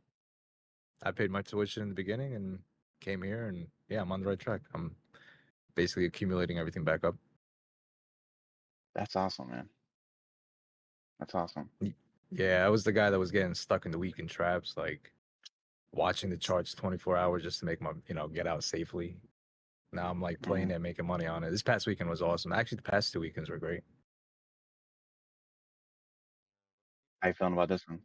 S10: I paid my tuition in the beginning and came here, and yeah, I'm on the right track. I'm basically accumulating everything back up.
S5: That's awesome, man. That's awesome.
S10: Yeah, I was the guy that was getting stuck in the weekend traps, like watching the charts 24 hours just to make my, get out safely. Now I'm like playing
S5: Mhm.
S10: it, making money on it. This past weekend was awesome. Actually, the past 2 weekends were great.
S5: How you feeling about this one?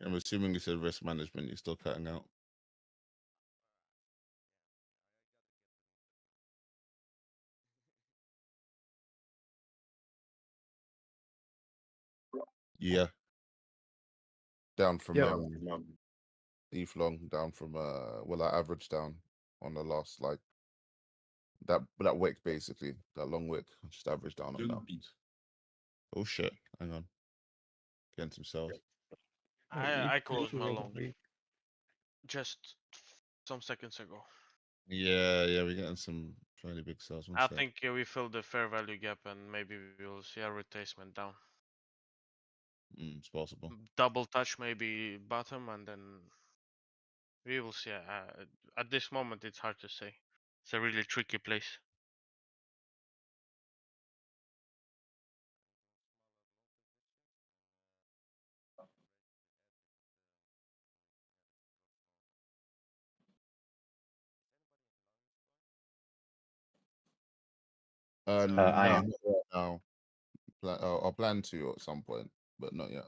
S8: I'm assuming you said risk management. You're still cutting out. Yeah. Down from
S10: Yeah.
S8: ETH long, down from well, I averaged down on the last like that wick basically, that long wick, just averaged down on that. Oh shit! Hang on, against himself.
S7: I closed my
S6: Really
S7: long
S6: weak.
S7: just some seconds ago.
S8: Yeah, we're getting some fairly big sales. One
S7: I
S8: sec.
S7: think we filled the fair value gap and maybe we will see a retracement down.
S8: It's possible.
S7: Double touch maybe bottom and then we will see. At this moment, it's hard to say. It's a really tricky place.
S8: No,
S5: I
S8: not
S5: am.
S8: right now. I'll plan to at some point, but not yet.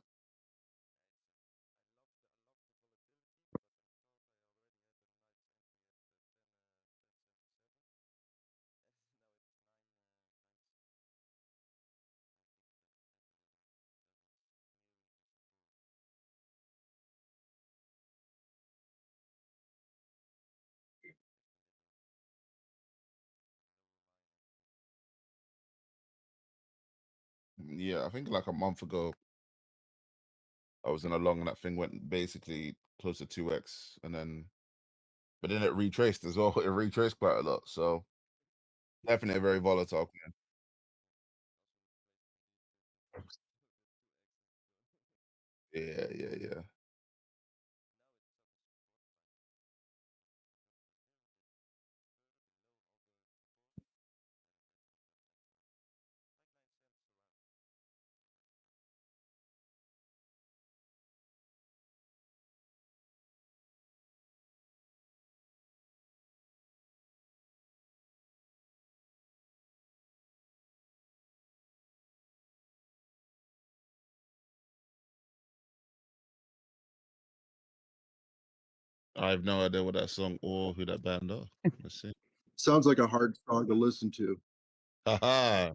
S8: Yeah, I think like a month ago, I was in a long and that thing went basically close to 2x, and then but then it retraced as well. It retraced quite a lot, so definitely a very volatile coin. Yeah. I have no idea what that song or who that band are. Let's see.
S11: Sounds like a hard song to listen to.
S8: Haha.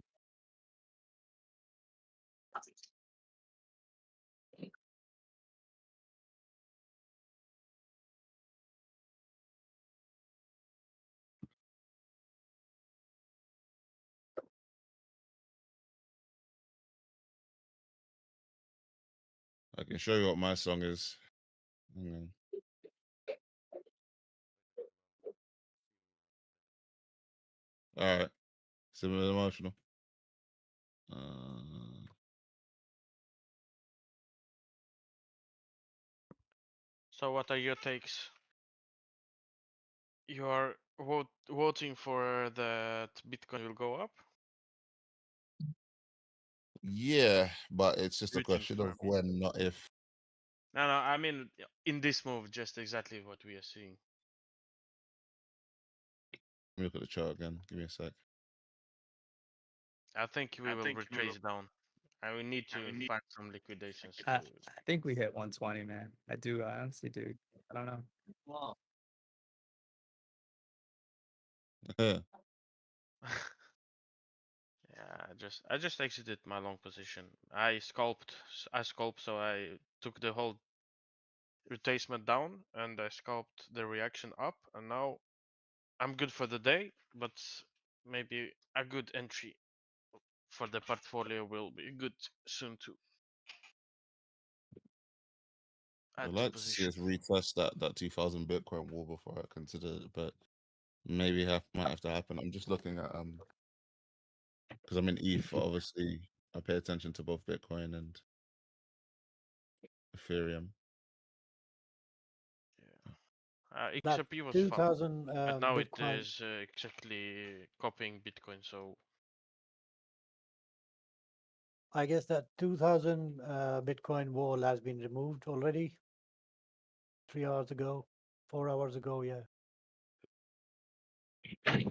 S8: I can show you what my song is. Hang on. All right. Similar emotional.
S7: So what are your takes? You are voting for that Bitcoin will go up?
S8: Yeah, but it's just a
S7: Rooting
S8: question
S7: for,
S8: of when, not if.
S7: No, I mean in this move, just exactly what we are seeing.
S8: Let me look at the chart again. Give me a sec.
S7: I think we will retrace down. And we need to find some liquidations to.
S6: I think we hit 120, man. I do. I honestly do. I don't know.
S7: Yeah, I just exited my long position. I scalped, so I took the whole retracement down and I scalped the reaction up, and now I'm good for the day, but maybe a good entry for the portfolio will be good soon too.
S8: I'd
S7: Add to
S8: like to see
S7: position.
S8: us retest that 2000 Bitcoin wall before I consider it, but maybe might have to happen. I'm just looking at because I'm in ETH. Obviously, I pay attention to both Bitcoin and Ethereum.
S13: That
S7: XRP was fun,
S13: 2000
S7: but now it
S13: Bitcoin.
S7: is exactly copying Bitcoin. So
S13: I guess that 2000 Bitcoin wall has been removed already. 3 hours ago, 4 hours ago, yeah.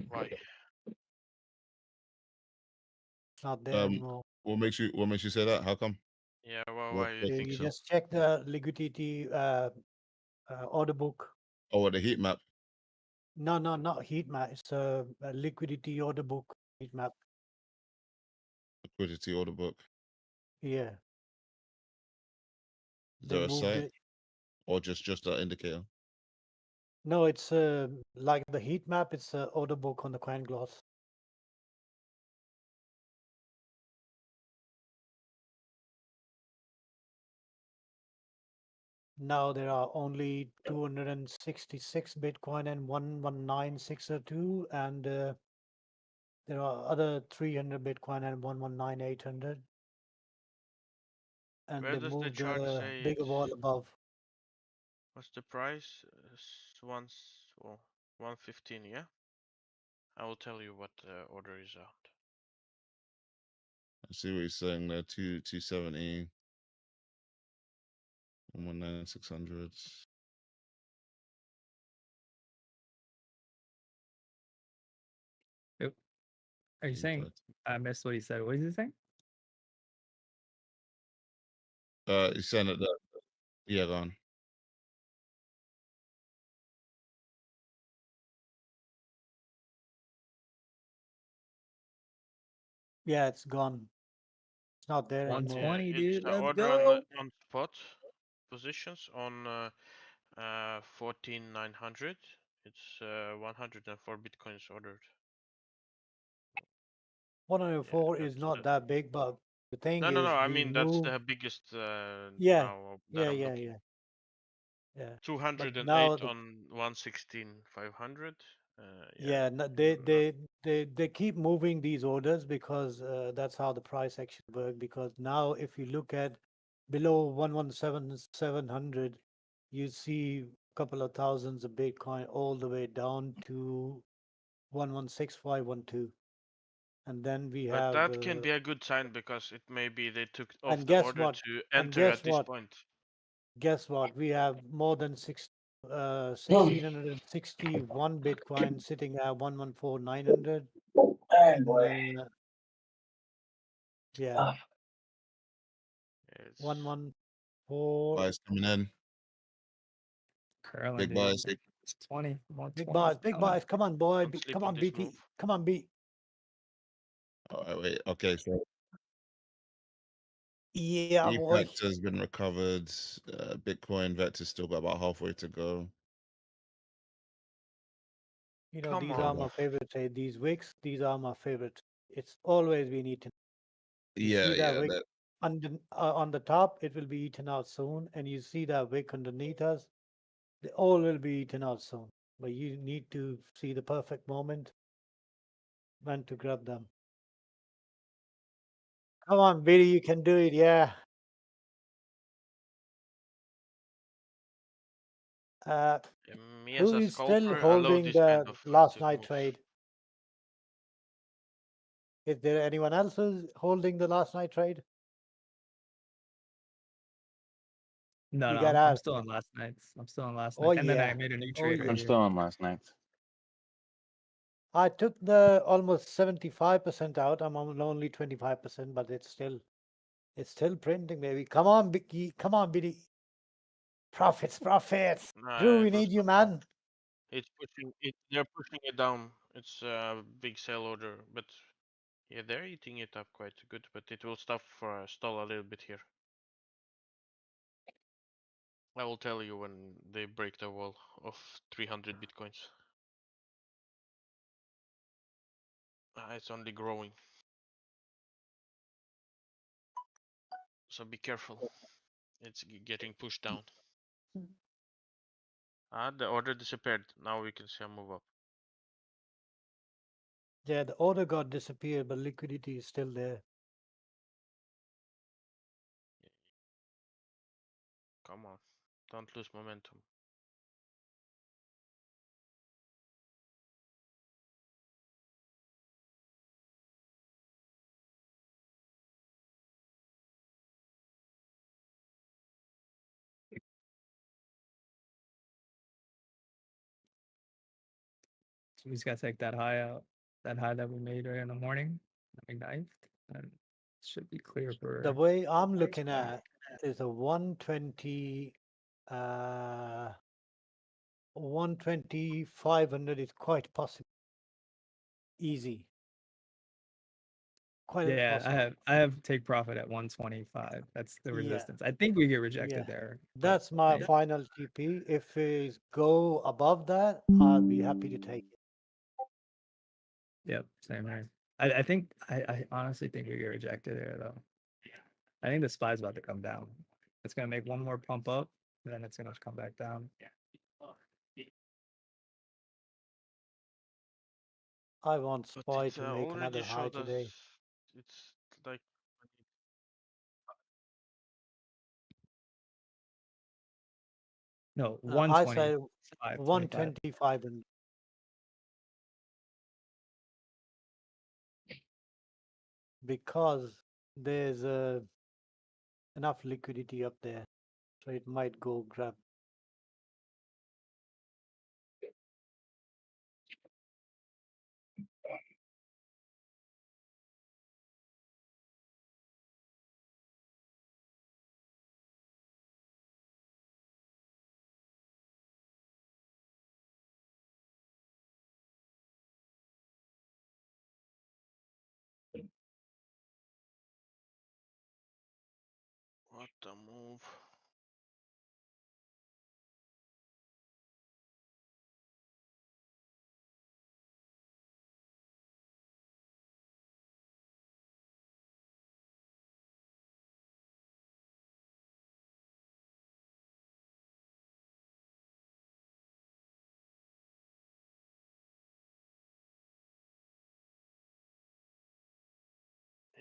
S7: why?
S13: It's not there anymore.
S8: What makes you say that? How come?
S7: Yeah, well, why do you think
S13: You
S7: so?
S13: just check the liquidity order book.
S8: Oh, what, the heat map?
S13: No, not heat map. It's a liquidity order book heat map.
S8: Liquidity order book.
S13: Yeah.
S8: Is
S13: They
S8: there a
S13: moved
S8: site
S13: it.
S8: or just an indicator?
S13: No, it's like the heat map. It's a order book on the CoinGloss. Now there are only 266 Bitcoin and 119602, and there are other 300 Bitcoin and 119800. And
S7: Where
S13: they
S7: does the
S13: moved
S7: chart
S13: the
S7: say
S13: bigger
S7: it's?
S13: wall above.
S7: What's the price? Once, well, 115. Yeah. I will tell you what order is out.
S8: I see what he's saying there. 270. 119,600.
S6: Are you saying I missed what he said? What is he saying?
S8: He's saying that. Yeah, go on.
S13: Yeah, it's gone. It's not there anymore.
S6: 120,
S7: It's
S6: dude.
S7: the
S6: Let's
S7: order
S6: go.
S7: on spot positions on 14,900. It's 104 bitcoins ordered.
S13: 104 is not that big, but the thing
S7: No.
S13: is,
S7: I
S13: we
S7: mean that's
S13: move.
S7: the biggest
S13: Yeah,
S7: now that I'm looking.
S13: yeah. But
S7: 208
S13: now
S7: on 116,500.
S13: yeah, they keep moving these orders because that's how the price action work. Because now, if you look at below 117,700, you see a couple of thousands of Bitcoin all the way down to 116512, and then we
S7: But
S13: have.
S7: that can be a good sign because it may be they took off
S13: And
S7: the
S13: guess
S7: order
S13: what?
S7: to
S13: And
S7: enter
S13: guess
S7: at this
S13: what?
S7: point.
S13: Guess what? We have more than 1,661 Bitcoin sitting at 114,900. And yeah,
S7: It's
S13: 114.
S8: Buyers coming in.
S6: Curling,
S8: Big
S6: dude.
S8: buys.
S6: 20,
S13: Big
S6: 120.
S13: buys, big
S6: Coming.
S13: buys. Come on, boy.
S7: Don't sleep
S13: Come
S7: on
S13: on,
S7: this
S13: BT.
S7: move.
S13: Come on, B.
S8: Oh, wait. Okay, so
S13: Yeah,
S8: ETH
S13: boy.
S8: Vector's been recovered. Bitcoin Vector's still got about halfway to go.
S13: You know,
S7: Come
S13: these are
S7: on.
S13: my favorite trade. These wicks, these are my favorite. It's always been eaten. You
S8: Yeah,
S13: see that
S8: yeah.
S13: wick
S8: That,
S13: on the top, it will be eaten out soon. And you see that wick underneath us, they all will be eaten out soon. But you need to see the perfect moment when to grab them. Come on, Billy, you can do it. Yeah.
S7: Me as
S13: Who
S7: a
S13: is still
S7: scalper, I love
S13: holding
S7: this kind
S13: the
S7: of
S13: last
S7: active
S13: night
S7: moves.
S13: trade? Is there anyone else who's holding the last night trade?
S6: No,
S13: You
S6: no,
S13: got
S6: I'm
S13: out.
S6: still on last night's. I'm still on last
S13: Oh
S6: night. And then I
S13: yeah.
S6: made a new
S13: Oh
S6: trade
S13: yeah.
S5: I'm
S6: earlier.
S5: still on last night's.
S13: I took the almost 75% out. I'm on only 25%, but it's still printing, baby. Come on, Bicky. Come on, Billy. Profits, profits. Drew,
S7: Nah,
S13: we
S7: it will
S13: need you,
S7: stop now.
S13: man.
S7: It's pushing it. They're pushing it down. It's a big sell order, but yeah, they're eating it up quite good. But it will stop for stall a little bit here. I will tell you when they break the wall of 300 bitcoins. It's only growing, so be careful. It's getting pushed down. The order disappeared. Now we can see a move up.
S13: Yeah, the order got disappeared, but liquidity is still there.
S7: Come on, don't lose momentum.
S6: So we just gotta take that high out. That high that we made right in the morning. That we knifed. And it should be clear for
S13: The way I'm looking at is a 120, 120, 500 is quite possible. Easy. Quite
S6: yeah,
S13: possible.
S6: I have take profit at 125. That's the
S13: Yeah.
S6: resistance. I think we get rejected
S13: Yeah.
S6: there. but
S13: That's my
S6: maybe.
S13: final TP. If it go above that, I'll be happy to take it.
S6: Yep, same here. I think I honestly think we get rejected there though. I think the spy's about to come down. It's gonna make one more pump up, and then it's gonna come back down.
S13: I want
S7: But
S13: SPY
S7: it
S13: to make
S7: already
S13: another high
S7: showed us.
S13: today.
S7: It's like
S6: No,
S13: I
S6: 120.
S13: said
S6: 25.
S13: 125 and because there's enough liquidity up there, so it might go grab.
S7: what a move.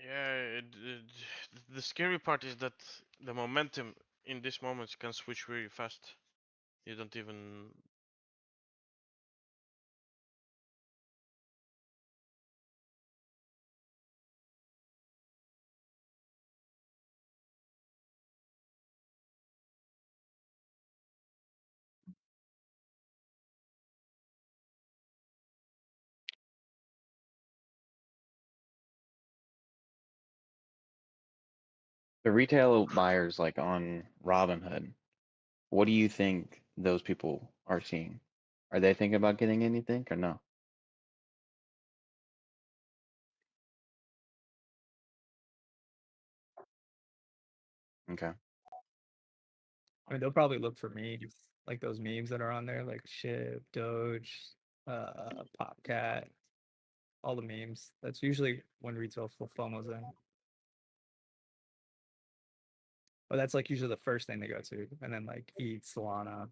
S7: Yeah, the scary part is that the momentum in this moment can switch very fast. You don't even.
S5: The retail buyers like on Robinhood, what do you think those people are seeing. Are they thinking about getting anything or no? Okay.
S6: I mean, they'll probably look for memes, like those memes that are on there, like Shib, Doge, Popcat, all the memes. That's usually when retail FOMO's in. But that's like usually the first thing they go to, and then like ETH, Solana.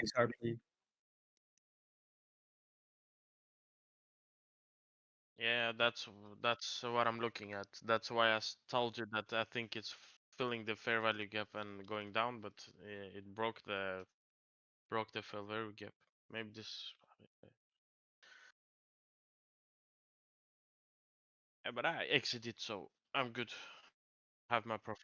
S6: XRP.
S7: Yeah, that's what I'm looking at. That's why told you that I think it's filling the fair value gap and going down, but it broke the fair value gap. Maybe this. Yeah, but I exited, so I'm good. Have my profit.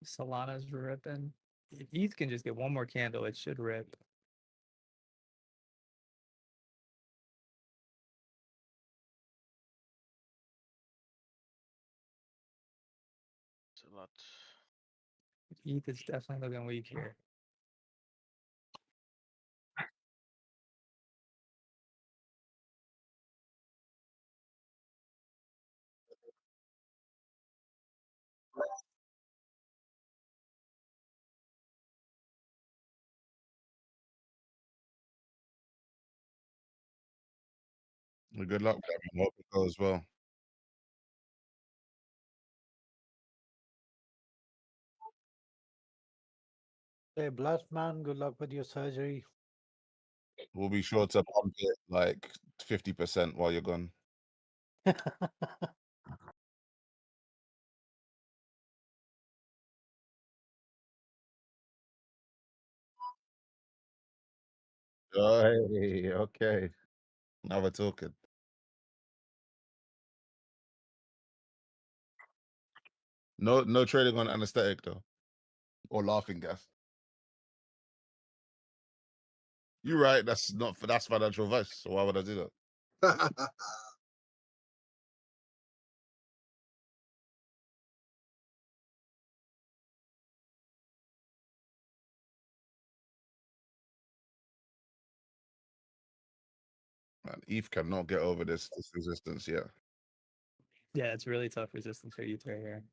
S6: Solana's ripping. If ETH can just get one more candle, it should rip.
S7: It's a lot.
S6: ETH is definitely looking weak here.
S8: Well, good luck, Gavin. Hope it goes well.
S13: Hey, blessed man, good luck with your surgery.
S8: We'll be sure to pump it like 50% while you're gone. Oh, hey, okay. Now we're talking. No trading on anesthetic though, or laughing gas. You're right. That's financial advice. So why would I do that? Man, ETH cannot get over this resistance yet.
S6: Yeah, it's really tough resistance for ETH right here.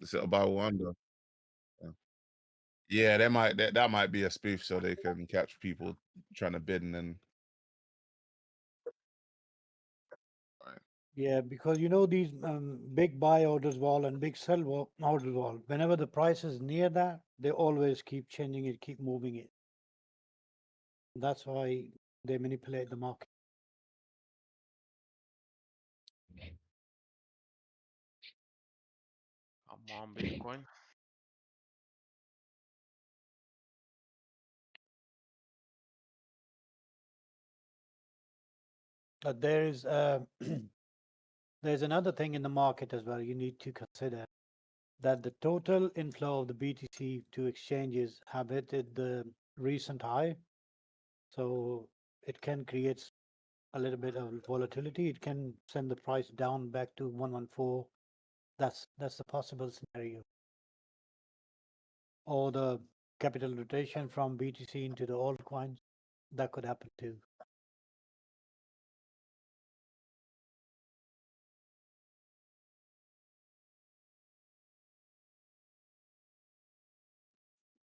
S8: It's about one though. Yeah, that might be a spoof so they can catch people trying to bid and then.
S13: Yeah, because you know these big buy orders wall and big sell orders wall. Whenever the price is near that, they always keep changing it, keep moving it. That's why they manipulate the market.
S7: I'm on Bitcoin.
S13: There is there's another thing in the market as well you need to consider, that the total inflow of the BTC to exchanges have hit the recent high. So it can create a little bit of volatility. It can send the price down back to 114. That's a possible scenario. Or the capital rotation from BTC into the altcoins, that could happen too.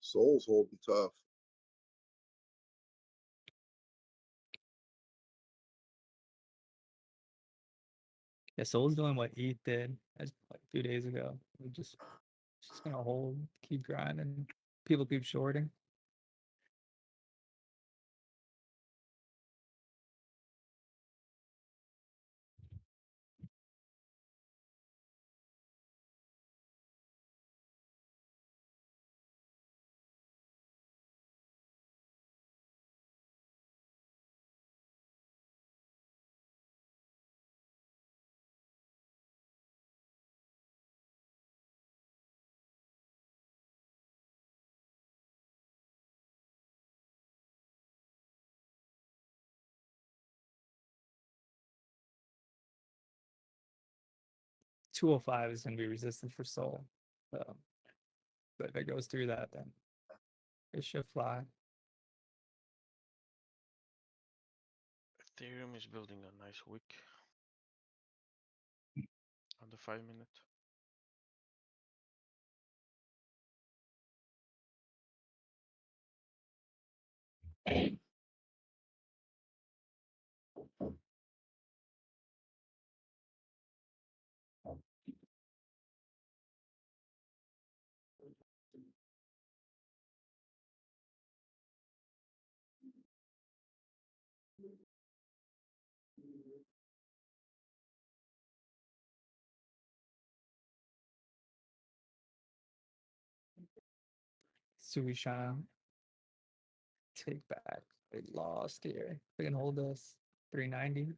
S11: Soul's holding tough.
S6: Yeah, Sol's doing what ETH did as like 2 days ago. We're just gonna hold, keep grinding. People keep shorting. 205 is going to be resistance for Sol. So, but if it goes through that, then it should fly.
S7: Ethereum is building a nice wick on the 5-minute.
S6: So we shall take back. We lost here. We can hold this 390.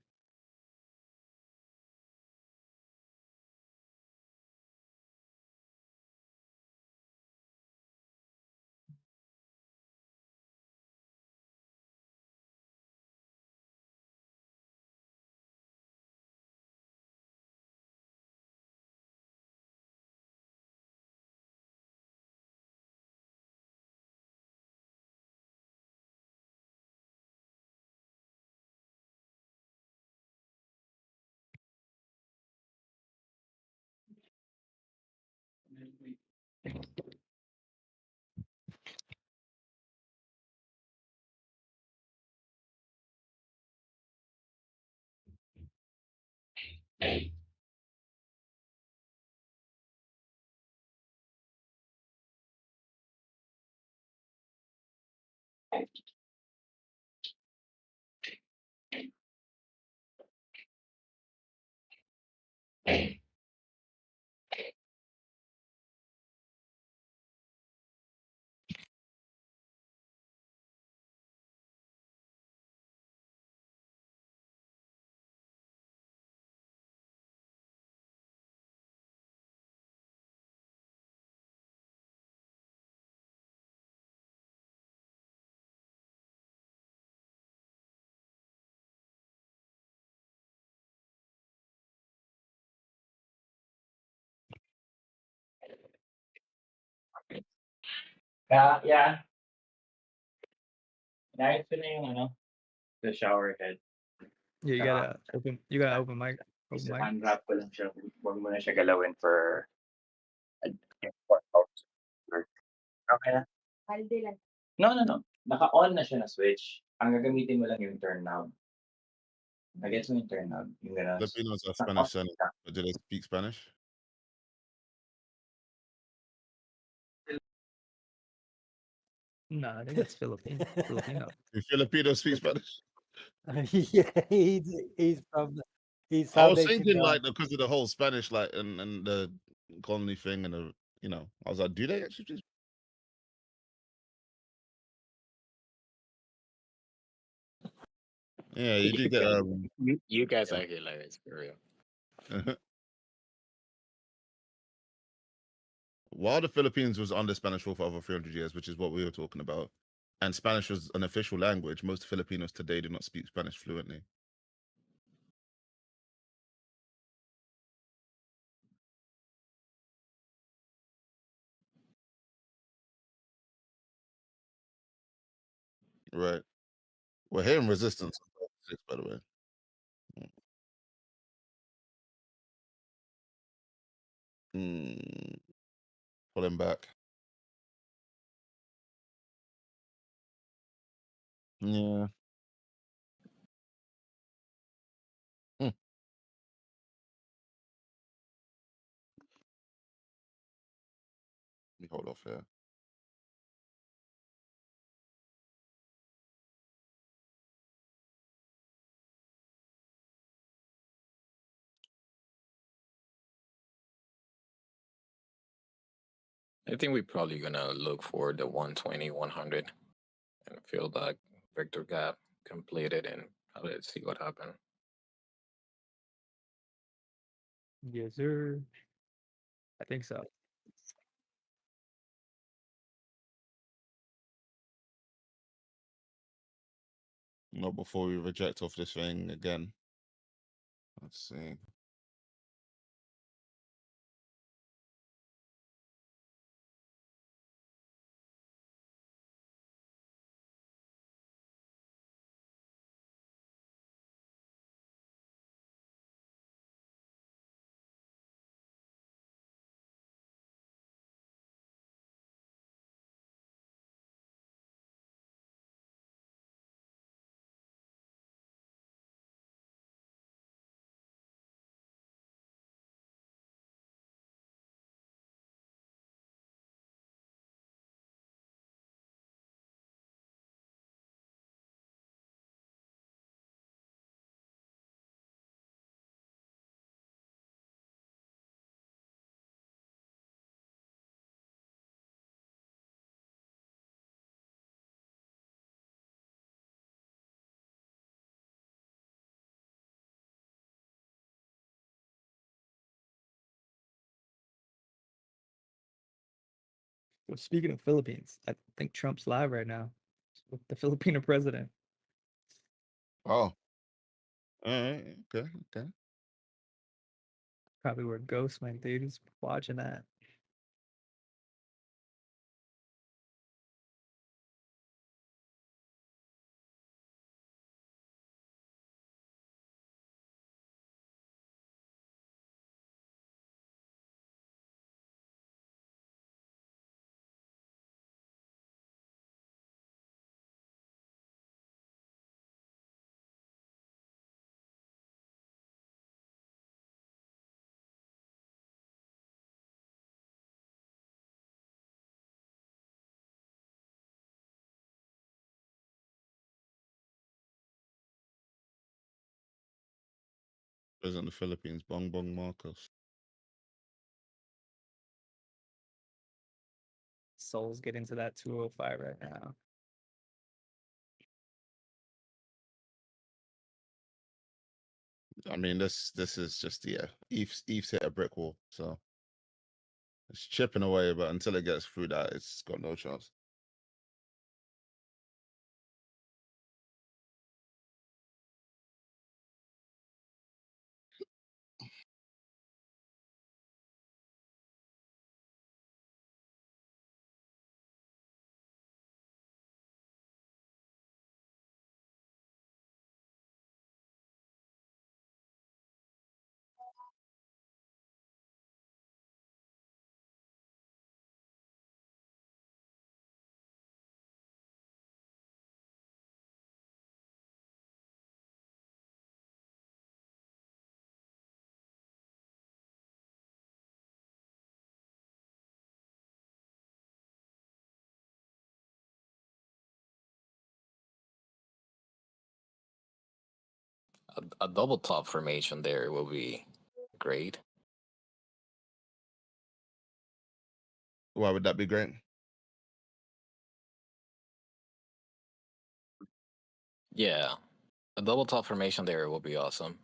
S3: Yeah. Nice na yung ano, the shower head.
S6: Yeah, you gotta open. You gotta open mic. Open mic.
S3: Unwrap ko lang siya. Huwag mo na siya galawin for 4 hours. Okay na? No. Naka-on na siya na switch. Ang gagamitin mo lang yung turn knob. Nag-gets mo yung turn knob? Yung gano'n.
S8: Filipinos are Spanish, but do they speak Spanish?
S6: No, I think that's Filipino. Filipino.
S8: Do Filipinos speak Spanish?
S13: Yeah, he's from he's
S8: I was
S13: South Asian
S8: thinking
S13: guy.
S8: like because of the whole Spanish like and the colony thing and the I was like, do they actually speak? Yeah, you do get
S1: You guys are hilarious for real.
S8: While the Philippines was under Spanish rule for over 300 years, which is what we were talking about, and Spanish was an official language, most Filipinos today do not speak Spanish fluently. Right. We're hearing resistance on 6, by the way. Pulling back. Yeah. Hmm. Let me hold off here.
S1: I think we're probably gonna look for the 120, 100 and feel that Victor gap completed and let's see what happened.
S6: Yes, sir. I think so.
S8: Not before we reject off this thing again. Let's see.
S6: Well, speaking of Philippines, I think Trump's live right now with the Filipino president.
S8: Oh. Alright, okay, okay.
S6: Probably where Ghost went, dude. He's watching that.
S8: President of the Philippines, Bongbong Marcos.
S6: Souls get into that 205 right now.
S8: I mean, this is just Eve's hit a brick wall, so it's chipping away, but until it gets through that, it's got no chance.
S1: A double top formation there will be great.
S8: Why would that be great?
S1: Yeah, a double top formation there will be awesome.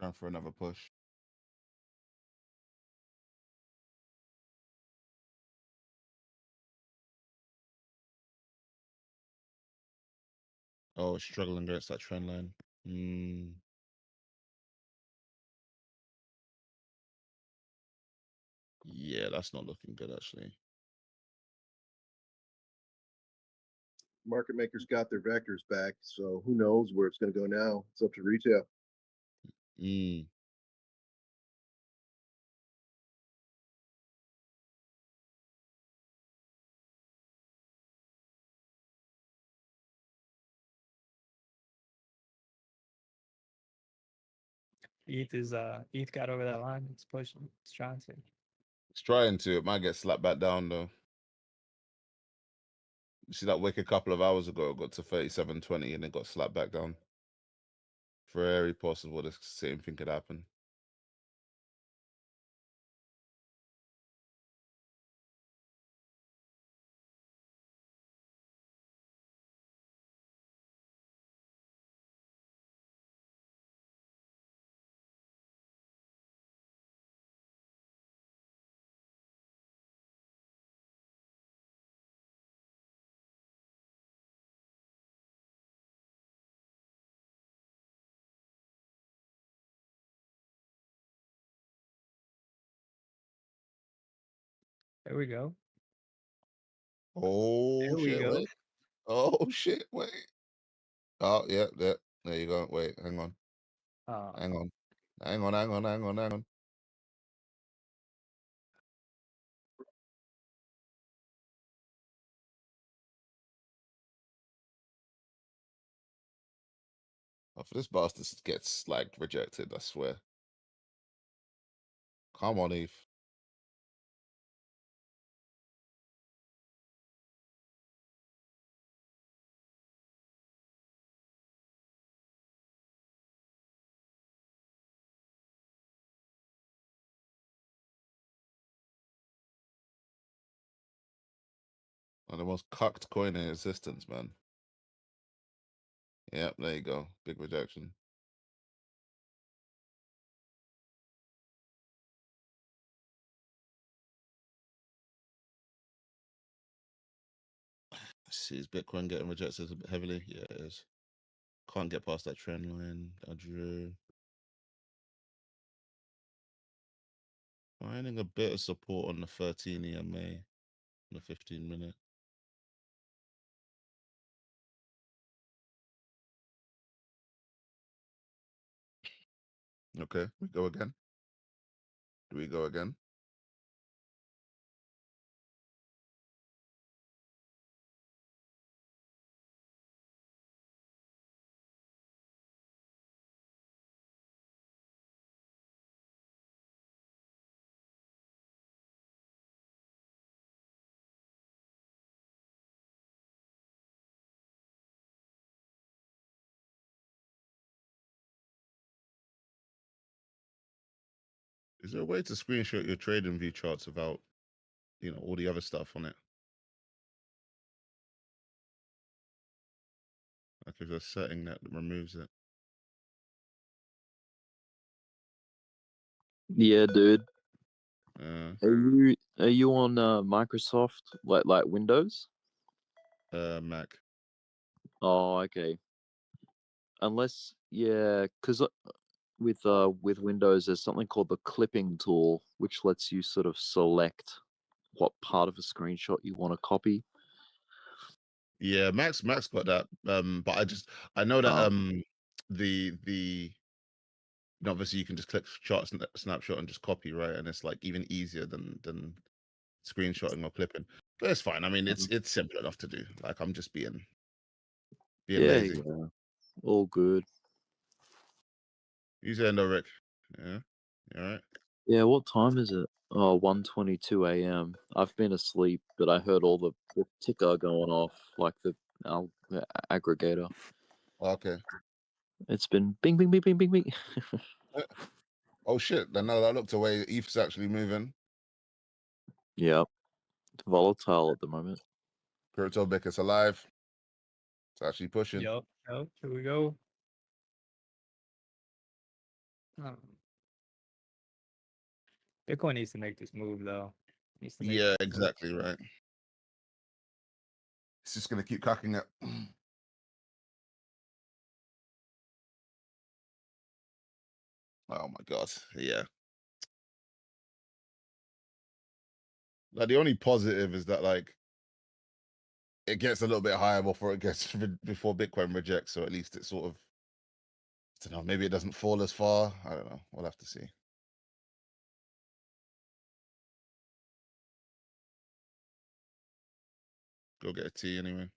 S8: Time for another push. Oh, it's struggling against that trend line. Mm. Yeah, that's not looking good actually.
S11: Market makers got their vectors back, so who knows where it's going to go now? It's up to retail.
S8: Mm.
S6: ETH got over that line. It's pushing. It's trying to.
S8: It's trying to. It might get slapped back down though. You see that wick a couple of hours ago, it got to 37.20 and it got slapped back down. Very possible the same thing could happen.
S6: There we go.
S8: Oh
S6: There we
S8: shit,
S6: go.
S8: wait. Oh shit, wait. Oh yeah, there you go. Wait, hang on. Hang on. Hang on, hang on, hang on, hang on. If this bastard gets like rejected, I swear. Come on, Eve. One of the most cucked coin in existence, man. Yep, there you go. Big rejection. See, is Bitcoin getting rejected a bit heavily? Yeah, it is. Can't get past that trend line. I drew. Finding a bit of support on the 13 EMA, on the 15-minute. Okay, we go again. Do we go again? Is there a way to screenshot your trading view charts without, all the other stuff on it? Like if there's a setting that removes it.
S17: Yeah, dude.
S8: Uh,
S17: Are you on Microsoft like Windows?
S8: Mac.
S17: Oh, okay. Unless because with Windows, there's something called the clipping tool, which lets you sort of select what part of a screenshot you want to copy.
S8: Yeah, Mac's got that. But I know that the obviously you can just click chart snapshot and just copy, right? And it's like even easier than screenshotting or clipping. But it's fine. I mean, it's simple enough to do. Like I'm just being lazy.
S17: Yeah, all good.
S8: You saying though, Rick? Yeah. You all right?
S17: Yeah, what time is it? Oh, 1:22 a.m. I've been asleep, but I heard all the ticker going off, like the aggregator.
S8: Okay.
S17: It's been bing, bing, bing, bing, bing, bing.
S8: Oh shit! Then now that I looked away, ETH's actually moving.
S17: Yep. It's volatile at the moment.
S8: Crypto Bick is alive. It's actually pushing.
S6: Yep. Here we go. Bitcoin needs to make this move though. Needs to make
S8: Yeah,
S6: this move.
S8: exactly right. It's just gonna keep cocking it. Oh my god! Yeah. Like the only positive is that like it gets a little bit higher before it gets before Bitcoin rejects. So at least it sort of, I don't know, maybe it doesn't fall as far. I don't know. We'll have to see. Go get a tea anyway.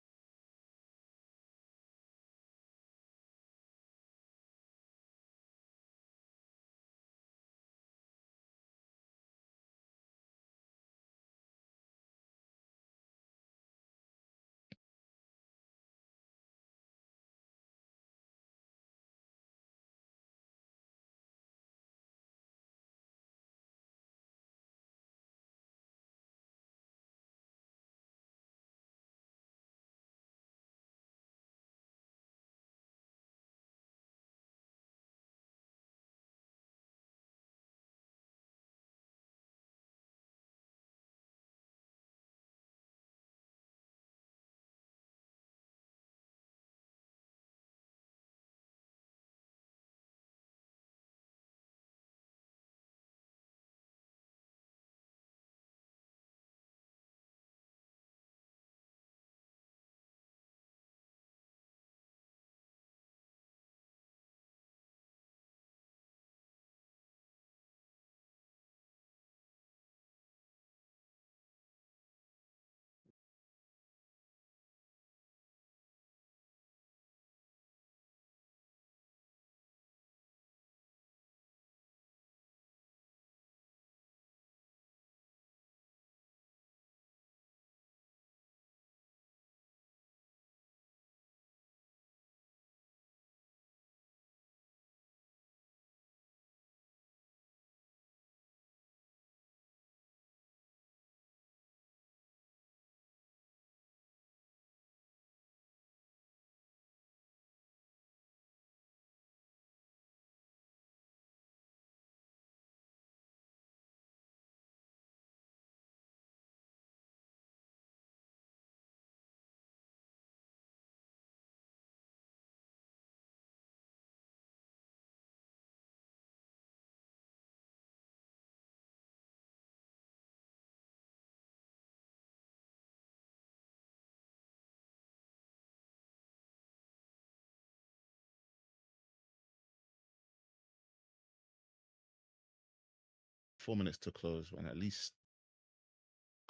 S8: .4 minutes to close, and at least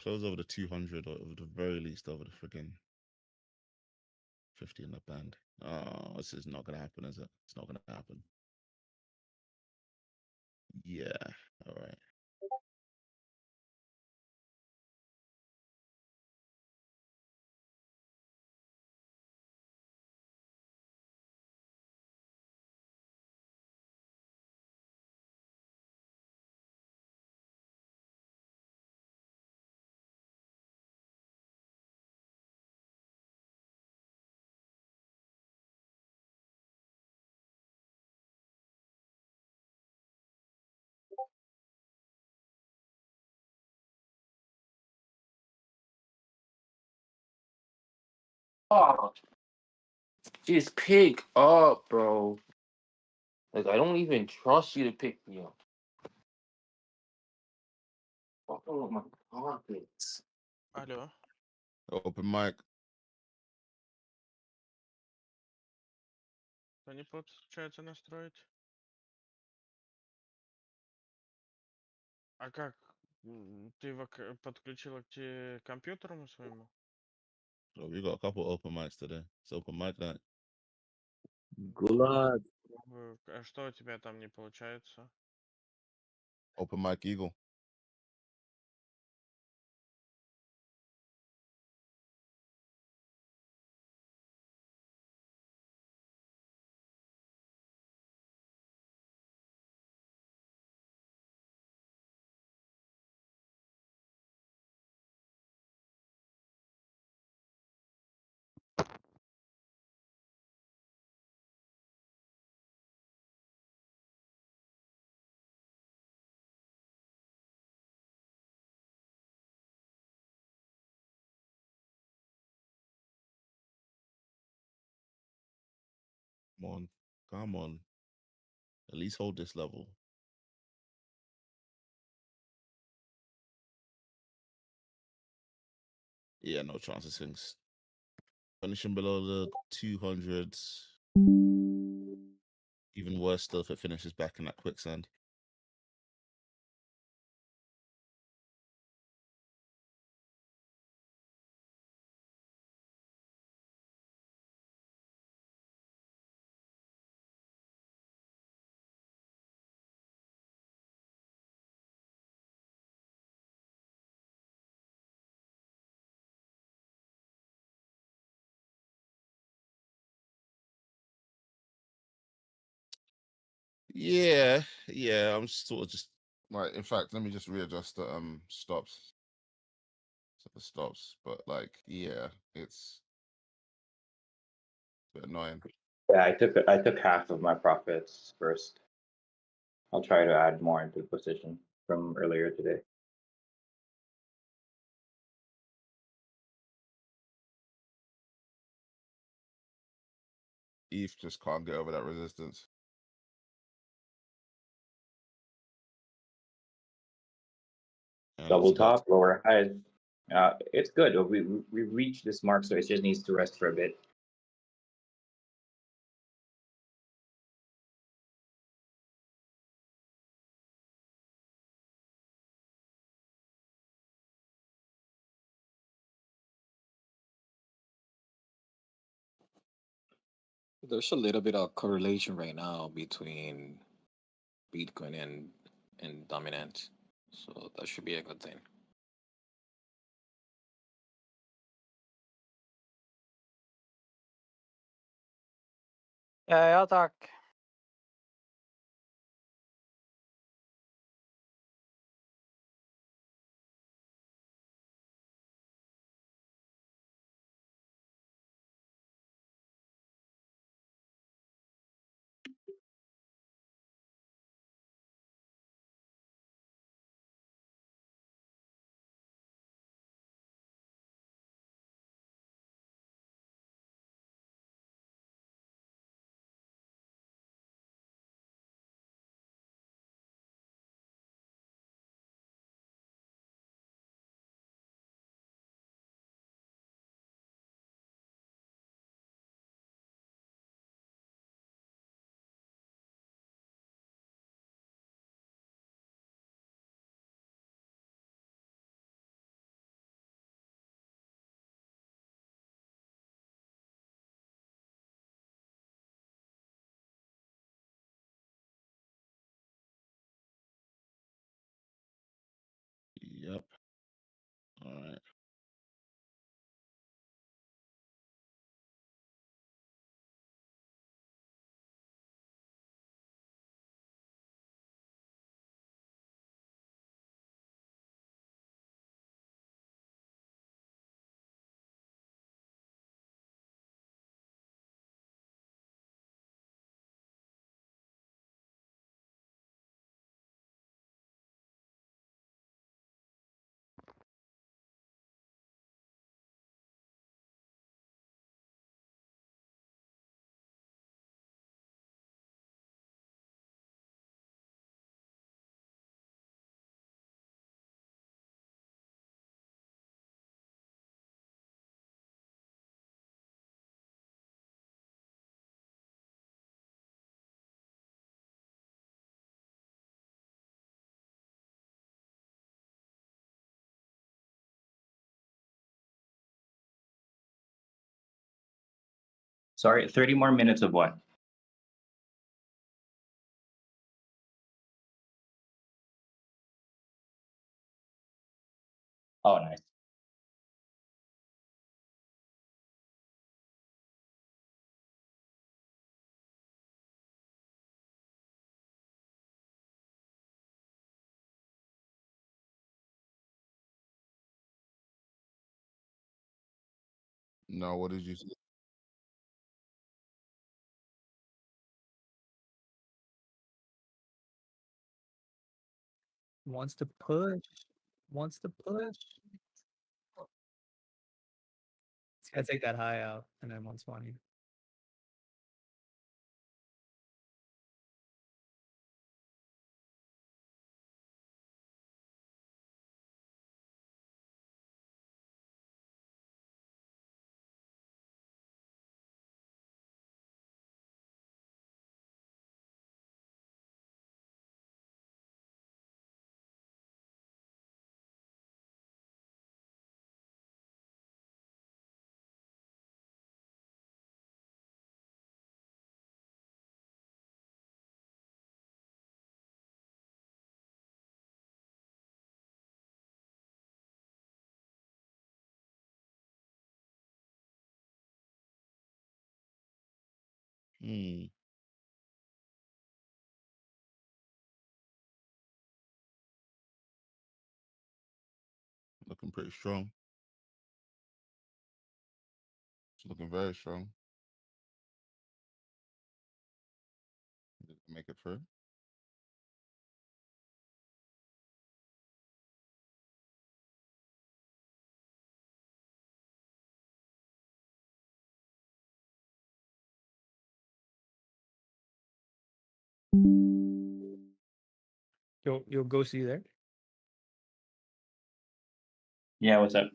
S8: close over the 200, or at the very least over the friggin' 50 in the band. Oh, this is not gonna happen, is it? It's not gonna happen. Yeah. All right.
S12: Oh, just pick up, bro. Like I don't even trust you to pick me up. Fucking with my pockets.
S7: Алло.
S8: Open mic.
S7: Да не получается настроить. А как? Ты его подключила к компьютеру своему?
S8: So we got a couple open mics today. It's open mic night.
S17: Gulag.
S7: А что у тебя там не получается?
S8: Open mic Eagle. Come on. Come on. At least hold this level. Yeah, no chance of swings. Finishing below the 200s. Even worse still if it finishes back in that quicksand. Yeah, yeah, I'm sort of just like, in fact, let me just readjust the stops. So the stops, but like, yeah, it's a bit annoying.
S3: Yeah, I took half of my profits first. I'll try to add more into the position from earlier today.
S8: ETH just can't get over that resistance.
S3: Double top, lower highs. It's good. We reached this mark, so it just needs to rest for a bit.
S1: There's a little bit of correlation right now between Bitcoin and dominance, so that should be a good thing.
S9: Ja, tack.
S8: Yep. All right.
S3: Sorry, 30 more minutes of what? Oh, nice.
S8: No, what did you say?
S6: Wants to push. Wants to push. It's gotta take that high out and then 120.
S8: Hmm. Looking pretty strong. It's looking very strong. Did it make it through?
S6: You'll go see there.
S3: Yeah, what's up?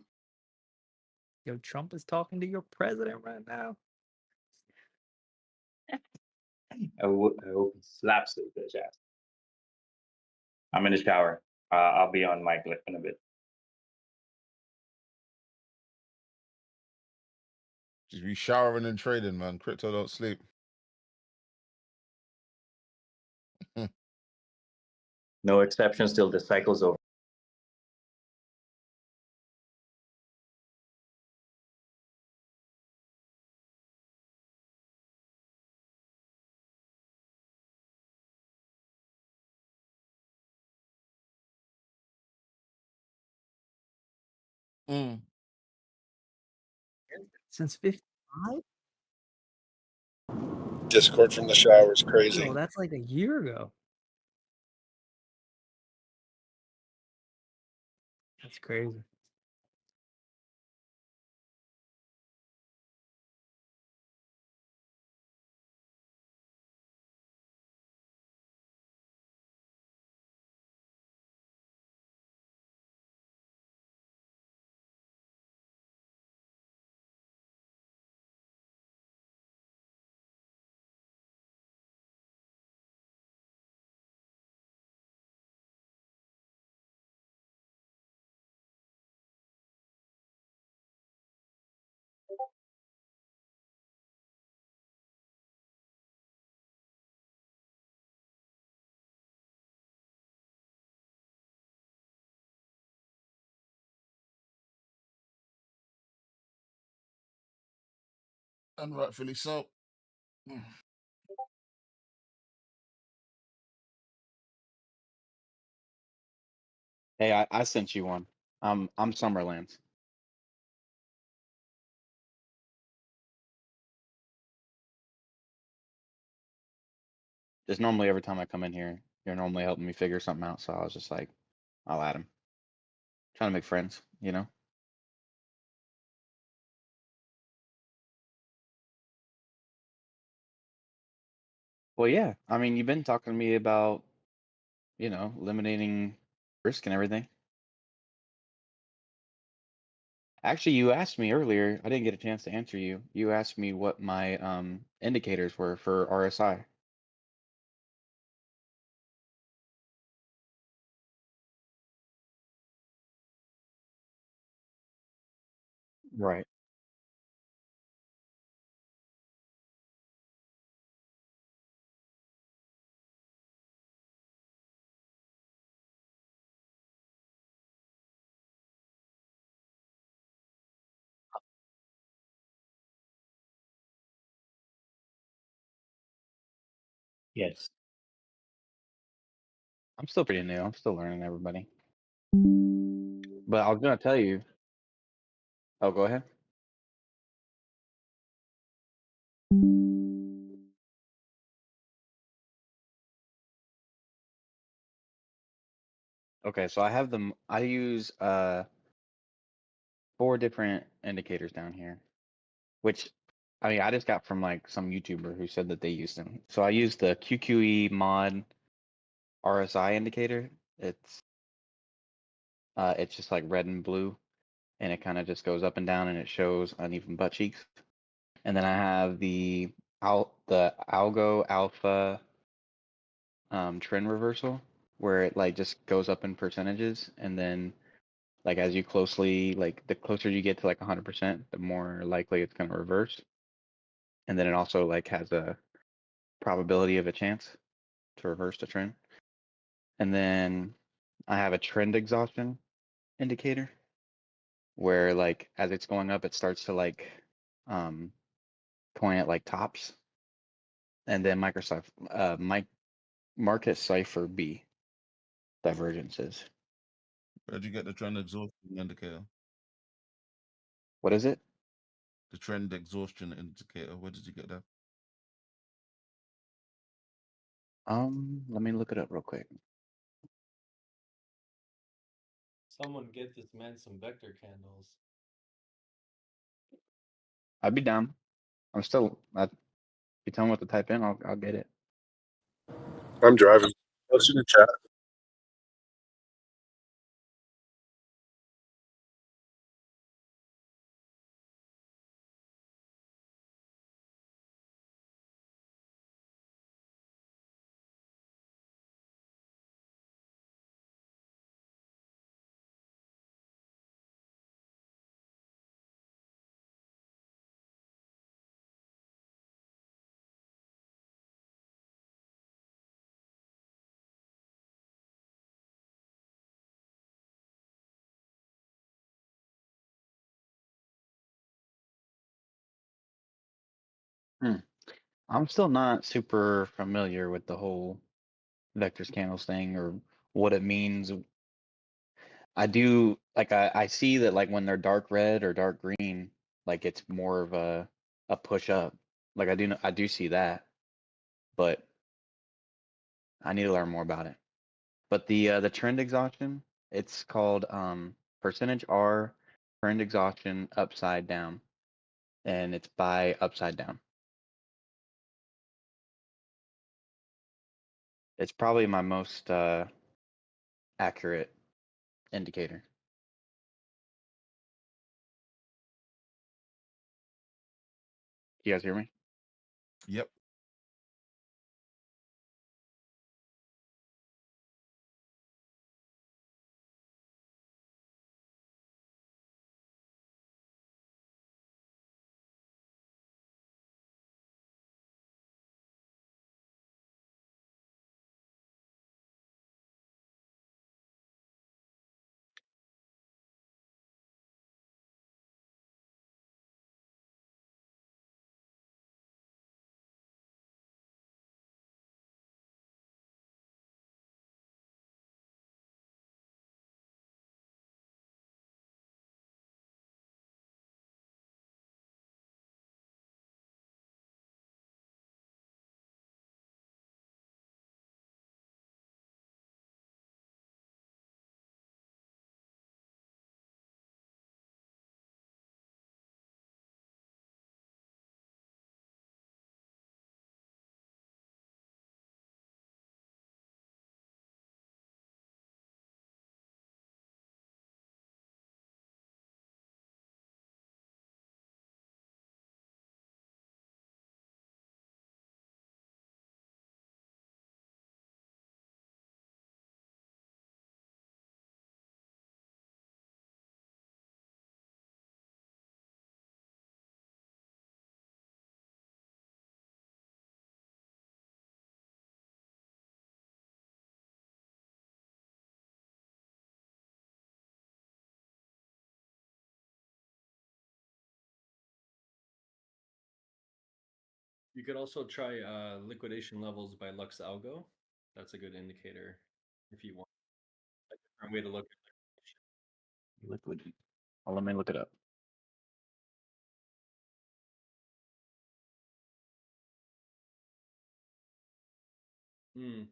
S6: Yo, Trump is talking to your president right now.
S3: I hope he slaps this bitch ass. I'm in the shower. I'll be on mic in a bit.
S8: Just be showering and trading, man. Crypto don't sleep.
S3: No exceptions till the cycle's over.
S6: Since 55?
S11: Discord from the shower is crazy.
S6: Yo, that's like a year ago. That's crazy.
S8: And rightfully so.
S5: Hey, I sent you one. I'm Summerlands. Just normally every time I come in here, you're normally helping me figure something out. So I was just like, I'll add him. Trying to make friends, you know? Well, yeah. I mean, you've been talking to me about, eliminating risk and everything. Actually, you asked me earlier. I didn't get a chance to answer you. You asked me what my indicators were for RSI. Right.
S3: Yes.
S5: I'm still pretty new. I'm still learning everybody. But I was gonna tell you. Oh, go ahead. Okay, so I have them. I use 4 different indicators down here, which I mean I just got from like some YouTuber who said that they used them. So I use the QQE mod RSI indicator. It's just like red and blue, and it kind of just goes up and down, and it shows uneven butt cheeks. And then I have the Algo Alpha trend reversal, where it like just goes up in percentages, and then like as you the closer you get to like 100%, the more likely it's going to reverse. And then it also like has a probability of a chance to reverse the trend. And then I have a trend exhaustion indicator, where like as it's going up, it starts to like point at like tops, and then market cipher B divergences.
S8: Where'd you get the trend exhaustion indicator?
S5: What is it?
S8: The trend exhaustion indicator. Where did you get that?
S5: Let me look it up real quick.
S9: Someone get this man some vector candles.
S5: I'd be down. I'm still. You tell me what to type in, I'll get it.
S11: I'm driving. What's in the chat?
S5: I'm still not super familiar with the whole vectors candles thing or what it means. I do like I see that like when they're dark red or dark green, like it's more of a push up. Like I do see that, but I need to learn more about it. But the trend exhaustion, it's called percentage R trend exhaustion upside down, and it's by upside down. It's probably my most accurate indicator. You guys hear me?
S8: Yep.
S9: You could also try liquidation levels by Lux Algo. That's a good indicator if you want a different way to look at
S5: Liquidity. Well, let me look it up.
S9: Hmm.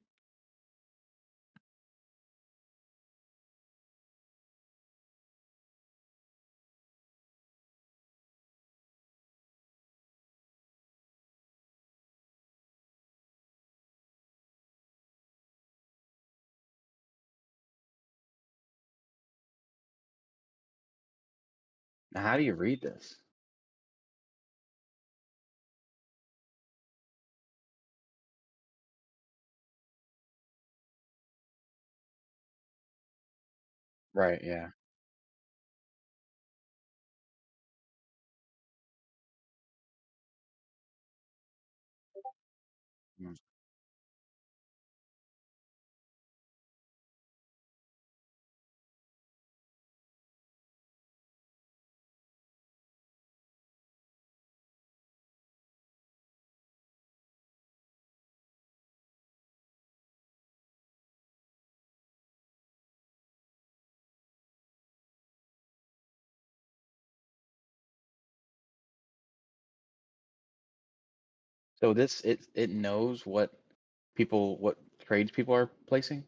S5: Now, how do you read this? Right, yeah. Mm. So it knows what trades people are placing.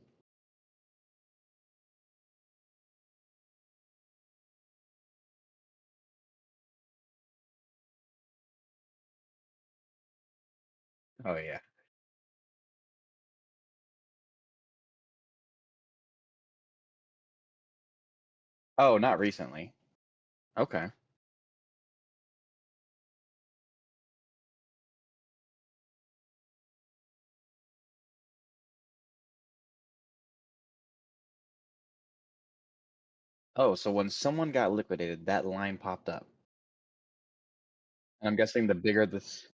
S5: Oh yeah. Oh, not recently. Okay. Oh, so when someone got liquidated, that line popped up. And I'm guessing the bigger this.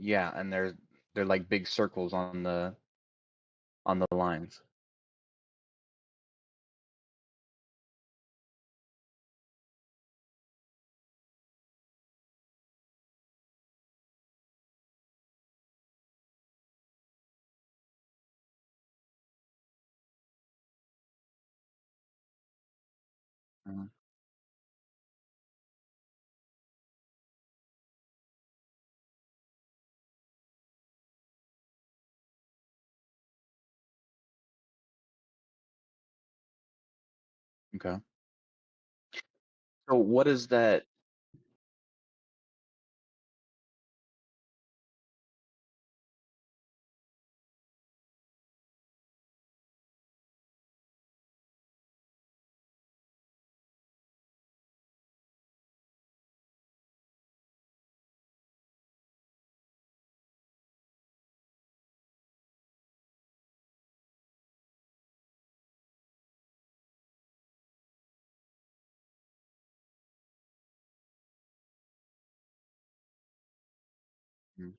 S5: Yeah, and they're like big circles on the lines. Mhm. Okay. So what is that? Mm.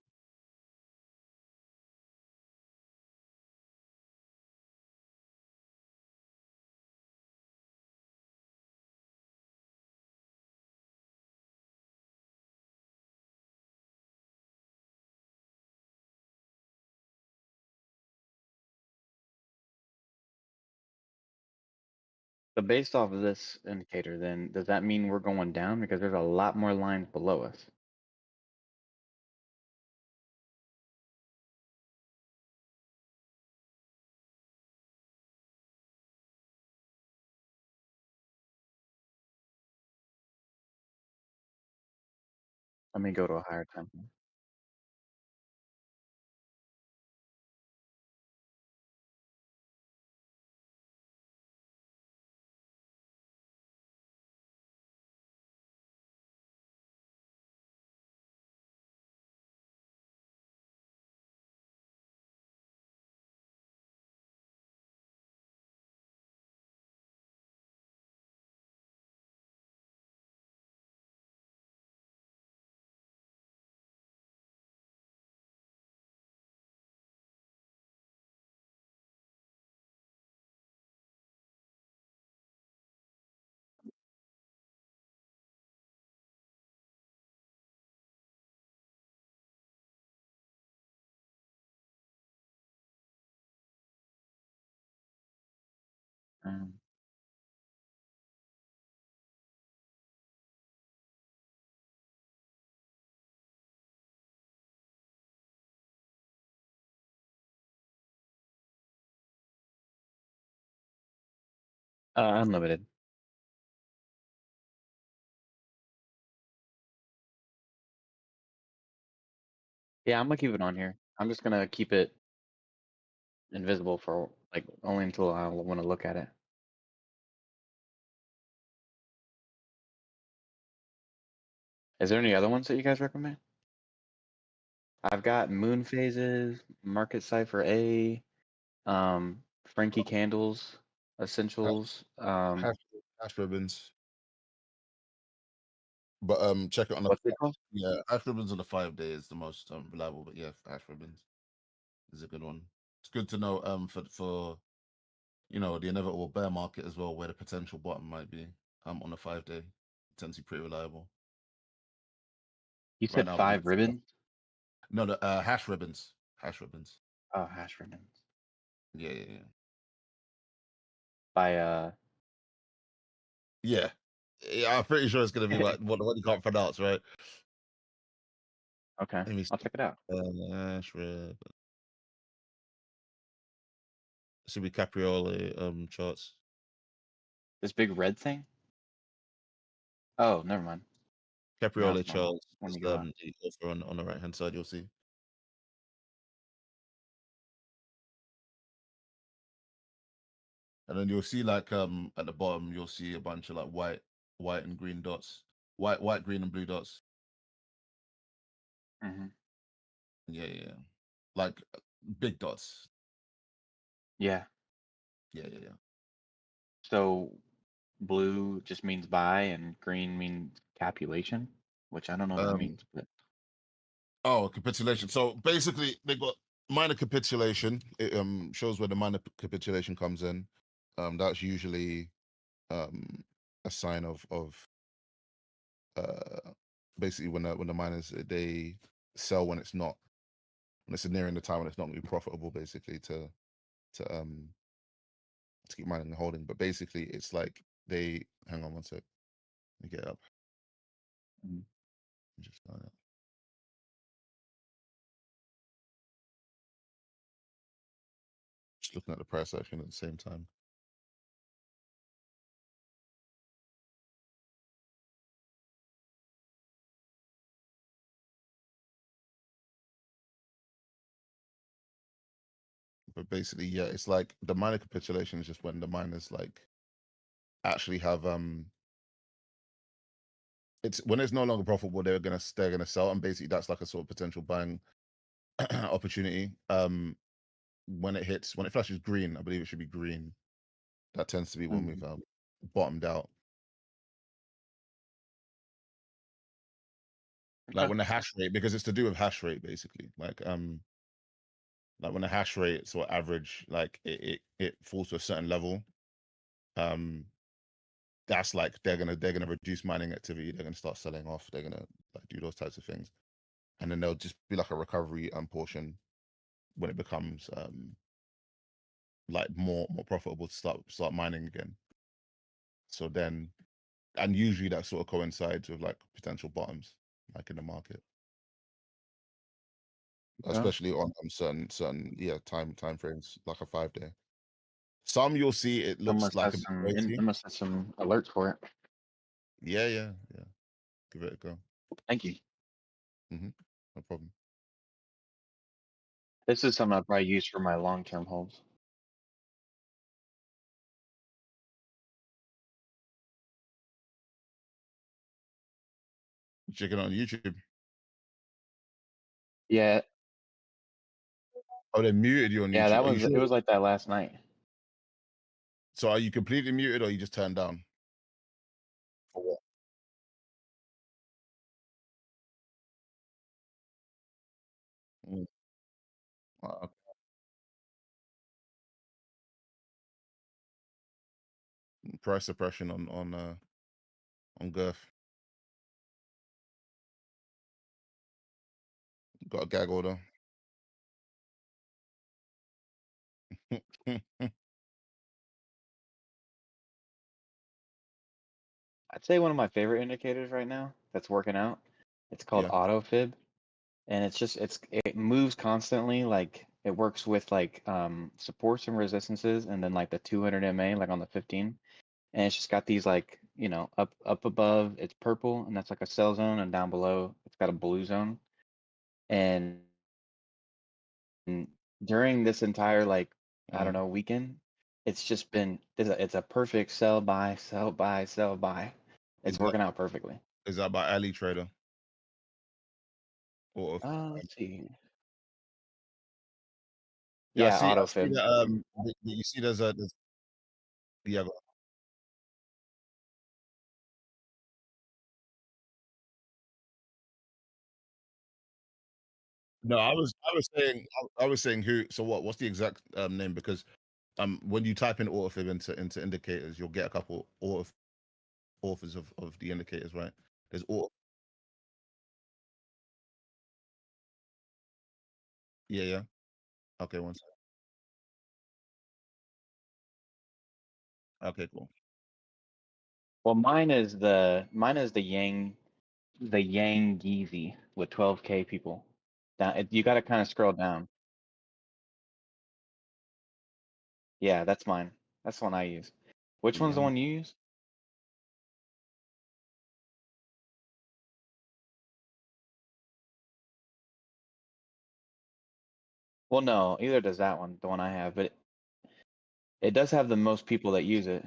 S5: So based off of this indicator, then does that mean we're going down because there's a lot more lines below us? Let me go to a higher time frame. Unlimited. Yeah, I'm gonna keep it on here. I'm just gonna keep it invisible for like only until I want to look at it. Is there any other ones that you guys recommend? I've got moon phases, market cipher A, Frankie candles, essentials.
S8: Hash ribbons. But check it on the
S5: What's it called?
S8: yeah, hash ribbons on the 5 day is the most reliable. But yeah, hash ribbons is a good one. It's good to know for the inevitable bear market as well, where the potential bottom might be. On the 5 day, it tends to be pretty reliable.
S5: You
S8: Right
S5: said
S8: now,
S5: 5 ribbons?
S8: No, the hash ribbons. Hash ribbons.
S5: Oh, hash ribbons.
S8: Yeah, yeah, yeah.
S5: by
S8: Yeah. Yeah, I'm pretty sure it's gonna be like what you can't pronounce, right?
S5: Okay,
S8: Let me
S5: I'll check it out.
S8: Shred. Should be Capriole charts.
S5: This big red thing? Oh, never mind. Now
S8: Capriole
S5: it's normal.
S8: charts
S5: Let
S8: is
S5: me go out.
S8: the author on the right hand side, you'll see. And then you'll see like at the bottom you'll see a bunch of like white and green dots. White, green, and blue dots.
S5: Mm-hmm.
S8: Yeah. Like big dots.
S5: Yeah.
S8: Yeah.
S5: So blue just means buy and green means capulation, which I don't know what that means, but
S8: Oh, capitulation. So basically, they got minor capitulation. It shows where the minor capitulation comes in. That's usually a sign of basically when the miners they sell when it's nearing the time when it's not going to be profitable, basically to keep mining and holding. But basically, it's like they hang on one sec. Let me get it up. Just sign up. Just looking at the price action at the same time. But basically, yeah, it's like the minor capitulation is just when the miners like actually have it's when it's no longer profitable, they're gonna sell, and basically that's like a sort of potential buying opportunity. When it flashes green, I believe it should be green. That tends to be when we've bottomed out. Like when the hash rate, because it's to do with hash rate, basically. Like when the hash rate sort of average, like it falls to a certain level, that's like they're gonna reduce mining activity. They're gonna start selling off. They're gonna like do those types of things, and then there'll just be like a recovery portion when it becomes like more profitable to start mining again. So then, and usually that sort of coincides with like potential bottoms, like in the market, especially on certain time frames, like a 5-day. Some you'll see it looks like a bit crazy.
S5: it must have some alerts for it.
S8: Yeah. Give it a go.
S5: Thank you.
S8: No problem.
S5: This is something I'll probably use for my long-term holds.
S8: Check it on YouTube.
S5: Yeah.
S8: Oh, they muted you on
S5: Yeah,
S8: YouTube.
S5: that
S8: Are you
S5: was it
S8: sure?
S5: was like that last night.
S8: So are you completely muted or you just turned down? For what? Okay. Price suppression on Girth. Got a gag order.
S5: I'd say one of my favorite indicators right now that's working out. It's called
S8: Yeah.
S5: auto fib, and it moves constantly. Like it works with like supports and resistances, and then like the 200 MA, like on the 15, and it's just got these like up above it's purple, and that's like a sell zone, and down below it's got a blue zone, and during this entire like I don't know weekend, it's just been it's a perfect sell buy sell buy sell buy. It's working out perfectly.
S8: Is that by Ali Trader? Or
S5: Let's see.
S8: yeah,
S5: Yeah,
S8: I
S5: auto
S8: see
S5: fib.
S8: that you see there's yeah. No, I was saying who. So what's the exact name? Because when you type in autofib into indicators, you'll get a couple authors of the indicators, right? There's auto. Yeah. Okay, one second. Okay, cool.
S5: Well, mine is the Yang Yeezy with 12K people. You got to kind of scroll down. Yeah, that's mine. That's the one I use. Which one's the
S8: Yang.
S5: one you use? Well, no, either does that one, the one I have, but it does have the most people that use it.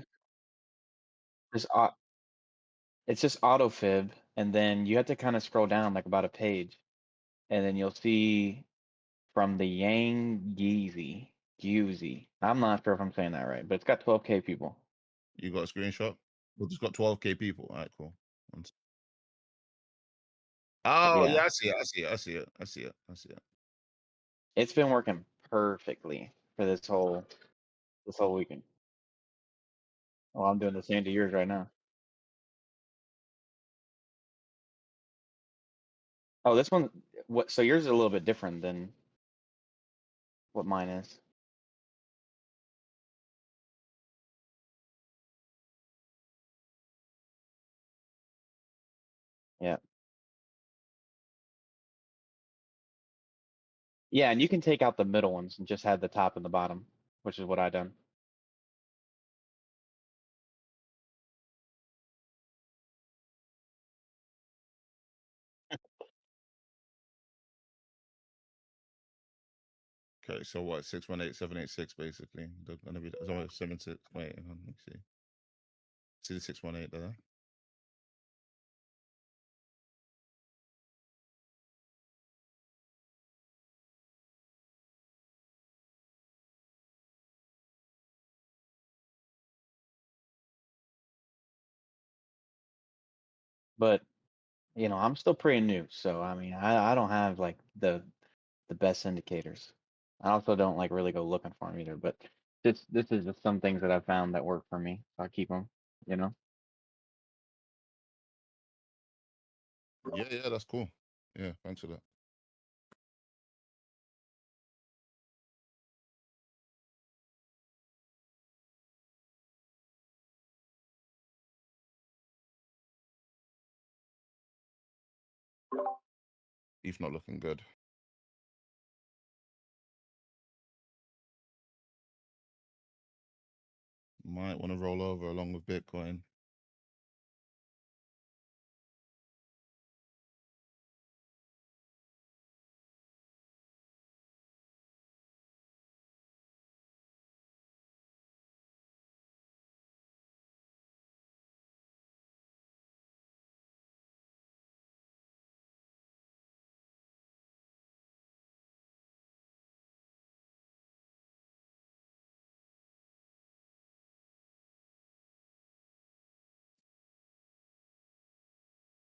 S5: It's just autofib, and then you have to kind of scroll down like about a page, and then you'll see from the Yang Yeezy. I'm not sure if I'm saying that right, but it's got 12K people.
S8: You got a screenshot? Well, it's got 12K people. All right, cool. Oh, yeah,
S5: Yeah,
S8: I see it. I see it. I see it. I see it. I see it.
S5: it's been working perfectly for this whole weekend. Well, I'm doing the same to yours right now. Oh, this one, so yours is a little bit different than what mine is. Yeah. Yeah, and you can take out the middle ones and just have the top and the bottom, which is what I done.
S8: Okay, so what? 618,786 basically. They're gonna be. It's only 76. Wait, let me see. See the 618 there.
S5: But I'm still pretty new, so I mean, I don't have like the best indicators. I also don't like really go looking for them either. But this is just some things that I found that work for me. So I keep them. You know.
S8: Yeah, yeah, that's cool. Yeah, thanks for that. ETH not looking good. Might want to roll over along with Bitcoin.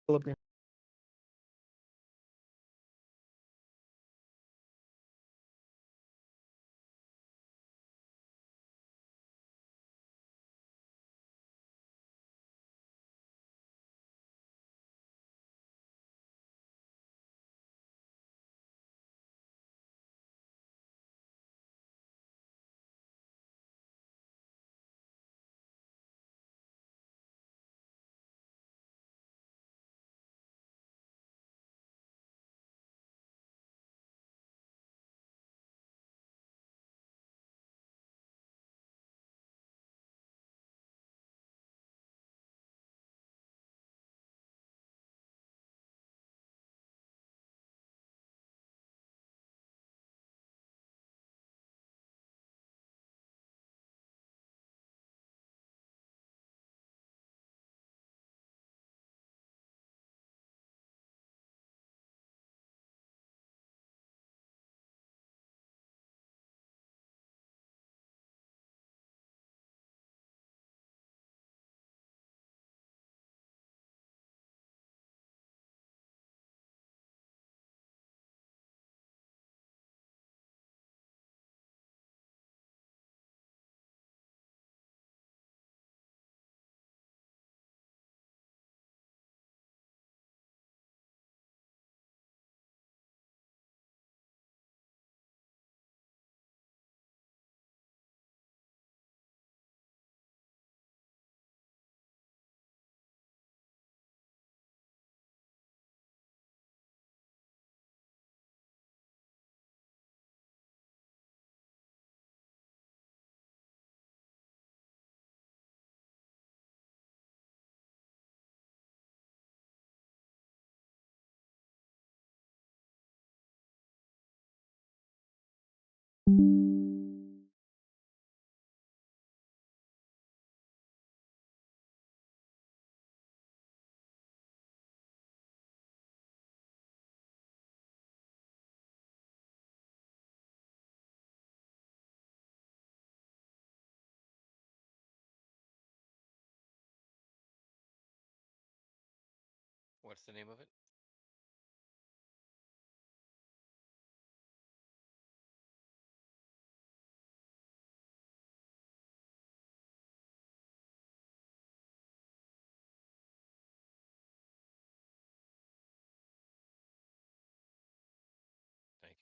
S6: Philippine.
S21: What's the name of it? Thank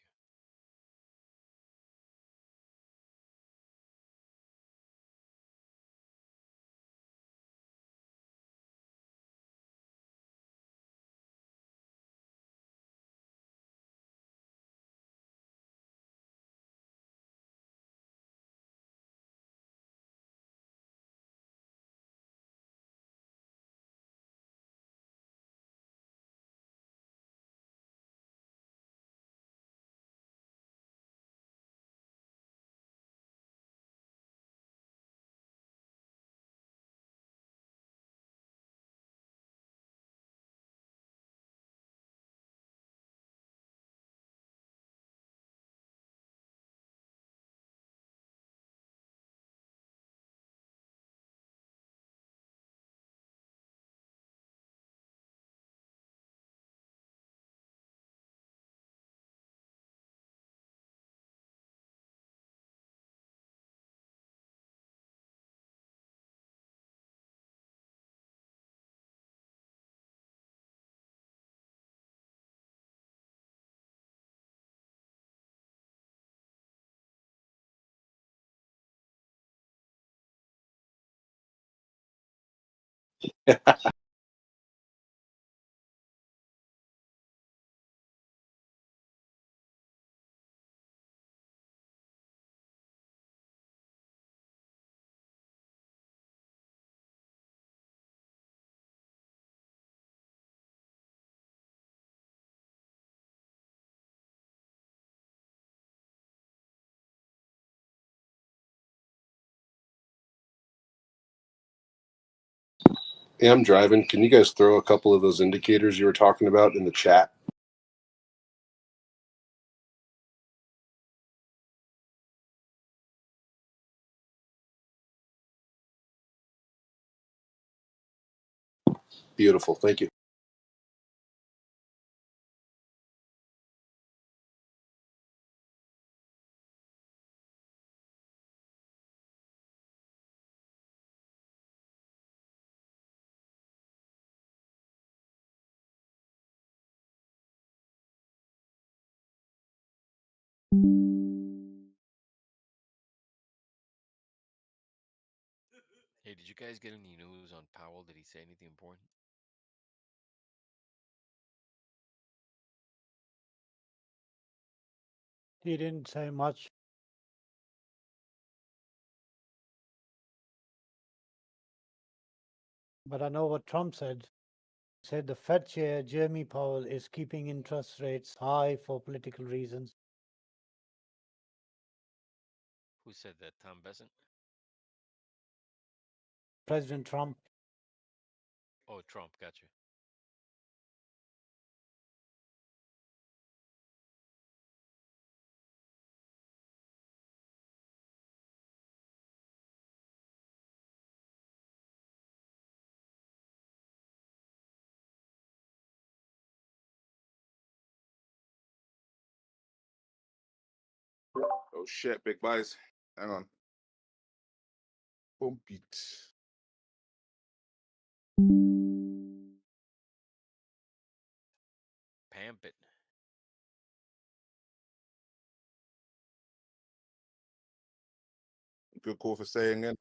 S21: you.
S11: Hey, I'm driving. Can you guys throw a couple of those indicators you were talking about in the chat? Beautiful. Thank you.
S21: Hey, did you guys get any news on Powell? Did he say anything important?
S13: He didn't say much. But I know what Trump said. He said the Fed chair, Jeremy Powell, is keeping interest rates high for political reasons.
S21: Who said that? Tom Besant?
S13: President Trump.
S21: Oh, Trump. Got you.
S8: Oh shit, big buys. Hang on. Boom beat.
S21: Pamp it.
S8: Good call for saying it.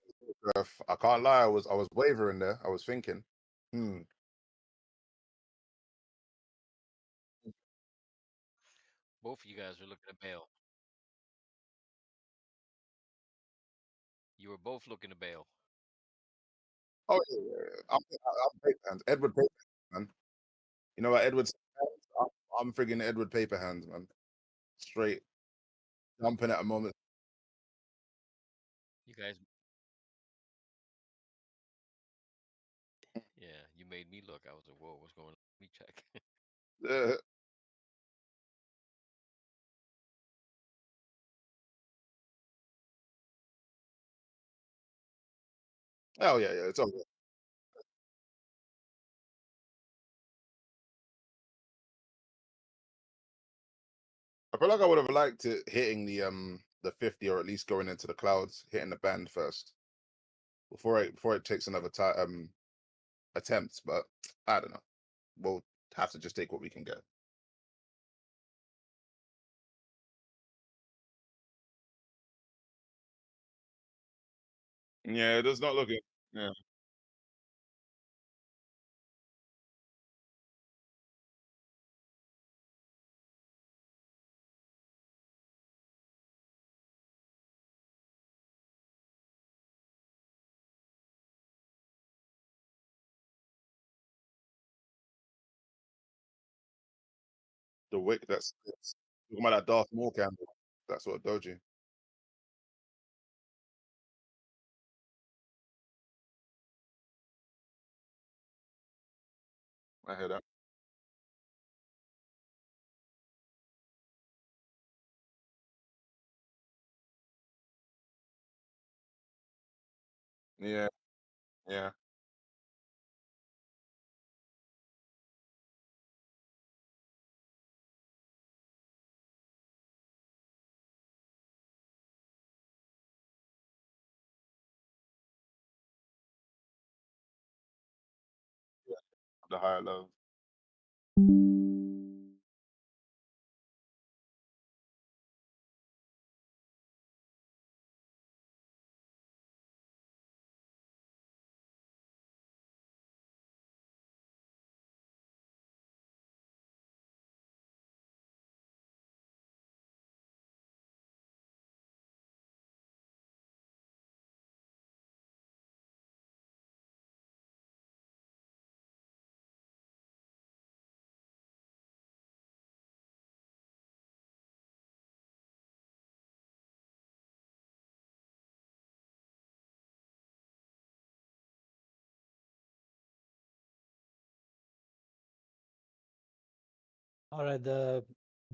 S8: I can't lie, I was wavering there. I was thinking.
S21: Both of you guys are looking to bail. You were both looking to bail.
S8: Oh yeah. I'm paper hands. Edward paper hands, man. You know what Edward's I'm friggin' Edward paper hands, man. Straight. Dumping at a moment.
S21: You guys. Yeah, you made me look. I was like, whoa, what's going on? Let me check.
S8: Oh yeah, it's all good. I feel like I would have liked it hitting the 50 or at least going into the clouds, hitting the band first before it takes another attempts. But I don't know. We'll have to just take what we can get. Yeah, it does not look it. Yeah. The wick that's talking about that Darth Maul candle. That's what doji. I hear that. Yeah, yeah. The higher low.
S13: All right, the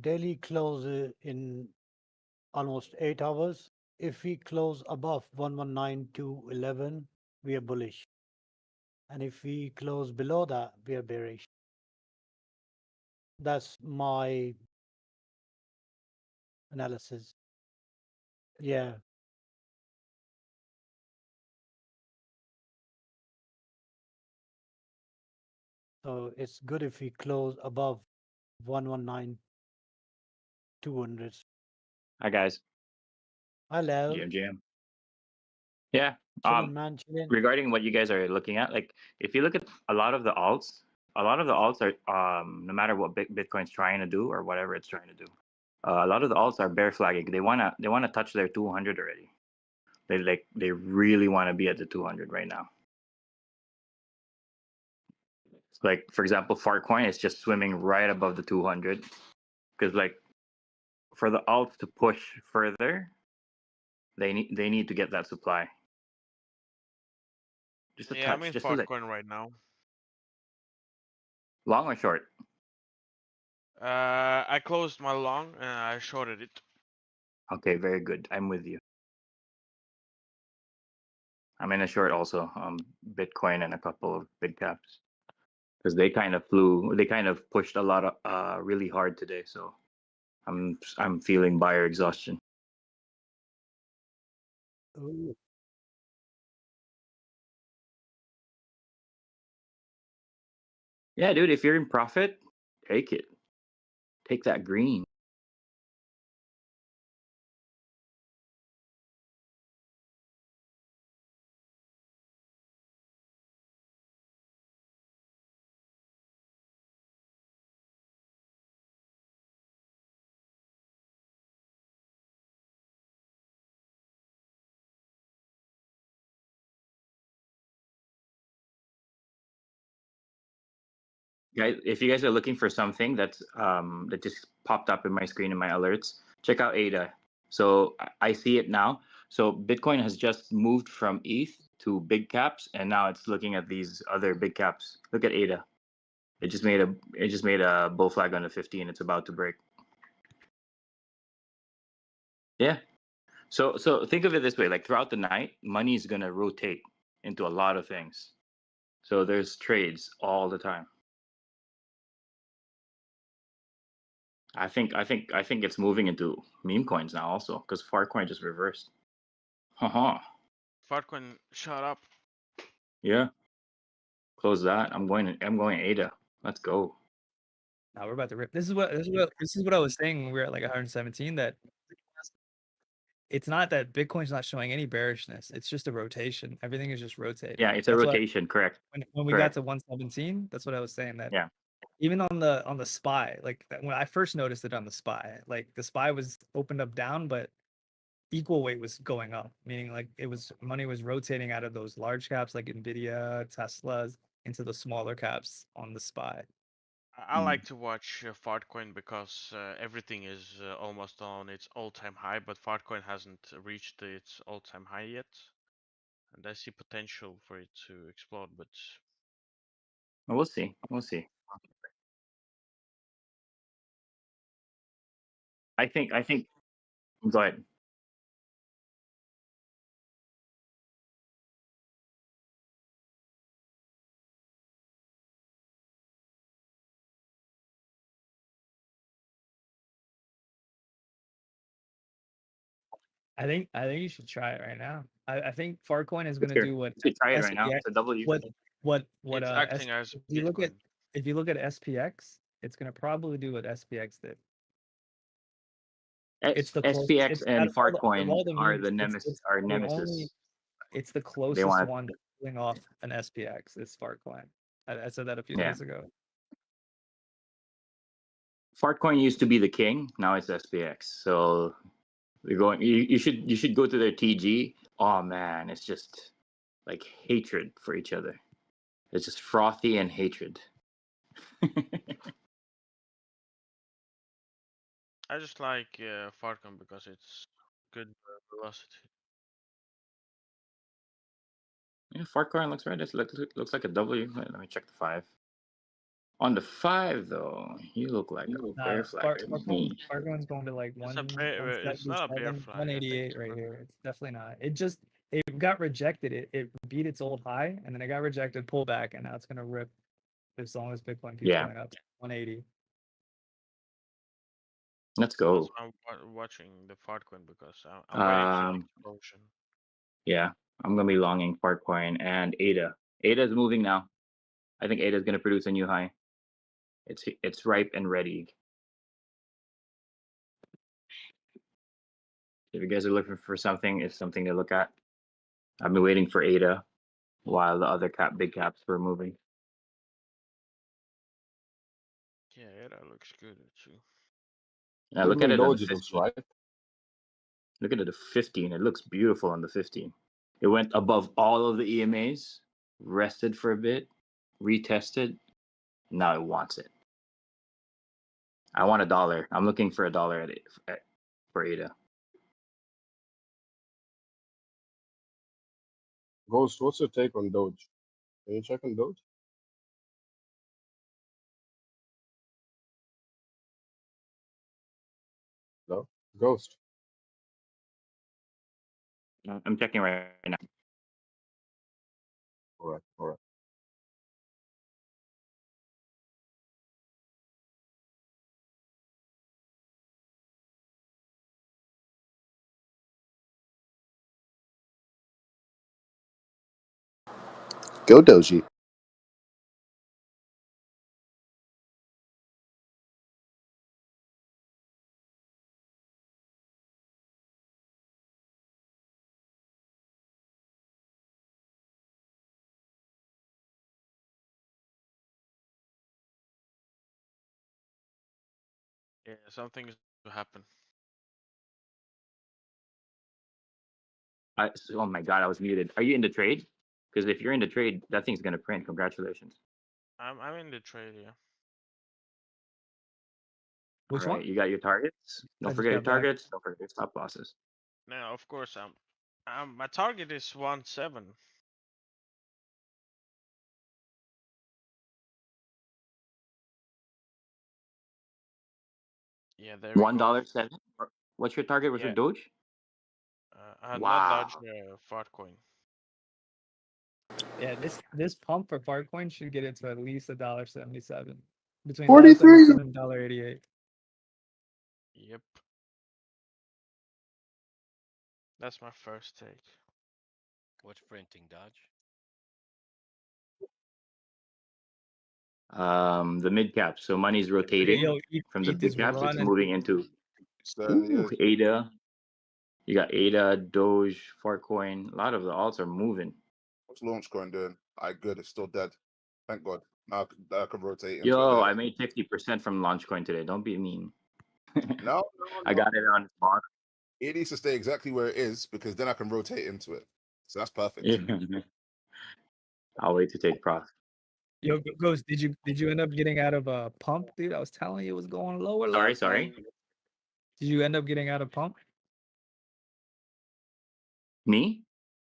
S13: daily close in almost 8 hours. If we close above 119.211, we are bullish. And if we close below that, we are bearish. That's my analysis. Yeah. So it's good if we close above 119.200.
S3: Hi guys.
S13: Hello.
S3: GM. Yeah.
S13: Chilling, man, chilling.
S3: Regarding what you guys are looking at, like if you look at a lot of the alts are no matter what Bitcoin's trying to do or whatever it's trying to do, a lot of the alts are bear flagging. They wanna touch their 200 already. They really want to be at the 200 right now. Like for example, Farcoin is just swimming right above the 200 because like for the alts to push further, they need to get that supply. Just a
S7: Yeah, I'm
S3: touch,
S7: in
S3: just a little.
S7: Altcoin right now.
S3: Long or short?
S7: I closed my long and I shorted it.
S3: Okay, very good. I'm with you. I'm in a short also, Bitcoin and a couple of big caps because they kind of pushed a lot of really hard today. So I'm feeling buyer exhaustion.
S13: Ooh.
S3: Yeah, dude, if you're in profit, take it. Take that green. Guys, if you guys are looking for something that's that just popped up in my screen in my alerts, check out ADA. So I see it now. So Bitcoin has just moved from ETH to big caps, and now it's looking at these other big caps. Look at ADA. It just made a bull flag on the 50, and it's about to break. Yeah. So think of it this way: like throughout the night, money is gonna rotate into a lot of things. So there's trades all the time. I think it's moving into meme coins now also because Farcoin just reversed. Haha.
S7: Farcoin, shut up.
S3: Yeah. Close that. I'm going ADA. Let's go.
S6: Now we're about to rip. This is what I was saying when we were at like 117. That it's not that Bitcoin's not showing any bearishness. It's just a rotation. Everything is just rotating.
S3: Yeah, it's a
S6: That's why
S3: rotation, correct.
S6: when we got to 117, that's what I was saying. That
S3: Yeah.
S6: even on the SPY, like when I first noticed it on the SPY, like the SPY was opened up down, but equal weight was going up, meaning like money was rotating out of those large caps like Nvidia, Teslas into the smaller caps on the SPY.
S7: I like to watch Fartcoin because everything is almost on its all-time high, but Fartcoin hasn't reached its all-time high yet, and I see potential for it to explode. But
S3: We'll see. We'll see. I think. Go ahead.
S6: I think you should try it right now. I think Farcoin is
S3: Let's
S6: going to
S3: hear.
S6: do what
S3: You should try it right now.
S6: SPX
S3: It's a W.
S6: what
S7: it's acting as Bitcoin.
S6: if you look at SPX, it's going to probably do what SPX did. It's the
S3: SPX
S6: it's
S3: and
S6: out of
S3: Fartcoin
S6: all the
S3: are
S6: memes,
S3: the nemesis.
S6: it's the
S3: They
S6: closest
S3: want.
S6: one to pulling off an SPX. It's Fartcoin. I said that a few
S3: Yeah.
S6: days ago.
S3: Fartcoin used to be the king. Now it's SPX. So they're going. You should go to their TG. Oh man, it's just like hatred for each other. It's just frothy and hatred.
S7: I just like Fartcoin because it's good velocity.
S3: Yeah, Fartcoin looks right. It looks like a W. Let me check the 5. On the 5 though, you look like a bear flag to me.
S6: Fartcoin's going to like
S7: It's a bear. It's not a bear
S6: 177,
S7: flag. I think
S6: 188
S7: it's
S6: right here. It's definitely not. It got rejected. It beat its old high, and then it got rejected, pull back, and now it's gonna rip as long as Bitcoin keeps
S3: Yeah.
S6: going up. 180.
S3: Let's
S7: That's
S3: go.
S7: why I'm watching the Fartcoin because I'm waiting for the explosion.
S3: Yeah, I'm gonna be longing Fartcoin and ADA. ADA is moving now. I think ADA is gonna produce a new high. It's ripe and ready. If you guys are looking for something, it's something to look at. I've been waiting for ADA while the other big caps were moving.
S7: Yeah, that looks good too.
S3: Now look at
S11: Even
S3: it on
S11: though
S3: the
S11: it looks
S3: 15.
S11: right.
S3: Look at it, the 15. It looks beautiful on the 15. It went above all of the EMAs, rested for a bit, retested. Now it wants it. I want $1. I'm looking for $1 for ADA.
S11: Ghost, what's your take on Doge? Can you check on Doge? No? Ghost.
S3: I'm checking right now.
S11: All right. Go Doji.
S7: Yeah, something is to happen.
S3: Oh my god, I was muted. Are you in the trade? Because if you're in the trade, that thing's gonna print. Congratulations.
S7: I'm in the trade, yeah.
S6: Which
S3: All right,
S6: one?
S3: you got your targets.
S6: I
S3: Don't
S6: just
S3: forget your
S6: got back.
S3: targets. Don't forget your stop losses.
S7: Now, of course, my target is 1.7. Yeah, there we go.
S3: $1.07. What's your target with your
S7: Yeah,
S3: Doge?
S7: not Dodge,
S3: Wow.
S7: Fartcoin.
S6: Yeah, this pump for Fartcoin should get it to at least $1.77. Between
S11: 43.
S6: $1.77 and $1.88.
S7: Yep. That's my first take.
S21: What's printing, Dodge?
S3: The mid cap. So money's rotating
S6: Yo,
S3: from the
S6: ETH
S3: big
S6: is
S3: caps. It's
S6: running.
S3: moving into
S8: Certainly is.
S3: ADA. You got ADA, Doge, Fartcoin. A lot of the alts are moving.
S8: What's Launchcoin doing? Good. It's still dead. Thank God. Now I can rotate into
S3: Yo,
S8: it.
S3: I made 50% from Launchcoin today. Don't be mean.
S8: No,
S3: I got it on spot.
S8: It needs to stay exactly where it is because then I can rotate into it. So that's perfect.
S3: Yeah. I'll wait to take profit.
S6: Yo, Ghost, did you end up getting out of a pump, dude? I was telling you it was going lower last
S3: Sorry.
S6: night. Did you end up getting out of pump?
S3: Me?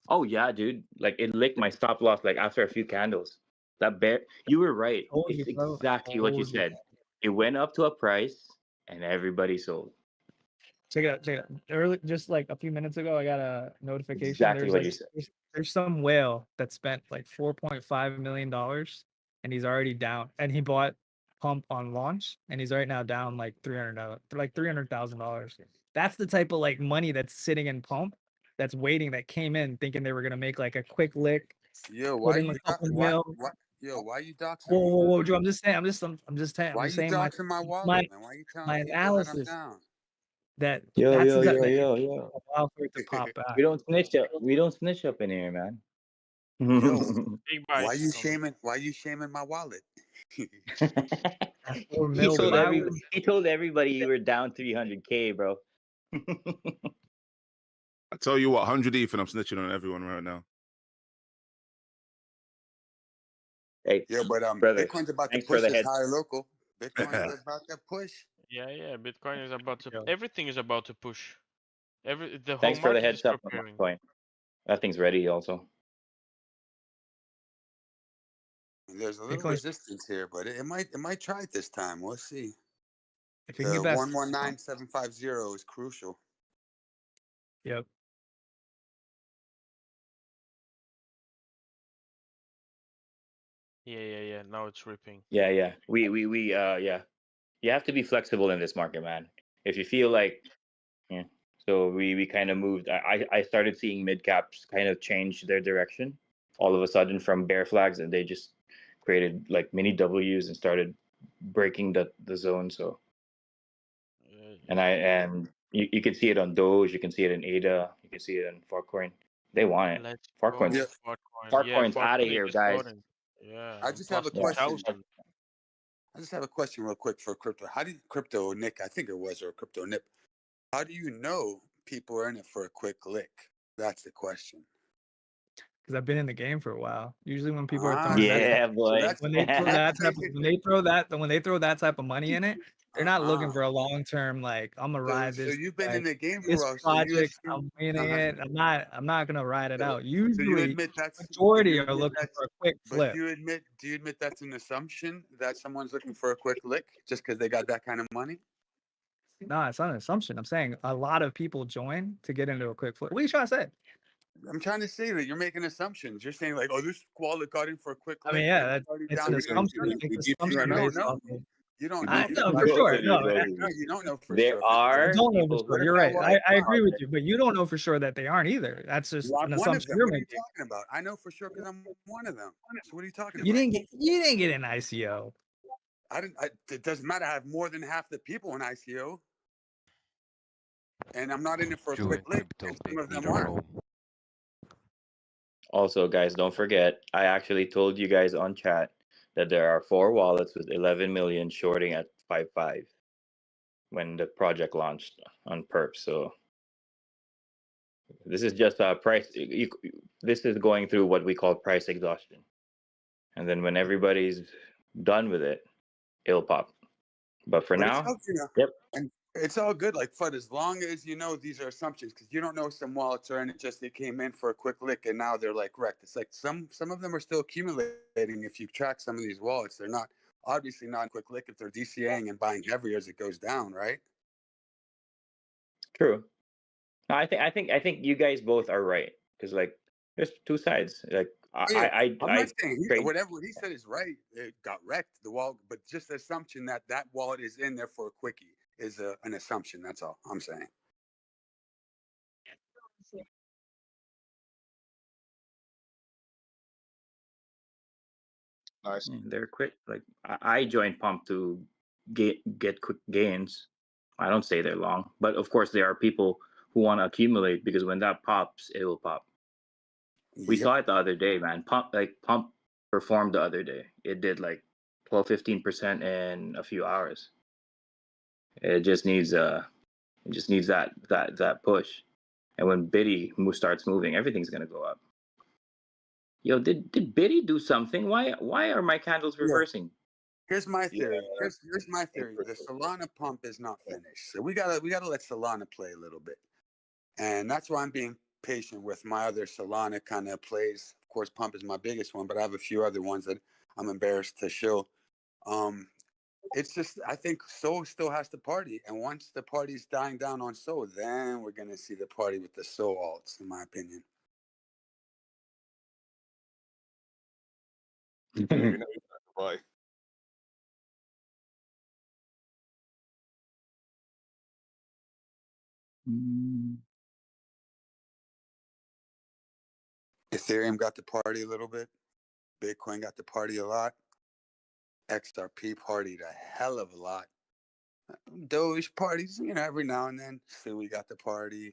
S3: Oh yeah, dude. Like it licked my stop loss like after a few candles. That bear, you were right.
S6: Told
S3: It's
S6: you, bro.
S3: exactly what you
S6: Told you.
S3: said. It went up to a price and everybody sold.
S6: Check it out. Check it out. Early, just like a few minutes ago, I got a notification.
S3: Exactly what you said.
S6: There's some whale that spent like $4.5 million, and he's already down. And he bought pump on launch, and he's right now down like $300,000. That's the type of like money that's sitting in pump, that's waiting, that came in thinking they were gonna make like a quick lick,
S16: Yo,
S6: put in a couple mil.
S16: why you doxing
S6: Whoa,
S16: me?
S6: whoa, whoa, Joe! I'm just saying. I'm just
S16: Why you
S6: saying
S16: doxing my wallet, man? Why you telling
S6: my
S16: people that I'm
S6: analysis
S16: down?
S6: that's
S3: Yo.
S6: a while for it to pop back.
S3: We don't snitch up. We don't snitch up in here, man.
S16: Yo,
S7: Big
S16: why
S7: buys
S16: you
S7: coming.
S16: shaming my wallet?
S6: That's 4
S3: he
S6: mil,
S3: told
S6: bro.
S3: everybody you were down 300K, bro.
S8: I tell you what, 100 ETH and I'm snitching on everyone right now.
S3: Hey,
S16: Yeah, but
S3: brothers,
S16: Bitcoin's about to
S3: thanks for
S16: push
S3: the
S16: this
S3: heads.
S16: higher local. Bitcoin's about to push.
S7: Yeah. Bitcoin is about to. Everything is about to push. The whole
S3: Thanks for the
S7: market is
S3: heads up on
S7: preparing.
S3: Altcoin. That thing's ready also.
S16: There's a little
S6: Bitcoin's-
S16: resistance here, but it might try it this time. We'll see.
S6: If you can get
S16: The
S6: that
S16: 119750 is crucial.
S6: Yep.
S7: Yeah. Now it's ripping.
S3: Yeah. We yeah. You have to be flexible in this market, man. If you feel like, yeah. So we kind of moved. I started seeing mid caps kind of change their direction all of a sudden from bear flags, and they just created like mini W's and started breaking the zone. So, and you can see it on Doge, you can see it in ADA, you can see it in Fartcoin. They want it.
S7: Let's
S3: Fartcoin's
S7: go, Fartcoin.
S3: Fartcoin's out of
S7: Fartcoin
S3: here,
S7: is
S3: guys.
S7: starting. Yeah.
S16: I just have a
S7: plus
S16: question.
S7: 2000.
S16: I just have a question real quick for crypto. How do you, crypto Nick, I think it was, or crypto Nip, how do you know people are in it for a quick lick? That's the question.
S6: Because I've been in the game for a while. Usually when people are throwing
S3: Yeah, boy.
S6: when they throw that type of, when they throw that type of money in it, they're not looking for a long term, like, I'm gonna ride
S16: So
S6: this.
S16: you've been
S6: like,
S16: in the game for a
S6: this
S16: while. So you
S6: project,
S16: assume,
S6: I'm winning it. I'm not gonna ride it out.
S16: so you
S6: Usually
S16: admit that's
S6: majority are looking for a quick
S16: but
S6: flip.
S16: do you admit that's an assumption that someone's looking for a quick lick just because they got that kind of money?
S6: No, it's not an assumption. I'm saying a lot of people join to get into a quick flip. What are you trying to say?
S16: I'm trying to say that you're making assumptions. You're saying like, oh, this wallet got in for a quick
S6: I
S16: lick.
S6: mean, yeah,
S16: and already
S6: it's
S16: down
S6: an
S16: to
S6: assumption.
S16: 32.
S6: It's assumption based off of.
S16: You don't
S6: I
S16: know.
S6: know for sure. No,
S16: You don't know for
S3: There
S16: sure.
S3: are
S6: I don't know for
S3: people
S6: sure.
S3: who
S6: You're right.
S16: wallet
S6: I agree with you, but you don't know for sure that they aren't either. That's just
S16: Well,
S6: an
S16: I'm one of
S6: assumption
S16: them.
S6: you're
S16: What are you
S6: making.
S16: talking about? I know for sure because I'm one of them. So what are you talking about?
S6: You didn't get an ICO.
S16: I didn't. It doesn't matter. I have more than half the people in ICO, and I'm not in it for a quick lick. And some of them are.
S3: Also, guys, don't forget, I actually told you guys on chat that there are 4 wallets with 11 million shorting at 5.5 when the project launched on perp. So this is just a price. This is going through what we call price exhaustion, and then when everybody's done with it, it'll pop. But for
S16: But it's
S3: now,
S16: all, you know,
S3: yep.
S16: and it's all good. Like FUD, as long as you know these are assumptions, because you don't know some wallets are in it. Just they came in for a quick lick and now they're like wrecked. It's like some of them are still accumulating. If you track some of these wallets, they're not obviously not a quick lick if they're DCAing and buying heavy as it goes down, right?
S3: True. No, I think you guys both are right because like there's two sides. Like
S16: Oh, yeah, I'm
S3: I
S16: not saying
S3: trade.
S16: whatever he said is right. It got wrecked, the wall, but just the assumption that that wallet is in there for a quickie is an assumption. That's all I'm saying.
S8: Nice.
S3: They're quick. Like I joined Pump to get quick gains. I don't say they're long, but of course there are people who want to accumulate because when that pops, it will pop. We
S16: Yep.
S3: saw it the other day, man. Pump performed the other day. It did like 12-15% in a few hours. It just needs that push. And when Biddy starts moving, everything's gonna go up. Yo, did Biddy do something? Why are my candles
S16: Yeah.
S3: reversing?
S16: Here's my
S8: Yeah.
S16: theory. Here's my theory. The Solana pump is not finished, so we gotta let Solana play a little bit, and that's why I'm being patient with my other Solana kind of plays. Of course, pump is my biggest one, but I have a few other ones that I'm embarrassed to show. It's just I think Soul still has to party, and once the party's dying down on Soul, then we're gonna see the party with the Soul alts, in my opinion.
S8: Yeah, we know why.
S16: Ethereum got the party a little bit. Bitcoin got the party a lot. XRP partied a hell of a lot. Doge parties, you know, every now and then. Sui got the party.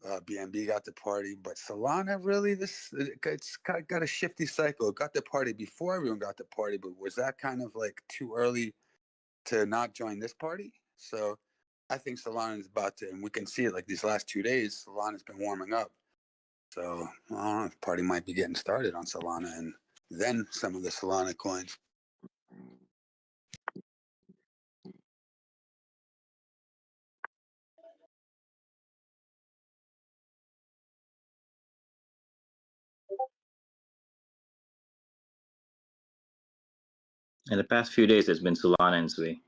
S16: BNB got the party, but Solana really it's got a shifty cycle. It got the party before everyone got the party, but was that kind of like too early to not join this party? So I think Solana is about to, and we can see it like these last 2 days. Solana's been warming up, so I don't know, the party might be getting started on Solana, and then some of the Solana coins.
S3: In the past few days, there's been Solana and Sui.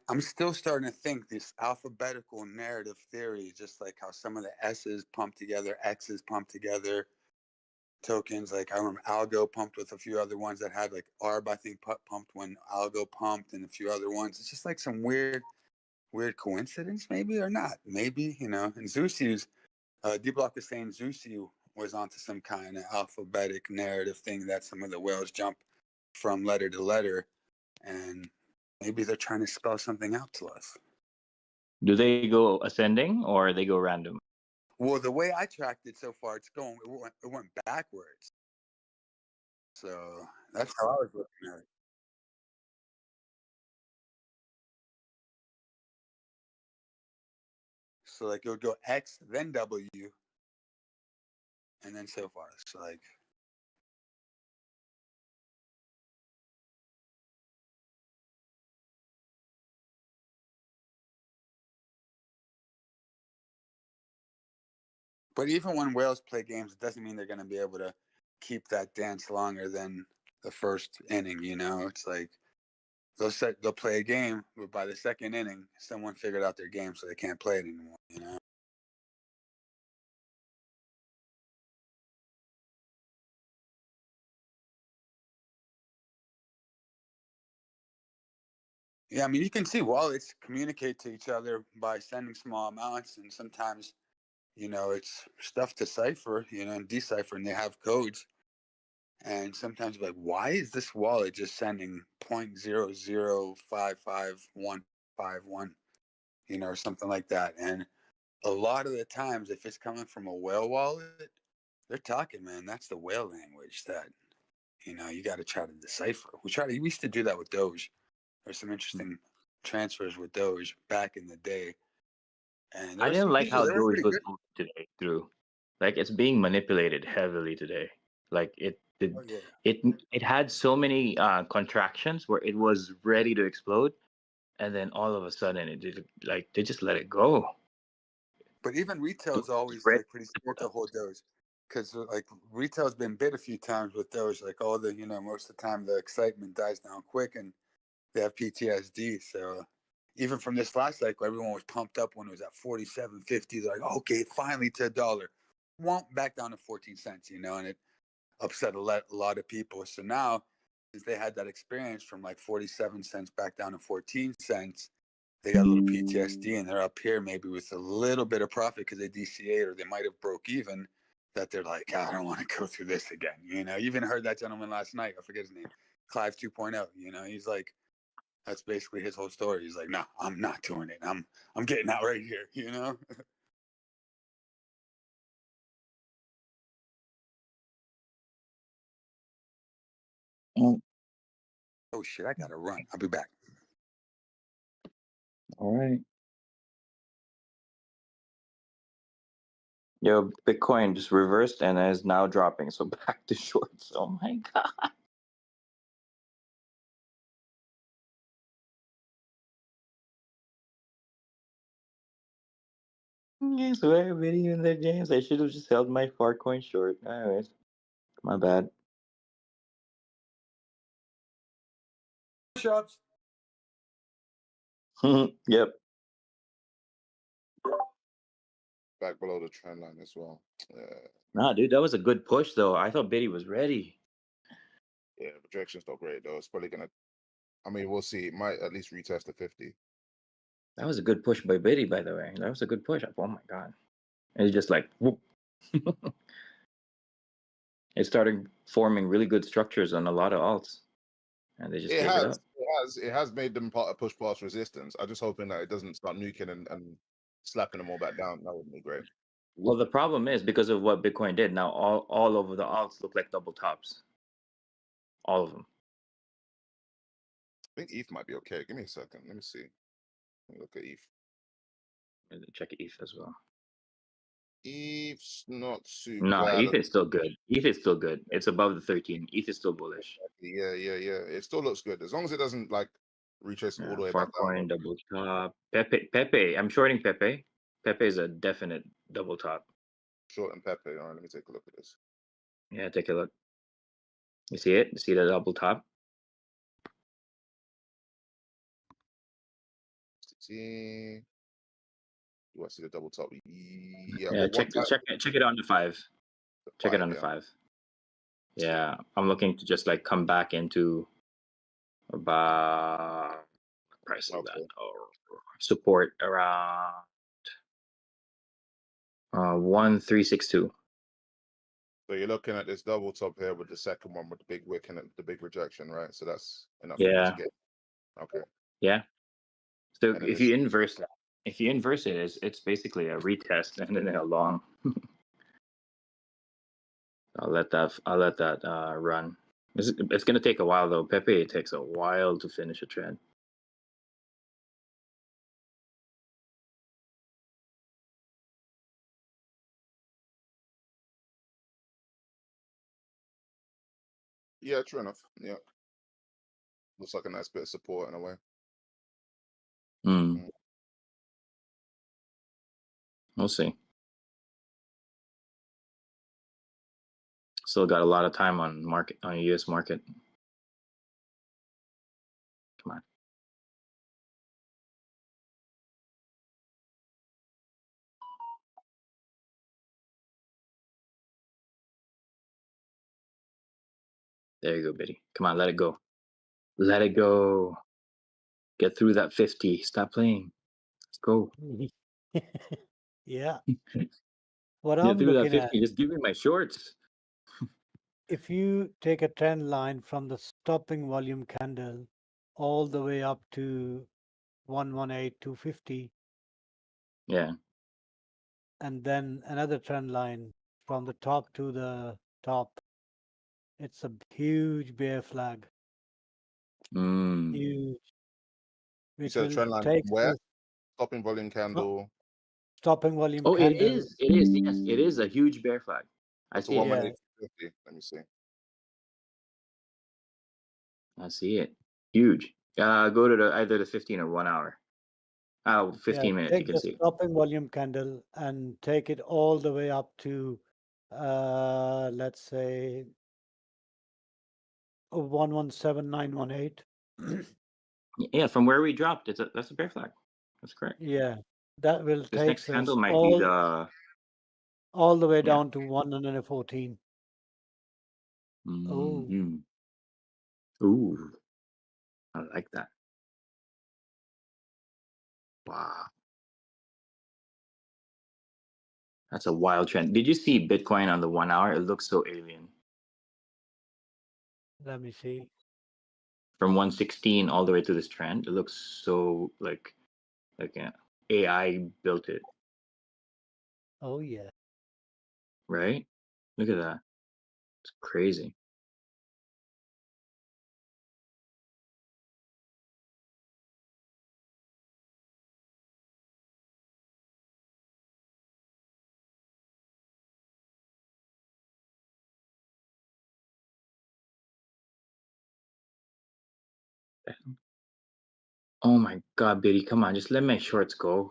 S16: I'm still starting to think this alphabetical narrative theory, just like how some of the S's pump together, X's pump together, tokens. Like I remember Algo pumped with a few other ones that had like ARB, I think pumped when Algo pumped, and a few other ones. It's just like some weird coincidence, maybe or not. Maybe, you know. And Zusi's, Dbloc is saying Zusi was onto some kind of alphabetic narrative thing that some of the whales jump from letter to letter, and maybe they're trying to spell something out to us.
S3: Do they go ascending or they go random?
S16: Well, the way I tracked it so far, it went backwards. So that's how I was looking at it. So like it would go X, then W, and then so far. So like but even when whales play games, it doesn't mean they're gonna be able to keep that dance longer than the first inning, you know? It's like they'll play a game, but by the second inning, someone figured out their game so they can't play it anymore, you know? Yeah, I mean, you can see wallets communicate to each other by sending small amounts, and sometimes, you know, it's stuff to cipher, you know, and decipher, and they have codes. And sometimes, like, why is this wallet just sending 0.0055151, you know, or something like that? And a lot of the times, if it's coming from a whale wallet, they're talking, man, that's the whale language that, you know, you got to try to decipher. We used to do that with Doge. There's some interesting transfers with Doge back in the day, and there
S3: I
S16: were
S3: didn't
S16: some
S3: like
S16: people
S3: how
S16: that were
S3: Doge
S16: pretty
S3: was
S16: good.
S3: moving today through. Like it's being manipulated heavily today. Like The,
S16: Oh yeah.
S3: it had so many contractions where it was ready to explode, and then all of a sudden it did, like they just let it go.
S16: But even retail is always
S3: Red-
S16: like pretty scared to hold those, because like retail's been bit a few times with those. Like all the most of the time the excitement dies down quick and they have PTSD. So even from this last cycle, everyone was pumped up when it was at 47.50. They're like, okay, finally to $1. Won't back down to 14 cents, and it upset a lot of people. So now, since they had that experience from like 47 cents back down to 14 cents, they got a little PTSD and they're up here maybe with a little bit of profit because they DCA'd or they might have broke even, that they're like, I don't want to go through this again. You even heard that gentleman last night. I forget his name. Clive 2.0. He's like, that's basically his whole story. He's like, no, I'm not doing it. I'm getting out right here. Oh shit, I gotta run. I'll be back.
S3: All right. Yo, Bitcoin just reversed and is now dropping, so back to shorts. Oh my god. Yeah, so everybody in their games, I should have just held my Farcoin short. Anyways, my bad.
S16: Push-ups.
S3: Yep.
S8: Back below the trend line as well.
S3: Nah, dude, that was a good push though. I thought Biddy was ready.
S8: Yeah, projection's not great though. It's probably gonna. I mean, we'll see. It might at least retest the 50.
S3: That was a good push by Biddy, by the way. That was a good push. Oh my god. And it's just like whoop. It started forming really good structures on a lot of alts. And they just
S8: It
S3: gave it up.
S8: has. It has made them push past resistance. I'm just hoping that it doesn't start nuking and slapping them all back down. That would be great.
S3: Well, the problem is because of what Bitcoin did. Now all over the alts look like double tops. All of them.
S8: I think ETH might be okay. Give me a second. Let me see. Let me look at ETH.
S3: Check ETH as well.
S8: ETH's not too
S3: No,
S8: bad.
S3: ETH is still good. ETH is still good. It's above the 13. ETH is still bullish.
S8: Yeah. It still looks good as long as it doesn't like retrace all the way back down.
S3: Farcoin double top. Pepe. I'm shorting Pepe. Pepe is a definite double top.
S8: Short and Pepe. All right, let me take a look at this.
S3: Yeah, take a look. You see it? You see the double top?
S8: See. Do I see the double top? Yeah.
S3: Yeah,
S8: Well,
S3: check it on the 5. Check it on the
S8: 5.
S3: 5. Yeah, I'm looking to just like come back into about price of that or support around 1362.
S8: So you're looking at this double top here with the second one with the big wick and the big rejection, right? So that's enough for you
S3: Yeah.
S8: to get. Okay.
S3: Yeah. So
S8: And then
S3: if you inverse that, it's basically a retest and then a long. I'll let that run. It's gonna take a while though. Pepe, it takes a while to finish a trend.
S8: Yeah, true enough. Yeah. Looks like a nice bit of support in a way.
S3: We'll see. Still got a lot of time on US market. Come on. There you go, Biddy. Come on, let it go. Let it go. Get through that 50. Stop playing. Let's go.
S13: Yeah. What
S3: Get
S13: I'm
S3: through that
S13: looking
S3: 50.
S13: at,
S3: Just give me my shorts.
S13: if you take a trend line from the stopping volume candle all the way up to 118,250,
S3: Yeah.
S13: and then another trend line from the top to the top, it's a huge bear flag. Huge.
S8: You
S13: Which
S8: said
S13: will
S8: trend line
S13: take
S8: where?
S13: this
S8: Stopping volume candle.
S13: stopping volume
S3: Oh, it
S13: candle.
S3: is. It is. Yes, it is a huge bear flag. I
S8: To
S3: see it.
S8: 118.50. Let me see.
S3: I see it. Huge. Go to either the 15 or 1 hour. Oh,
S13: Yeah,
S3: 15 minutes. You
S13: take
S3: can
S13: the
S3: see.
S13: stopping volume candle and take it all the way up to, let's say, 117918.
S3: Yeah, from where we dropped, that's a bear flag. That's correct.
S13: Yeah, that will
S3: This
S13: take
S3: next candle
S13: us
S3: might be the
S13: all the way
S3: yeah.
S13: down to 114. Oh,
S3: Mhm. Ooh, I like that. Wow, that's a wild trend. Did you see Bitcoin on the 1 hour? It looks so alien.
S13: let me see.
S3: From 116 all the way to this trend, it looks so like AI built it,
S13: Oh, yeah.
S3: right? Look at that. It's crazy. Oh my God, Biddy, come on, just let my shorts go.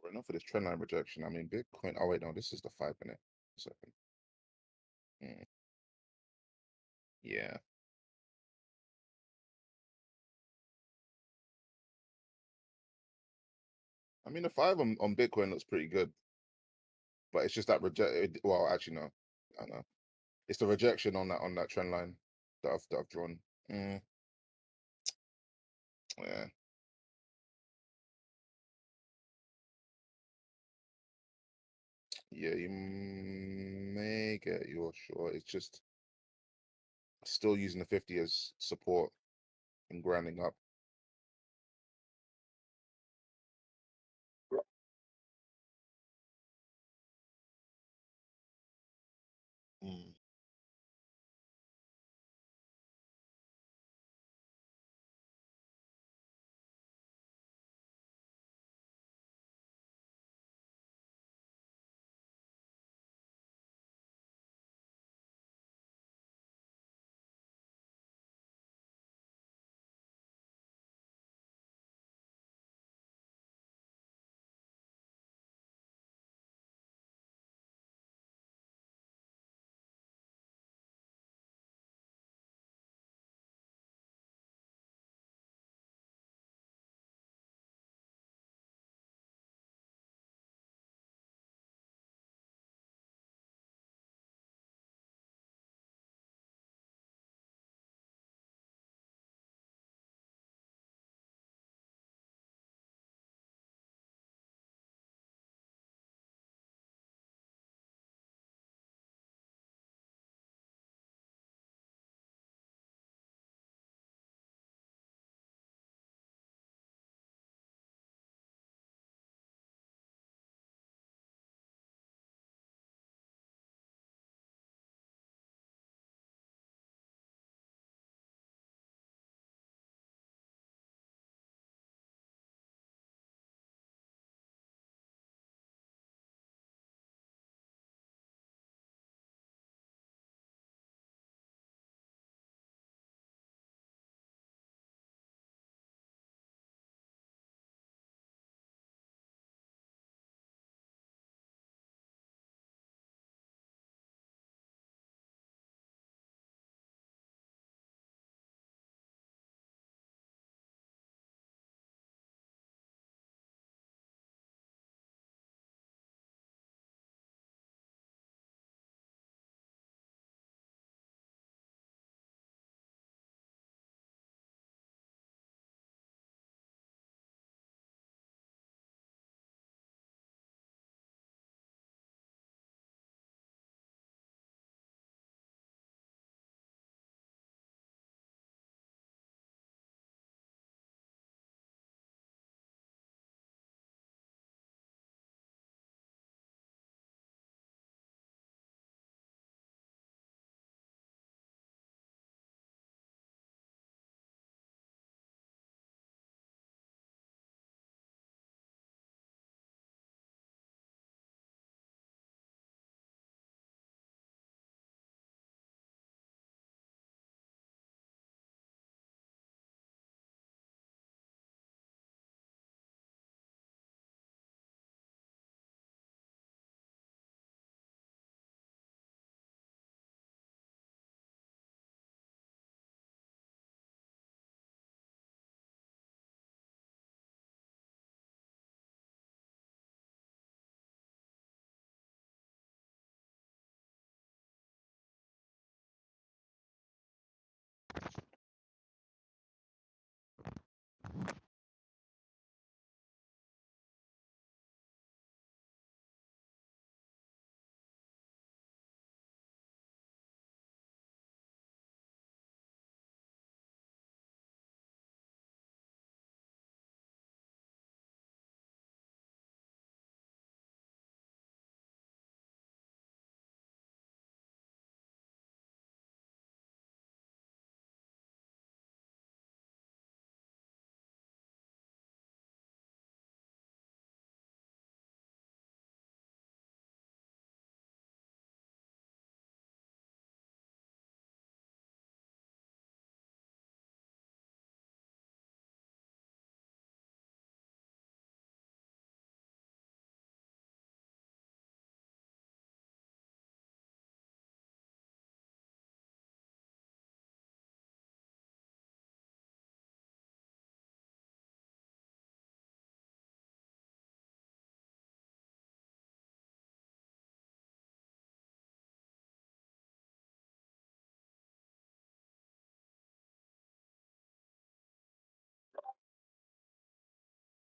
S8: Well, enough for this trend line rejection. I mean, Bitcoin. Oh wait, no, this is the 5 minute. Second. Yeah. I mean, the 5 on Bitcoin looks pretty good, but it's just that reject. Well, actually, no, I know. It's the rejection on that trend line that I've drawn. Yeah. Yeah, you may get your short. It's just still using the 50 as support and grinding up.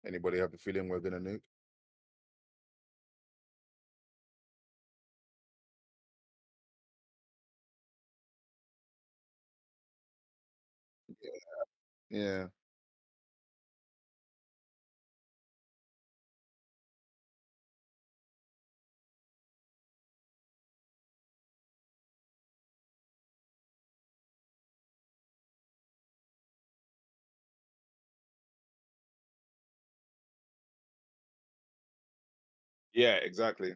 S8: Anybody have the feeling we're gonna nuke? Yeah. Yeah, exactly.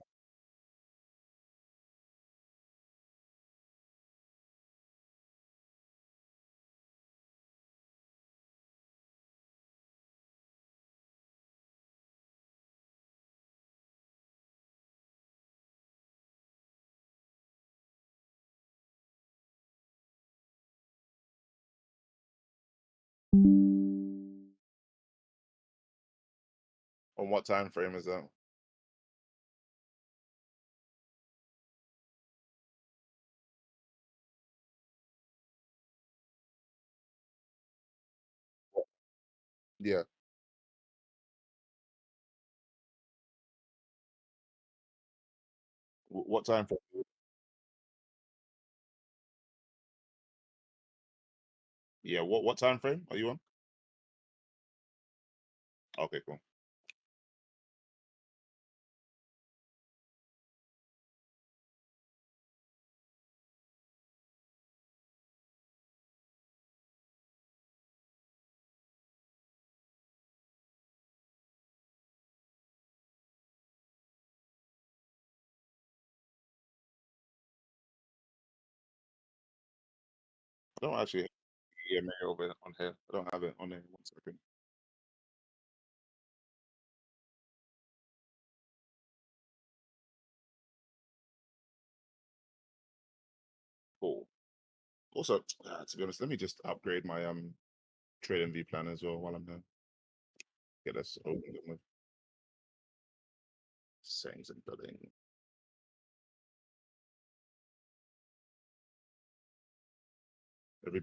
S8: On what time frame is that? Yeah. What time frame? Yeah, what time frame are you on? Okay, cool. I don't actually have EMA over on here. I don't have it on there. 1 second. Cool. Also, to be honest, let me just upgrade my trading view plan as well while I'm here. Get us open with settings and building. Every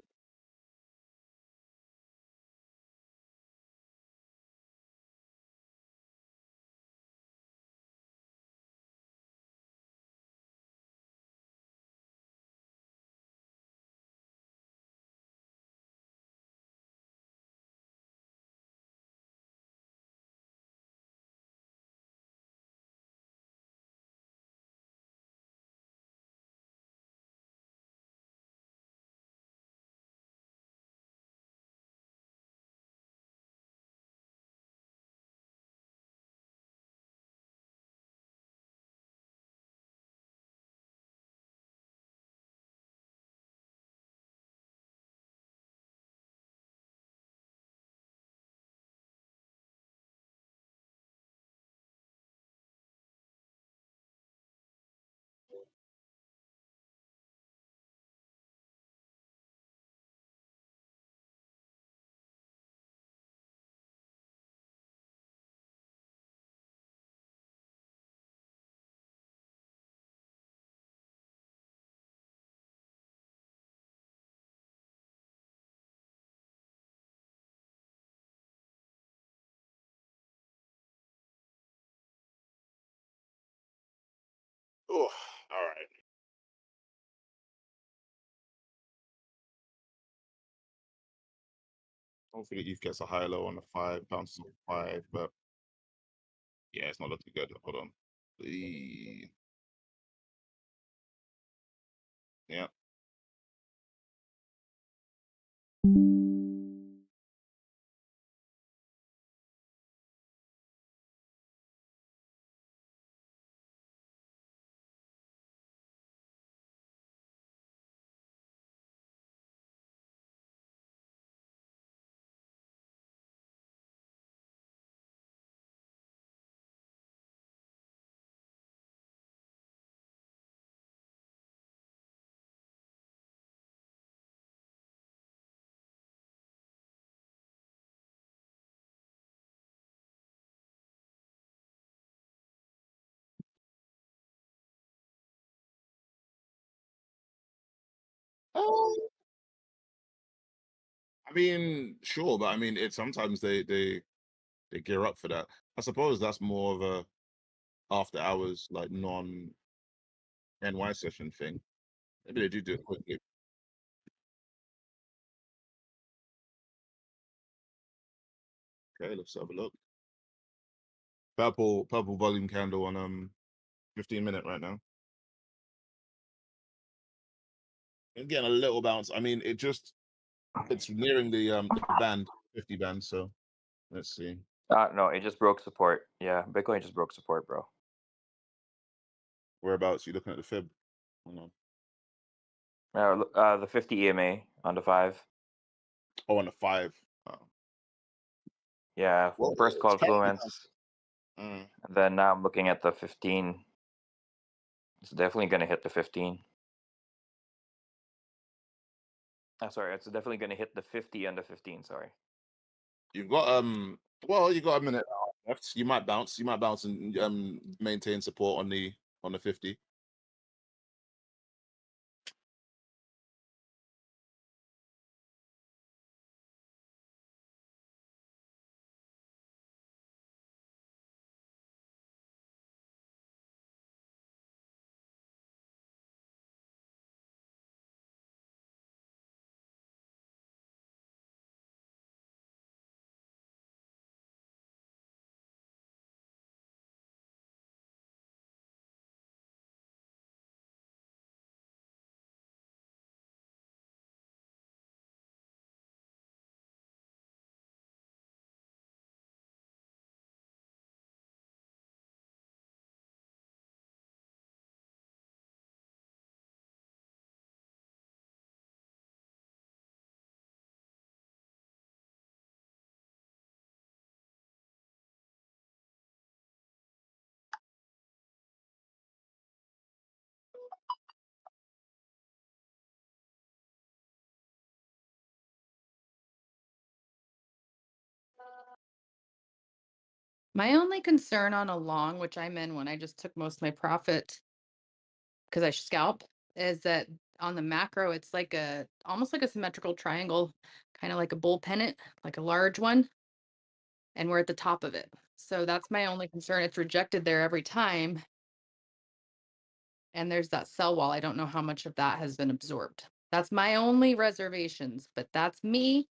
S8: Oh, all right. Hopefully ETH gets a high low on the 5, bounces on 5, but yeah, it's not looking good. Hold on. Yeah. I mean, sure, but I mean, it sometimes they they gear up for that. I suppose that's more of a after hours, like non NY session thing. Maybe they do it quickly. Okay, let's have a look. Purple volume candle on 15-minute right now. And getting a little bounce. I mean, it's nearing the band, 50 band, so let's see.
S3: No, it just broke support. Yeah, Bitcoin just broke support, bro.
S8: Whereabouts? You looking at the fib? Hold
S3: The 50 EMA on the 5.
S8: Oh, on the 5. Oh.
S3: Yeah,
S8: Well,
S3: first
S8: it's
S3: confluence.
S8: Mm.
S3: And then now I'm looking at the 15. It's definitely going to hit the 15. Sorry, it's definitely going to hit the 50 and the 15. Sorry.
S8: You've got well, you got a minute left. You might bounce. You might bounce and maintain support on the 50.
S19: My only concern on a long, which I'm in when I just took most of my profit because I scalp, is that on the macro, it's like almost like a symmetrical triangle, kind of like a bull pennant, like a large one. And we're at the top of it. So that's my only concern. It's rejected there every time. And there's that sell wall. I don't know how much of that has been absorbed. That's my only reservations, but that's me.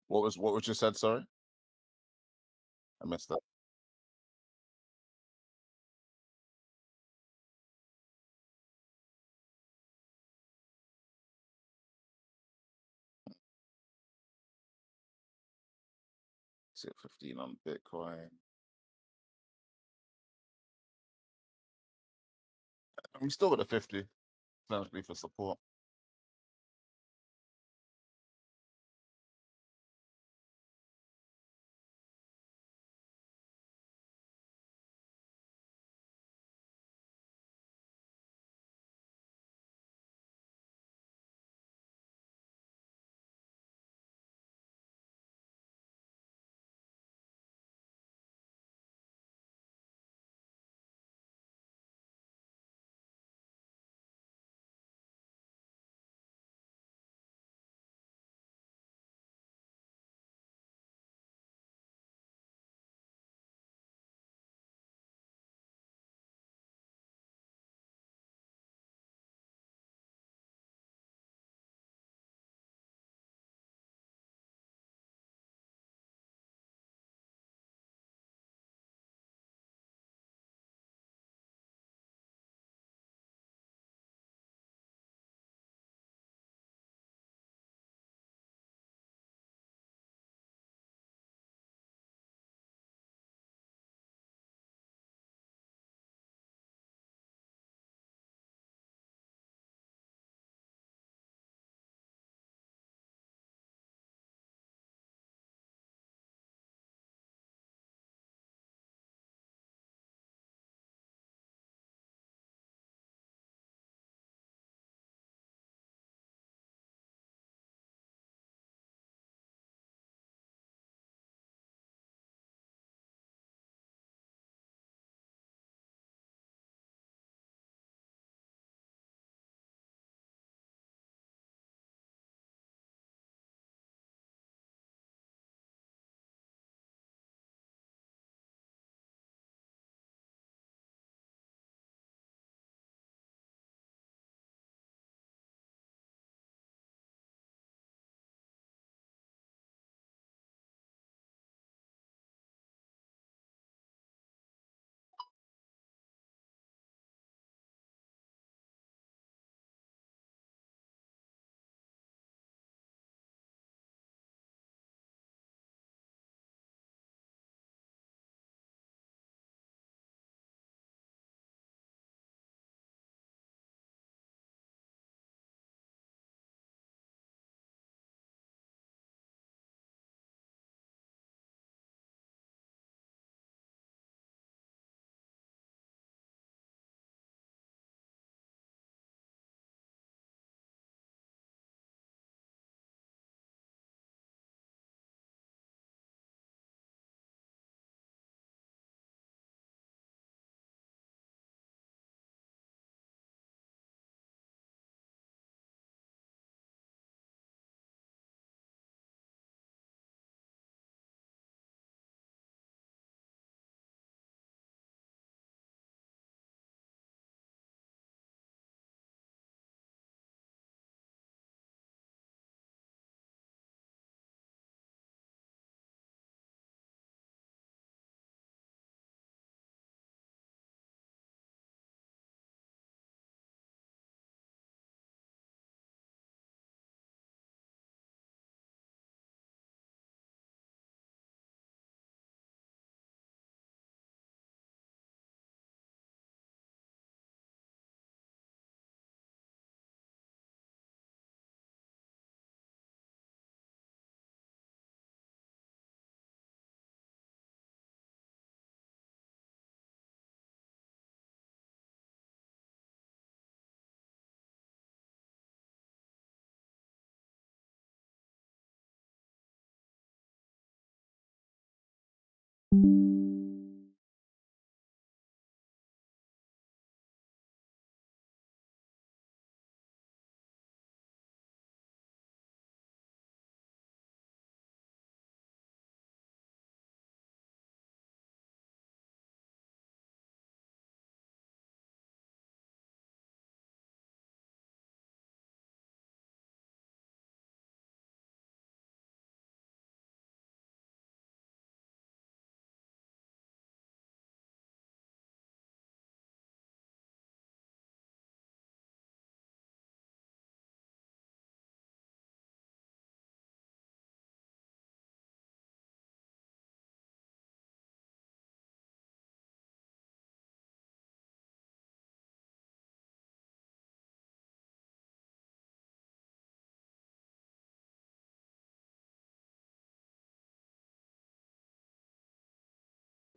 S8: What was you said? Sorry, I missed that. See 15 on Bitcoin. We still got the 50. Essentially for support.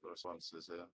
S8: First one says here.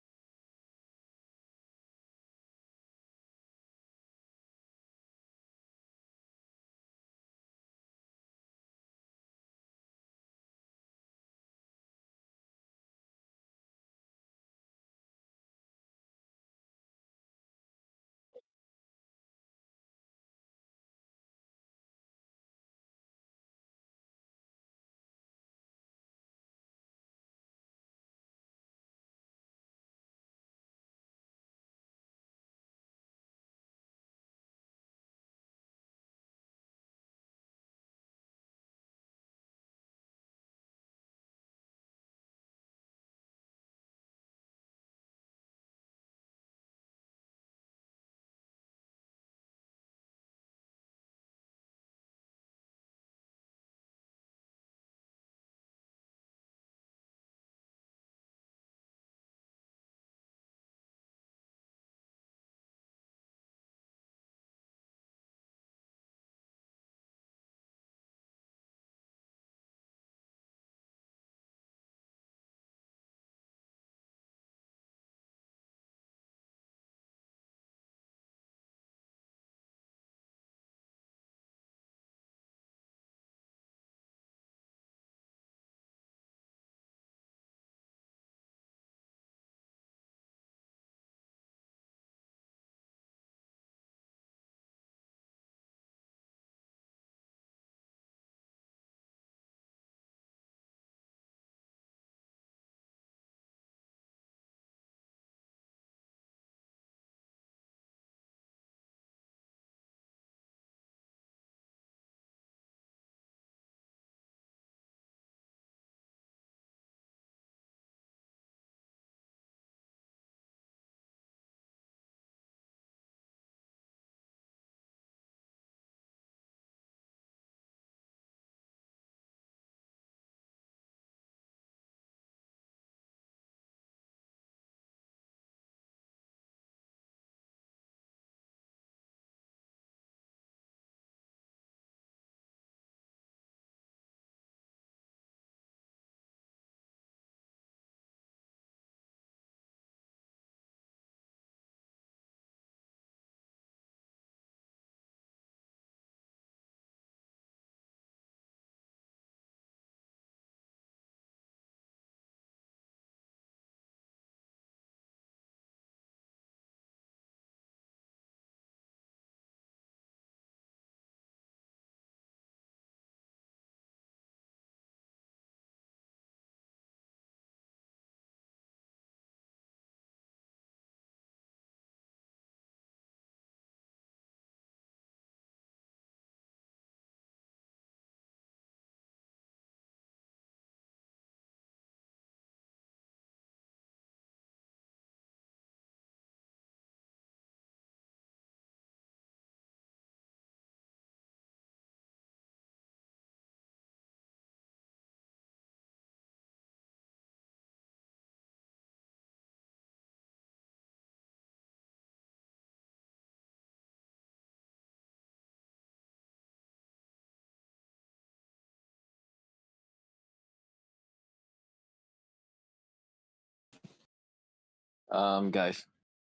S1: Guys,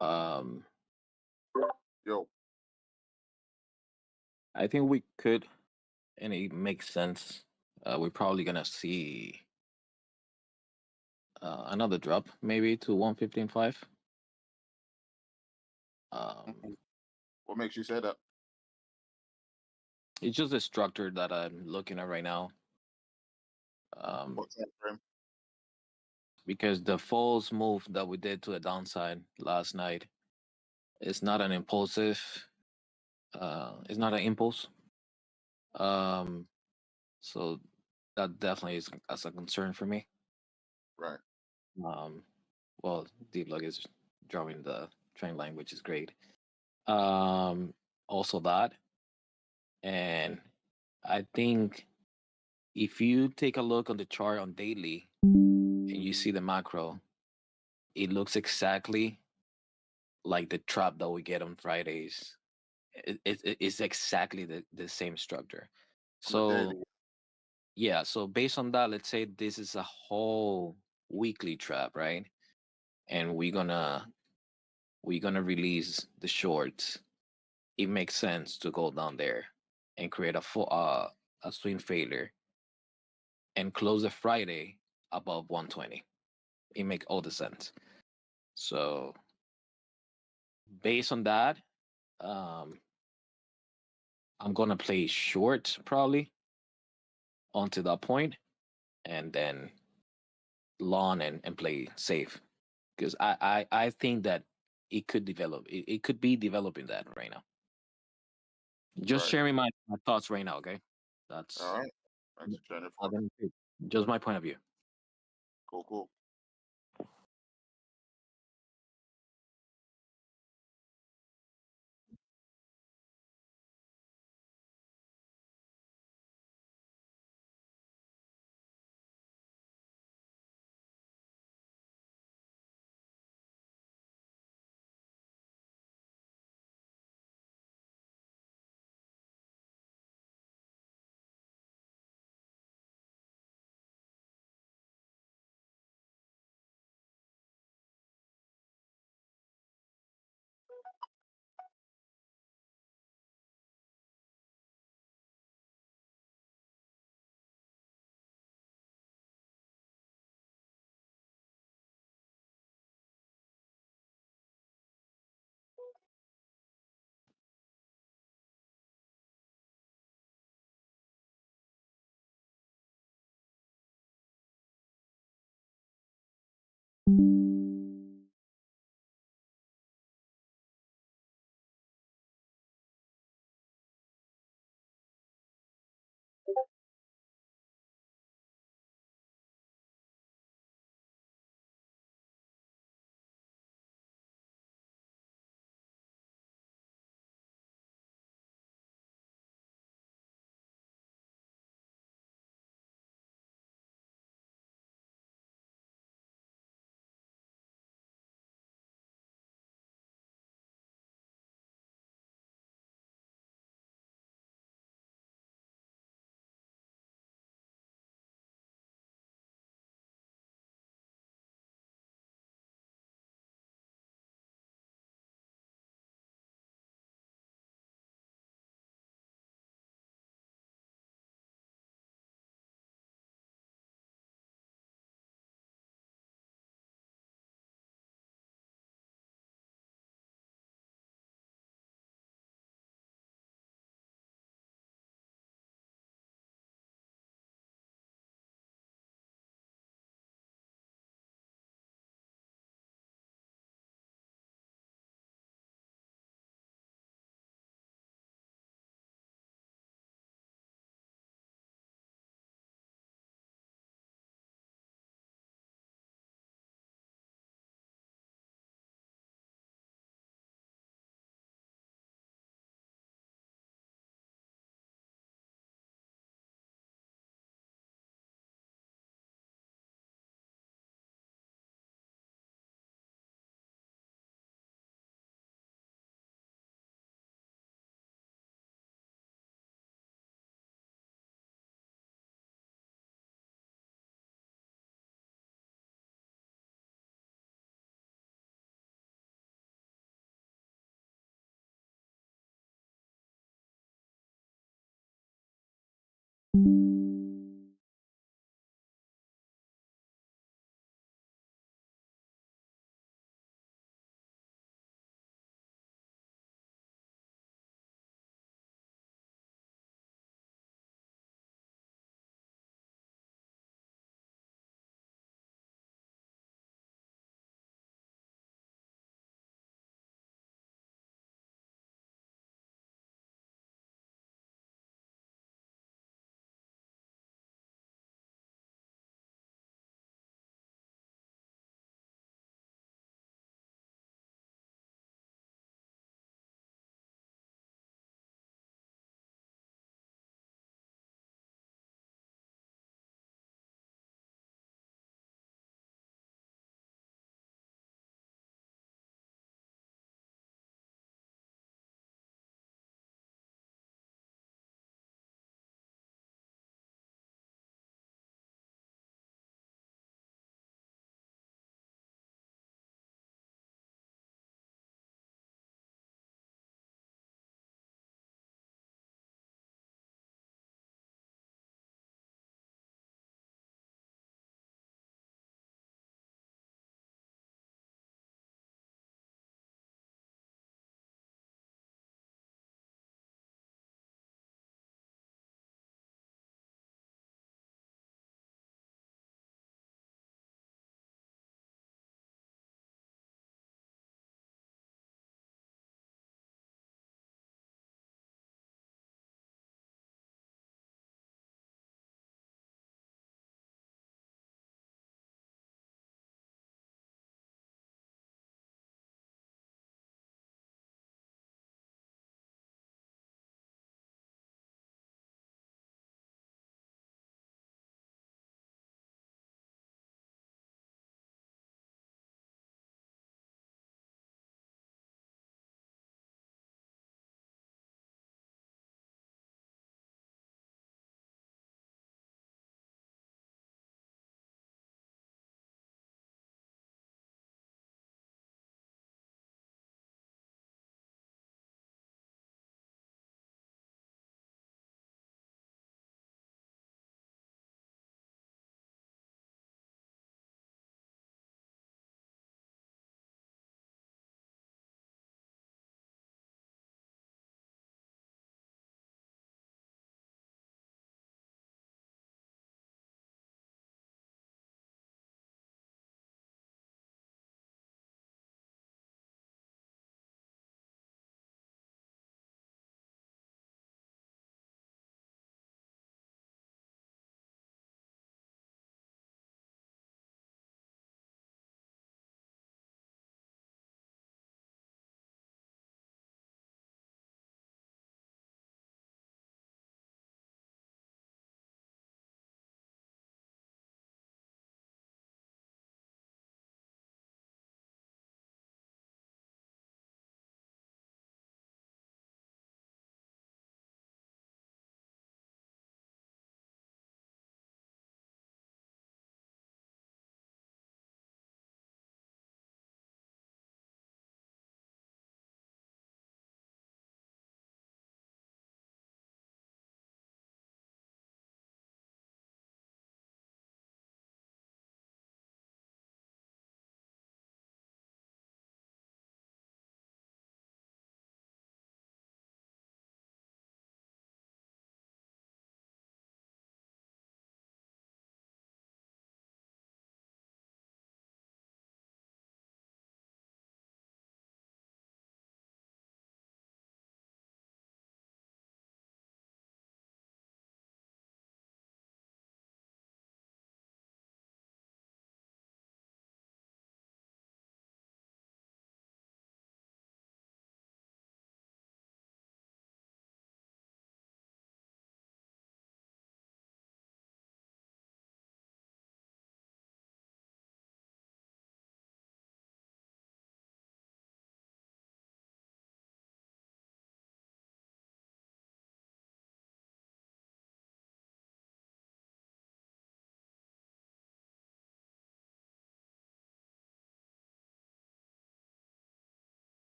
S1: um,
S8: Yo.
S1: I think we could, and it makes sense. We're probably gonna see another drop maybe to 115.5.
S8: What makes you say that?
S1: It's just a structure that I'm looking at right now.
S8: What time frame?
S1: Because the false move that we did to the downside last night is not an impulsive. It's not an impulse. Um, so that definitely is as a concern for me.
S8: Right.
S1: Well, Dbloc is drawing the trend line, which is great. Also that, and I think if you take a look on the chart on daily and you see the macro, it looks exactly like the trap that we get on Fridays. It's exactly the same structure.
S8: On the
S1: So
S8: daily.
S1: yeah, so based on that, let's say this is a whole weekly trap, right? And we're gonna release the shorts. It makes sense to go down there and create a swing failure and close the Friday above 120. It makes all the sense. So based on that, um, I'm gonna play short probably onto that point, and then long and play safe because I think that it could develop. It could be developing that right now. Just
S8: Right.
S1: sharing my thoughts right now. Okay, that's
S8: All right. Thanks for sharing it for me.
S1: just my point of view.
S8: Cool, cool.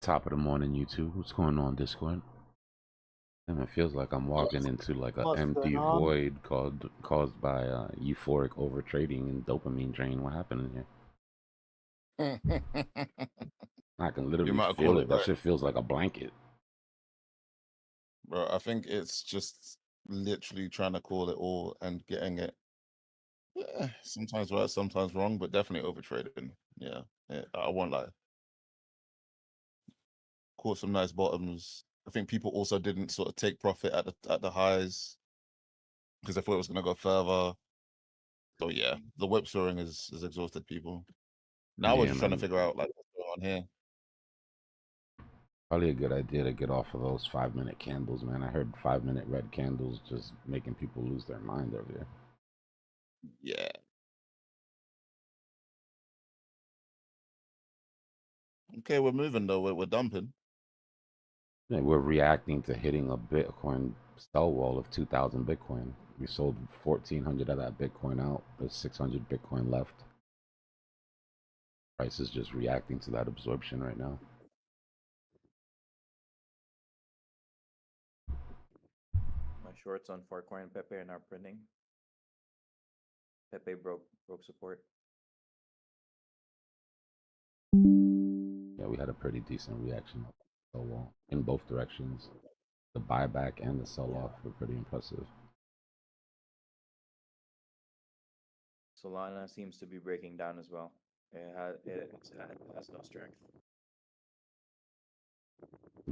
S20: Top of the morning, YouTube. What's going on, Discord? And it feels like I'm walking into like an
S13: What's
S20: empty
S13: going on?
S20: void caused by euphoric overtrading and dopamine drain. What happened in here? I can
S8: You
S20: literally
S8: might
S20: feel
S8: call
S20: it.
S8: it
S20: That
S8: like,
S20: shit feels like a blanket.
S8: bro. I think it's just literally trying to call it all and getting it. Yeah, sometimes right, sometimes wrong, but definitely overtrading. Yeah, I won't lie. Caught some nice bottoms. I think people also didn't sort of take profit at the highs because they thought it was gonna go further. So yeah, the whip soaring has exhausted people. Now we're
S20: Yeah,
S8: just trying to
S20: man.
S8: figure out like what's going on here.
S20: Probably a good idea to get off of those 5-minute candles, man. I heard 5-minute red candles just making people lose their mind over there.
S8: Yeah. Okay, we're moving though. We're dumping.
S20: Yeah, we're reacting to hitting a Bitcoin sell wall of 2,000 Bitcoin. We sold 1,400 of that Bitcoin out. There's 600 Bitcoin left. Price is just reacting to that absorption right now.
S15: My shorts on Fourcoin and Pepe are now printing. Pepe broke support.
S20: Yeah, we had a pretty decent reaction of the sell wall in both directions. The buyback and the sell-off were pretty impressive.
S15: Solana seems to be breaking down as well. It has no strength.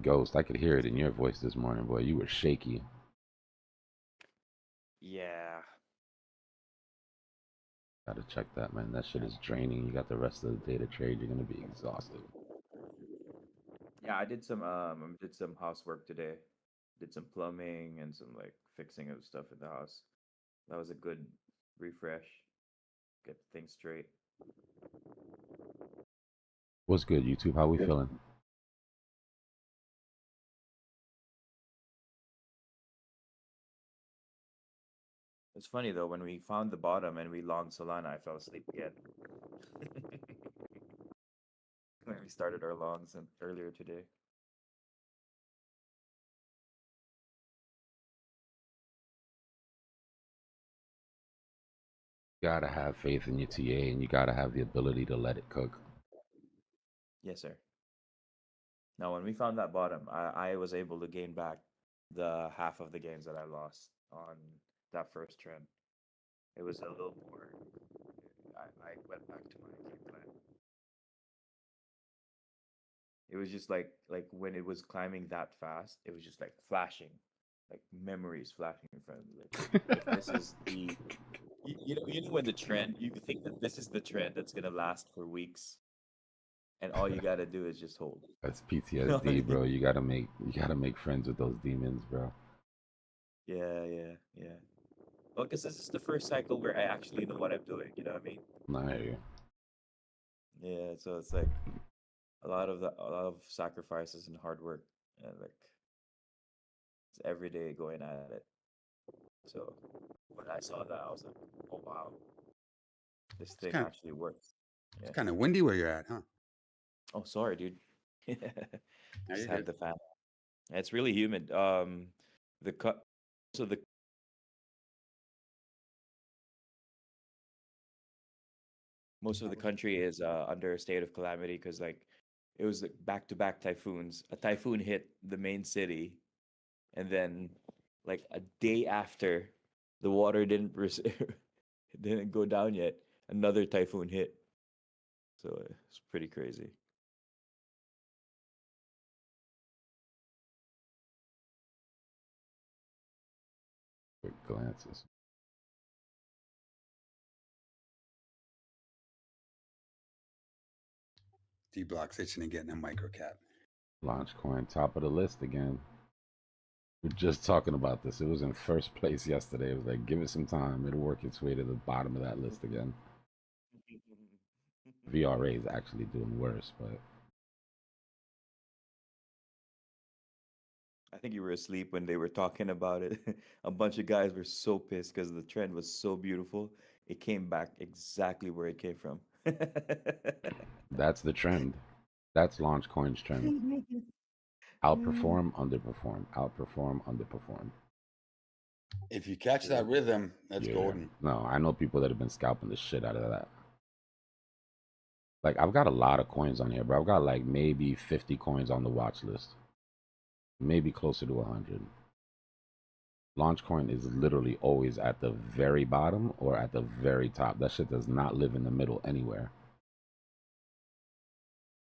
S20: Ghost, I could hear it in your voice this morning, boy. You were shaky.
S15: Yeah.
S20: Gotta check that, man. That shit is draining. You got the rest of the day to trade. You're gonna be exhausted.
S15: Yeah, I did some housework today. Did some plumbing and some like fixing of stuff in the house. That was a good refresh. Get things straight.
S20: What's good, YouTube? How we feeling?
S15: It's funny though, when we found the bottom and we longed Solana, I fell asleep again. When we started our longs earlier today.
S20: You gotta have faith in your TA, and you gotta have the ability to let it cook.
S15: Yes, sir. Now, when we found that bottom, I was able to gain back the half of the gains that I lost on that first trend. It was a little more. I went back to my game plan. It was just like when it was climbing that fast, it was just like flashing, like memories flashing in front of me. Like if this is the, you know when the trend, you think that this is the trend that's gonna last for weeks, and all you gotta do is just hold.
S20: That's
S15: You know what I
S20: PTSD, bro.
S15: mean?
S20: You gotta make friends with those demons, bro.
S15: Yeah. Well, because this is the first cycle where I actually know what I'm doing. You know what I mean?
S20: Nah,
S15: Yeah. So it's like a lot of sacrifices and hard work, and like it's every day going at it. So when I saw that, I was like, oh wow, this thing
S16: kinda-
S15: actually works. Yeah.
S16: It's kind of windy where you're at, huh?
S15: Oh, sorry, dude.
S16: No,
S15: Just
S16: you're
S15: had
S16: good.
S15: the fan. It's really humid. The cut. So the most of the country is under a state of calamity because like it was like back-to-back typhoons. A typhoon hit the main city, and then like a day after, the water didn't didn't go down yet. Another typhoon hit, so it's pretty crazy.
S20: Quick glances.
S16: Dbloc's itching to get in a microcap.
S20: Launch coin, top of the list again. We're just talking about this. It was in first place yesterday. It was like, give it some time. It'll work its way to the bottom of that list again. VRA is actually doing worse, but
S15: I think you were asleep when they were talking about it. A bunch of guys were so pissed because the trend was so beautiful. It came back exactly where it came from.
S20: that's the trend. That's launch coins trend. Outperform, underperform, outperform, underperform.
S16: If you catch that rhythm, that's
S20: Yeah.
S16: golden.
S20: No, I know people that have been scalping the shit out of that. Like, I've got a lot of coins on here, bro. I've got like maybe 50 coins on the watch list. Maybe closer to 100. Launch coin is literally always at the very bottom or at the very top. That shit does not live in the middle anywhere.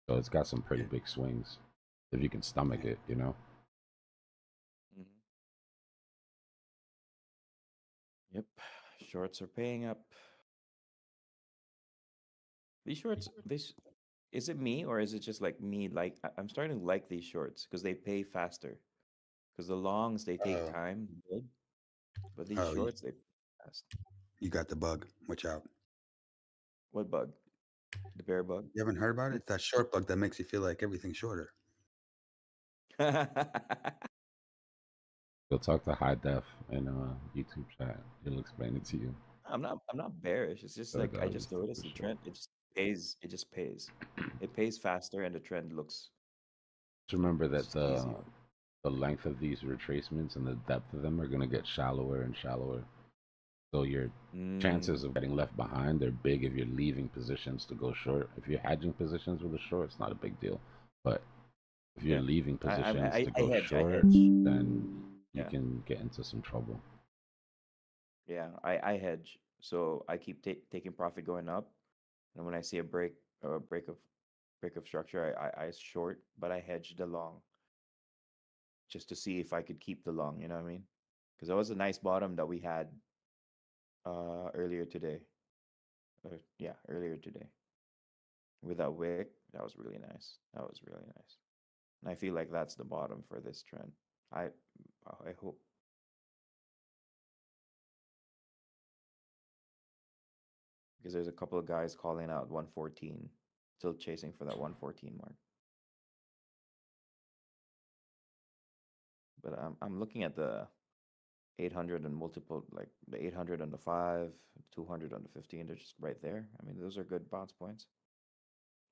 S20: So it's got some pretty big swings if you can stomach it, you know?
S15: Yep. Shorts are paying up. These shorts, is it me or is it just like me? Like I'm starting to like these shorts because they pay faster. Because the longs they take time, good, but these
S16: Oh,
S15: shorts they pay fast.
S16: you got the bug. Watch out.
S15: What bug? The bear bug?
S16: You haven't heard about it? It's that short bug that makes you feel like everything's shorter.
S20: Go talk to High Def in YouTube chat. He'll explain it to you.
S15: I'm not bearish. It's just
S20: So it
S15: like I
S20: does,
S15: just noticed
S20: for
S15: the
S20: sure.
S15: trend. It just pays. It just pays. It pays faster, and the trend looks.
S20: Just remember that
S15: It's easy.
S20: the length of these retracements and the depth of them are gonna get shallower and shallower. So your chances of getting left behind, they're big if you're leaving positions to go short. If you're hedging positions with a short, it's not a big deal. But if you're
S15: Yeah.
S20: leaving positions
S15: I
S20: to go
S15: hedge. I
S20: short,
S15: hedge.
S20: then you
S15: Yeah.
S20: can get into some trouble.
S15: Yeah. I hedge. So I keep taking profit going up, and when I see a break of structure, I short, but I hedge the long just to see if I could keep the long. You know what I mean? Because that was a nice bottom that we had earlier today. Yeah, earlier today with that wick. That was really nice. That was really nice. And I feel like that's the bottom for this trend. I hope. Because there's a couple of guys calling out 114, still chasing for that 114 mark. But I'm looking at the 800 and multiple, like the 800 on the 5, 200 on the 15. They're just right there. I mean, those are good bounce points.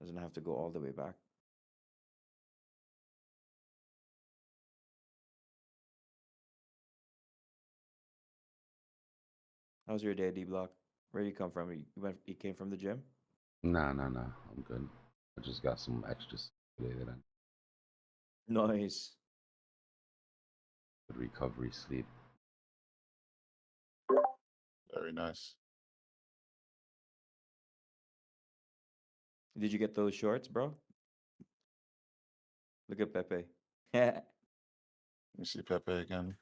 S15: Doesn't have to go all the way back. How's your day, Dbloc? Where do you come from? You came from the gym?
S20: Nah. I'm good. I just got some extras today that I
S15: Nice.
S20: recovery sleep.
S8: Very nice.
S15: Did you get those shorts, bro? Look at Pepe.
S8: Let me see Pepe again.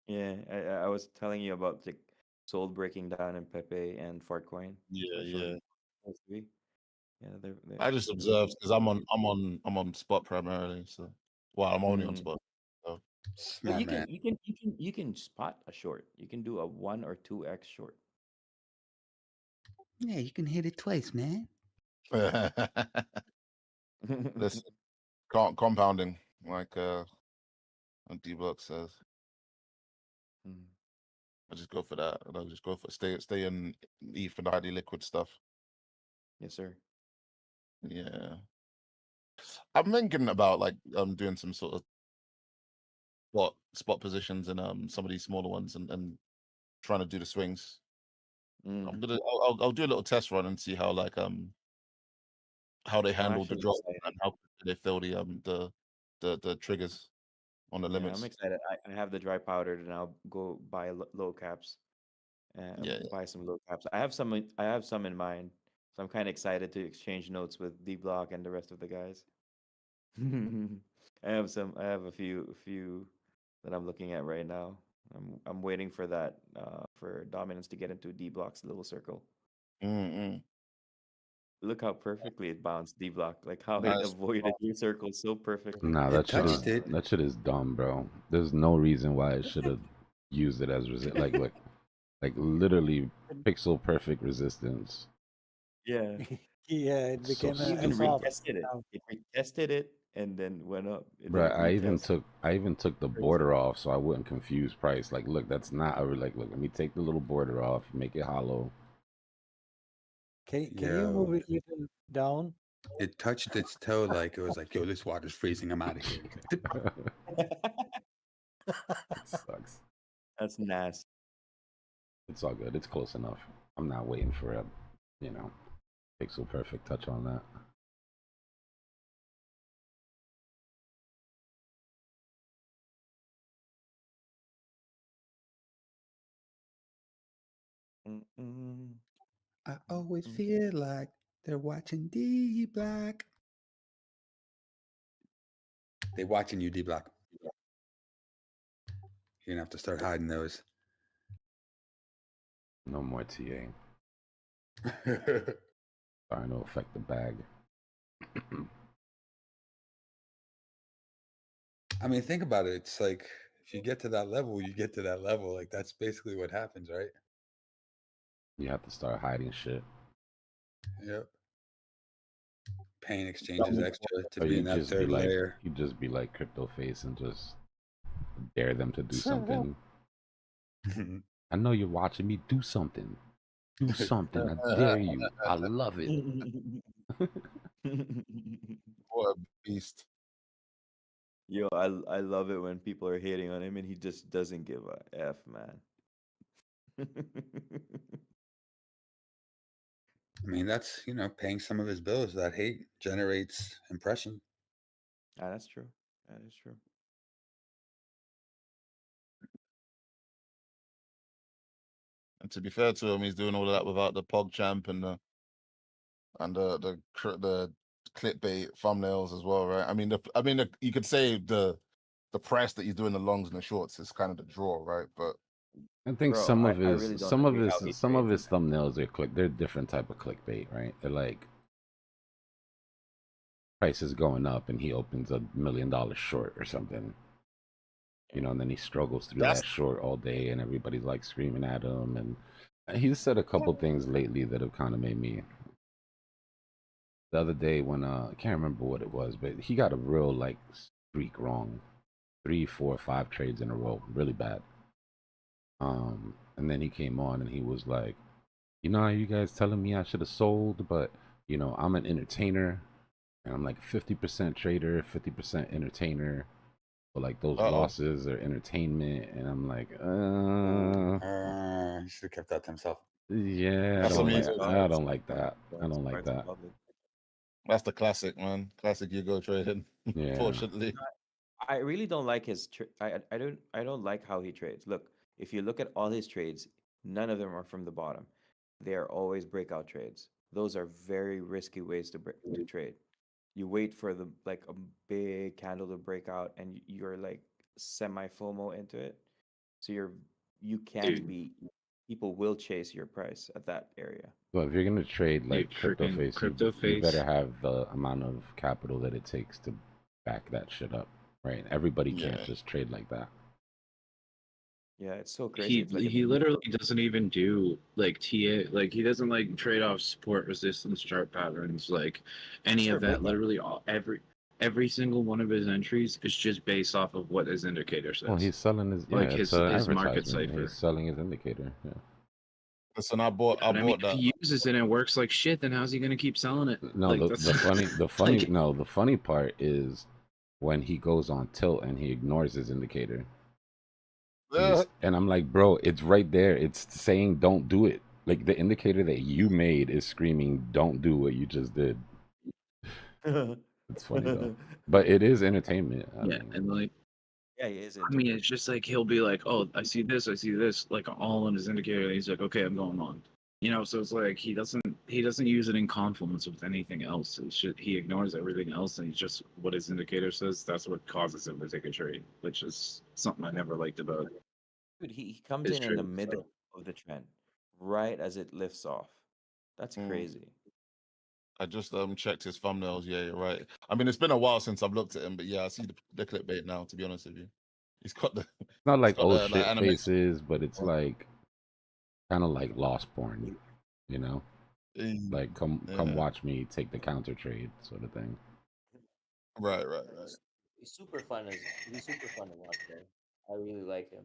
S15: Yeah, I was telling you about like soul breaking down in Pepe and Fartcoin.
S8: Yeah,
S15: I showed
S8: yeah.
S15: you those three. Yeah, they're
S8: I just observed because I'm on spot primarily. So, well, I'm only on spot. So.
S15: But you can spot a short. You can do a 1 or 2x short.
S16: Yeah, you can hit it twice, man.
S8: Listen, compounding like Dbloc says. I just go for that, and I'll just go for stay in ETH and highly liquid stuff.
S15: Yes, sir.
S8: Yeah, I'm thinking about like doing some sort of spot positions and some of these smaller ones and trying to do the swings. I'll do a little test run and see how like how they
S15: I'm
S8: handle the
S15: actually
S8: drop
S15: excited.
S8: and how they fill the triggers on the
S15: Yeah, I'm
S8: limits.
S15: excited. I have the dry powder, and I'll go buy low caps.
S8: Yeah.
S15: Buy some low caps. I have some in mind, so I'm kind of excited to exchange notes with Dbloc and the rest of the guys. I have a few that I'm looking at right now. I'm waiting for that for dominance to get into Dbloc's little circle. Look how perfectly it bounced Dbloc, like how it
S8: Nice.
S15: avoided your circle so perfectly.
S20: Nah, that shit is dumb, bro. There's no reason why it should have used it as like literally pixel perfect resistance.
S15: Yeah.
S13: Yeah, it
S20: So
S13: became
S15: He
S13: a
S15: even
S20: stupid.
S15: retested it. It retested it and then went up. And then
S20: Bro,
S15: it
S20: I even
S15: retested.
S20: took the border off so I wouldn't confuse price. Like, look, that's not look, let me take the little border off, make it hollow.
S13: Can you move it a little down?
S16: It touched its toe like it was like, yo, this water's freezing. I'm out of here.
S20: It sucks.
S15: That's nasty.
S20: It's all good. It's close enough. I'm not waiting for a, you know, pixel perfect touch on that.
S16: I always feel like they're watching Dbloc. They watching you, Dbloc. You're gonna have to start hiding those.
S20: No more TA. Starting to affect the bag.
S16: I mean, think about it. It's like if you get to that level, you get to that level. Like that's basically what happens, right?
S20: You have to start hiding shit.
S16: Yep. Paying exchanges extra to
S20: Or
S16: be
S20: you
S16: in that
S20: just be
S16: third
S20: like,
S16: layer.
S20: you just be like Crypto Face and just dare them to do something. I know you're watching me. Do something. Do something. I dare you. I love it.
S8: What a beast.
S15: Yo, I love it when people are hating on him and he just doesn't give a F, man.
S16: I mean, that's, paying some of his bills. That hate generates impression.
S15: Ah, that's true. That is true.
S8: And to be fair to him, he's doing all of that without the PogChamp and the clickbait thumbnails as well, right? I mean, you could say the price that he's doing the longs and the shorts is kind of the draw, right? But
S20: I think
S15: Bro,
S20: some of
S15: I
S20: his
S15: really don't
S20: some of
S15: agree
S20: his
S15: how he
S20: some of
S15: trades,
S20: his thumbnails are they're different type of clickbait, right? They're like prices going up and he opens $1 million short or something. You know, and then he struggles through
S8: that's
S20: that short all day and everybody's like screaming at him, and he's said a couple things lately that have kind of made me. The other day when I can't remember what it was, but he got a real like streak wrong. 3, 4, 5 trades in a row, really bad. And then he came on and he was like, you know how you guys telling me I should have sold, but you know, I'm an entertainer and I'm like 50% trader, 50% entertainer. But like those losses are entertainment, and I'm like,
S16: He should have kept that to himself.
S20: yeah,
S8: that's amazing.
S20: I don't like that. I don't like that.
S8: That's the classic, man. Classic Hugo trading.
S20: Yeah.
S8: Unfortunately.
S15: I really don't like his. I don't like how he trades. Look, if you look at all his trades, none of them are from the bottom. They are always breakout trades. Those are very risky ways to trade. You wait for a big candle to break out, and you're like semi FOMO into it. So you can't be. People will chase your price at that area.
S20: But if you're gonna trade like crypto
S6: freaking
S20: face,
S6: Crypto
S20: you better
S6: Face.
S20: have the amount of capital that it takes to back that shit up, right? Everybody can't just trade like that.
S15: Yeah, it's so crazy. It's like
S4: He literally doesn't even do like TA, like he doesn't like trade off support resistance chart patterns, like any
S15: Sure,
S4: of that.
S15: breakout.
S4: Literally every single one of his entries is just based off of what his indicator says.
S20: Well, he's selling his
S4: like
S20: it's
S4: his market
S20: advertisement.
S4: cipher.
S20: He's selling his indicator. Yeah.
S8: Listen, I bought
S4: But I mean, if
S8: that.
S4: he uses it and it works like shit, then how's he gonna keep selling it?
S20: No,
S4: like,
S20: the funny part is when he goes on tilt and he ignores his indicator. And I'm like, bro, it's right there. It's saying don't do it. Like the indicator that you made is screaming, don't do what you just did. It's funny though, but it is entertainment. I mean,
S4: and like,
S15: yeah, he is.
S4: I mean, it's just like he'll be like, "Oh, I see this, like all on his indicator." And he's like, "Okay, I'm going on." You know, so it's like he doesn't use it in confluence with anything else. He ignores everything else, and he's just what his indicator says. That's what causes him to take a trade, which is something I never liked about it.
S15: Dude, he comes
S4: his
S15: in the
S4: trades.
S15: middle of the trend, right as it lifts off. That's crazy.
S8: I just checked his thumbnails. Yeah, you're right. I mean, it's been a while since I've looked at him, but yeah, I see the clickbait now. To be honest with you, he's got the.
S20: it's not like
S8: got
S20: old
S8: the,
S20: shit
S8: animation.
S20: faces, but it's like kind of like lost porn, you know? Like come watch me take the counter trade sort of thing.
S8: Right.
S22: He's super fun. He's super fun to watch, though. I really like him.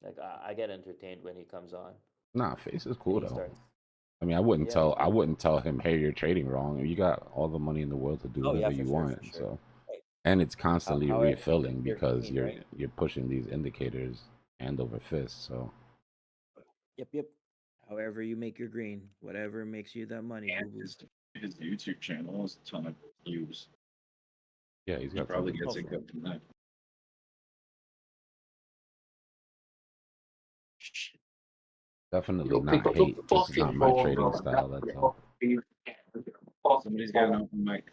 S22: Like I get entertained when he comes on.
S20: Nah, Face is cool
S22: He
S20: though.
S22: starts.
S20: I mean, I wouldn't
S22: Yeah,
S20: tell I
S22: exactly.
S20: wouldn't tell him, hey, you're trading wrong. You got all the money in the world to do
S22: Oh yeah,
S20: whatever
S22: for
S20: you
S22: sure,
S20: want.
S22: for sure.
S20: So,
S22: Right.
S20: and it's constantly
S22: However, you make
S20: refilling
S22: your
S20: because
S22: green, right?
S20: you're pushing these indicators hand over fist. So
S22: Yep, yep. However you make your green, whatever makes you that money, boo boo.
S4: His YouTube channel has a ton of views.
S20: yeah, he's
S4: He
S20: got
S4: probably
S20: tons
S4: gets
S20: of.
S4: income from that.
S20: Definitely not hate, just not my trading style. That's all.
S4: Somebody's got an open mic.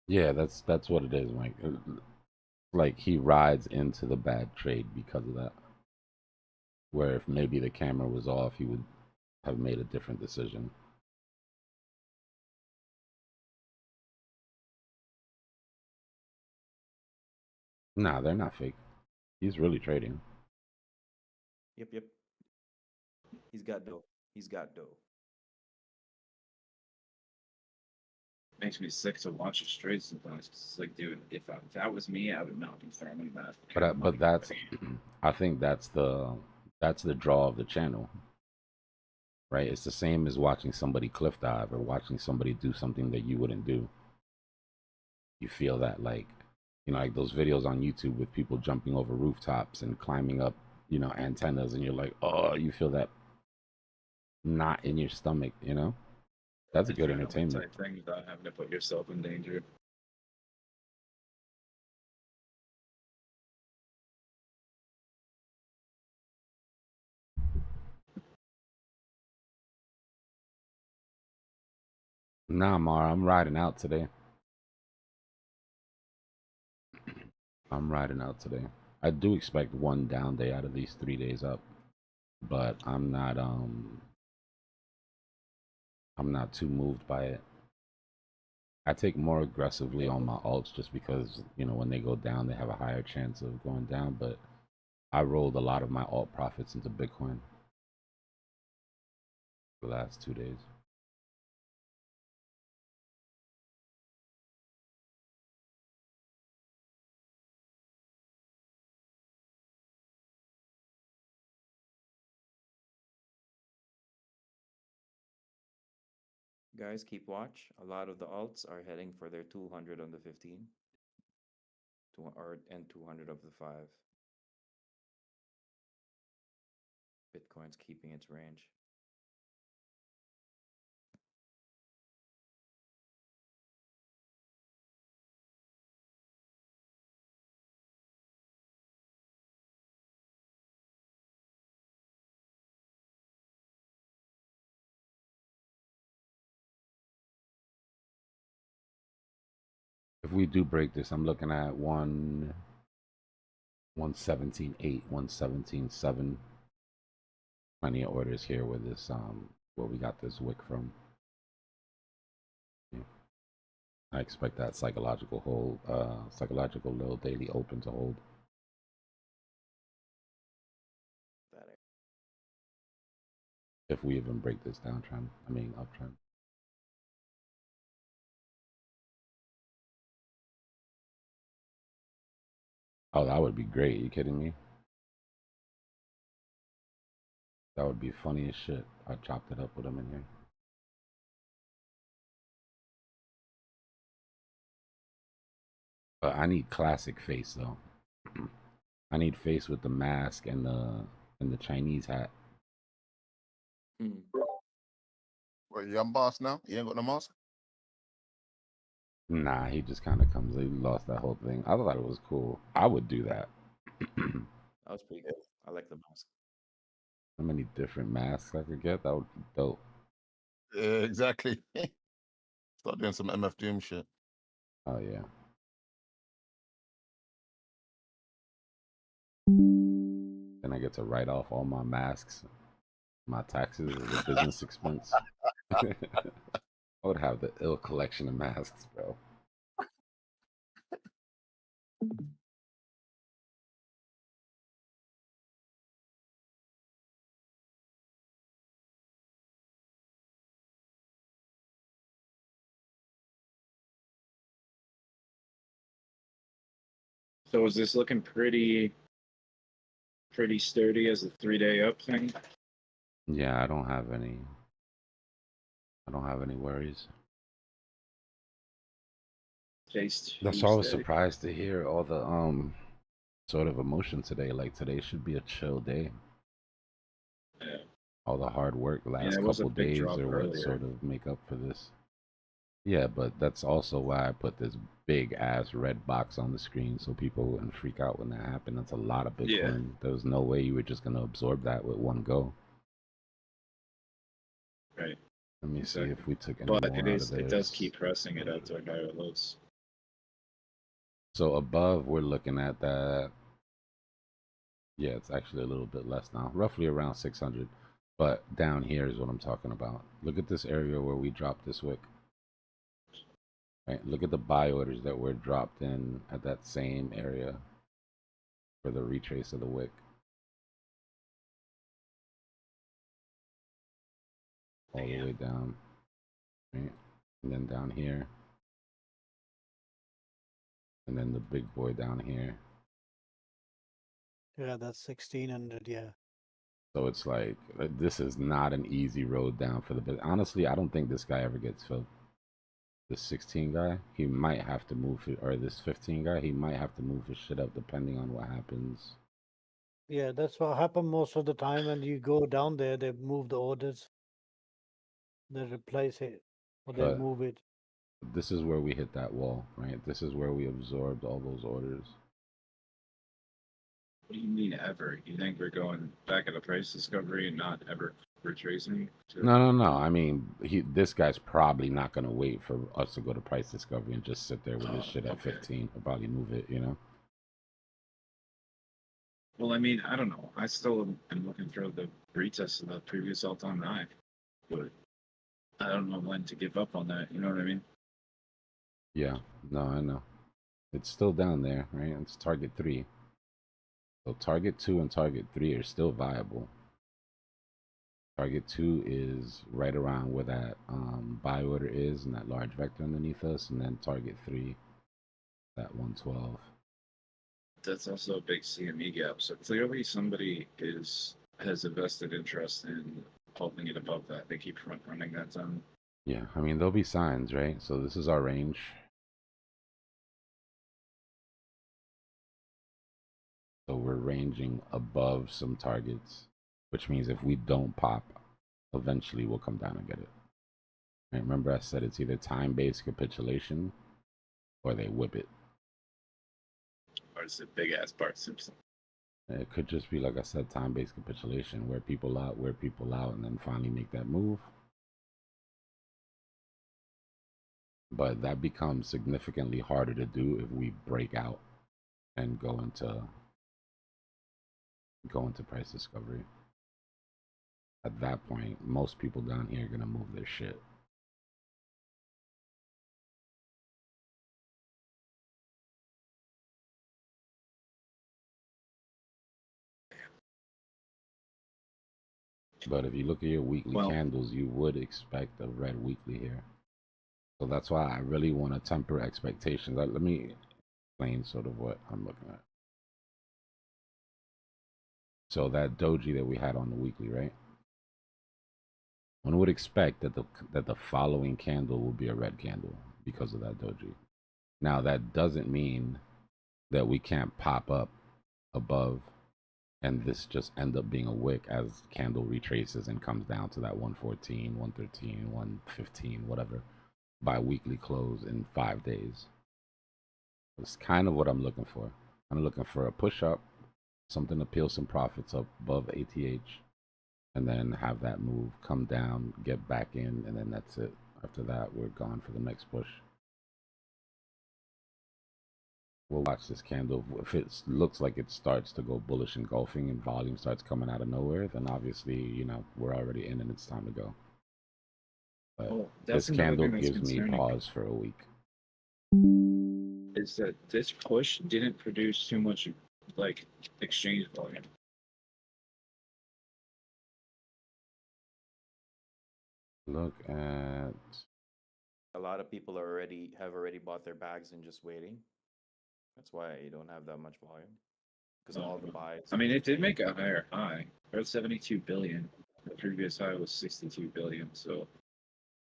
S20: Yeah, that's what it is, Mike. Like he rides into the bad trade because of that. Where if maybe the camera was off, he would have made a different decision. Nah, they're not fake. He's really trading.
S22: Yep, yep. He's got dough. He's got dough.
S4: Makes me sick to watch his trades sometimes. 'Cause it's like, dude, if that was me, I would not be throwing that.
S20: But that's, I think that's the draw of the channel, right? It's the same as watching somebody cliff dive or watching somebody do something that you wouldn't do. You feel that, like, like those videos on YouTube with people jumping over rooftops and climbing up, antennas, and you're like, oh, you feel that knot in your stomach, That's good
S4: Adrenaline
S20: entertainment.
S4: type thing without having to put yourself in danger.
S20: Nah, Mar, I'm riding out today. I'm riding out today. I do expect one down day out of these 3 days up, but I'm not too moved by it. I take more aggressively on my alts just because, when they go down, they have a higher chance of going down, but I rolled a lot of my alt profits into Bitcoin the last 2 days.
S15: Guys, keep watch. A lot of the alts are heading for their 200 on the 15, and 200 of the 5. Bitcoin's keeping its range.
S20: If we do break this, I'm looking at 117.8, 117.7. Plenty of orders here where this where we got this wick from. Yeah. I expect that psychological hold, psychological little daily open to hold. If we even break this downtrend, uptrend. Oh, that would be great. Are you kidding me? That would be funny as shit. I chopped it up with him in here. But I need classic face though. I need face with the mask and the Chinese hat.
S8: What, you on boss now? You ain't got no mask?
S20: Nah, he just kind of comes. He lost that whole thing. I thought it was cool. I would do that.
S15: That was pretty good. I like the mask.
S20: How many different masks I could get? That would be dope.
S8: Yeah, exactly. Start doing some MF Doom shit.
S20: Oh yeah. Then I get to write off all my masks, my taxes as a business expense. I would have the ill collection of masks, bro.
S4: So is this looking pretty sturdy as a 3-day up thing?
S20: Yeah, I don't have any worries. That's why I was
S4: Tuesday.
S20: surprised to hear all the sort of emotion today. Like today should be a chill day.
S4: Yeah.
S20: All the hard work last
S4: it was a
S20: couple
S4: big
S20: days
S4: drop
S20: are what
S4: earlier.
S20: sort of make up for this. Yeah, but that's also why I put this big ass red box on the screen so people wouldn't freak out when that happened. That's a lot of Bitcoin.
S4: Yeah.
S20: There was no way you were just gonna absorb that with one go.
S4: Right.
S20: Let me see if we took any
S4: But
S20: more out of
S4: it does
S20: this.
S4: keep pressing it out to higher lows.
S20: So above, we're looking at that. Yeah, it's actually a little bit less now, roughly around 600. But down here is what I'm talking about. Look at this area where we dropped this wick. Right, look at the buy orders that were dropped in at that same area for the retrace of the wick. All the way down. Right? And then down here. And then the big boy down here.
S13: Yeah, that's 1600. Yeah.
S20: So it's like, this is not an easy road down for the bit. Honestly, I don't think this guy ever gets filled. This 16 guy, he might have to move it, or this 15 guy, he might have to move his shit up depending on what happens.
S13: Yeah, that's what happens most of the time when you go down there, they move the orders. They replace it or they
S20: But
S13: move it.
S20: this is where we hit that wall, right? This is where we absorbed all those orders.
S4: What do you mean ever? You think we're going back at a price discovery and not ever retracing?
S20: No. I mean, this guy's probably not going to wait for us to go to price discovery and just sit there with this shit at 15. He'll probably move it, you know?
S4: Well, I mean, I don't know. I still am looking for the retest of the previous all-time high, but I don't know when to give up on that. You know what I mean?
S20: Yeah, no, I know. It's still down there, right? It's target 3. So target 2 and target 3 are still viable. Target 2 is right around where that buy order is and that large vector underneath us, and then target 3, that 112.
S4: That's also a big CME gap. So clearly somebody has a vested interest in holding it above that. They keep front running that zone.
S20: Yeah, I mean, there'll be signs, right? So this is our range. So we're ranging above some targets, which means if we don't pop, eventually we'll come down and get it. And remember I said it's either time-based capitulation or they whip it.
S4: Or is it big ass Bart Simpson?
S20: It could just be, like I said, time-based capitulation, wear people out, and then finally make that move. But that becomes significantly harder to do if we break out and go into price discovery. At that point, most people down here are gonna move their shit. But if you look at your weekly candles, you would expect a red weekly here. So that's why I really want to temper expectations. Let me explain sort of what I'm looking at. So that doji that we had on the weekly, right? One would expect that the following candle will be a red candle because of that doji. Now that doesn't mean that we can't pop up above and this just end up being a wick as candle retraces and comes down to that 114, 113, 115, whatever, by weekly close in 5 days. It's kind of what I'm looking for. I'm looking for a push up, something to peel some profits up above ATH, and then have that move come down, get back in, and then that's it. After that, we're gone for the next push. We'll watch this candle. If it looks like it starts to go bullish engulfing and volume starts coming out of nowhere, then obviously, you know, we're already in and it's time to go. But this candle gives me pause for a week.
S4: Is that this push didn't produce too much like exchange volume.
S20: Look at,
S15: A lot of people have already bought their bags and just waiting. That's why you don't have that much volume. Because all the buys.
S4: I mean, it did make a higher high. It was 72 billion. The previous high was 62 billion, so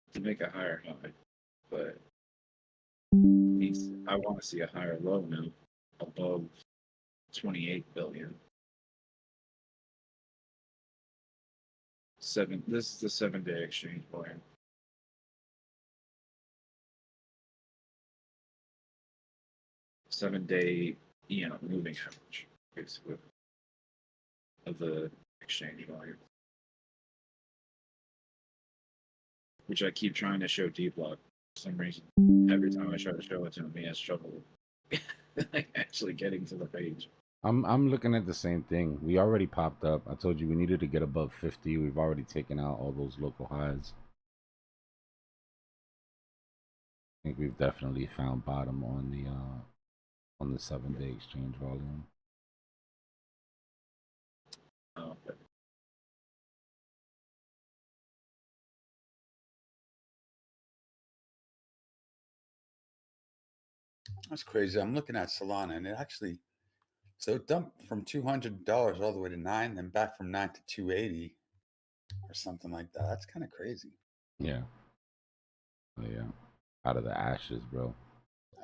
S4: it did make a higher high. But I want to see a higher low now, above 28 billion. This is the 7-day exchange volume. 7-day, moving average, basically, of the exchange volume. Which I keep trying to show Dbloc for some reason. Every time I try to show it to him, he has trouble like actually getting to the page.
S20: I'm looking at the same thing. We already popped up. I told you we needed to get above 50. We've already taken out all those local highs. I think we've definitely found bottom on the 7-day exchange volume.
S4: Oh, okay.
S16: That's crazy. I'm looking at Solana, and it actually it dumped from $200 all the way to 9, then back from 9 to 280 or something like that. That's kind of crazy.
S20: Yeah. Oh, yeah. Out of the ashes, bro.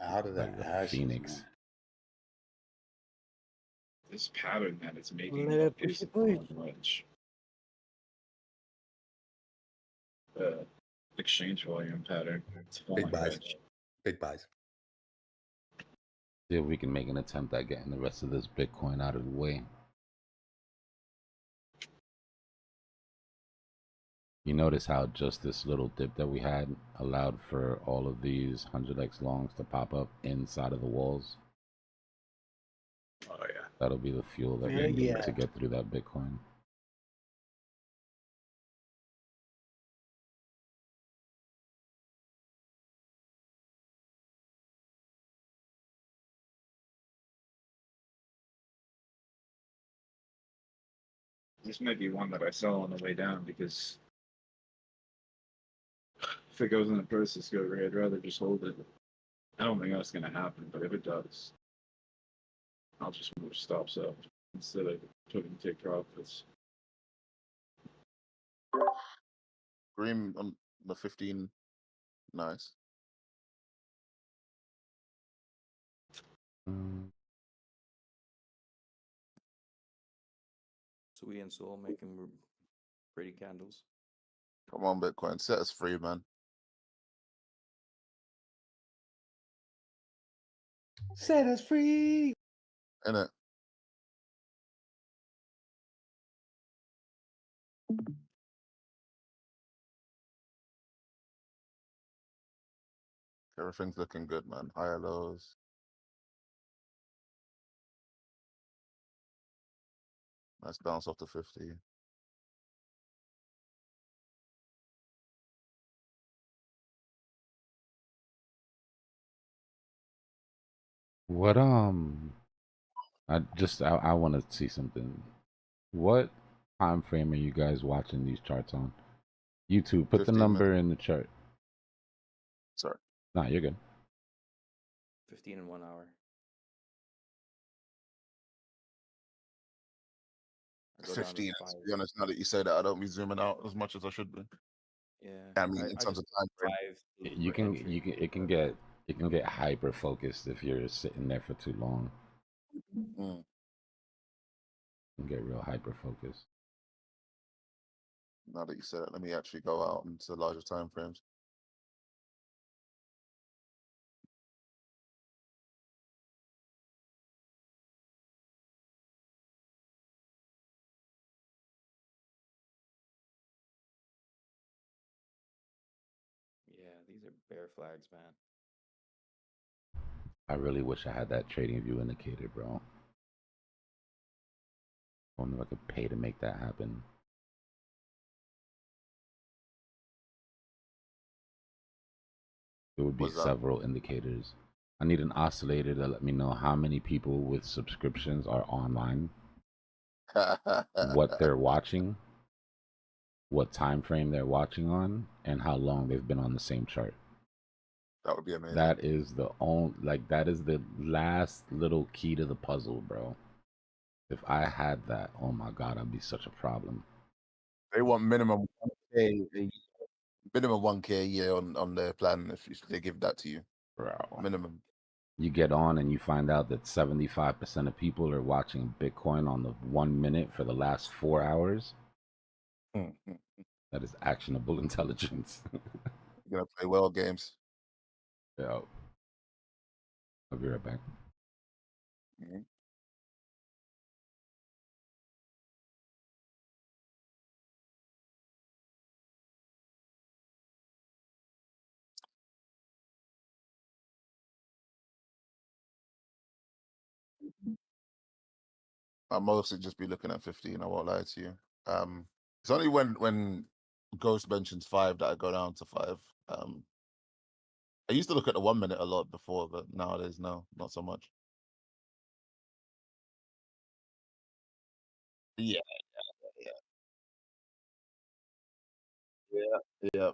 S16: Out of the
S20: like
S16: ashes,
S20: phoenix.
S16: man.
S4: This pattern that it's making
S13: Let it
S4: is
S13: push it,
S4: on wedge. The exchange volume pattern. It's falling
S16: Big buys.
S4: wedge.
S16: Big buys.
S20: See if we can make an attempt at getting the rest of this Bitcoin out of the way. You notice how just this little dip that we had allowed for all of these 100x longs to pop up inside of the walls?
S4: Oh, yeah.
S20: That'll be the fuel that we need
S13: yeah.
S20: to get through that Bitcoin.
S4: This might be one that I sell on the way down because if it goes in the process go away, I'd rather just hold it. I don't think that's going to happen, but if it does, I'll just move stops up instead of putting take profits.
S8: Green on the 15. Nice.
S15: Sui and Soul making pretty candles.
S8: Come on, Bitcoin. Set us free, man.
S16: Set us free.
S8: Innit? Everything's looking good, man. Higher lows. Nice bounce off the 50.
S20: What I want to see something. What time frame are you guys watching these charts on? YouTube, put the
S8: 15
S20: number
S8: minutes.
S20: in the chart.
S8: Sorry.
S20: Nah, you're good.
S15: 15 in 1 hour.
S8: 15. To be honest, now that you say that, I don't be zooming out as much as I should be.
S15: Yeah.
S8: I mean, in terms of time frame.
S20: You can it can get hyper focused if you're sitting there for too long.
S8: Mm.
S20: You can get real hyper focused.
S8: Now that you said it, let me actually go out into larger time frames.
S15: Yeah, these are bear flags, man.
S20: I really wish I had that trading view indicator, bro. I wonder if I could pay to make that happen. There would be several indicators. I need an oscillator to let me know how many people with subscriptions are online, what they're watching, what time frame they're watching on, and how long they've been on the same chart.
S8: That would be amazing.
S20: That is the only, like, that is the last little key to the puzzle, bro. If I had that, oh my god, I'd be such a problem.
S8: They want minimum 1K a year, minimum 1K a year on their plan if they give that to you.
S20: Bro.
S8: Minimum.
S20: You get on and you find out that 75% of people are watching Bitcoin on the 1 minute for the last 4 hours. That is actionable intelligence.
S8: You're gonna play well games.
S20: Yeah. I'll be right back.
S8: I'll mostly just be looking at 15. I won't lie to you. It's only when Ghost mentions 5 that I go down to 5. I used to look at the 1 minute a lot before, but nowadays, no, not so much. Yeah, yeah, yeah, yeah.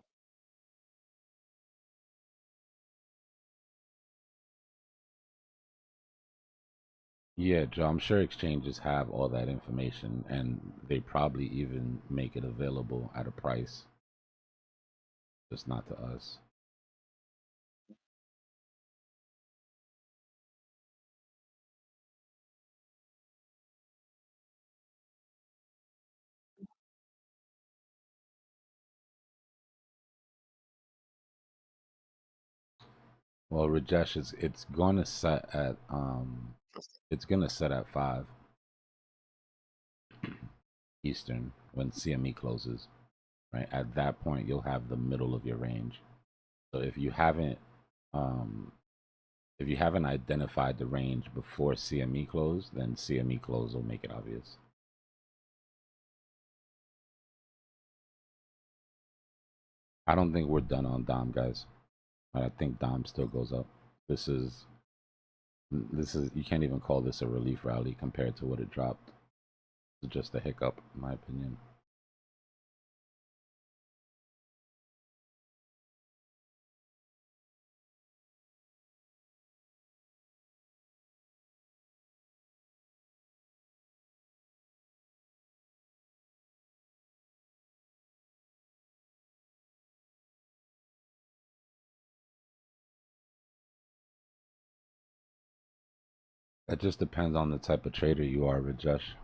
S20: Yeah, Joe, I'm sure exchanges have all that information and they probably even make it available at a price. Just not to us. Well, Rajesh, it's gonna set at it's gonna set at 5 Eastern when CME closes. Right at that point, you'll have the middle of your range. So if you haven't identified the range before CME close, then CME close will make it obvious. I don't think we're done on Dom, guys. I think Dom still goes up. This is you can't even call this a relief rally compared to what it dropped. It's just a hiccup, in my opinion. It just depends on the type of trader you are, Rajesh.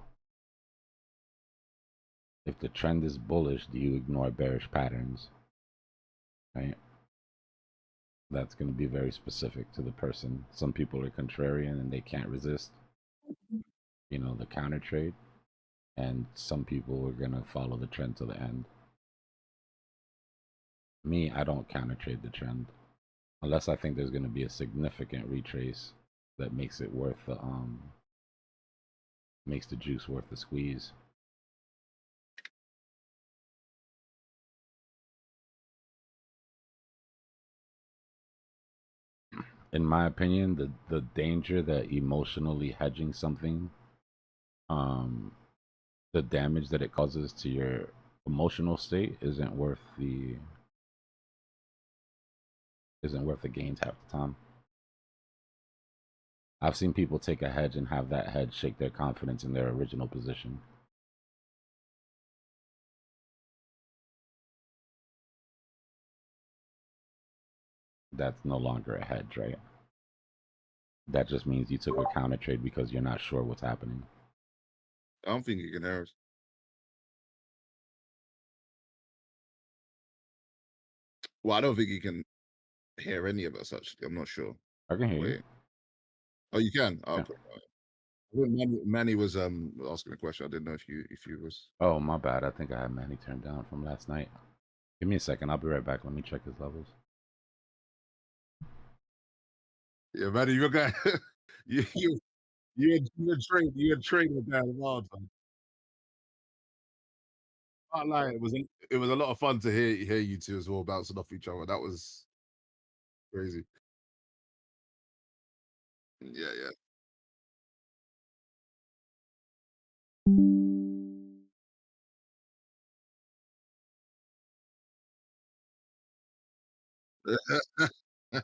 S20: If the trend is bullish, do you ignore bearish patterns? Right? That's going to be very specific to the person. Some people are contrarian and they can't resist, the counter trade. And some people are going to follow the trend to the end. Me, I don't counter trade the trend unless I think there's going to be a significant retrace that makes it worth the makes the juice worth the squeeze. In my opinion, the danger that emotionally hedging something, the damage that it causes to your emotional state isn't worth the gains half the time. I've seen people take a hedge and have that hedge shake their confidence in their original position. That's no longer a hedge, right? That just means you took a counter trade because you're not sure what's happening.
S8: I don't think you can hear us. Well, I don't think you can hear any of us, actually. I'm not sure.
S20: I can hear you.
S8: Oh, you can?
S20: Yeah.
S8: Okay. I think Manny was asking a question. I didn't know if you was.
S20: Oh, my bad. I think I had Manny turned down from last night. Give me a second. I'll be right back. Let me check his levels.
S8: Yeah, Manny, you're going. You're trading down the marathon. Can't lie, it was a lot of fun to hear you two as well bouncing off each other. That was crazy. Yeah, yeah.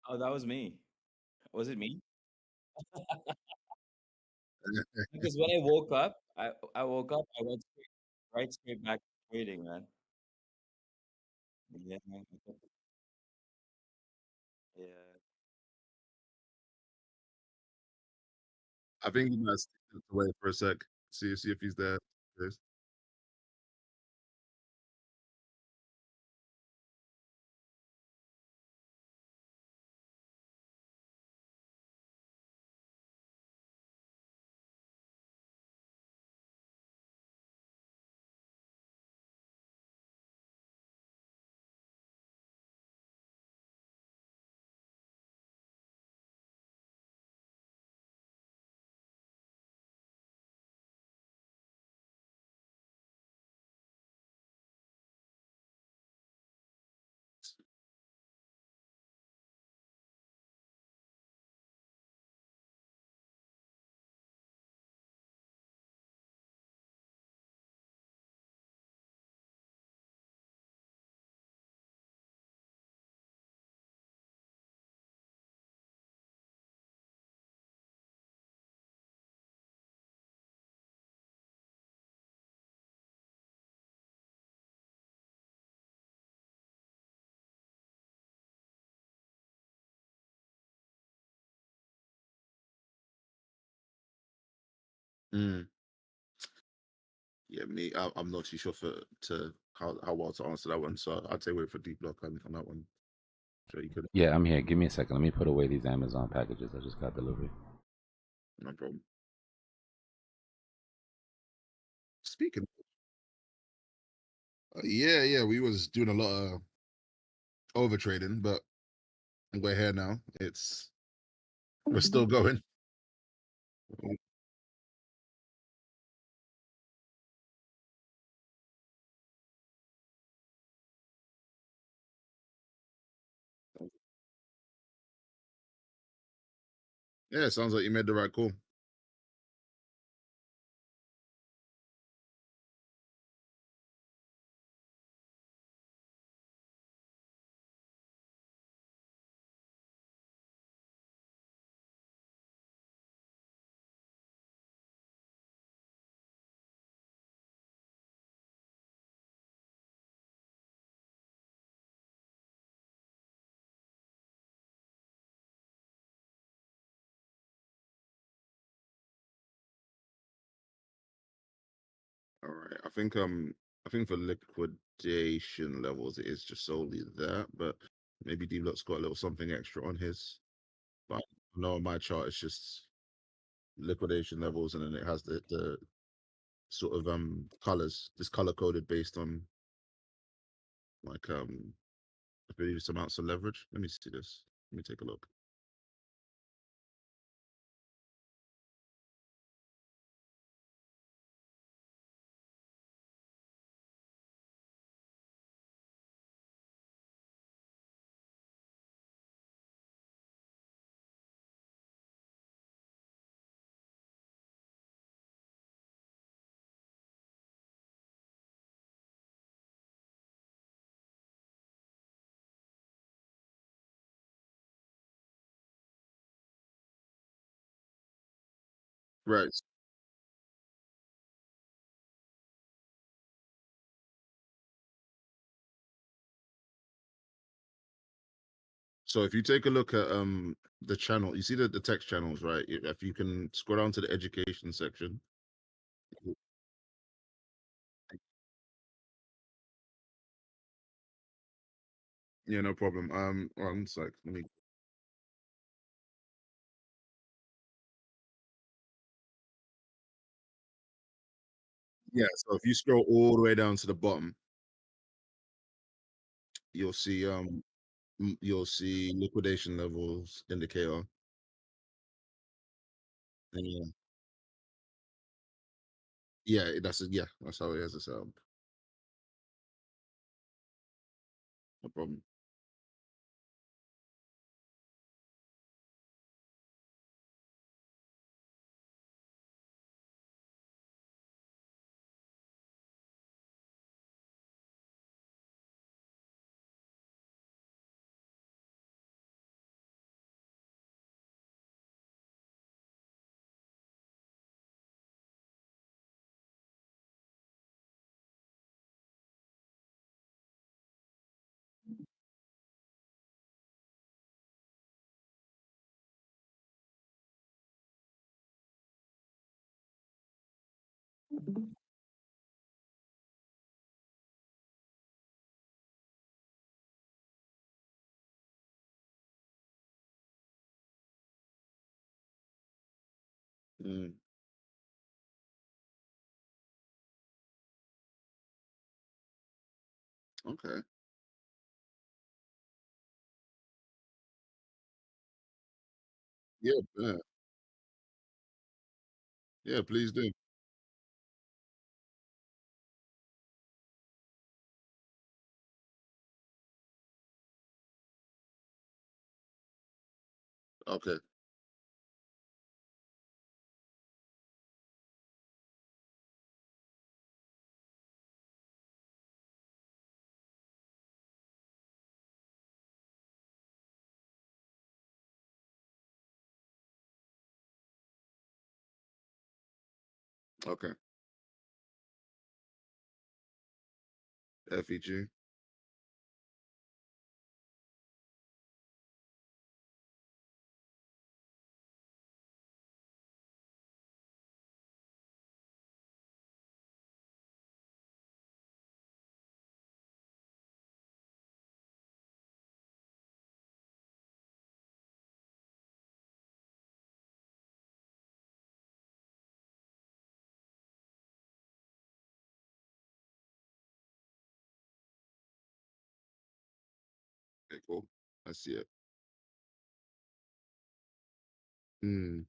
S15: Oh, that was me. Was it me? Because when I woke up, I woke up, I went straight back to trading, man. Yeah, man. Yeah.
S8: I think he might step away for a sec. See if he's there. Yes. Mm. Yeah, me. I'm not too sure to how well to answer that one. So I'd say wait for Dbloc on that one. Sure, you could.
S20: Yeah, I'm here. Give me a second. Let me put away these Amazon packages. I just got delivery.
S8: No problem. Speaking. Yeah, we was doing a lot of over trading, but we're here now. We're still going. Yeah, sounds like you made the right call. All right. I think for liquidation levels it is just solely that, but maybe D-Block's got a little something extra on his. But I know on my chart it's just liquidation levels and then it has the sort of colors. This color coded based on like I believe it's amounts of leverage. Let me see this. Let me take a look. Right. So if you take a look at the channel, you see the text channels, right? If you can scroll down to the education section. Yeah, no problem. One sec. Let me. Yeah. So if you scroll all the way down to the bottom, you'll see you'll see liquidation levels indicator. And that's how it is. It's no problem.
S2: Mm.
S8: Okay. Yeah, yeah. Yeah, please do. Okay. Okay. FEG. Okay, cool. I see it. Mm.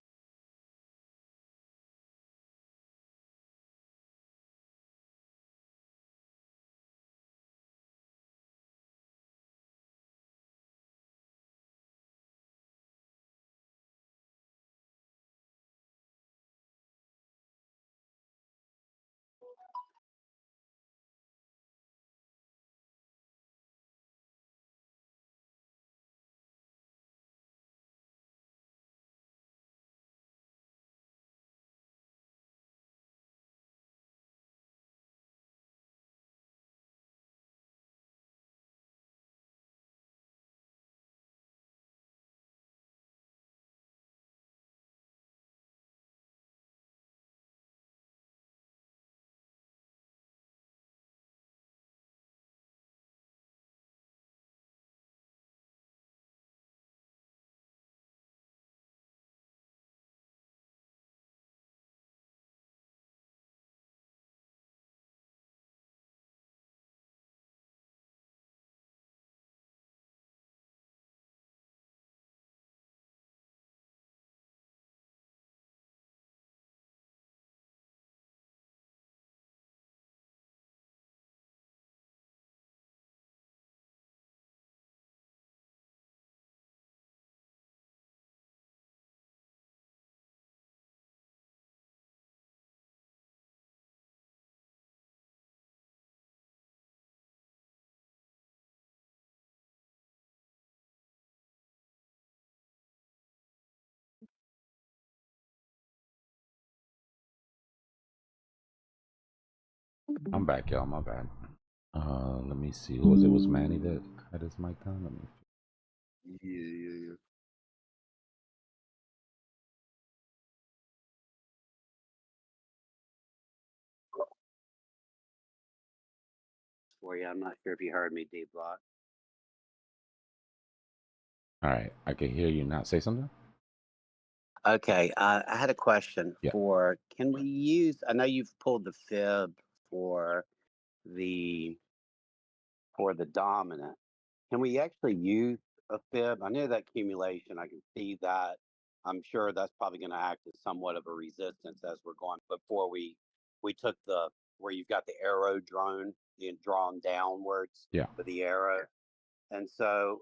S20: I'm back, y'all. My bad. Let me see. Who was it? Was Manny that had his mic down? Let me.
S8: Yeah.
S2: For you, I'm not sure if you heard me, Dbloc.
S20: All right, I can hear you now. Say something.
S2: Okay, I had a question
S20: Yeah.
S2: for. Can we use? I know you've pulled the fib for the dominant. Can we actually use a fib? I know that accumulation. I can see that. I'm sure that's probably going to act as somewhat of a resistance as we're going. Before we took the where you've got the arrow drone being drawn downwards
S20: Yeah.
S2: with the arrow, and so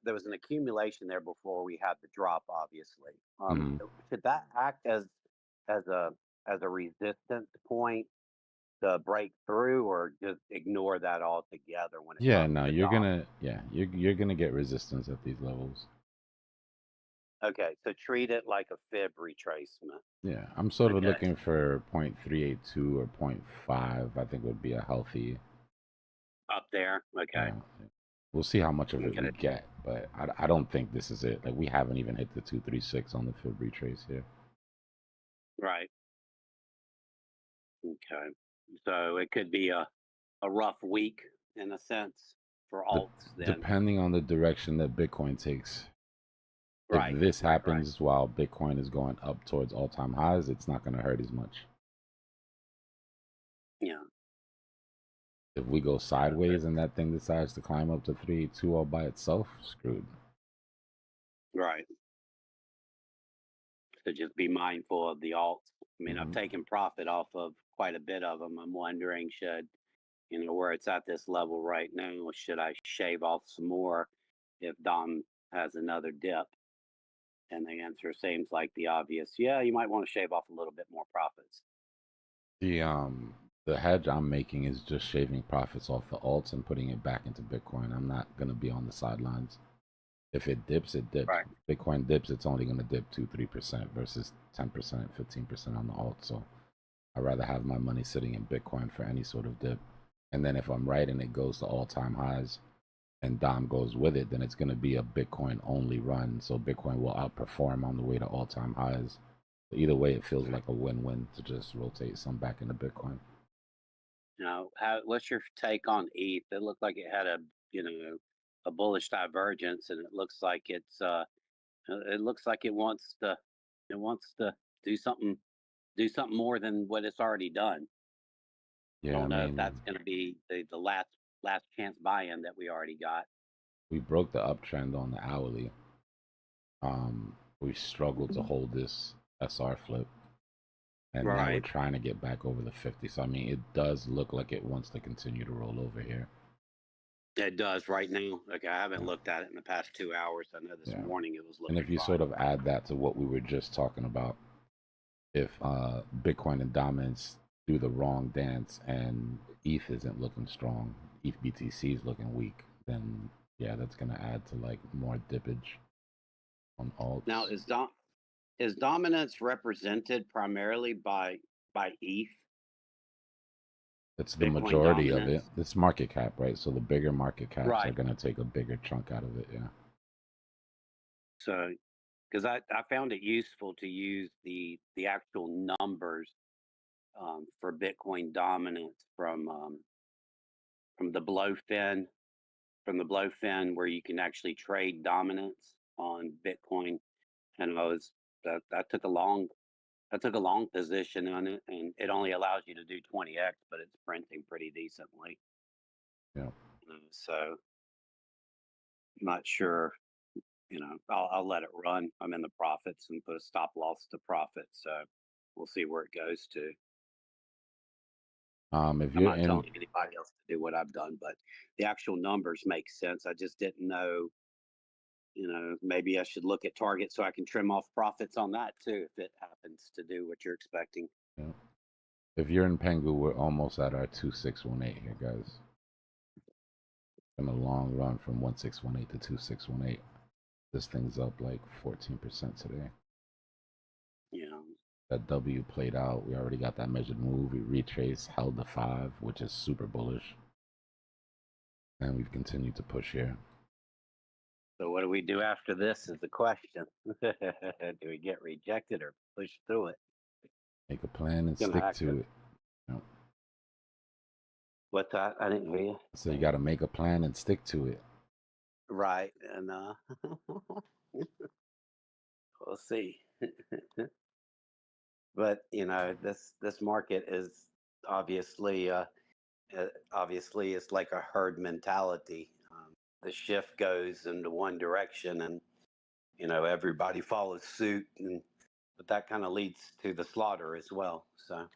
S2: there was an accumulation there before we had the drop. Obviously,
S20: Mhm.
S2: should that act as a as a resistance point to break through, or just ignore that altogether when it's
S20: Yeah.
S2: up
S20: No,
S2: the
S20: you're
S2: dom?
S20: gonna. Yeah, you're gonna get resistance at these levels.
S2: Okay, so treat it like a fib retracement.
S20: Yeah, I'm sort of
S2: Okay,
S20: looking for 0.382 or 0.5. I think would be a healthy.
S2: up there. Okay,
S20: We'll see how much of it we
S2: okay,
S20: get, but I don't think this is it. Like we haven't even hit the 236 on the fib retrace here.
S2: right. Okay. So it could be a rough week in a sense for alts then.
S20: Depending on the direction that Bitcoin takes.
S2: Right,
S20: If this
S2: right.
S20: happens while Bitcoin is going up towards all-time highs, it's not going to hurt as much.
S2: Yeah.
S20: If we go sideways and that thing decides to climb up to 382 all by itself, screwed.
S2: Right. So just be mindful of the alts. I mean, I've taken profit off of quite a bit of them. I'm wondering, should, where it's at this level right now, should I shave off some more if Dom has another dip? And the answer seems like the obvious, yeah, you might want to shave off a little bit more profits.
S20: The hedge I'm making is just shaving profits off the alts and putting it back into Bitcoin. I'm not going to be on the sidelines. If it dips, it dips.
S2: Right.
S20: If Bitcoin dips, it's only going to dip 2-3% versus 10%, 15% on the alt. So I'd rather have my money sitting in Bitcoin for any sort of dip. And then if I'm right and it goes to all-time highs and Dom goes with it, then it's going to be a Bitcoin only run. So Bitcoin will outperform on the way to all-time highs. But either way, it feels like a win-win to just rotate some back into Bitcoin.
S2: What's your take on ETH? It looked like it had a bullish divergence, and it looks like it wants to do something more than what it's already done.
S20: Yeah,
S2: I don't know if that's going to be the last chance buy-in that we already got.
S20: We broke the uptrend on the hourly. We struggled to hold this SR flip. And now we're trying to get back over the 50. So, I mean, it does look like it wants to continue to roll over here.
S2: It does right now. Okay, I haven't looked at it in the past 2 hours. I know this morning it was looking
S20: And if you
S2: fine.
S20: sort of add that to what we were just talking about, if Bitcoin and dominance do the wrong dance and ETH isn't looking strong, ETH BTC is looking weak, then yeah, that's going to add to like more dippage on alts.
S2: Now, is dominance represented primarily by ETH?
S20: It's the
S2: Bitcoin
S20: majority of it.
S2: dominance?
S20: It's market cap, right? So the bigger market caps are
S2: Right.
S20: going to take a bigger chunk out of it, yeah.
S2: So, because I found it useful to use the actual numbers for Bitcoin dominance from the Blowfin, where you can actually trade dominance on Bitcoin, and I took a long position on it, and it only allows you to do 20x, but it's printing pretty decently.
S20: Yeah.
S2: So, not sure. I'll let it run. I'm in the profits and put a stop loss to profit. So we'll see where it goes to.
S20: If
S2: I'm
S20: you're
S2: not
S20: in,
S2: telling anybody else to do what I've done, but the actual numbers make sense. I just didn't know, maybe I should look at target so I can trim off profits on that too, if it happens to do what you're expecting.
S20: yeah. If you're in Pengu, we're almost at our 2618 here, guys. Been a long run from 1618 to 2618. This thing's up like 14% today.
S2: Yeah.
S20: That W played out. We already got that measured move. We retraced, held the 5, which is super bullish. And we've continued to push here.
S2: So what do we do after this is the question. Do we get rejected or push through it?
S20: Make a plan and
S2: It's gonna
S20: stick
S2: have
S20: to
S2: to.
S20: it. You know,
S2: What's that? I didn't hear you.
S20: so you got to make a plan and stick to it.
S2: Right, and we'll see. But this market is obviously it's like a herd mentality. The shift goes into one direction, and everybody follows suit, but that kind of leads to the slaughter as well. So.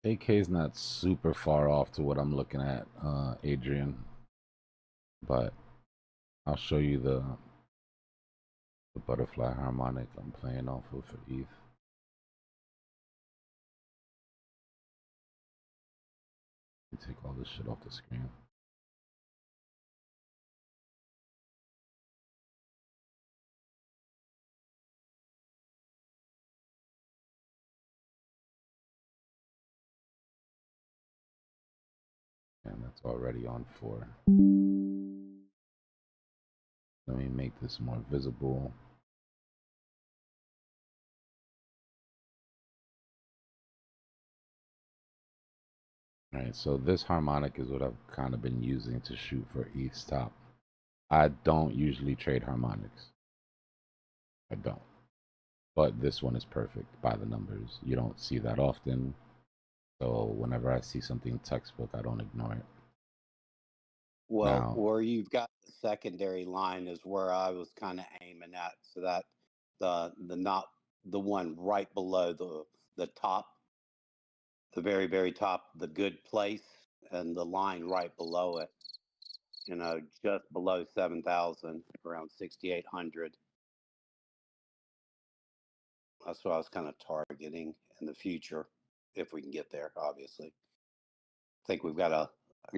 S20: AK is not super far off to what I'm looking at, Adrian. But I'll show you the butterfly harmonic I'm playing off of for ETH. Take all this shit off the screen. And It's already on 4. Let me make this more visible. All right, so this harmonic is what I've kind of been using to shoot for ETH's top. I don't usually trade harmonics. I don't. But this one is perfect by the numbers. You don't see that often. So whenever I see something textbook, I don't ignore it.
S2: Well,
S20: Now,
S2: where you've got the secondary line is where I was kind of aiming at, so that the not the one right below the top, the very top, the good place, and the line right below it. You know, just below 7,000, around 6,800. That's what I was kind of targeting in the future, if we can get there. Obviously, I think we've got a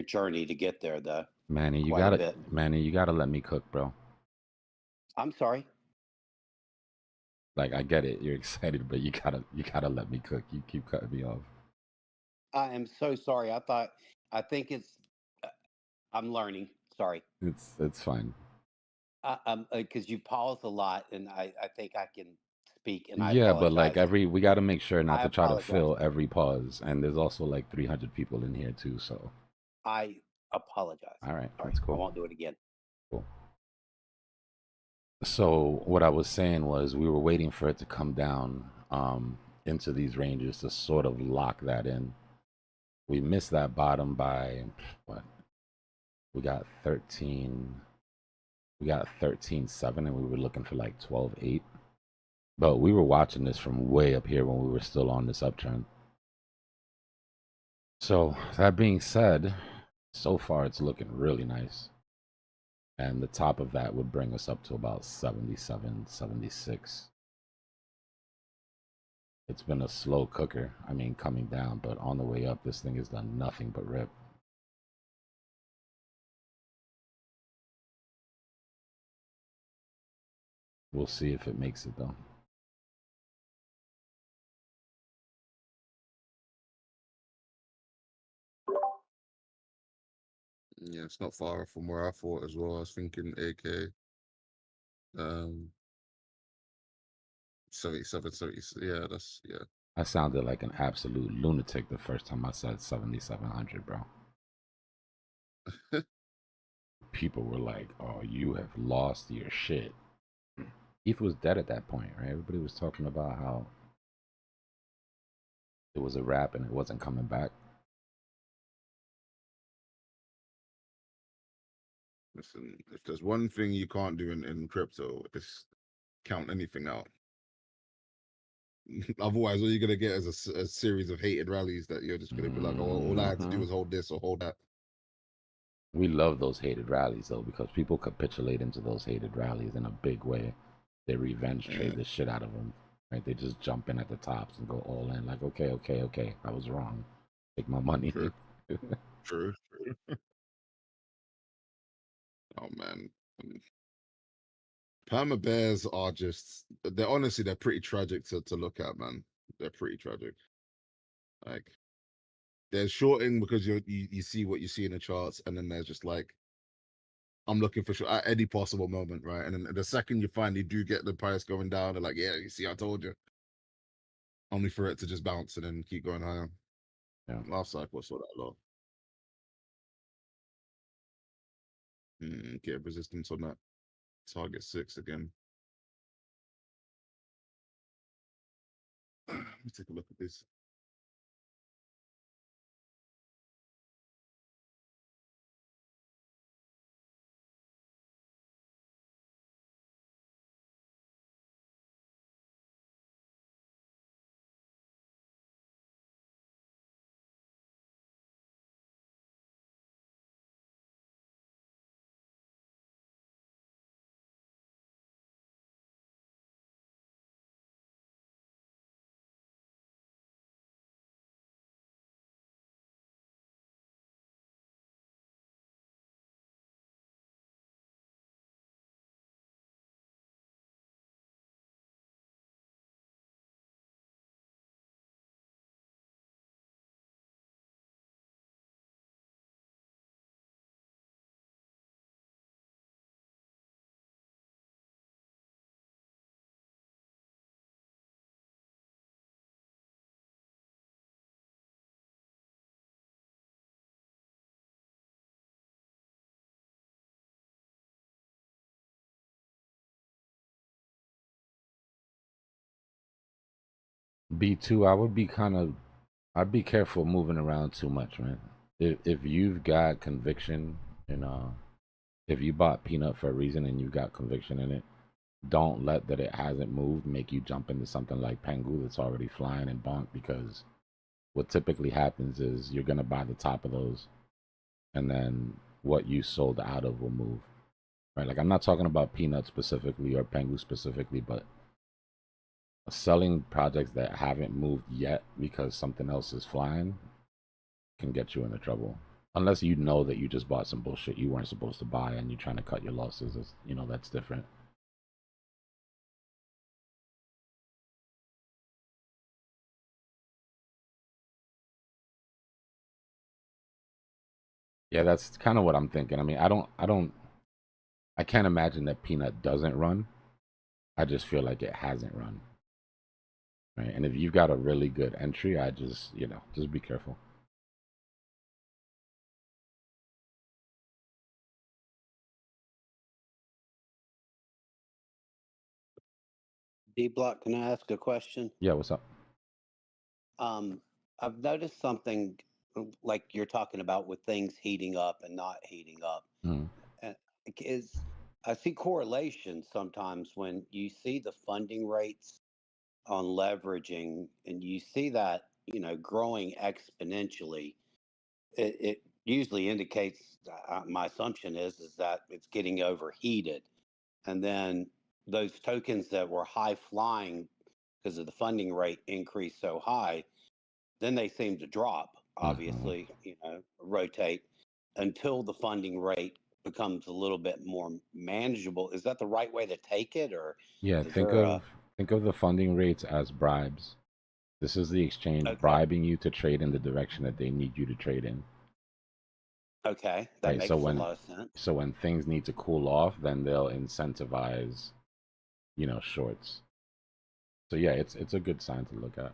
S2: journey to get there, though.
S20: Manny, you
S2: Quite a
S20: gotta,
S2: bit.
S20: Manny, you gotta let me cook, bro.
S2: I'm sorry.
S20: Like I get it, you're excited, but you gotta let me cook. You keep cutting me off.
S2: I am so sorry. I think it's. I'm learning. Sorry.
S20: It's fine.
S2: Because you pause a lot, and I think I can speak, and I
S20: Yeah, but like
S2: apologize.
S20: we gotta make sure not
S2: I
S20: to try to
S2: apologize.
S20: fill every pause. And there's also like 300 people in here too, so.
S2: I apologize.
S20: All right,
S2: Sorry.
S20: that's
S2: I
S20: cool.
S2: won't do it again.
S20: Cool. So what I was saying was we were waiting for it to come down into these ranges to sort of lock that in. We missed that bottom by what? We got 13. We got 13.7, and we were looking for like 12.8. But we were watching this from way up here when we were still on this uptrend. So that being said, so far it's looking really nice. And the top of that would bring us up to about 77, 76. It's been a slow cooker. I mean, coming down, but on the way up, this thing has done nothing but rip. We'll see if it makes it though.
S8: Yeah, it's not far from where I thought as well. I was thinking AK 77, 70. Yeah, that's yeah.
S20: I sounded like an absolute lunatic the first time I said 7,700, bro. People were like, "Oh, you have lost your shit." ETH was dead at that point, right? Everybody was talking about how it was a wrap and it wasn't coming back.
S8: Listen, if there's one thing you can't do in crypto, it's count anything out. Otherwise, all you're gonna get is a series of hated rallies that you're just gonna be like, "Oh, all I had to do was hold this or hold that."
S20: We love those hated rallies though, because people capitulate into those hated rallies in a big way. They revenge trade
S8: Yeah.
S20: the shit out of them, right? They just jump in at the tops and go all in, like, okay, I was wrong. Take my money.
S8: True. True. Oh man, perma bears are just—they're honestly they're pretty tragic to look at, man. They're pretty tragic. Like they're shorting because you see what you see in the charts, and then there's just like I'm looking for sure at any possible moment, right? And then the second you finally do get the price going down, they're like, "Yeah, you see, I told you." Only for it to just bounce and then keep going higher.
S20: Yeah.
S8: Last cycle saw that a lot. Get resistance on that target 6 again. Let me take a look at this.
S20: B2, I'd be careful moving around too much, man. If you've got conviction and if you bought peanut for a reason and you got conviction in it, don't let that it hasn't moved make you jump into something like Pengu that's already flying and bonk, because what typically happens is you're gonna buy the top of those, and then what you sold out of will move. Right? Like, I'm not talking about peanut specifically or Pengu specifically, but selling projects that haven't moved yet because something else is flying can get you into trouble. Unless you know that you just bought some bullshit you weren't supposed to buy and you're trying to cut your losses. That's different. Yeah, that's kind of what I'm thinking. I mean, I can't imagine that peanut doesn't run. I just feel like it hasn't run. Right? And if you've got a really good entry, I just, just be careful.
S2: Dbloc, can I ask a question?
S20: Yeah, what's up?
S2: I've noticed something like you're talking about with things heating up and not heating up.
S20: Mm.
S2: Is I see correlations sometimes when you see the funding rates on leveraging and you see that, growing exponentially. It usually indicates, my assumption is that it's getting overheated. And then those tokens that were high flying because of the funding rate increase so high, then they seem to drop, obviously, rotate until the funding rate becomes a little bit more manageable. Is that the right way to take it, or
S20: Yeah,
S2: is there a
S20: think of the funding rates as bribes. This is the exchange
S2: okay?
S20: bribing you to trade in the direction that they need you to trade in.
S2: Okay, that
S20: Right.
S2: makes a lot of sense.
S20: So when things need to cool off, then they'll incentivize, shorts. So yeah, it's a good sign to look at.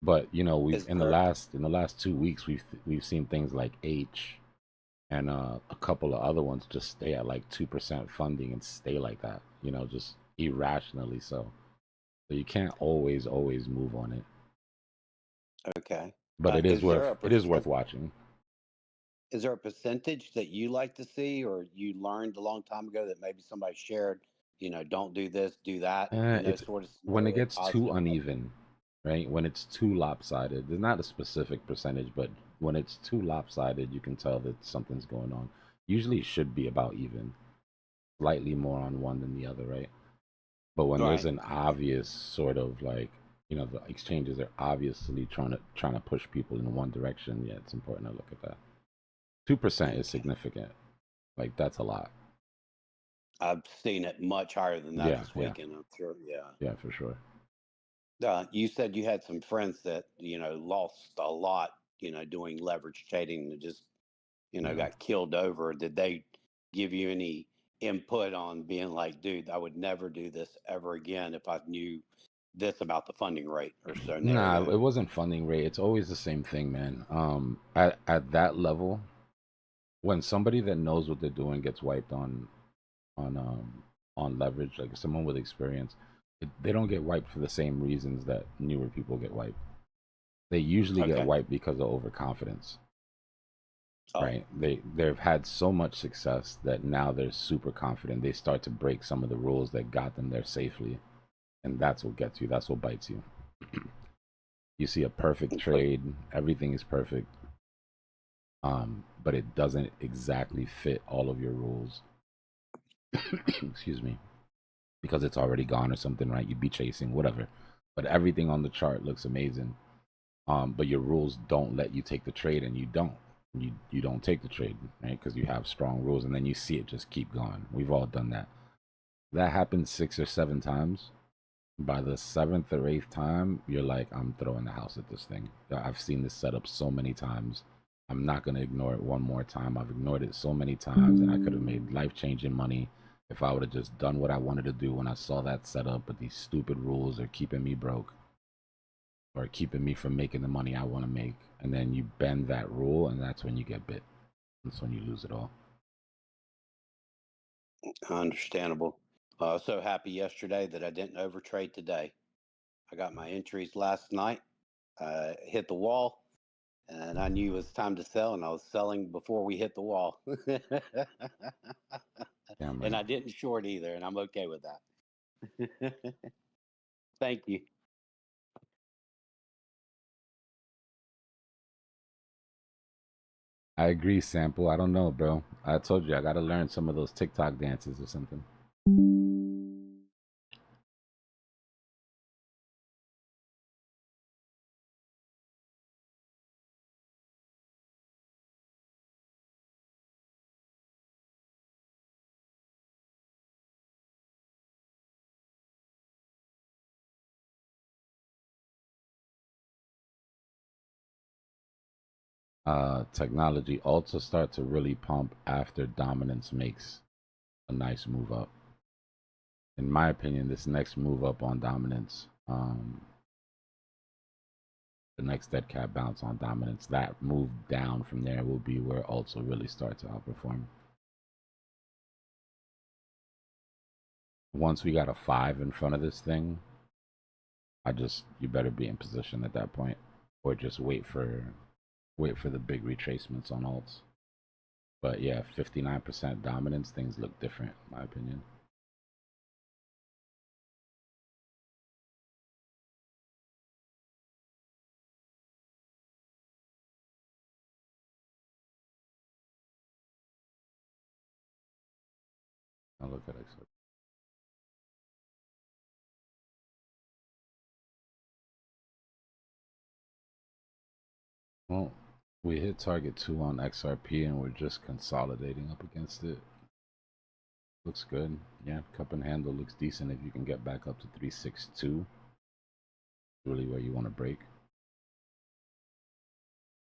S20: But we've
S2: Is
S20: in
S2: there
S20: the last 2 weeks we've seen things like H and a couple of other ones just stay at like 2% funding and stay like that. Just irrationally so. So you can't always move on it.
S2: okay?
S20: But it is
S2: Is there a
S20: worth watching.
S2: is there a percentage that you like to see, or you learned a long time ago that maybe somebody shared? Don't do this, do that.
S20: It's
S2: Sort of
S20: when it
S2: scenario,
S20: gets too
S2: positive.
S20: uneven, right? When it's too lopsided. There's not a specific percentage, but when it's too lopsided, you can tell that something's going on. Usually, it should be about even, slightly more on one than the other, right? But when there's
S2: Right.
S20: an obvious sort of like, the exchanges are obviously trying to push people in one direction, yeah, it's important to look at that. 2% is significant. Like, that's a lot.
S2: I've seen it much higher than that
S20: Yeah,
S2: this
S20: yeah,
S2: weekend. I'm sure. Yeah.
S20: yeah, for sure.
S2: You said you had some friends that lost a lot, doing leverage trading and just
S20: Yeah.
S2: got killed over. Did they give you any input on being like, dude, I would never do this ever again if I knew this about the funding rate or
S20: Nah,
S2: scenario?
S20: it wasn't funding rate. It's always the same thing, man. At that level, when somebody that knows what they're doing gets wiped on on leverage, like someone with experience, they don't get wiped for the same reasons that newer people get wiped. They usually get
S2: Okay.
S20: wiped because of overconfidence.
S2: Oh,
S20: Right? They've had so much success that now they're super confident. They start to break some of the rules that got them there safely, and that's what gets you. That's what bites you. You see a perfect trade, everything is perfect, but it doesn't exactly fit all of your rules. Excuse me, because it's already gone or something, right? You'd be chasing whatever, but everything on the chart looks amazing. But your rules don't let you take the trade, and you don't. You don't take the trade, right? Because you have strong rules, and then you see it just keep going. We've all done that. That happened 6 or 7 times. By the seventh or eighth time, you're like, I'm throwing the house at this thing. I've seen this setup so many times. I'm not going to ignore it one more time. I've ignored it so many times, and I could have made life-changing money if I would have just done what I wanted to do when I saw that setup. But these stupid rules are keeping me broke or keeping me from making the money I want to make. And then you bend that rule, and that's when you get bit. That's when you lose it all.
S2: understandable. So happy yesterday that I didn't overtrade today. I got my entries last night. Hit the wall, and I knew it was time to sell, and I was selling before we hit the wall.
S20: Yeah, man.
S2: And I didn't short either, and I'm okay with that. Thank you.
S20: I agree, Sample. I don't know, bro. I told you I gotta learn some of those TikTok dances or something. Technology also start to really pump after dominance makes a nice move up. In my opinion, this next move up on dominance, the next dead cat bounce on dominance, that move down from there will be where alts will really start to outperform. Once we got a 5 in front of this thing, you better be in position at that point, or just wait for the big retracements on alts. But yeah, 59% dominance, things look different, in my opinion. I'll look at XRP. Well, we hit target 2 on XRP and we're just consolidating up against it. Looks good. Yeah, cup and handle looks decent if you can get back up to 362. Really where you want to break.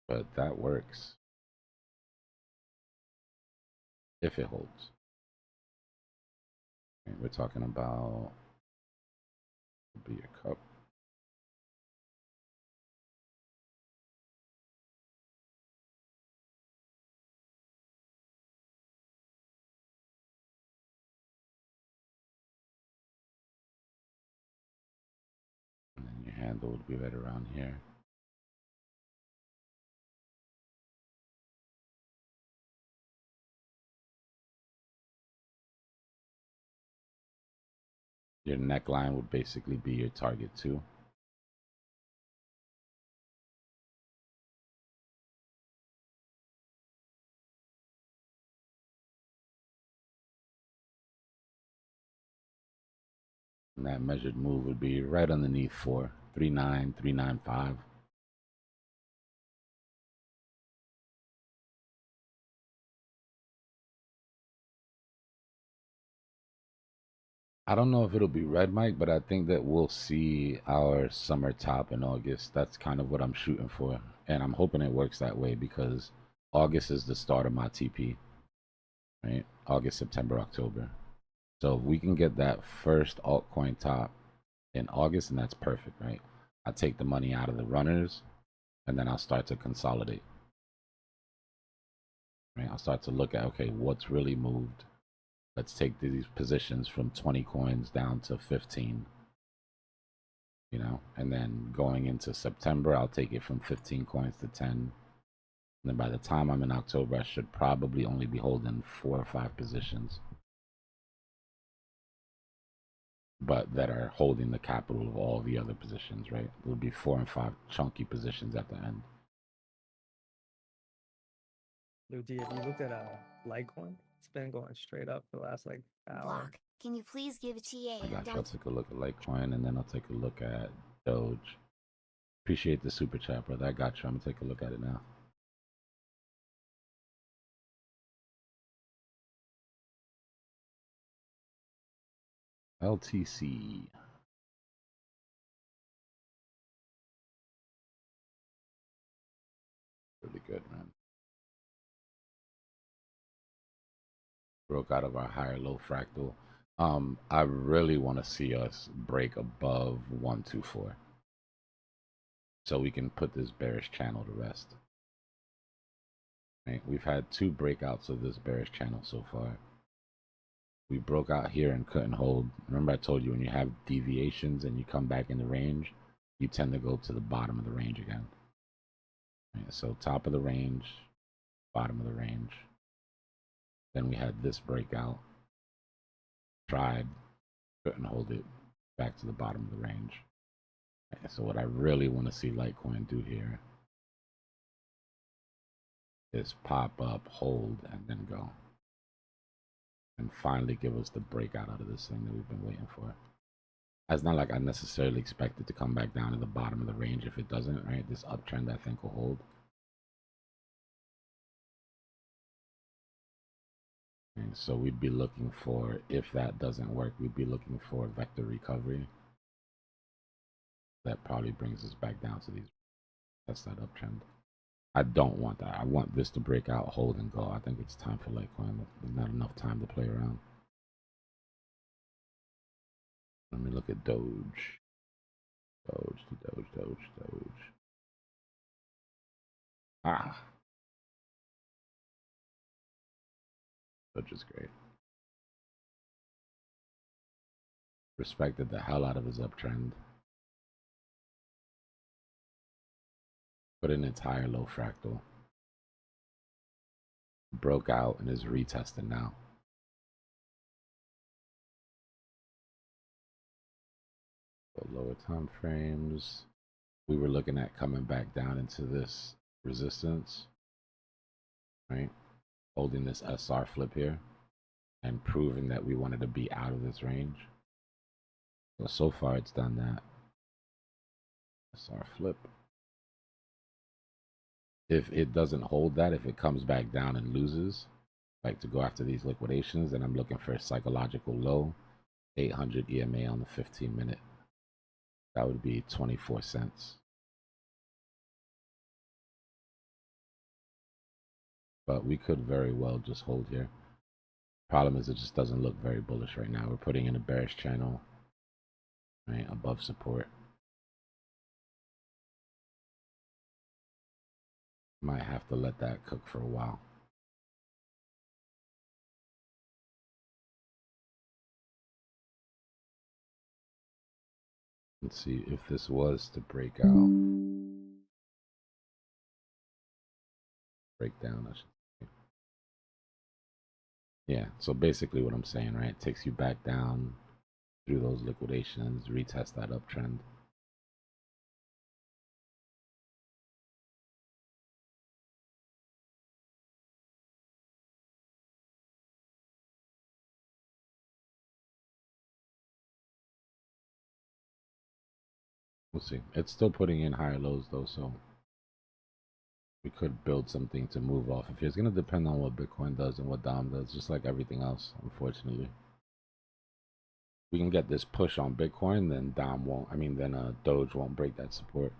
S20: But that works. If it holds. Okay, we're talking about be your cup. And then your handle would be right around here. Your neckline would basically be your target 2. And that measured move would be right underneath 4, 39, 395. I don't know if it'll be red, Mike, but I think that we'll see our summer top in August. That's kind of what I'm shooting for. And I'm hoping it works that way because August is the start of my TP, right? August, September, October. So if we can get that first altcoin top in August, and that's perfect, right? I take the money out of the runners and then I'll start to consolidate. Right? I'll start to look at, okay, what's really moved? Let's take these positions from 20 coins down to 15, you know, and then going into September, I'll take it from 15 coins to 10. And then by the time I'm in October, I should probably only be holding 4 or 5 positions, but that are holding the capital of all the other positions, right? It would be 4 and 5 chunky positions at the end.
S6: Ludy, have you looked at Litecoin? It's been going straight up for the last like hour.
S14: Block. Can you please give TA?
S20: I got you. I'll take a look at Litecoin and then I'll take a look at Doge. Appreciate the super chat, brother. I got you. I'm gonna take a look at it now. LTC. Really good, man. Broke out of our higher low fractal. I really want to see us break above 124 so we can put this bearish channel to rest. Right? We've had 2 breakouts of this bearish channel so far. We broke out here and couldn't hold. Remember I told you when you have deviations and you come back in the range, you tend to go to the bottom of the range again. Right, so top of the range, bottom of the range. Then we had this breakout. Tried, couldn't hold it, back to the bottom of the range. Okay, so what I really want to see Litecoin do here is pop up, hold, and then go. And finally give us the breakout out of this thing that we've been waiting for. It's not like I necessarily expect it to come back down to the bottom of the range. If it doesn't, right, this uptrend I think will hold. And so we'd be looking for, if that doesn't work, we'd be looking for a vector recovery. That probably brings us back down to these. That's that uptrend. I don't want that. I want this to break out, hold, and go. I think it's time for Litecoin. There's not enough time to play around. Let me look at Doge. Doge. Ah. Doge is great. Respected the hell out of his uptrend. Put an entire low fractal. Broke out and is retesting now. So lower time frames. We were looking at coming back down into this resistance, right? Holding this SR flip here and proving that we wanted to be out of this range. So far it's done that. SR flip. If it doesn't hold that, if it comes back down and loses, like to go after these liquidations, then I'm looking for a psychological low, 800 EMA on the 15-minute. That would be 24 cents. But we could very well just hold here. Problem is it just doesn't look very bullish right now. We're putting in a bearish channel, right, above support. Might have to let that cook for a while. Let's see if this was to break out. Breakdown, I should say. Yeah, so basically what I'm saying, right? It takes you back down through those liquidations, retest that uptrend. We'll see. It's still putting in higher lows though, so we could build something to move off. If it's going to depend on what Bitcoin does and what Dom does, just like everything else, unfortunately. We can get this push on Bitcoin, then Dom won't. I mean, then Doge won't break that support.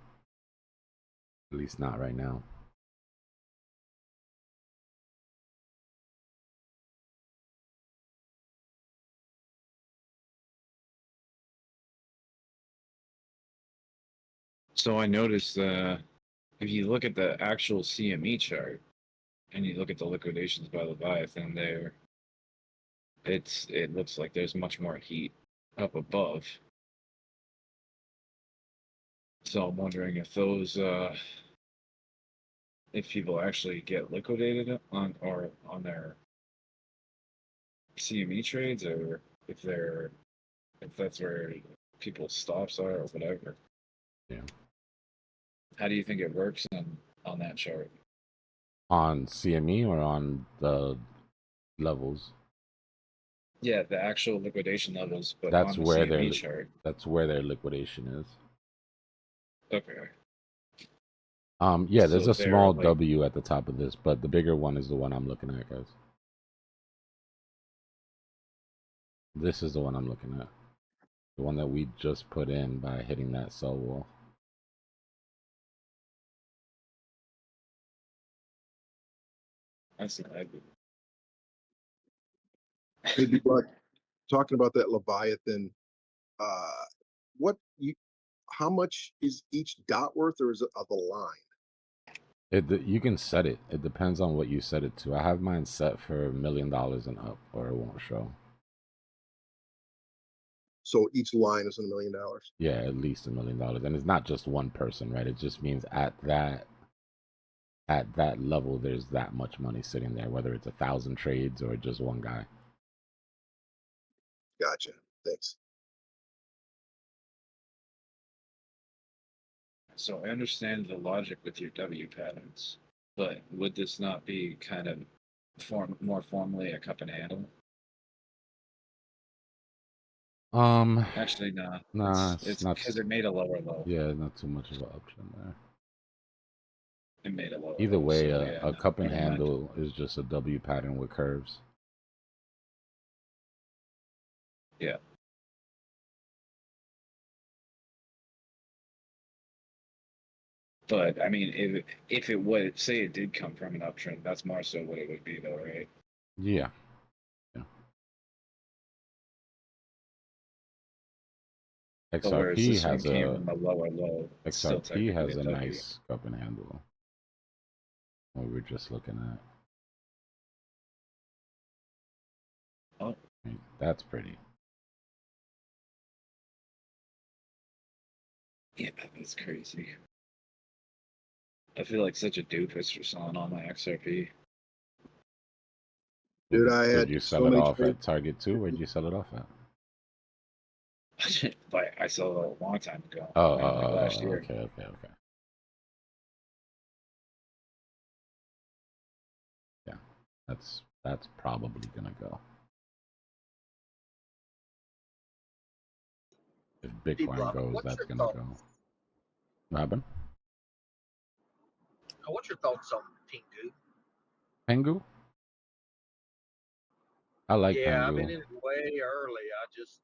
S20: At least not right now.
S4: So I noticed if you look at the actual CME chart and you look at the liquidations by Leviathan there, it looks like there's much more heat up above. So I'm wondering if those if people actually get liquidated on their CME trades, or if that's where people's stops are or whatever.
S20: Yeah.
S4: How do you think it works on that chart?
S20: On CME or on the levels?
S4: Yeah, the actual liquidation levels, but
S20: That's
S4: on the
S20: where
S4: CME chart.
S20: that's where their liquidation is.
S4: Okay.
S20: Yeah, there's
S4: So
S20: a
S4: they're
S20: small
S4: like,
S20: W at the top of this, but the bigger one is the one I'm looking at, guys. This is the one I'm looking at. The one that we just put in by hitting that sell wall.
S4: I see.
S11: Hey, Dbloc, talking about that Leviathan, what you, how much is each dot worth, or is it of the line?
S20: You can set it. It depends on what you set it to. I have mine set for $1 million and up, or it won't show.
S11: So each line is $1 million.
S20: Yeah, at least $1 million, and it's not just one person, right? It just means at that level, there's that much money sitting there, whether it's 1,000 trades or just one guy.
S11: Gotcha. Thanks.
S4: So I understand the logic with your W patterns, but would this not be kind of more formally a cup and handle? Actually, nah.
S20: Nah,
S4: It's
S20: not.
S4: because it made a lower low.
S20: Yeah, not too much of an option there.
S4: It made a lower
S20: Either
S4: low.
S20: way,
S4: So, yeah,
S20: a cup and
S4: never mind.
S20: handle is just a W pattern with curves.
S4: Yeah. But I mean, if it would say it did come from an uptrend, that's more so what it would be, though, right?
S20: Yeah.
S4: But whereas
S20: XRP
S4: this one
S20: has
S4: came
S20: a
S4: from a lower low, it's still
S20: XRP
S4: technically
S20: has
S4: a
S20: a
S4: W.
S20: nice cup and handle. What we were just looking at.
S4: Oh,
S20: I mean, that's pretty.
S4: yeah, that's crazy. I feel like such a doofus for selling all my XRP.
S11: Dude, I
S20: Did
S11: had
S20: you
S11: so
S20: sell it
S11: many
S20: off
S11: trades.
S20: at Target too? Where'd you sell it off at?
S4: But I sold it a long time ago.
S20: Oh,
S4: Like last year.
S20: okay. Yeah, that's probably gonna go. If Bitcoin
S10: Dbloc,
S20: goes,
S10: what's
S20: that's
S10: your
S20: gonna
S10: thought?
S20: go. What happened?
S10: What's your thoughts on Pingu?
S20: Pengu? I like
S10: Yeah, I've been
S20: Pengu.
S10: in it way early. I just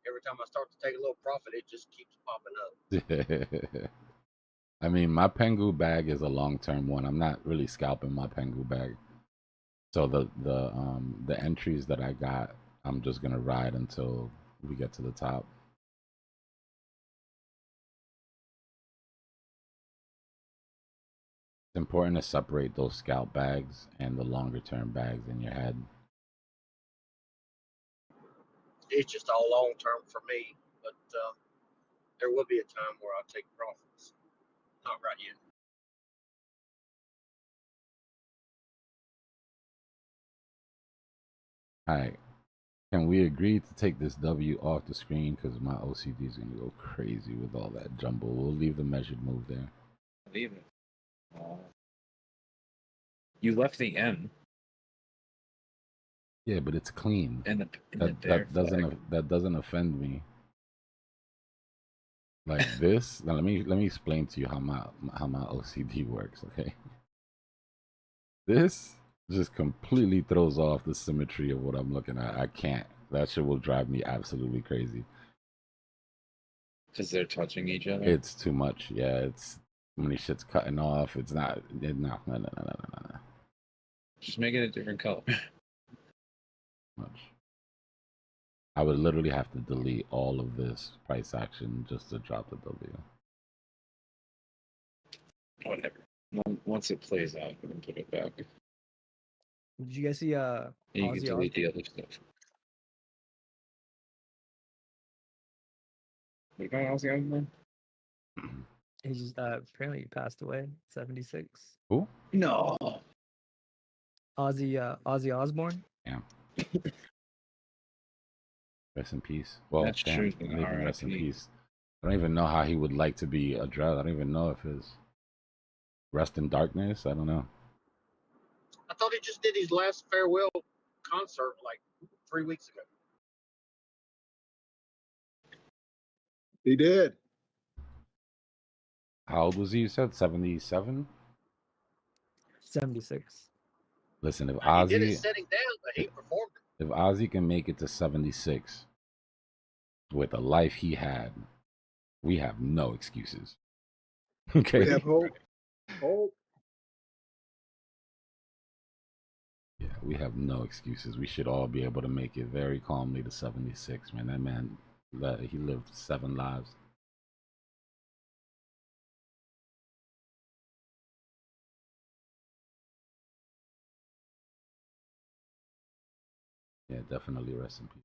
S10: every time I start to take a little profit, it just keeps popping up.
S20: I mean, my Pengu bag is a long-term one. I'm not really scalping my Pengu bag. So the entries that I got, I'm just gonna ride until we get to the top. It's important to separate those scalp bags and the longer-term bags in your head.
S10: It's just all long term for me, but there will be a time where I'll take profits. Not right yet.
S20: All right. Can we agree to take this W off the screen because my OCD is gonna go crazy with all that jumble? We'll leave the measured move there.
S4: Leave it. You left the M.
S20: Yeah, but it's clean.
S4: And the
S20: that doesn't offend me. Like this. Now let me explain to you how my OCD works. Okay. This just completely throws off the symmetry of what I'm looking at. I can't. That shit will drive me absolutely crazy.
S4: Because they're touching each other.
S20: It's too much. Yeah, it's too many shit's cutting off. It's not. No.
S4: Just make it a different color.
S20: Much. I would literally have to delete all of this price action just to drop the W.
S4: Whatever. Once it plays out, we can put it back.
S6: Did you guys see
S4: And you can
S6: Ozzy
S4: delete
S6: Osbourne?
S4: the other stuff. What about Ozzy Osbourne?
S6: He just apparently passed away, 76.
S20: Who?
S4: No.
S6: Ozzy Osbourne.
S20: Yeah. Rest in peace. Well,
S4: That's
S20: damn,
S4: true.
S20: not even rest in
S4: RIP.
S20: peace. I don't even know how he would like to be addressed. I don't even know if his rest in darkness. I don't know.
S10: I thought he just did his last farewell concert like 3 weeks ago.
S11: He did.
S20: How old was he? You said 77.
S6: 76.
S20: Listen, if
S10: He did it
S20: Ozzy,
S10: sitting down, but he performed it.
S20: if Ozzy can make it to 76 with the life he had, we have no excuses. Okay.
S11: We have hope. Hope.
S20: Yeah, we have no excuses. We should all be able to make it very calmly to 76, man. That man, he lived 7 lives. Yeah, definitely rest in peace.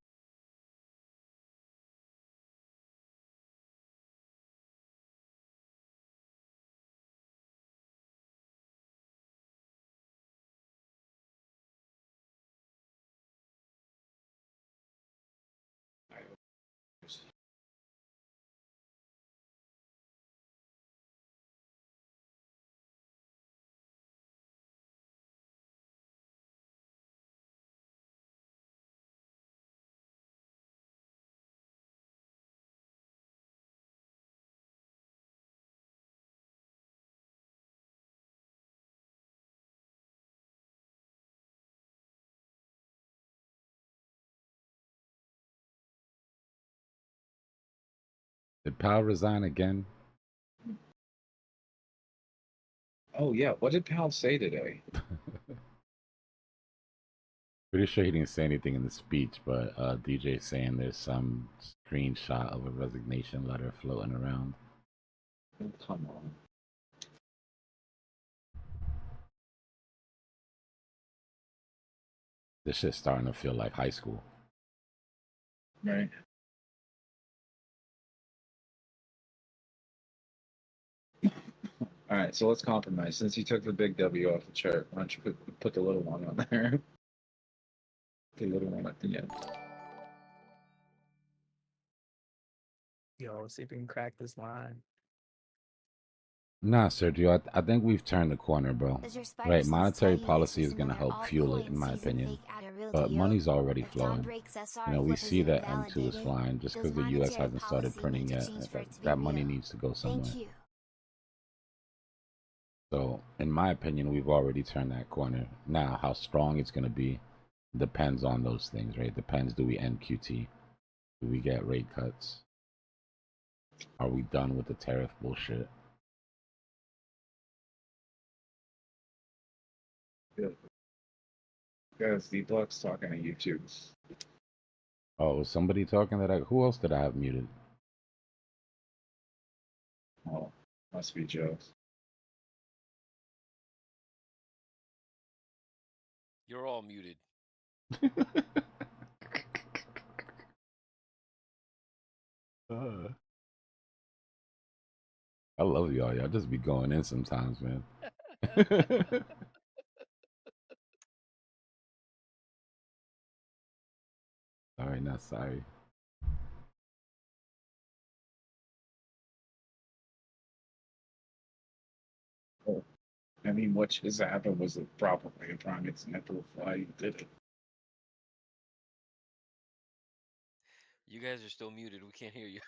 S20: Did Powell resign again?
S4: Oh yeah, what did Powell say today?
S20: Pretty sure he didn't say anything in the speech, but DJ saying there's some screenshot of a resignation letter floating around.
S4: Oh, come on.
S20: This shit's starting to feel like high school.
S4: Right. All right, so let's compromise. Since you took the big W off the chart, why don't you put the little one on there? The little one at the end.
S6: Yo, see if we can crack this line.
S20: Nah, Sergio, I think we've turned the corner, bro.
S14: Does your spider
S20: Right,
S14: sense
S20: monetary
S14: tell you
S20: policy
S14: this
S20: is going to
S14: another
S20: help fuel it,
S14: altcoin
S20: in my
S14: season
S20: opinion.
S14: fake out of real
S20: But
S14: deal?
S20: money's already
S14: If Tom
S20: flowing.
S14: breaks SR
S20: You know, we
S14: flip
S20: see
S14: isn't
S20: that M2 is
S14: invalidated,
S20: flying just
S14: does
S20: because the US
S14: monetary
S20: hasn't started
S14: policy need
S20: printing
S14: to
S20: yet.
S14: change for it to be
S20: That money
S14: real?
S20: needs to go somewhere.
S14: Thank you.
S20: So, in my opinion, we've already turned that corner. Now, how strong it's going to be depends on those things, right? Depends, do we end QT? Do we get rate cuts? Are we done with the tariff bullshit?
S4: Good. Guys, Dbloc's talking to YouTube.
S20: Oh, was somebody talking that who else did I have muted?
S4: Oh, must be jokes.
S21: You're all muted.
S20: I love y'all. Y'all just be going in sometimes, man. Sorry, not sorry.
S4: Oh, I mean, what just happened was a proper way of prime example of why you did it.
S21: You guys are still muted. We can't hear you.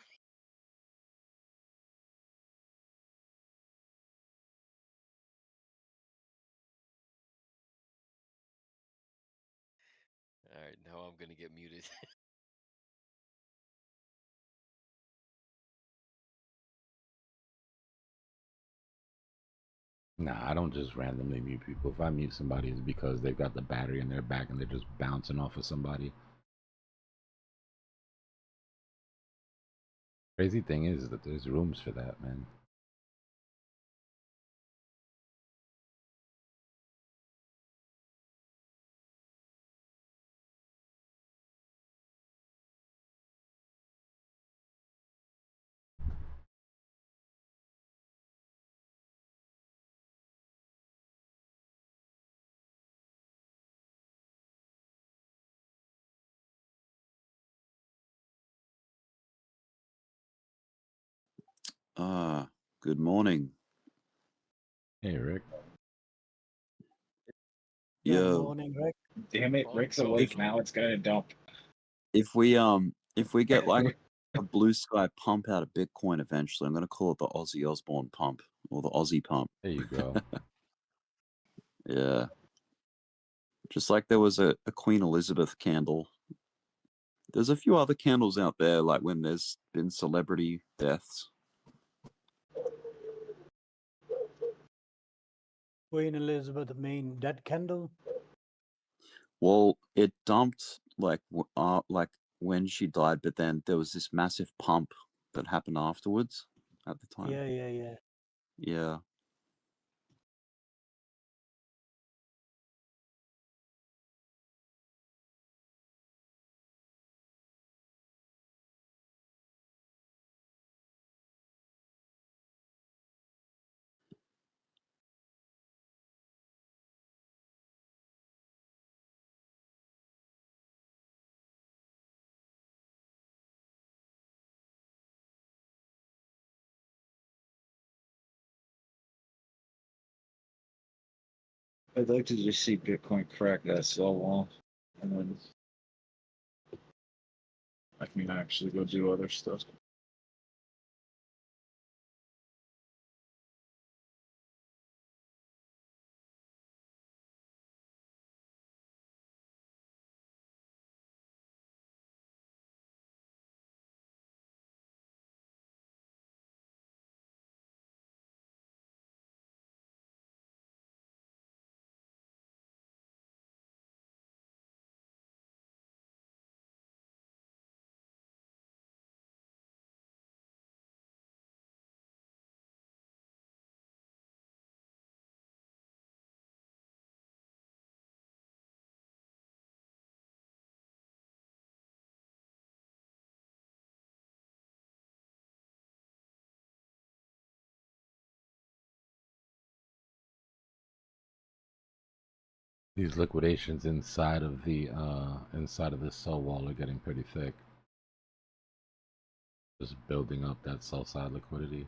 S21: All right, now I'm gonna get muted.
S20: Nah, I don't just randomly mute people. If I mute somebody, it's because they've got the battery in their back and they're just bouncing off of somebody. Crazy thing is that there's rooms for that, man.
S12: Good morning.
S20: Hey, Rick.
S13: Good
S12: Yo,
S13: morning, Rick.
S4: Damn it, Rick's awake now. It's gonna dump.
S12: if we get like a blue sky pump out of Bitcoin eventually, I'm gonna call it the Ozzy Osbourne pump or the Aussie pump.
S20: There you go.
S12: Yeah. Just like there was a Queen Elizabeth candle. There's a few other candles out there, like when there's been celebrity deaths.
S13: Queen Elizabeth, mean dead candle?
S12: Well, it dumped like when she died, but then there was this massive pump that happened afterwards at the time.
S13: Yeah.
S12: Yeah.
S4: I'd like to just see Bitcoin crack that sell wall, and then I can actually go do other stuff.
S20: These liquidations inside of this sell wall are getting pretty thick. Just building up that sell side liquidity.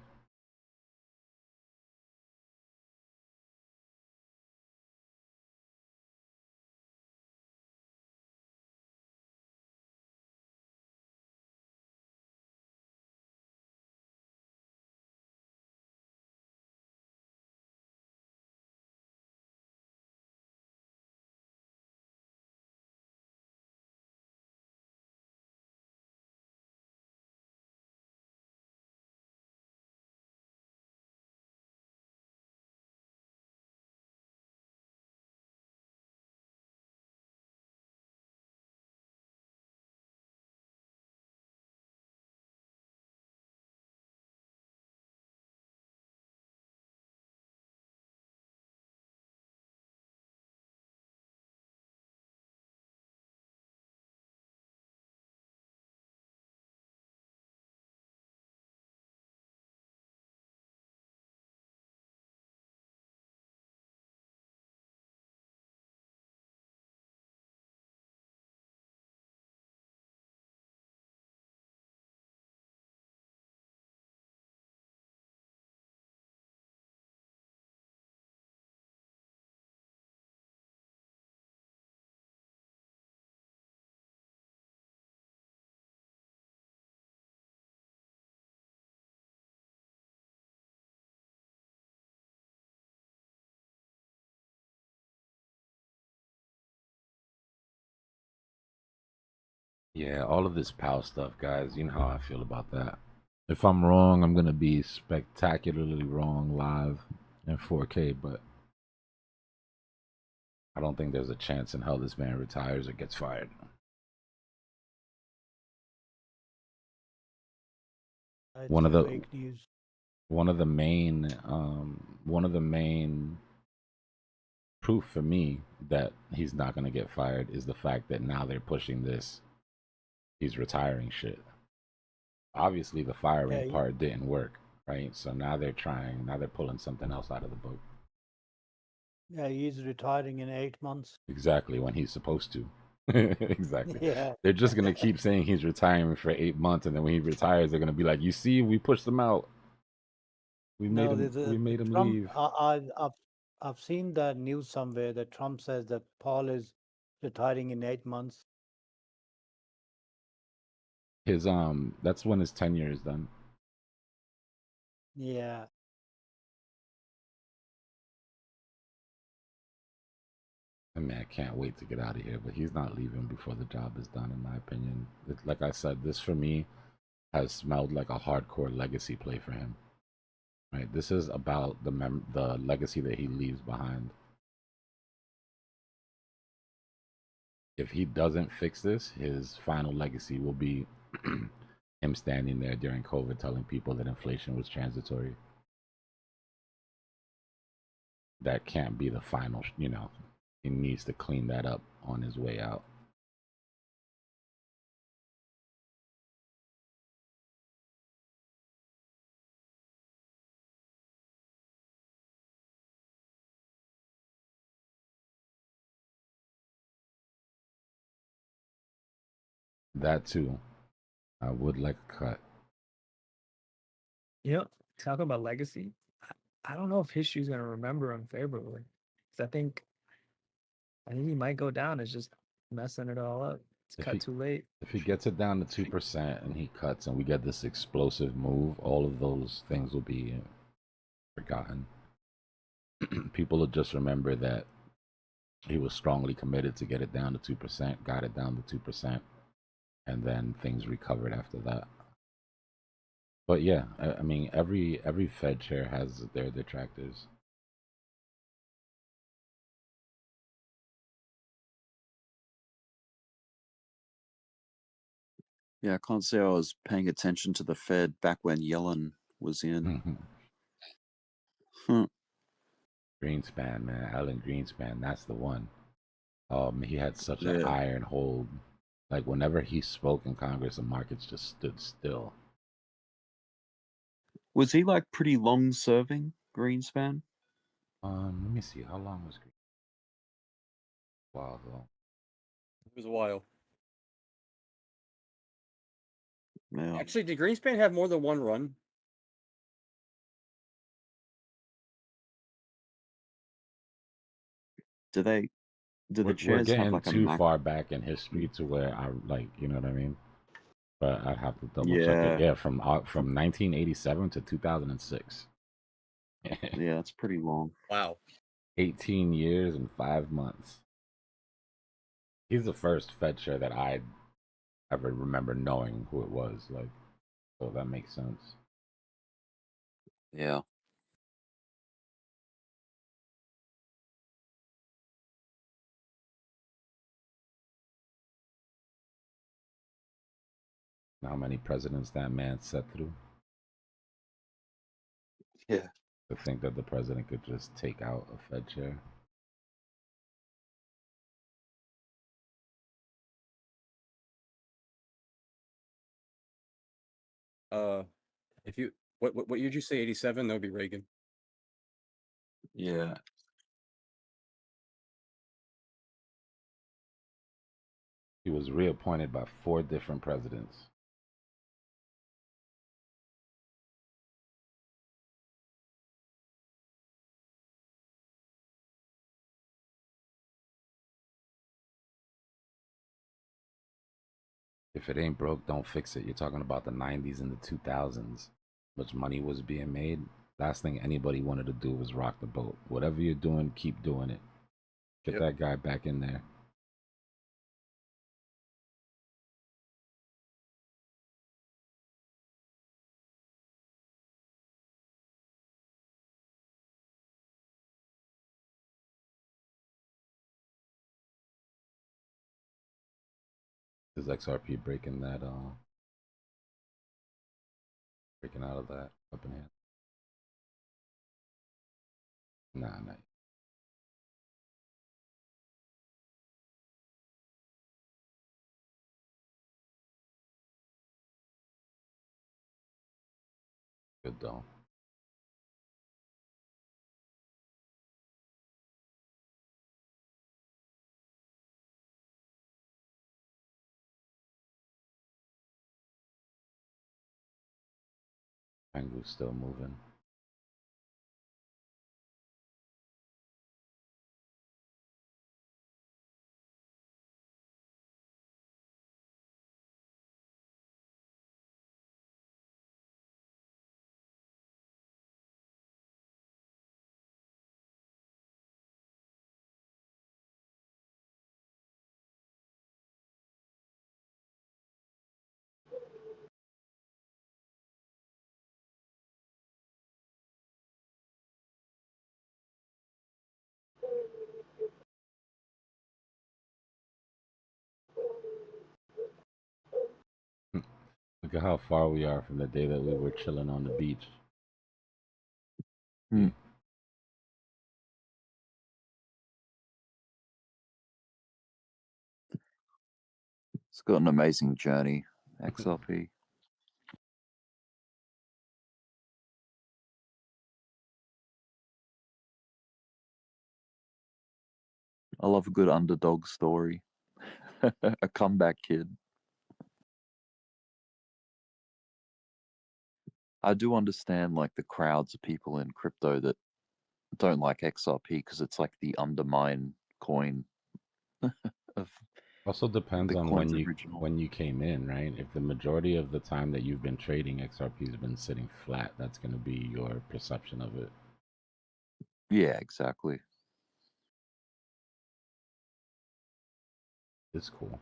S20: Yeah, all of this POW stuff, guys, you know how I feel about that. If I'm wrong, I'm going to be spectacularly wrong live in 4K, but I don't think there's a chance in hell this man retires or gets fired. One of the
S13: fake news.
S20: one of the main proof for me that he's not going to get fired is the fact that now they're pushing this he's retiring shit. Obviously the firing part didn't work, right? So now they're pulling something else out of the boat.
S13: Yeah, he's retiring in 8 months.
S20: Exactly, when he's supposed to. Exactly.
S13: Yeah.
S20: They're just going to keep saying he's retiring for 8 months, and then when he retires, they're going to be like, you see, we pushed him out. We made him
S13: Trump,
S20: leave.
S13: I've seen that news somewhere that Trump says that Paul is retiring in 8 months.
S20: His that's when his tenure is done.
S13: Yeah.
S20: I mean, I can't wait to get out of here, but he's not leaving before the job is done, in my opinion. Like I said, this for me has smelled like a hardcore legacy play for him. Right? This is about the legacy that he leaves behind. If he doesn't fix this, his final legacy will be him standing there during COVID telling people that inflation was transitory. That can't be the final, he needs to clean that up on his way out. That too. I would like a cut.
S6: Talk about legacy. I don't know if history's gonna remember him favorably. 'Cause I think he might go down as just messing it all up. It's cut too late.
S20: If he gets it down to 2% and he cuts and we get this explosive move, all of those things will be forgotten. People will just remember that he was strongly committed to get it down to 2%, got it down to 2%, and then things recovered after that. But yeah, I mean, every Fed chair has their detractors.
S12: Yeah, I can't say I was paying attention to the Fed back when Yellen was in.
S20: Greenspan, man, Alan Greenspan, that's the one. He had such an
S12: Yeah.
S20: iron hold. Like whenever he spoke in Congress, the markets just stood still.
S12: Was he like pretty long serving, Greenspan?
S20: Let me see. How long was Greenspan? Wow, though.
S17: It was a while.
S12: Yeah.
S17: Actually, did Greenspan have more than one run?
S12: Do they? Do the
S20: We're
S12: chairs have
S20: getting
S12: like a
S20: too
S12: max?
S20: far back in history to where I like, you know what I mean? But I'd have to double check it.
S12: Yeah.
S20: Yeah, from 1987 to 2006.
S12: Yeah, that's pretty long.
S17: Wow.
S20: 18 years and 5 months. He's the first Fed chair that I ever remember knowing who it was. Like, so that makes sense.
S12: Yeah.
S20: How many presidents that man sat through?
S12: Yeah.
S20: To think that the president could just take out a Fed chair.
S17: If you what year did you say? 87? That would be Reagan.
S12: Yeah.
S20: He was reappointed by 4 different presidents. If it ain't broke, don't fix it. You're talking about the 90s and the 2000s. Much money was being made. Last thing anybody wanted to do was rock the boat. Whatever you're doing, keep doing it. Get
S17: Yep.
S20: that guy back in there. Is XRP breaking that breaking out of that up in hand? Nah, nah. Good though. Pengu's still moving. Look at how far we are from the day that we were chilling on the beach.
S12: Hmm. It's got an amazing journey, XRP. I love a good underdog story. A comeback kid. I do understand like the crowds of people in crypto that don't like XRP because it's like the undermine coin of
S20: Also depends on
S12: Bitcoin's original.
S20: when you came in, right? If the majority of the time that you've been trading XRP has been sitting flat, that's going to be your perception of it.
S12: Yeah, exactly.
S20: It's cool.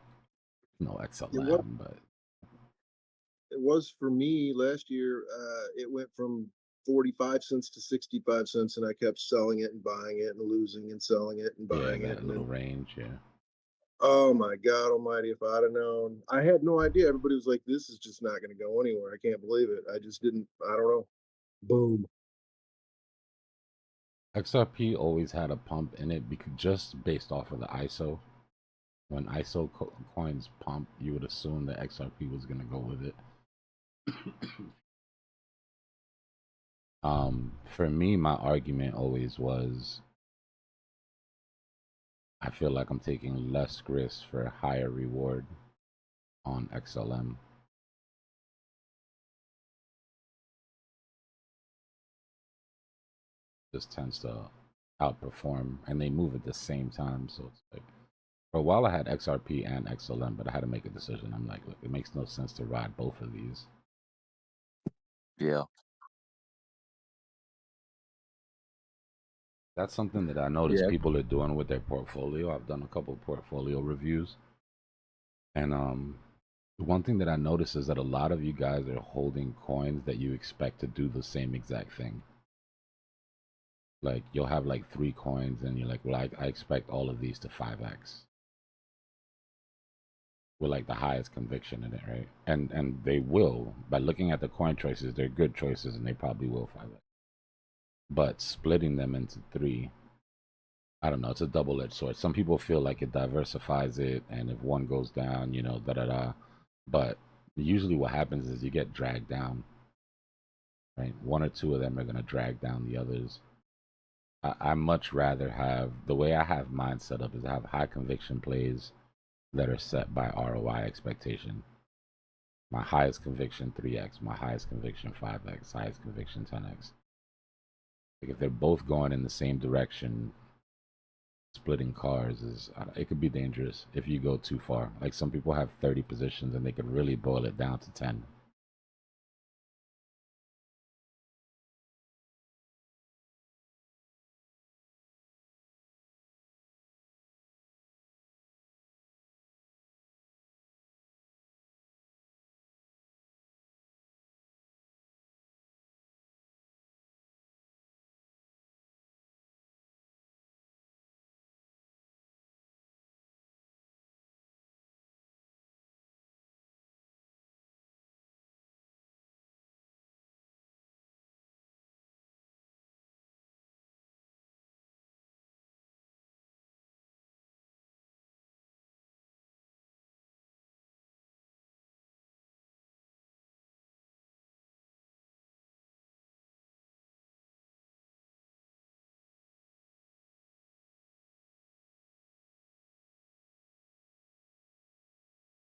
S20: No
S11: It was,
S20: XLM, but
S11: it was for me last year. It went from 45 cents to 65 cents, and I kept selling it and buying it and losing and selling it and
S20: yeah,
S11: buying it.
S20: that
S11: And
S20: little
S11: then,
S20: range, yeah.
S11: oh my God Almighty! If I'd have known, I had no idea. Everybody was like, "This is just not going to go anywhere." I can't believe it. I just didn't. I don't know. Boom.
S20: XRP always had a pump in it because just based off of the ISO. When ISO coins pump, you would assume that XRP was going to go with it. For me, my argument always was I feel like I'm taking less risk for a higher reward on XLM. This tends to outperform, and they move at the same time. So it's like, for a while I had XRP and XLM, but I had to make a decision. I'm like, look, it makes no sense to ride both of these.
S12: Yeah.
S20: That's something that I notice
S12: Yeah.
S20: people are doing with their portfolio. I've done a couple of portfolio reviews, and one thing that I notice is that a lot of you guys are holding coins that you expect to do the same exact thing. Like you'll have like 3 coins, and you're like, well, I expect all of these to 5x. With like the highest conviction in it, right? And they will, by looking at the coin choices, they're good choices, and they probably will 5x. But splitting them into 3, I don't know, it's a double-edged sword. Some people feel like it diversifies it, and if one goes down, you know, da-da-da. But usually what happens is you get dragged down, right? 1 or 2 of them are going to drag down the others. I much rather have, the way I have mine set up is I have high conviction plays that are set by ROI expectation. My highest conviction 3x, my highest conviction 5x, highest conviction 10x. Like if they're both going in the same direction, splitting cars is, it could be dangerous if you go too far. Like some people have 30 positions and they could really boil it down to 10.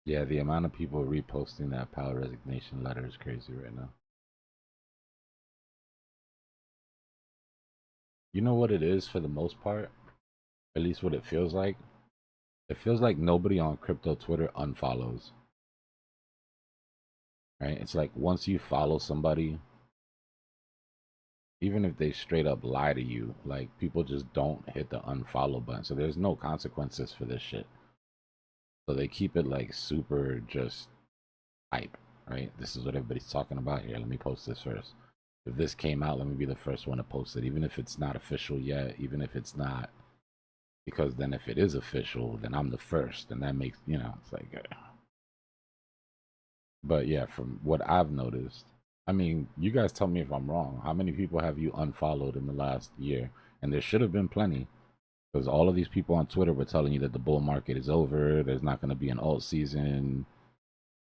S20: Yeah, the amount of people reposting that power resignation letter is crazy right now. You know what it is for the most part? At least what it feels like? It feels like nobody on crypto Twitter unfollows. Right? It's like once you follow somebody, even if they straight up lie to you, like people just don't hit the unfollow button. So there's no consequences for this shit. So they keep it like super just hype, right? This is what everybody's talking about here. Let me post this first. If this came out, let me be the first one to post it, even if it's not official yet, even if it's not, because then if it is official, then I'm the first, and that makes, you know, it's like, but yeah, from what I've noticed, I mean, you guys tell me if I'm wrong. How many people have you unfollowed in the last year? And there should have been plenty, because all of these people on Twitter were telling you that the bull market is over. There's not going to be an alt season.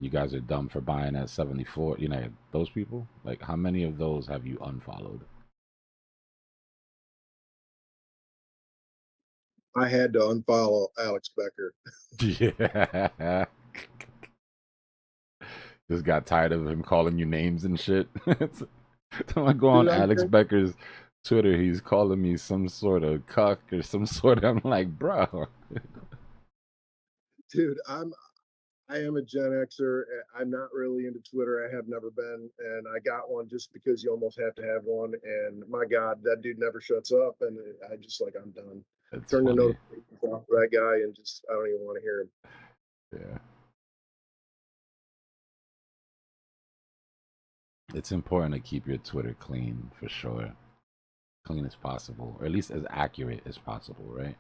S20: You guys are dumb for buying at 74. You know, those people, like how many of those have you unfollowed?
S11: I had to unfollow Alex Becker.
S20: Yeah. Just got tired of him calling you names and shit. So I go on
S11: Dude,
S20: Alex Becker's Twitter, he's calling me some sort of cuck or some sort of, I'm like, bro.
S11: dude, I am a Gen Xer. I'm not really into Twitter. I have never been, and I got one just because you almost have to have one. And my God, that dude never shuts up, and I just like I'm done.
S20: That's
S11: Turn the
S20: funny.
S11: notifications off for that guy, and just I don't even want to hear him.
S20: Yeah. It's important to keep your Twitter clean for sure. Clean as possible, or at least as accurate as possible, right?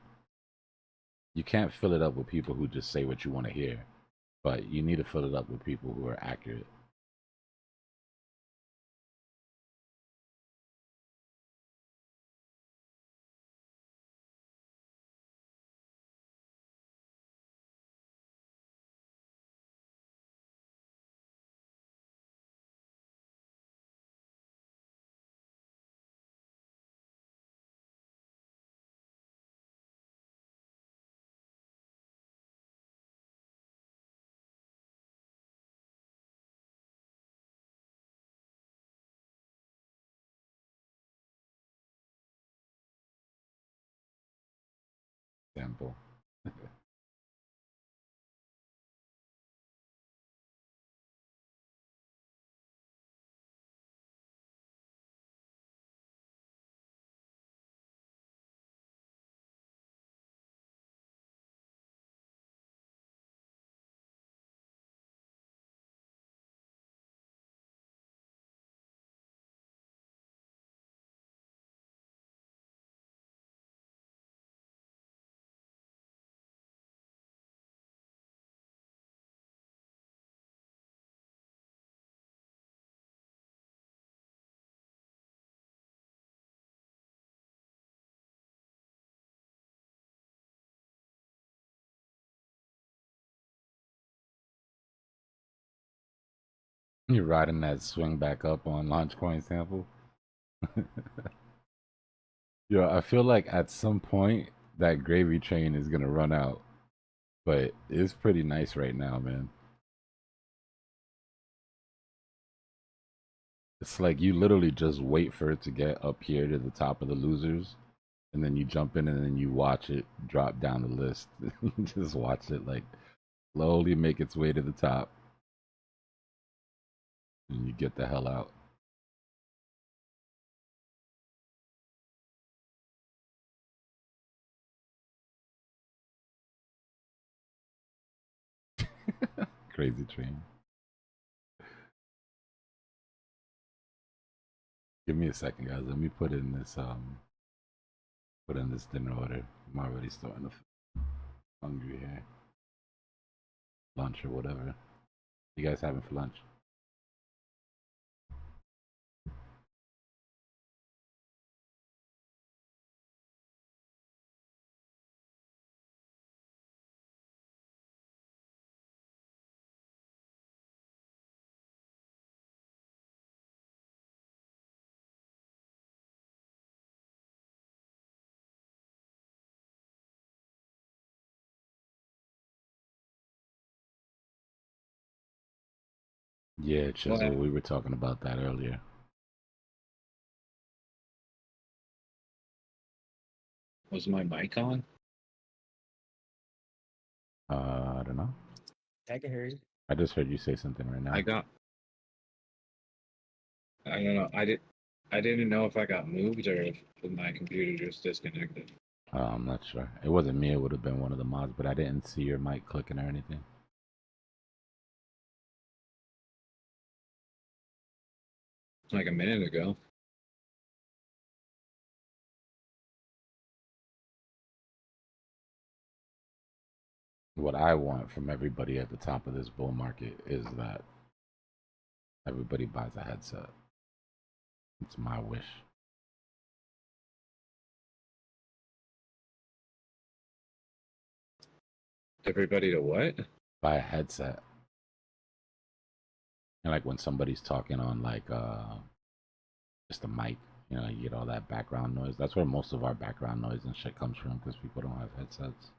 S20: You can't fill it up with people who just say what you want to hear, but you need to fill it up with people who are accurate. sample. You're riding that swing back up on launch coin sample. Yo, I feel like at some point that gravy train is gonna run out, but it's pretty nice right now, man. It's like you literally just wait for it to get up here to the top of the losers, and then you jump in and then you watch it drop down the list. Just watch it like slowly make its way to the top, and you get the hell out. Crazy train. Give me a second, guys. Let me put in this dinner order. I'm already starting to feel hungry here. Lunch or whatever. You guys having for lunch? Yeah, Chisel, we were talking about that earlier.
S4: Was my mic on?
S20: I don't know.
S6: I can hear you.
S20: I just heard you say something right now.
S4: I don't know. I didn't know if I got moved or if my computer just disconnected.
S20: I'm not sure. It wasn't me. It would have been one of the mods, but I didn't see your mic clicking or anything.
S4: Like a minute ago.
S20: What I want from everybody at the top of this bull market is that everybody buys a headset. It's my wish.
S4: Everybody to what?
S20: Buy a headset. And like when somebody's talking on like just a mic, you know, you get all that background noise. That's where most of our background noise and shit comes from because people don't have headsets.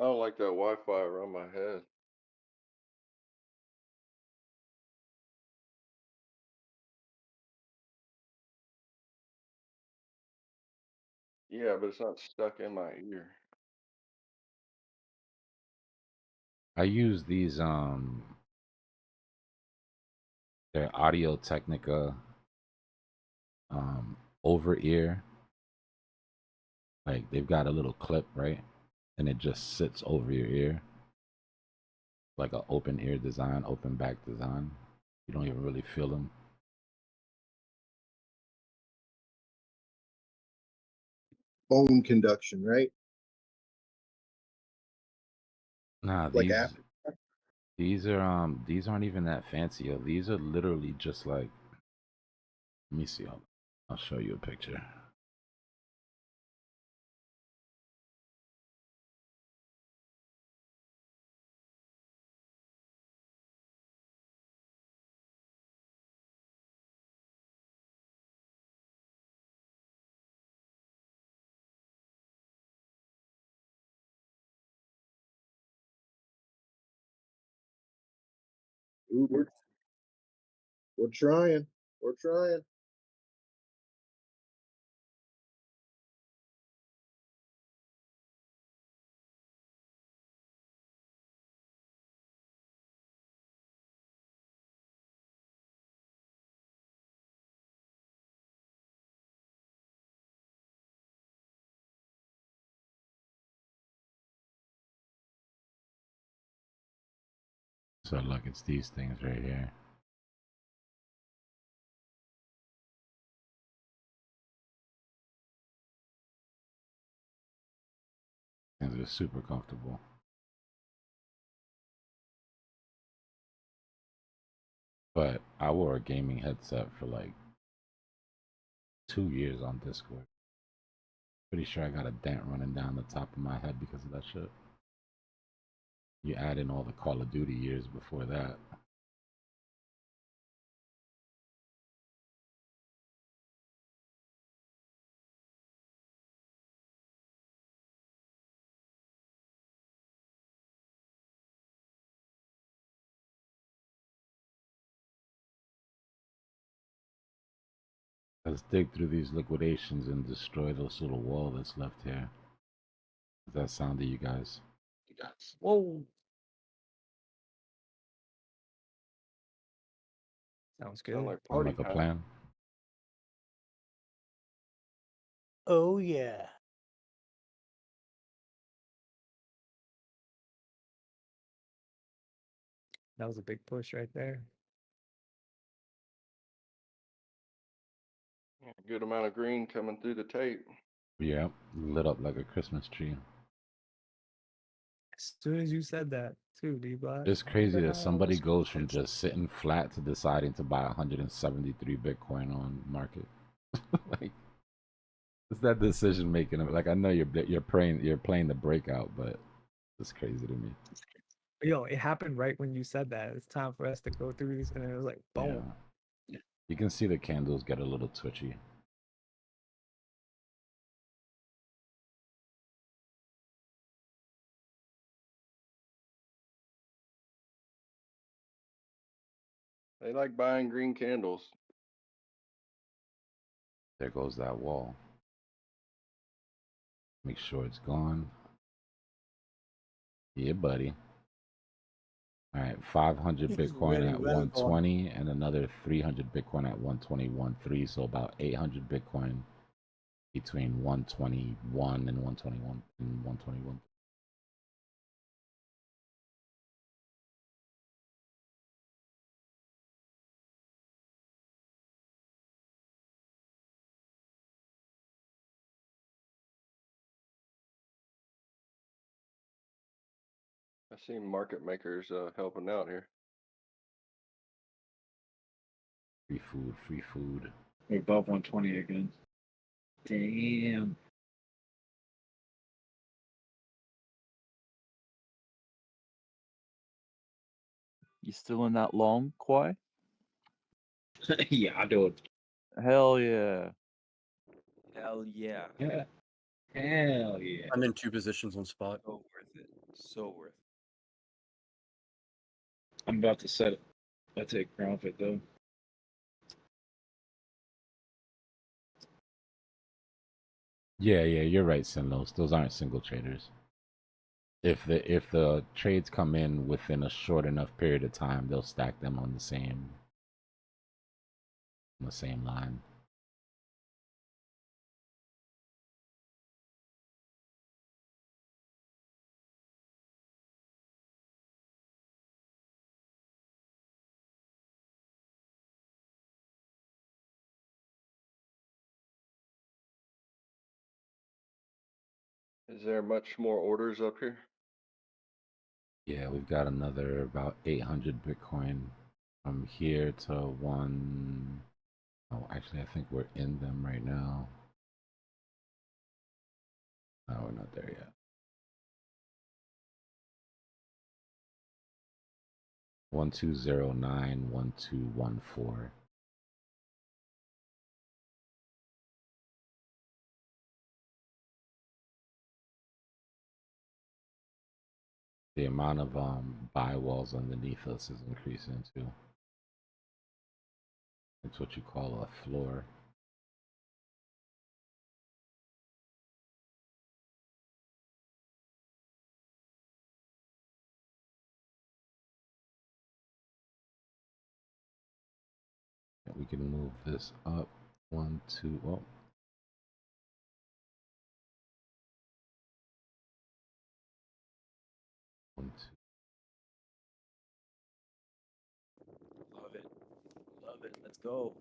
S9: I don't like that Wi-Fi around my head. Yeah, but it's not stuck in my ear.
S20: I use these they're Audio Technica over ear. Like they've got a little clip, right? And it just sits over your ear. Like an open ear design, open back design. You don't even really feel them.
S18: Bone conduction, right?
S20: Nah,
S18: Like
S20: these aren't even that fancy. Yo. These are literally just like, let me see. I'll show you a picture.
S18: We're trying. We're trying.
S20: So look, it's these things right here. Things are super comfortable. But I wore a gaming headset for like 2 years on Discord. Pretty sure I got a dent running down the top of my head because of that shit. You add in all the Call of Duty years before that. Let's dig through these liquidations and destroy this little wall that's left here. Does that sound to you guys?
S6: Whoa. Sounds good.
S9: Sound like
S20: Sound
S9: party
S20: like a
S9: time.
S20: plan?
S13: Oh yeah.
S6: That was a big push right there.
S9: Good amount of green coming through the tape.
S20: Yeah, lit up like a Christmas tree.
S6: As soon as you said that, too, Dbloc.
S20: It's
S6: What
S20: crazy
S6: the
S20: that
S6: hell
S20: somebody
S6: was
S20: goes from
S6: this?
S20: just sitting flat to deciding to buy 173 Bitcoin on market. Like, it's that decision making. Like, I know you're playing the breakout, but it's crazy to me.
S6: Yo, it happened right when you said that. It's time for us to go through this, and it was like, boom.
S20: Yeah. You can see the candles get a little twitchy.
S9: They like buying green candles.
S20: There goes that wall. Make sure it's gone. Yeah, buddy. All right, 500
S13: It is
S20: Bitcoin
S13: very
S20: at
S13: well gone.
S20: 120 and another 300 Bitcoin at 121.3. So about 800 Bitcoin between 121 and 121 and 121.
S9: I see market makers helping out here.
S20: Free food, free food.
S4: We're above 120 again. Damn.
S12: You still in that long, Kwai?
S4: Yeah, I do it.
S12: Hell yeah.
S22: Hell yeah.
S4: Yeah. Hell yeah.
S17: I'm in 2 positions on spot.
S22: So worth it. So worth it.
S4: I'm about to set it. I take profit though.
S20: Yeah, you're right, Sinlos. Those aren't single traders. If the trades come in within a short enough period of time, they'll stack them on the same line.
S9: Is there much more orders up here?
S20: Yeah, we've got another about 800 Bitcoin from here to one. Oh, actually, I think we're in them right now. No, we're not there yet. 1209, 1214. The amount of buy walls underneath us is increasing too. It's what you call a floor. We can move this up 1, 2. Oh, one, two.
S15: Love it. Love it. Let's go.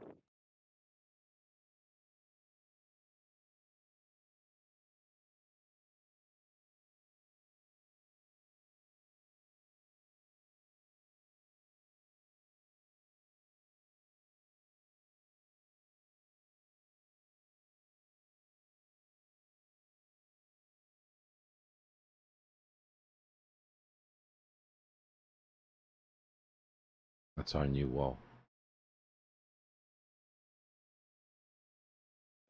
S20: That's our new wall.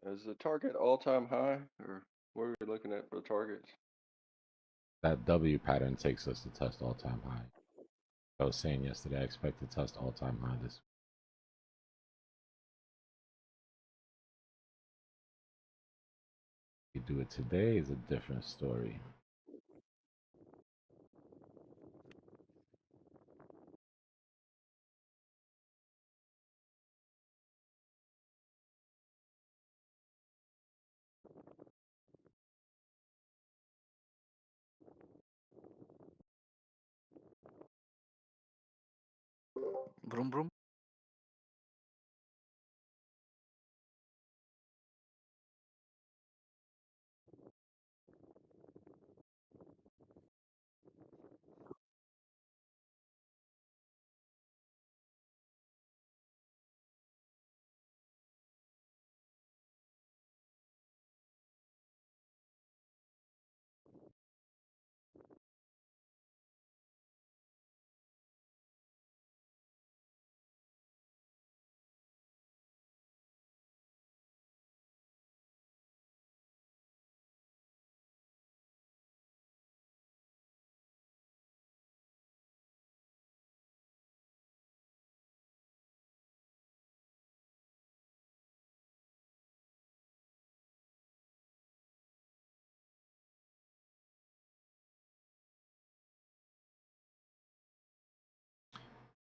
S9: Is the target all-time high, or what are we looking at for the targets?
S20: That W pattern takes us to test all-time high. I was saying yesterday, I expect to test all-time high this week. If we do it today is a different story.
S1: Vroom vroom.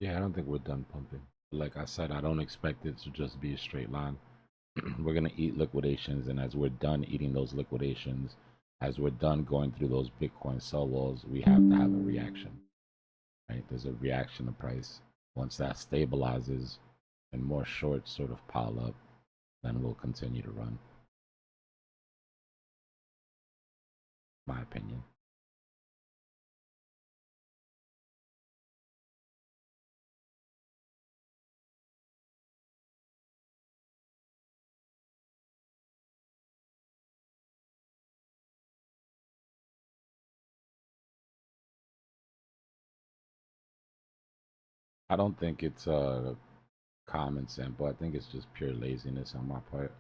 S20: Yeah, I don't think we're done pumping. Like I said, I don't expect it to just be a straight line. We're going to eat liquidations, and as we're done eating those liquidations, as we're done going through those Bitcoin sell walls, we have to have a reaction, right? There's a reaction to price. Once that stabilizes and more shorts sort of pile up, then we'll continue to run. My opinion. I don't think it's a common sample. I think it's just pure laziness on my part.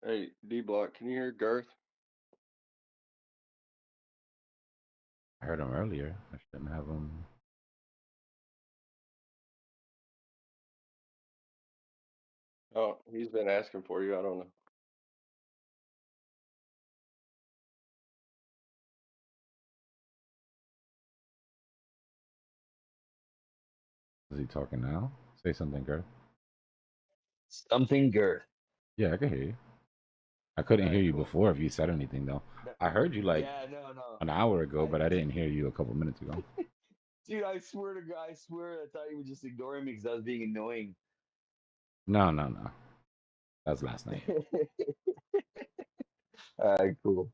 S9: Hey, Dbloc, can you hear Girth?
S20: I heard him earlier. I shouldn't have him.
S9: Oh, he's been asking for you. I don't know.
S20: Is he talking now? Say something, Girth.
S5: Something girth.
S20: Yeah, I can hear you. I couldn't
S5: All
S20: hear
S5: right,
S20: you
S5: cool.
S20: before if you said anything, though.
S5: No,
S20: I heard you like
S5: yeah, no.
S20: an hour ago, but I didn't hear you a couple minutes ago.
S5: Dude, I swear to God, I swear I thought you would just ignore me because I was being annoying.
S20: No. That was last night.
S5: All right, cool.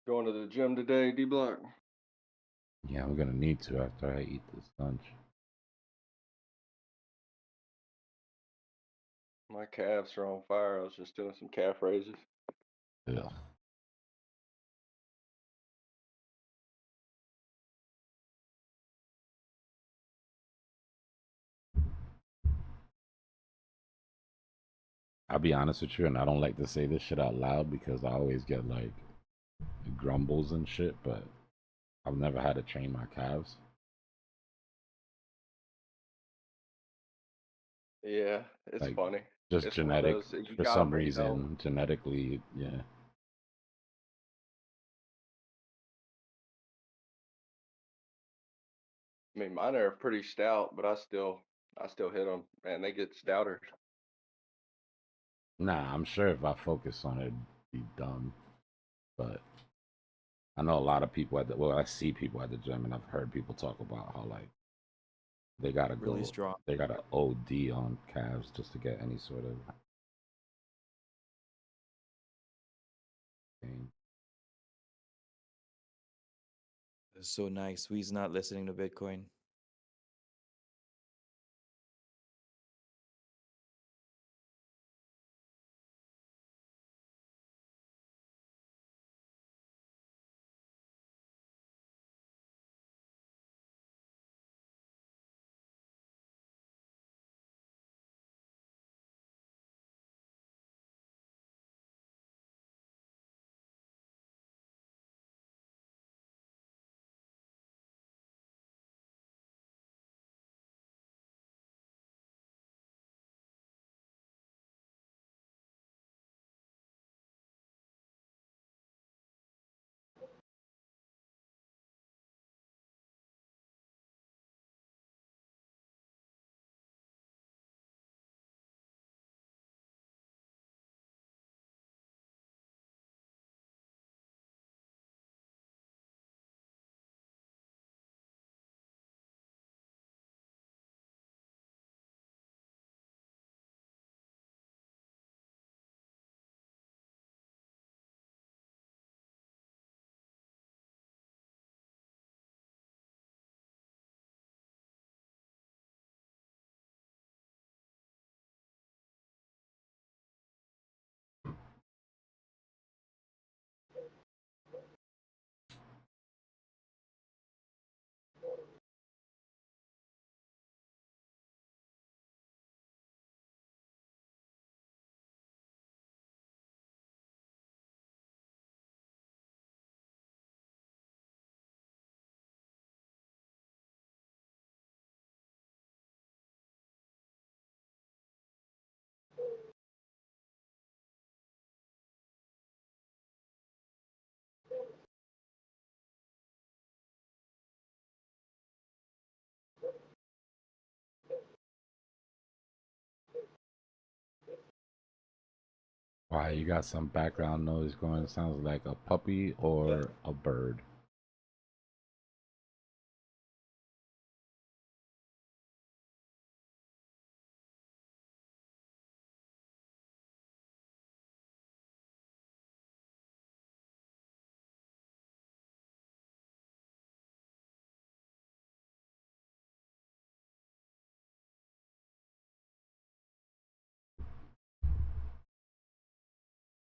S9: Going to the gym today, Dbloc?
S20: Yeah, I'm gonna need to after I eat this lunch.
S9: My calves are on fire. I was just doing some calf raises.
S20: Ugh. I'll be honest with you, and I don't like to say this shit out loud because I always get like grumbles and shit, but I've never had to train my calves.
S9: Yeah, it's
S20: Like,
S9: funny.
S20: just
S9: It's one of
S20: genetic,
S9: those you
S20: for
S9: got
S20: some
S9: them or you don't.
S20: reason, genetically, yeah.
S9: I mean, mine are pretty stout, but I still hit them, and they get stouter.
S20: Nah, I'm sure if I focus on it, it'd be dumb. But I know a lot of people at the, well, I see people at the gym, and I've heard people talk about how like they gotta
S15: Really
S20: go,
S15: strong.
S20: they gotta OD on calves just to get any sort of thing.
S15: It's so nice. We's not listening to Bitcoin.
S20: Why, you got some background noise going? It sounds like a puppy or a bird.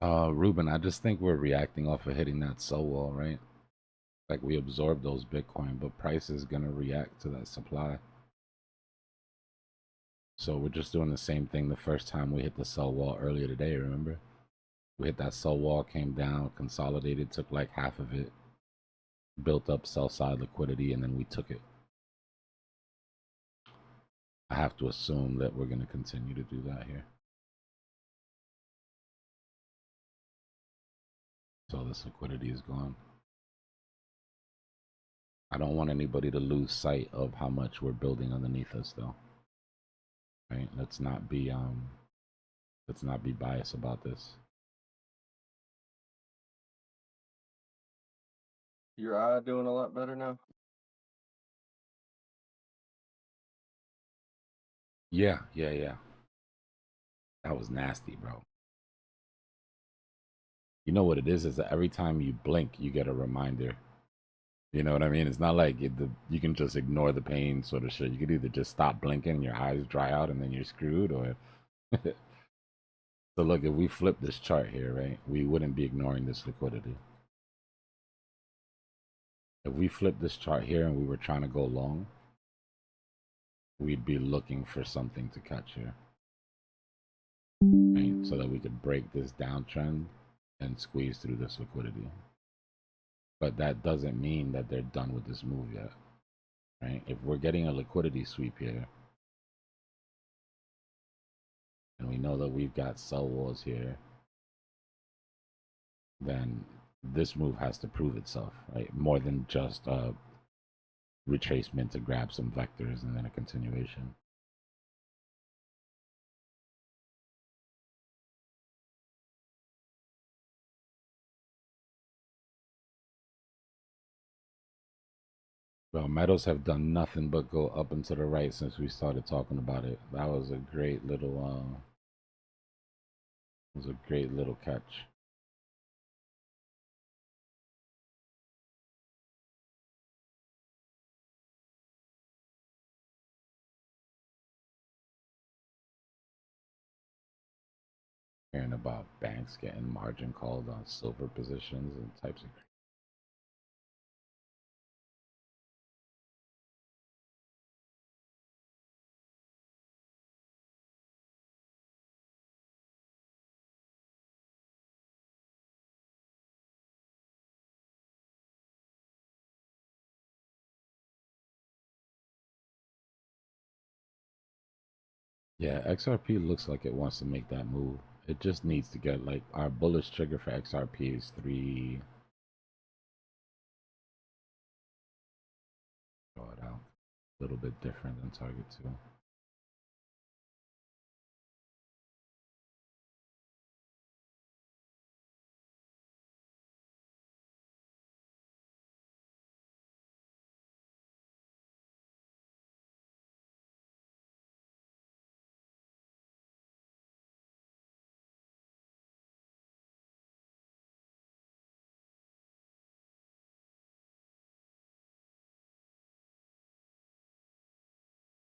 S20: Ruben, I just think we're reacting off of hitting that sell wall, right? Like we absorb those Bitcoin, but price is gonna react to that supply. So we're just doing the same thing the first time we hit the sell wall earlier today, remember? We hit that sell wall, came down, consolidated, took like half of it, built up sell side liquidity, and then we took it. I have to assume that we're gonna continue to do that here. So this liquidity is gone. I don't want anybody to lose sight of how much we're building underneath us though. Right? Let's not be biased about this.
S9: Your eye doing a lot better now?
S20: Yeah. That was nasty, bro. You know what it is that every time you blink, you get a reminder. You know what I mean? It's not like you can just ignore the pain sort of shit. You could either just stop blinking and your eyes dry out and then you're screwed, or so look, if we flip this chart here, right, we wouldn't be ignoring this liquidity. If we flip this chart here and we were trying to go long, we'd be looking for something to catch here, right? So that we could break this downtrend and squeeze through this liquidity. But that doesn't mean that they're done with this move yet, right? If we're getting a liquidity sweep here, and we know that we've got sell walls here, then this move has to prove itself, right? More than just a retracement to grab some vectors and then a continuation. Well, metals have done nothing but go up and to the right since we started talking about it. That was a great little catch. Hearing about banks getting margin called on silver positions and types of. Yeah, XRP looks like it wants to make that move. It just needs to get, like, our bullish trigger for XRP is 3. Draw it out. A little bit different than target 2.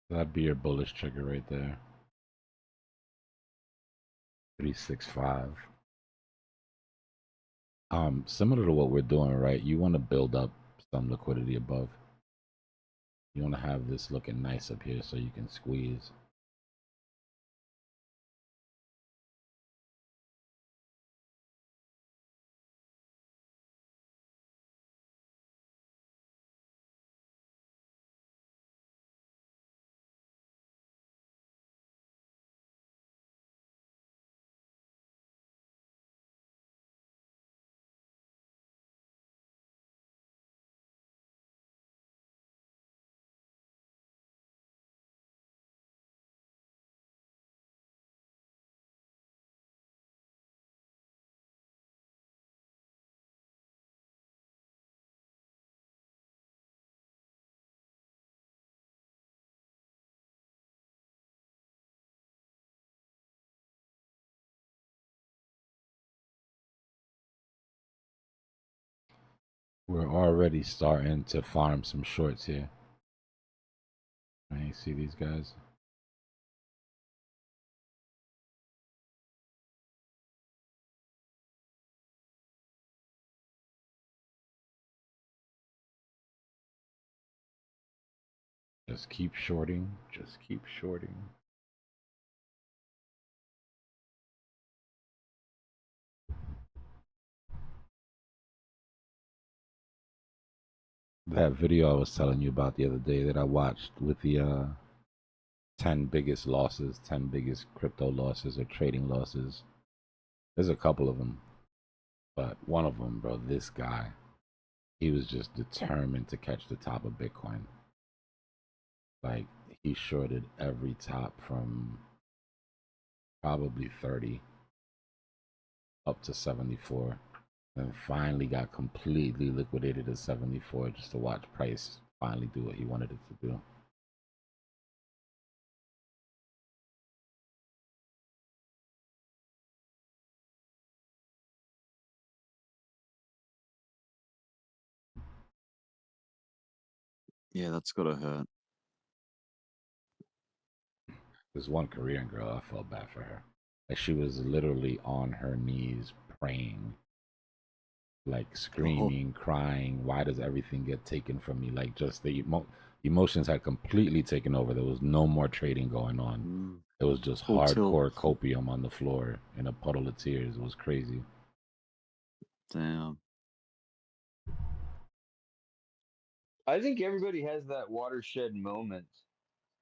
S20: That'd be your bullish trigger right there. 365. Similar to what we're doing, right? You want to build up some liquidity above. You want to have this looking nice up here so you can squeeze. We're already starting to farm some shorts here. Right, see these guys? Just keep shorting. Just keep shorting. That video I was telling you about the other day that I watched with the 10 biggest losses, 10 biggest crypto losses or trading losses. There's a couple of them, but one of them, bro, this guy, he was just determined to catch the top of Bitcoin. Like, he shorted every top from probably 30 up to 74, and finally got completely liquidated at 74 just to watch price finally do what he wanted it to do.
S12: Yeah, that's gotta hurt.
S20: There's one Korean girl, I felt bad for her. Like she was literally on her knees praying, like screaming, crying. Why does everything get taken from me? Like just the emotions had completely taken over. There was no more trading going on. It was just
S12: Full tilt.
S20: hardcore copium on the floor in a puddle of tears. It was crazy.
S12: Damn.
S5: I think everybody has that watershed moment,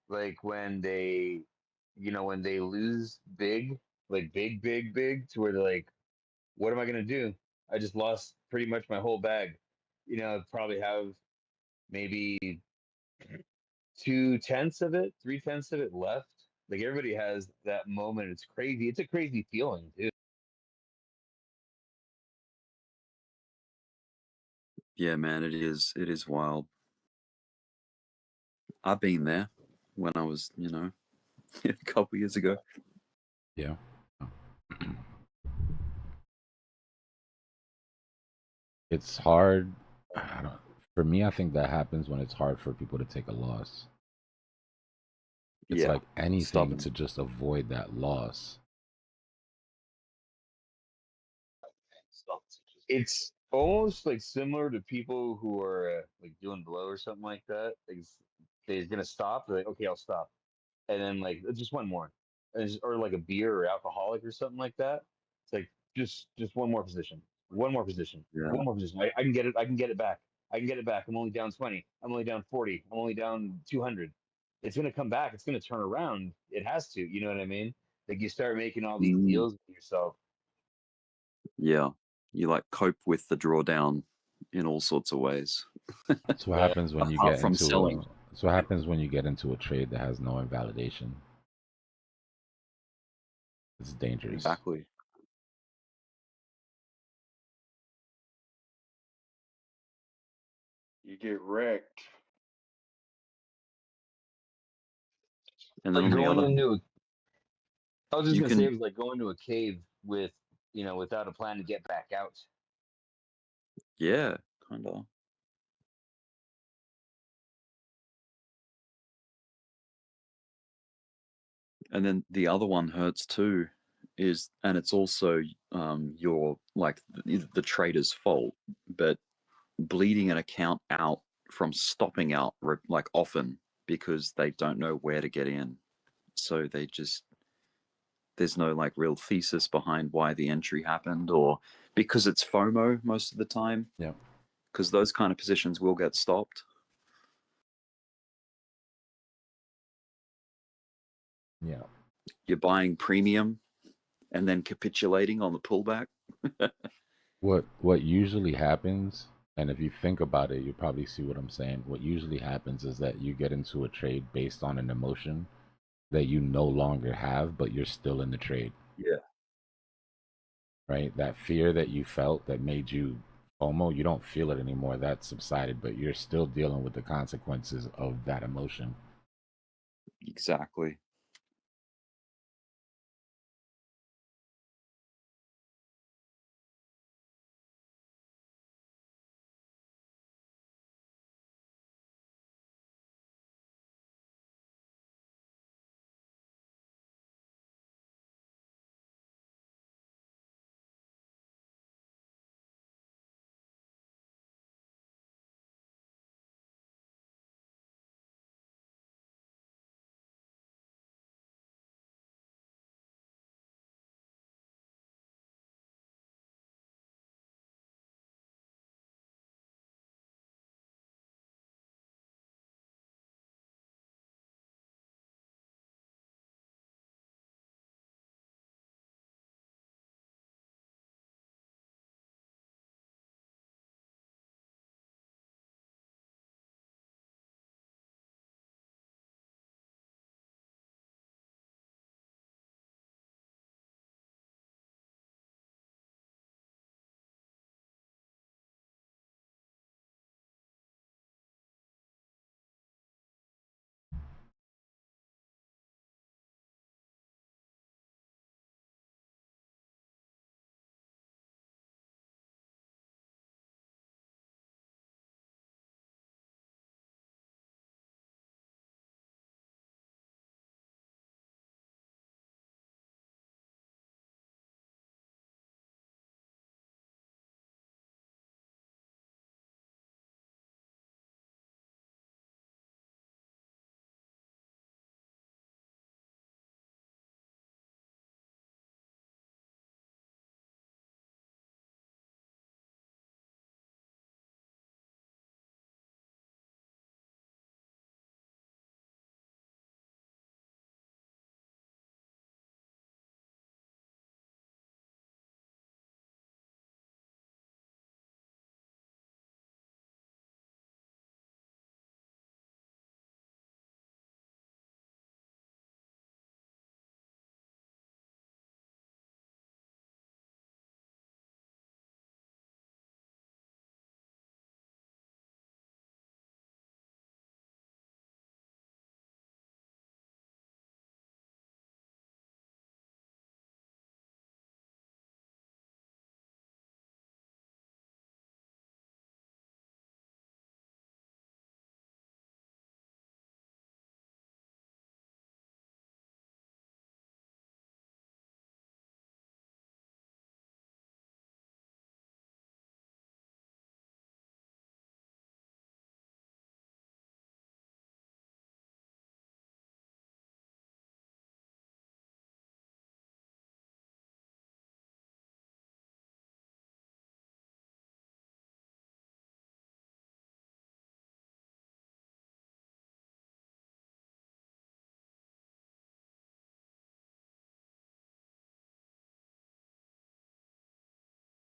S5: like when they, when they lose big, like big, to where they're like, what am I gonna do? I just lost pretty much my whole bag. Probably have maybe 2/10 of it, 3/10 of it left. Like everybody has that moment. It's crazy. It's a crazy feeling, too.
S12: Yeah, man, it is. It is wild. I've been there when I was, a couple years ago.
S20: Yeah. It's hard. I don't. For me, I think that happens when it's hard for people to take a loss. It's
S12: Yeah,
S20: like anything
S12: stubborn.
S20: to just avoid that loss.
S5: It's almost like similar to people who are like doing blow or something like that. Like they're gonna stop. They're like, okay, I'll stop, and then like just one more, or like a beer or alcoholic or something like that. It's like just one more position, one more position,
S12: Yeah.
S5: one more position. I can get it. I can get it back. I can get it back. I'm only down 20. I'm only down 40. I'm only down 200. It's gonna come back. It's gonna turn around. It has to. You know what I mean? Like you start making all these deals with yourself.
S12: Yeah. You like cope with the drawdown in all sorts of ways.
S20: That's what happens when you
S12: Apart
S20: get
S12: from
S20: into
S12: selling.
S20: That's what happens when you get into a trade that has no invalidation. It's dangerous.
S12: Exactly.
S9: You get wrecked.
S12: And then
S5: Like
S12: on the
S5: going
S12: other,
S5: into I was just
S12: you
S5: gonna say it
S12: can,
S5: was like going to a cave with, without a plan to get back out.
S12: yeah, kind of. And then the other one hurts too, and it's also your like the trader's fault, but bleeding an account out from stopping out like often because they don't know where to get in, so there's no like real thesis behind why the entry happened, or because it's FOMO most of the time.
S20: Yeah.
S12: Because those kind of positions will get stopped.
S20: Yeah.
S12: You're buying premium and then capitulating on the pullback.
S20: What usually happens, and if you think about it, you probably see what I'm saying. What usually happens is that you get into a trade based on an emotion that you no longer have, but you're still in the trade.
S12: Yeah.
S20: Right? That fear that you felt that made you FOMO, you don't feel it anymore. That subsided, but you're still dealing with the consequences of that emotion.
S12: Exactly.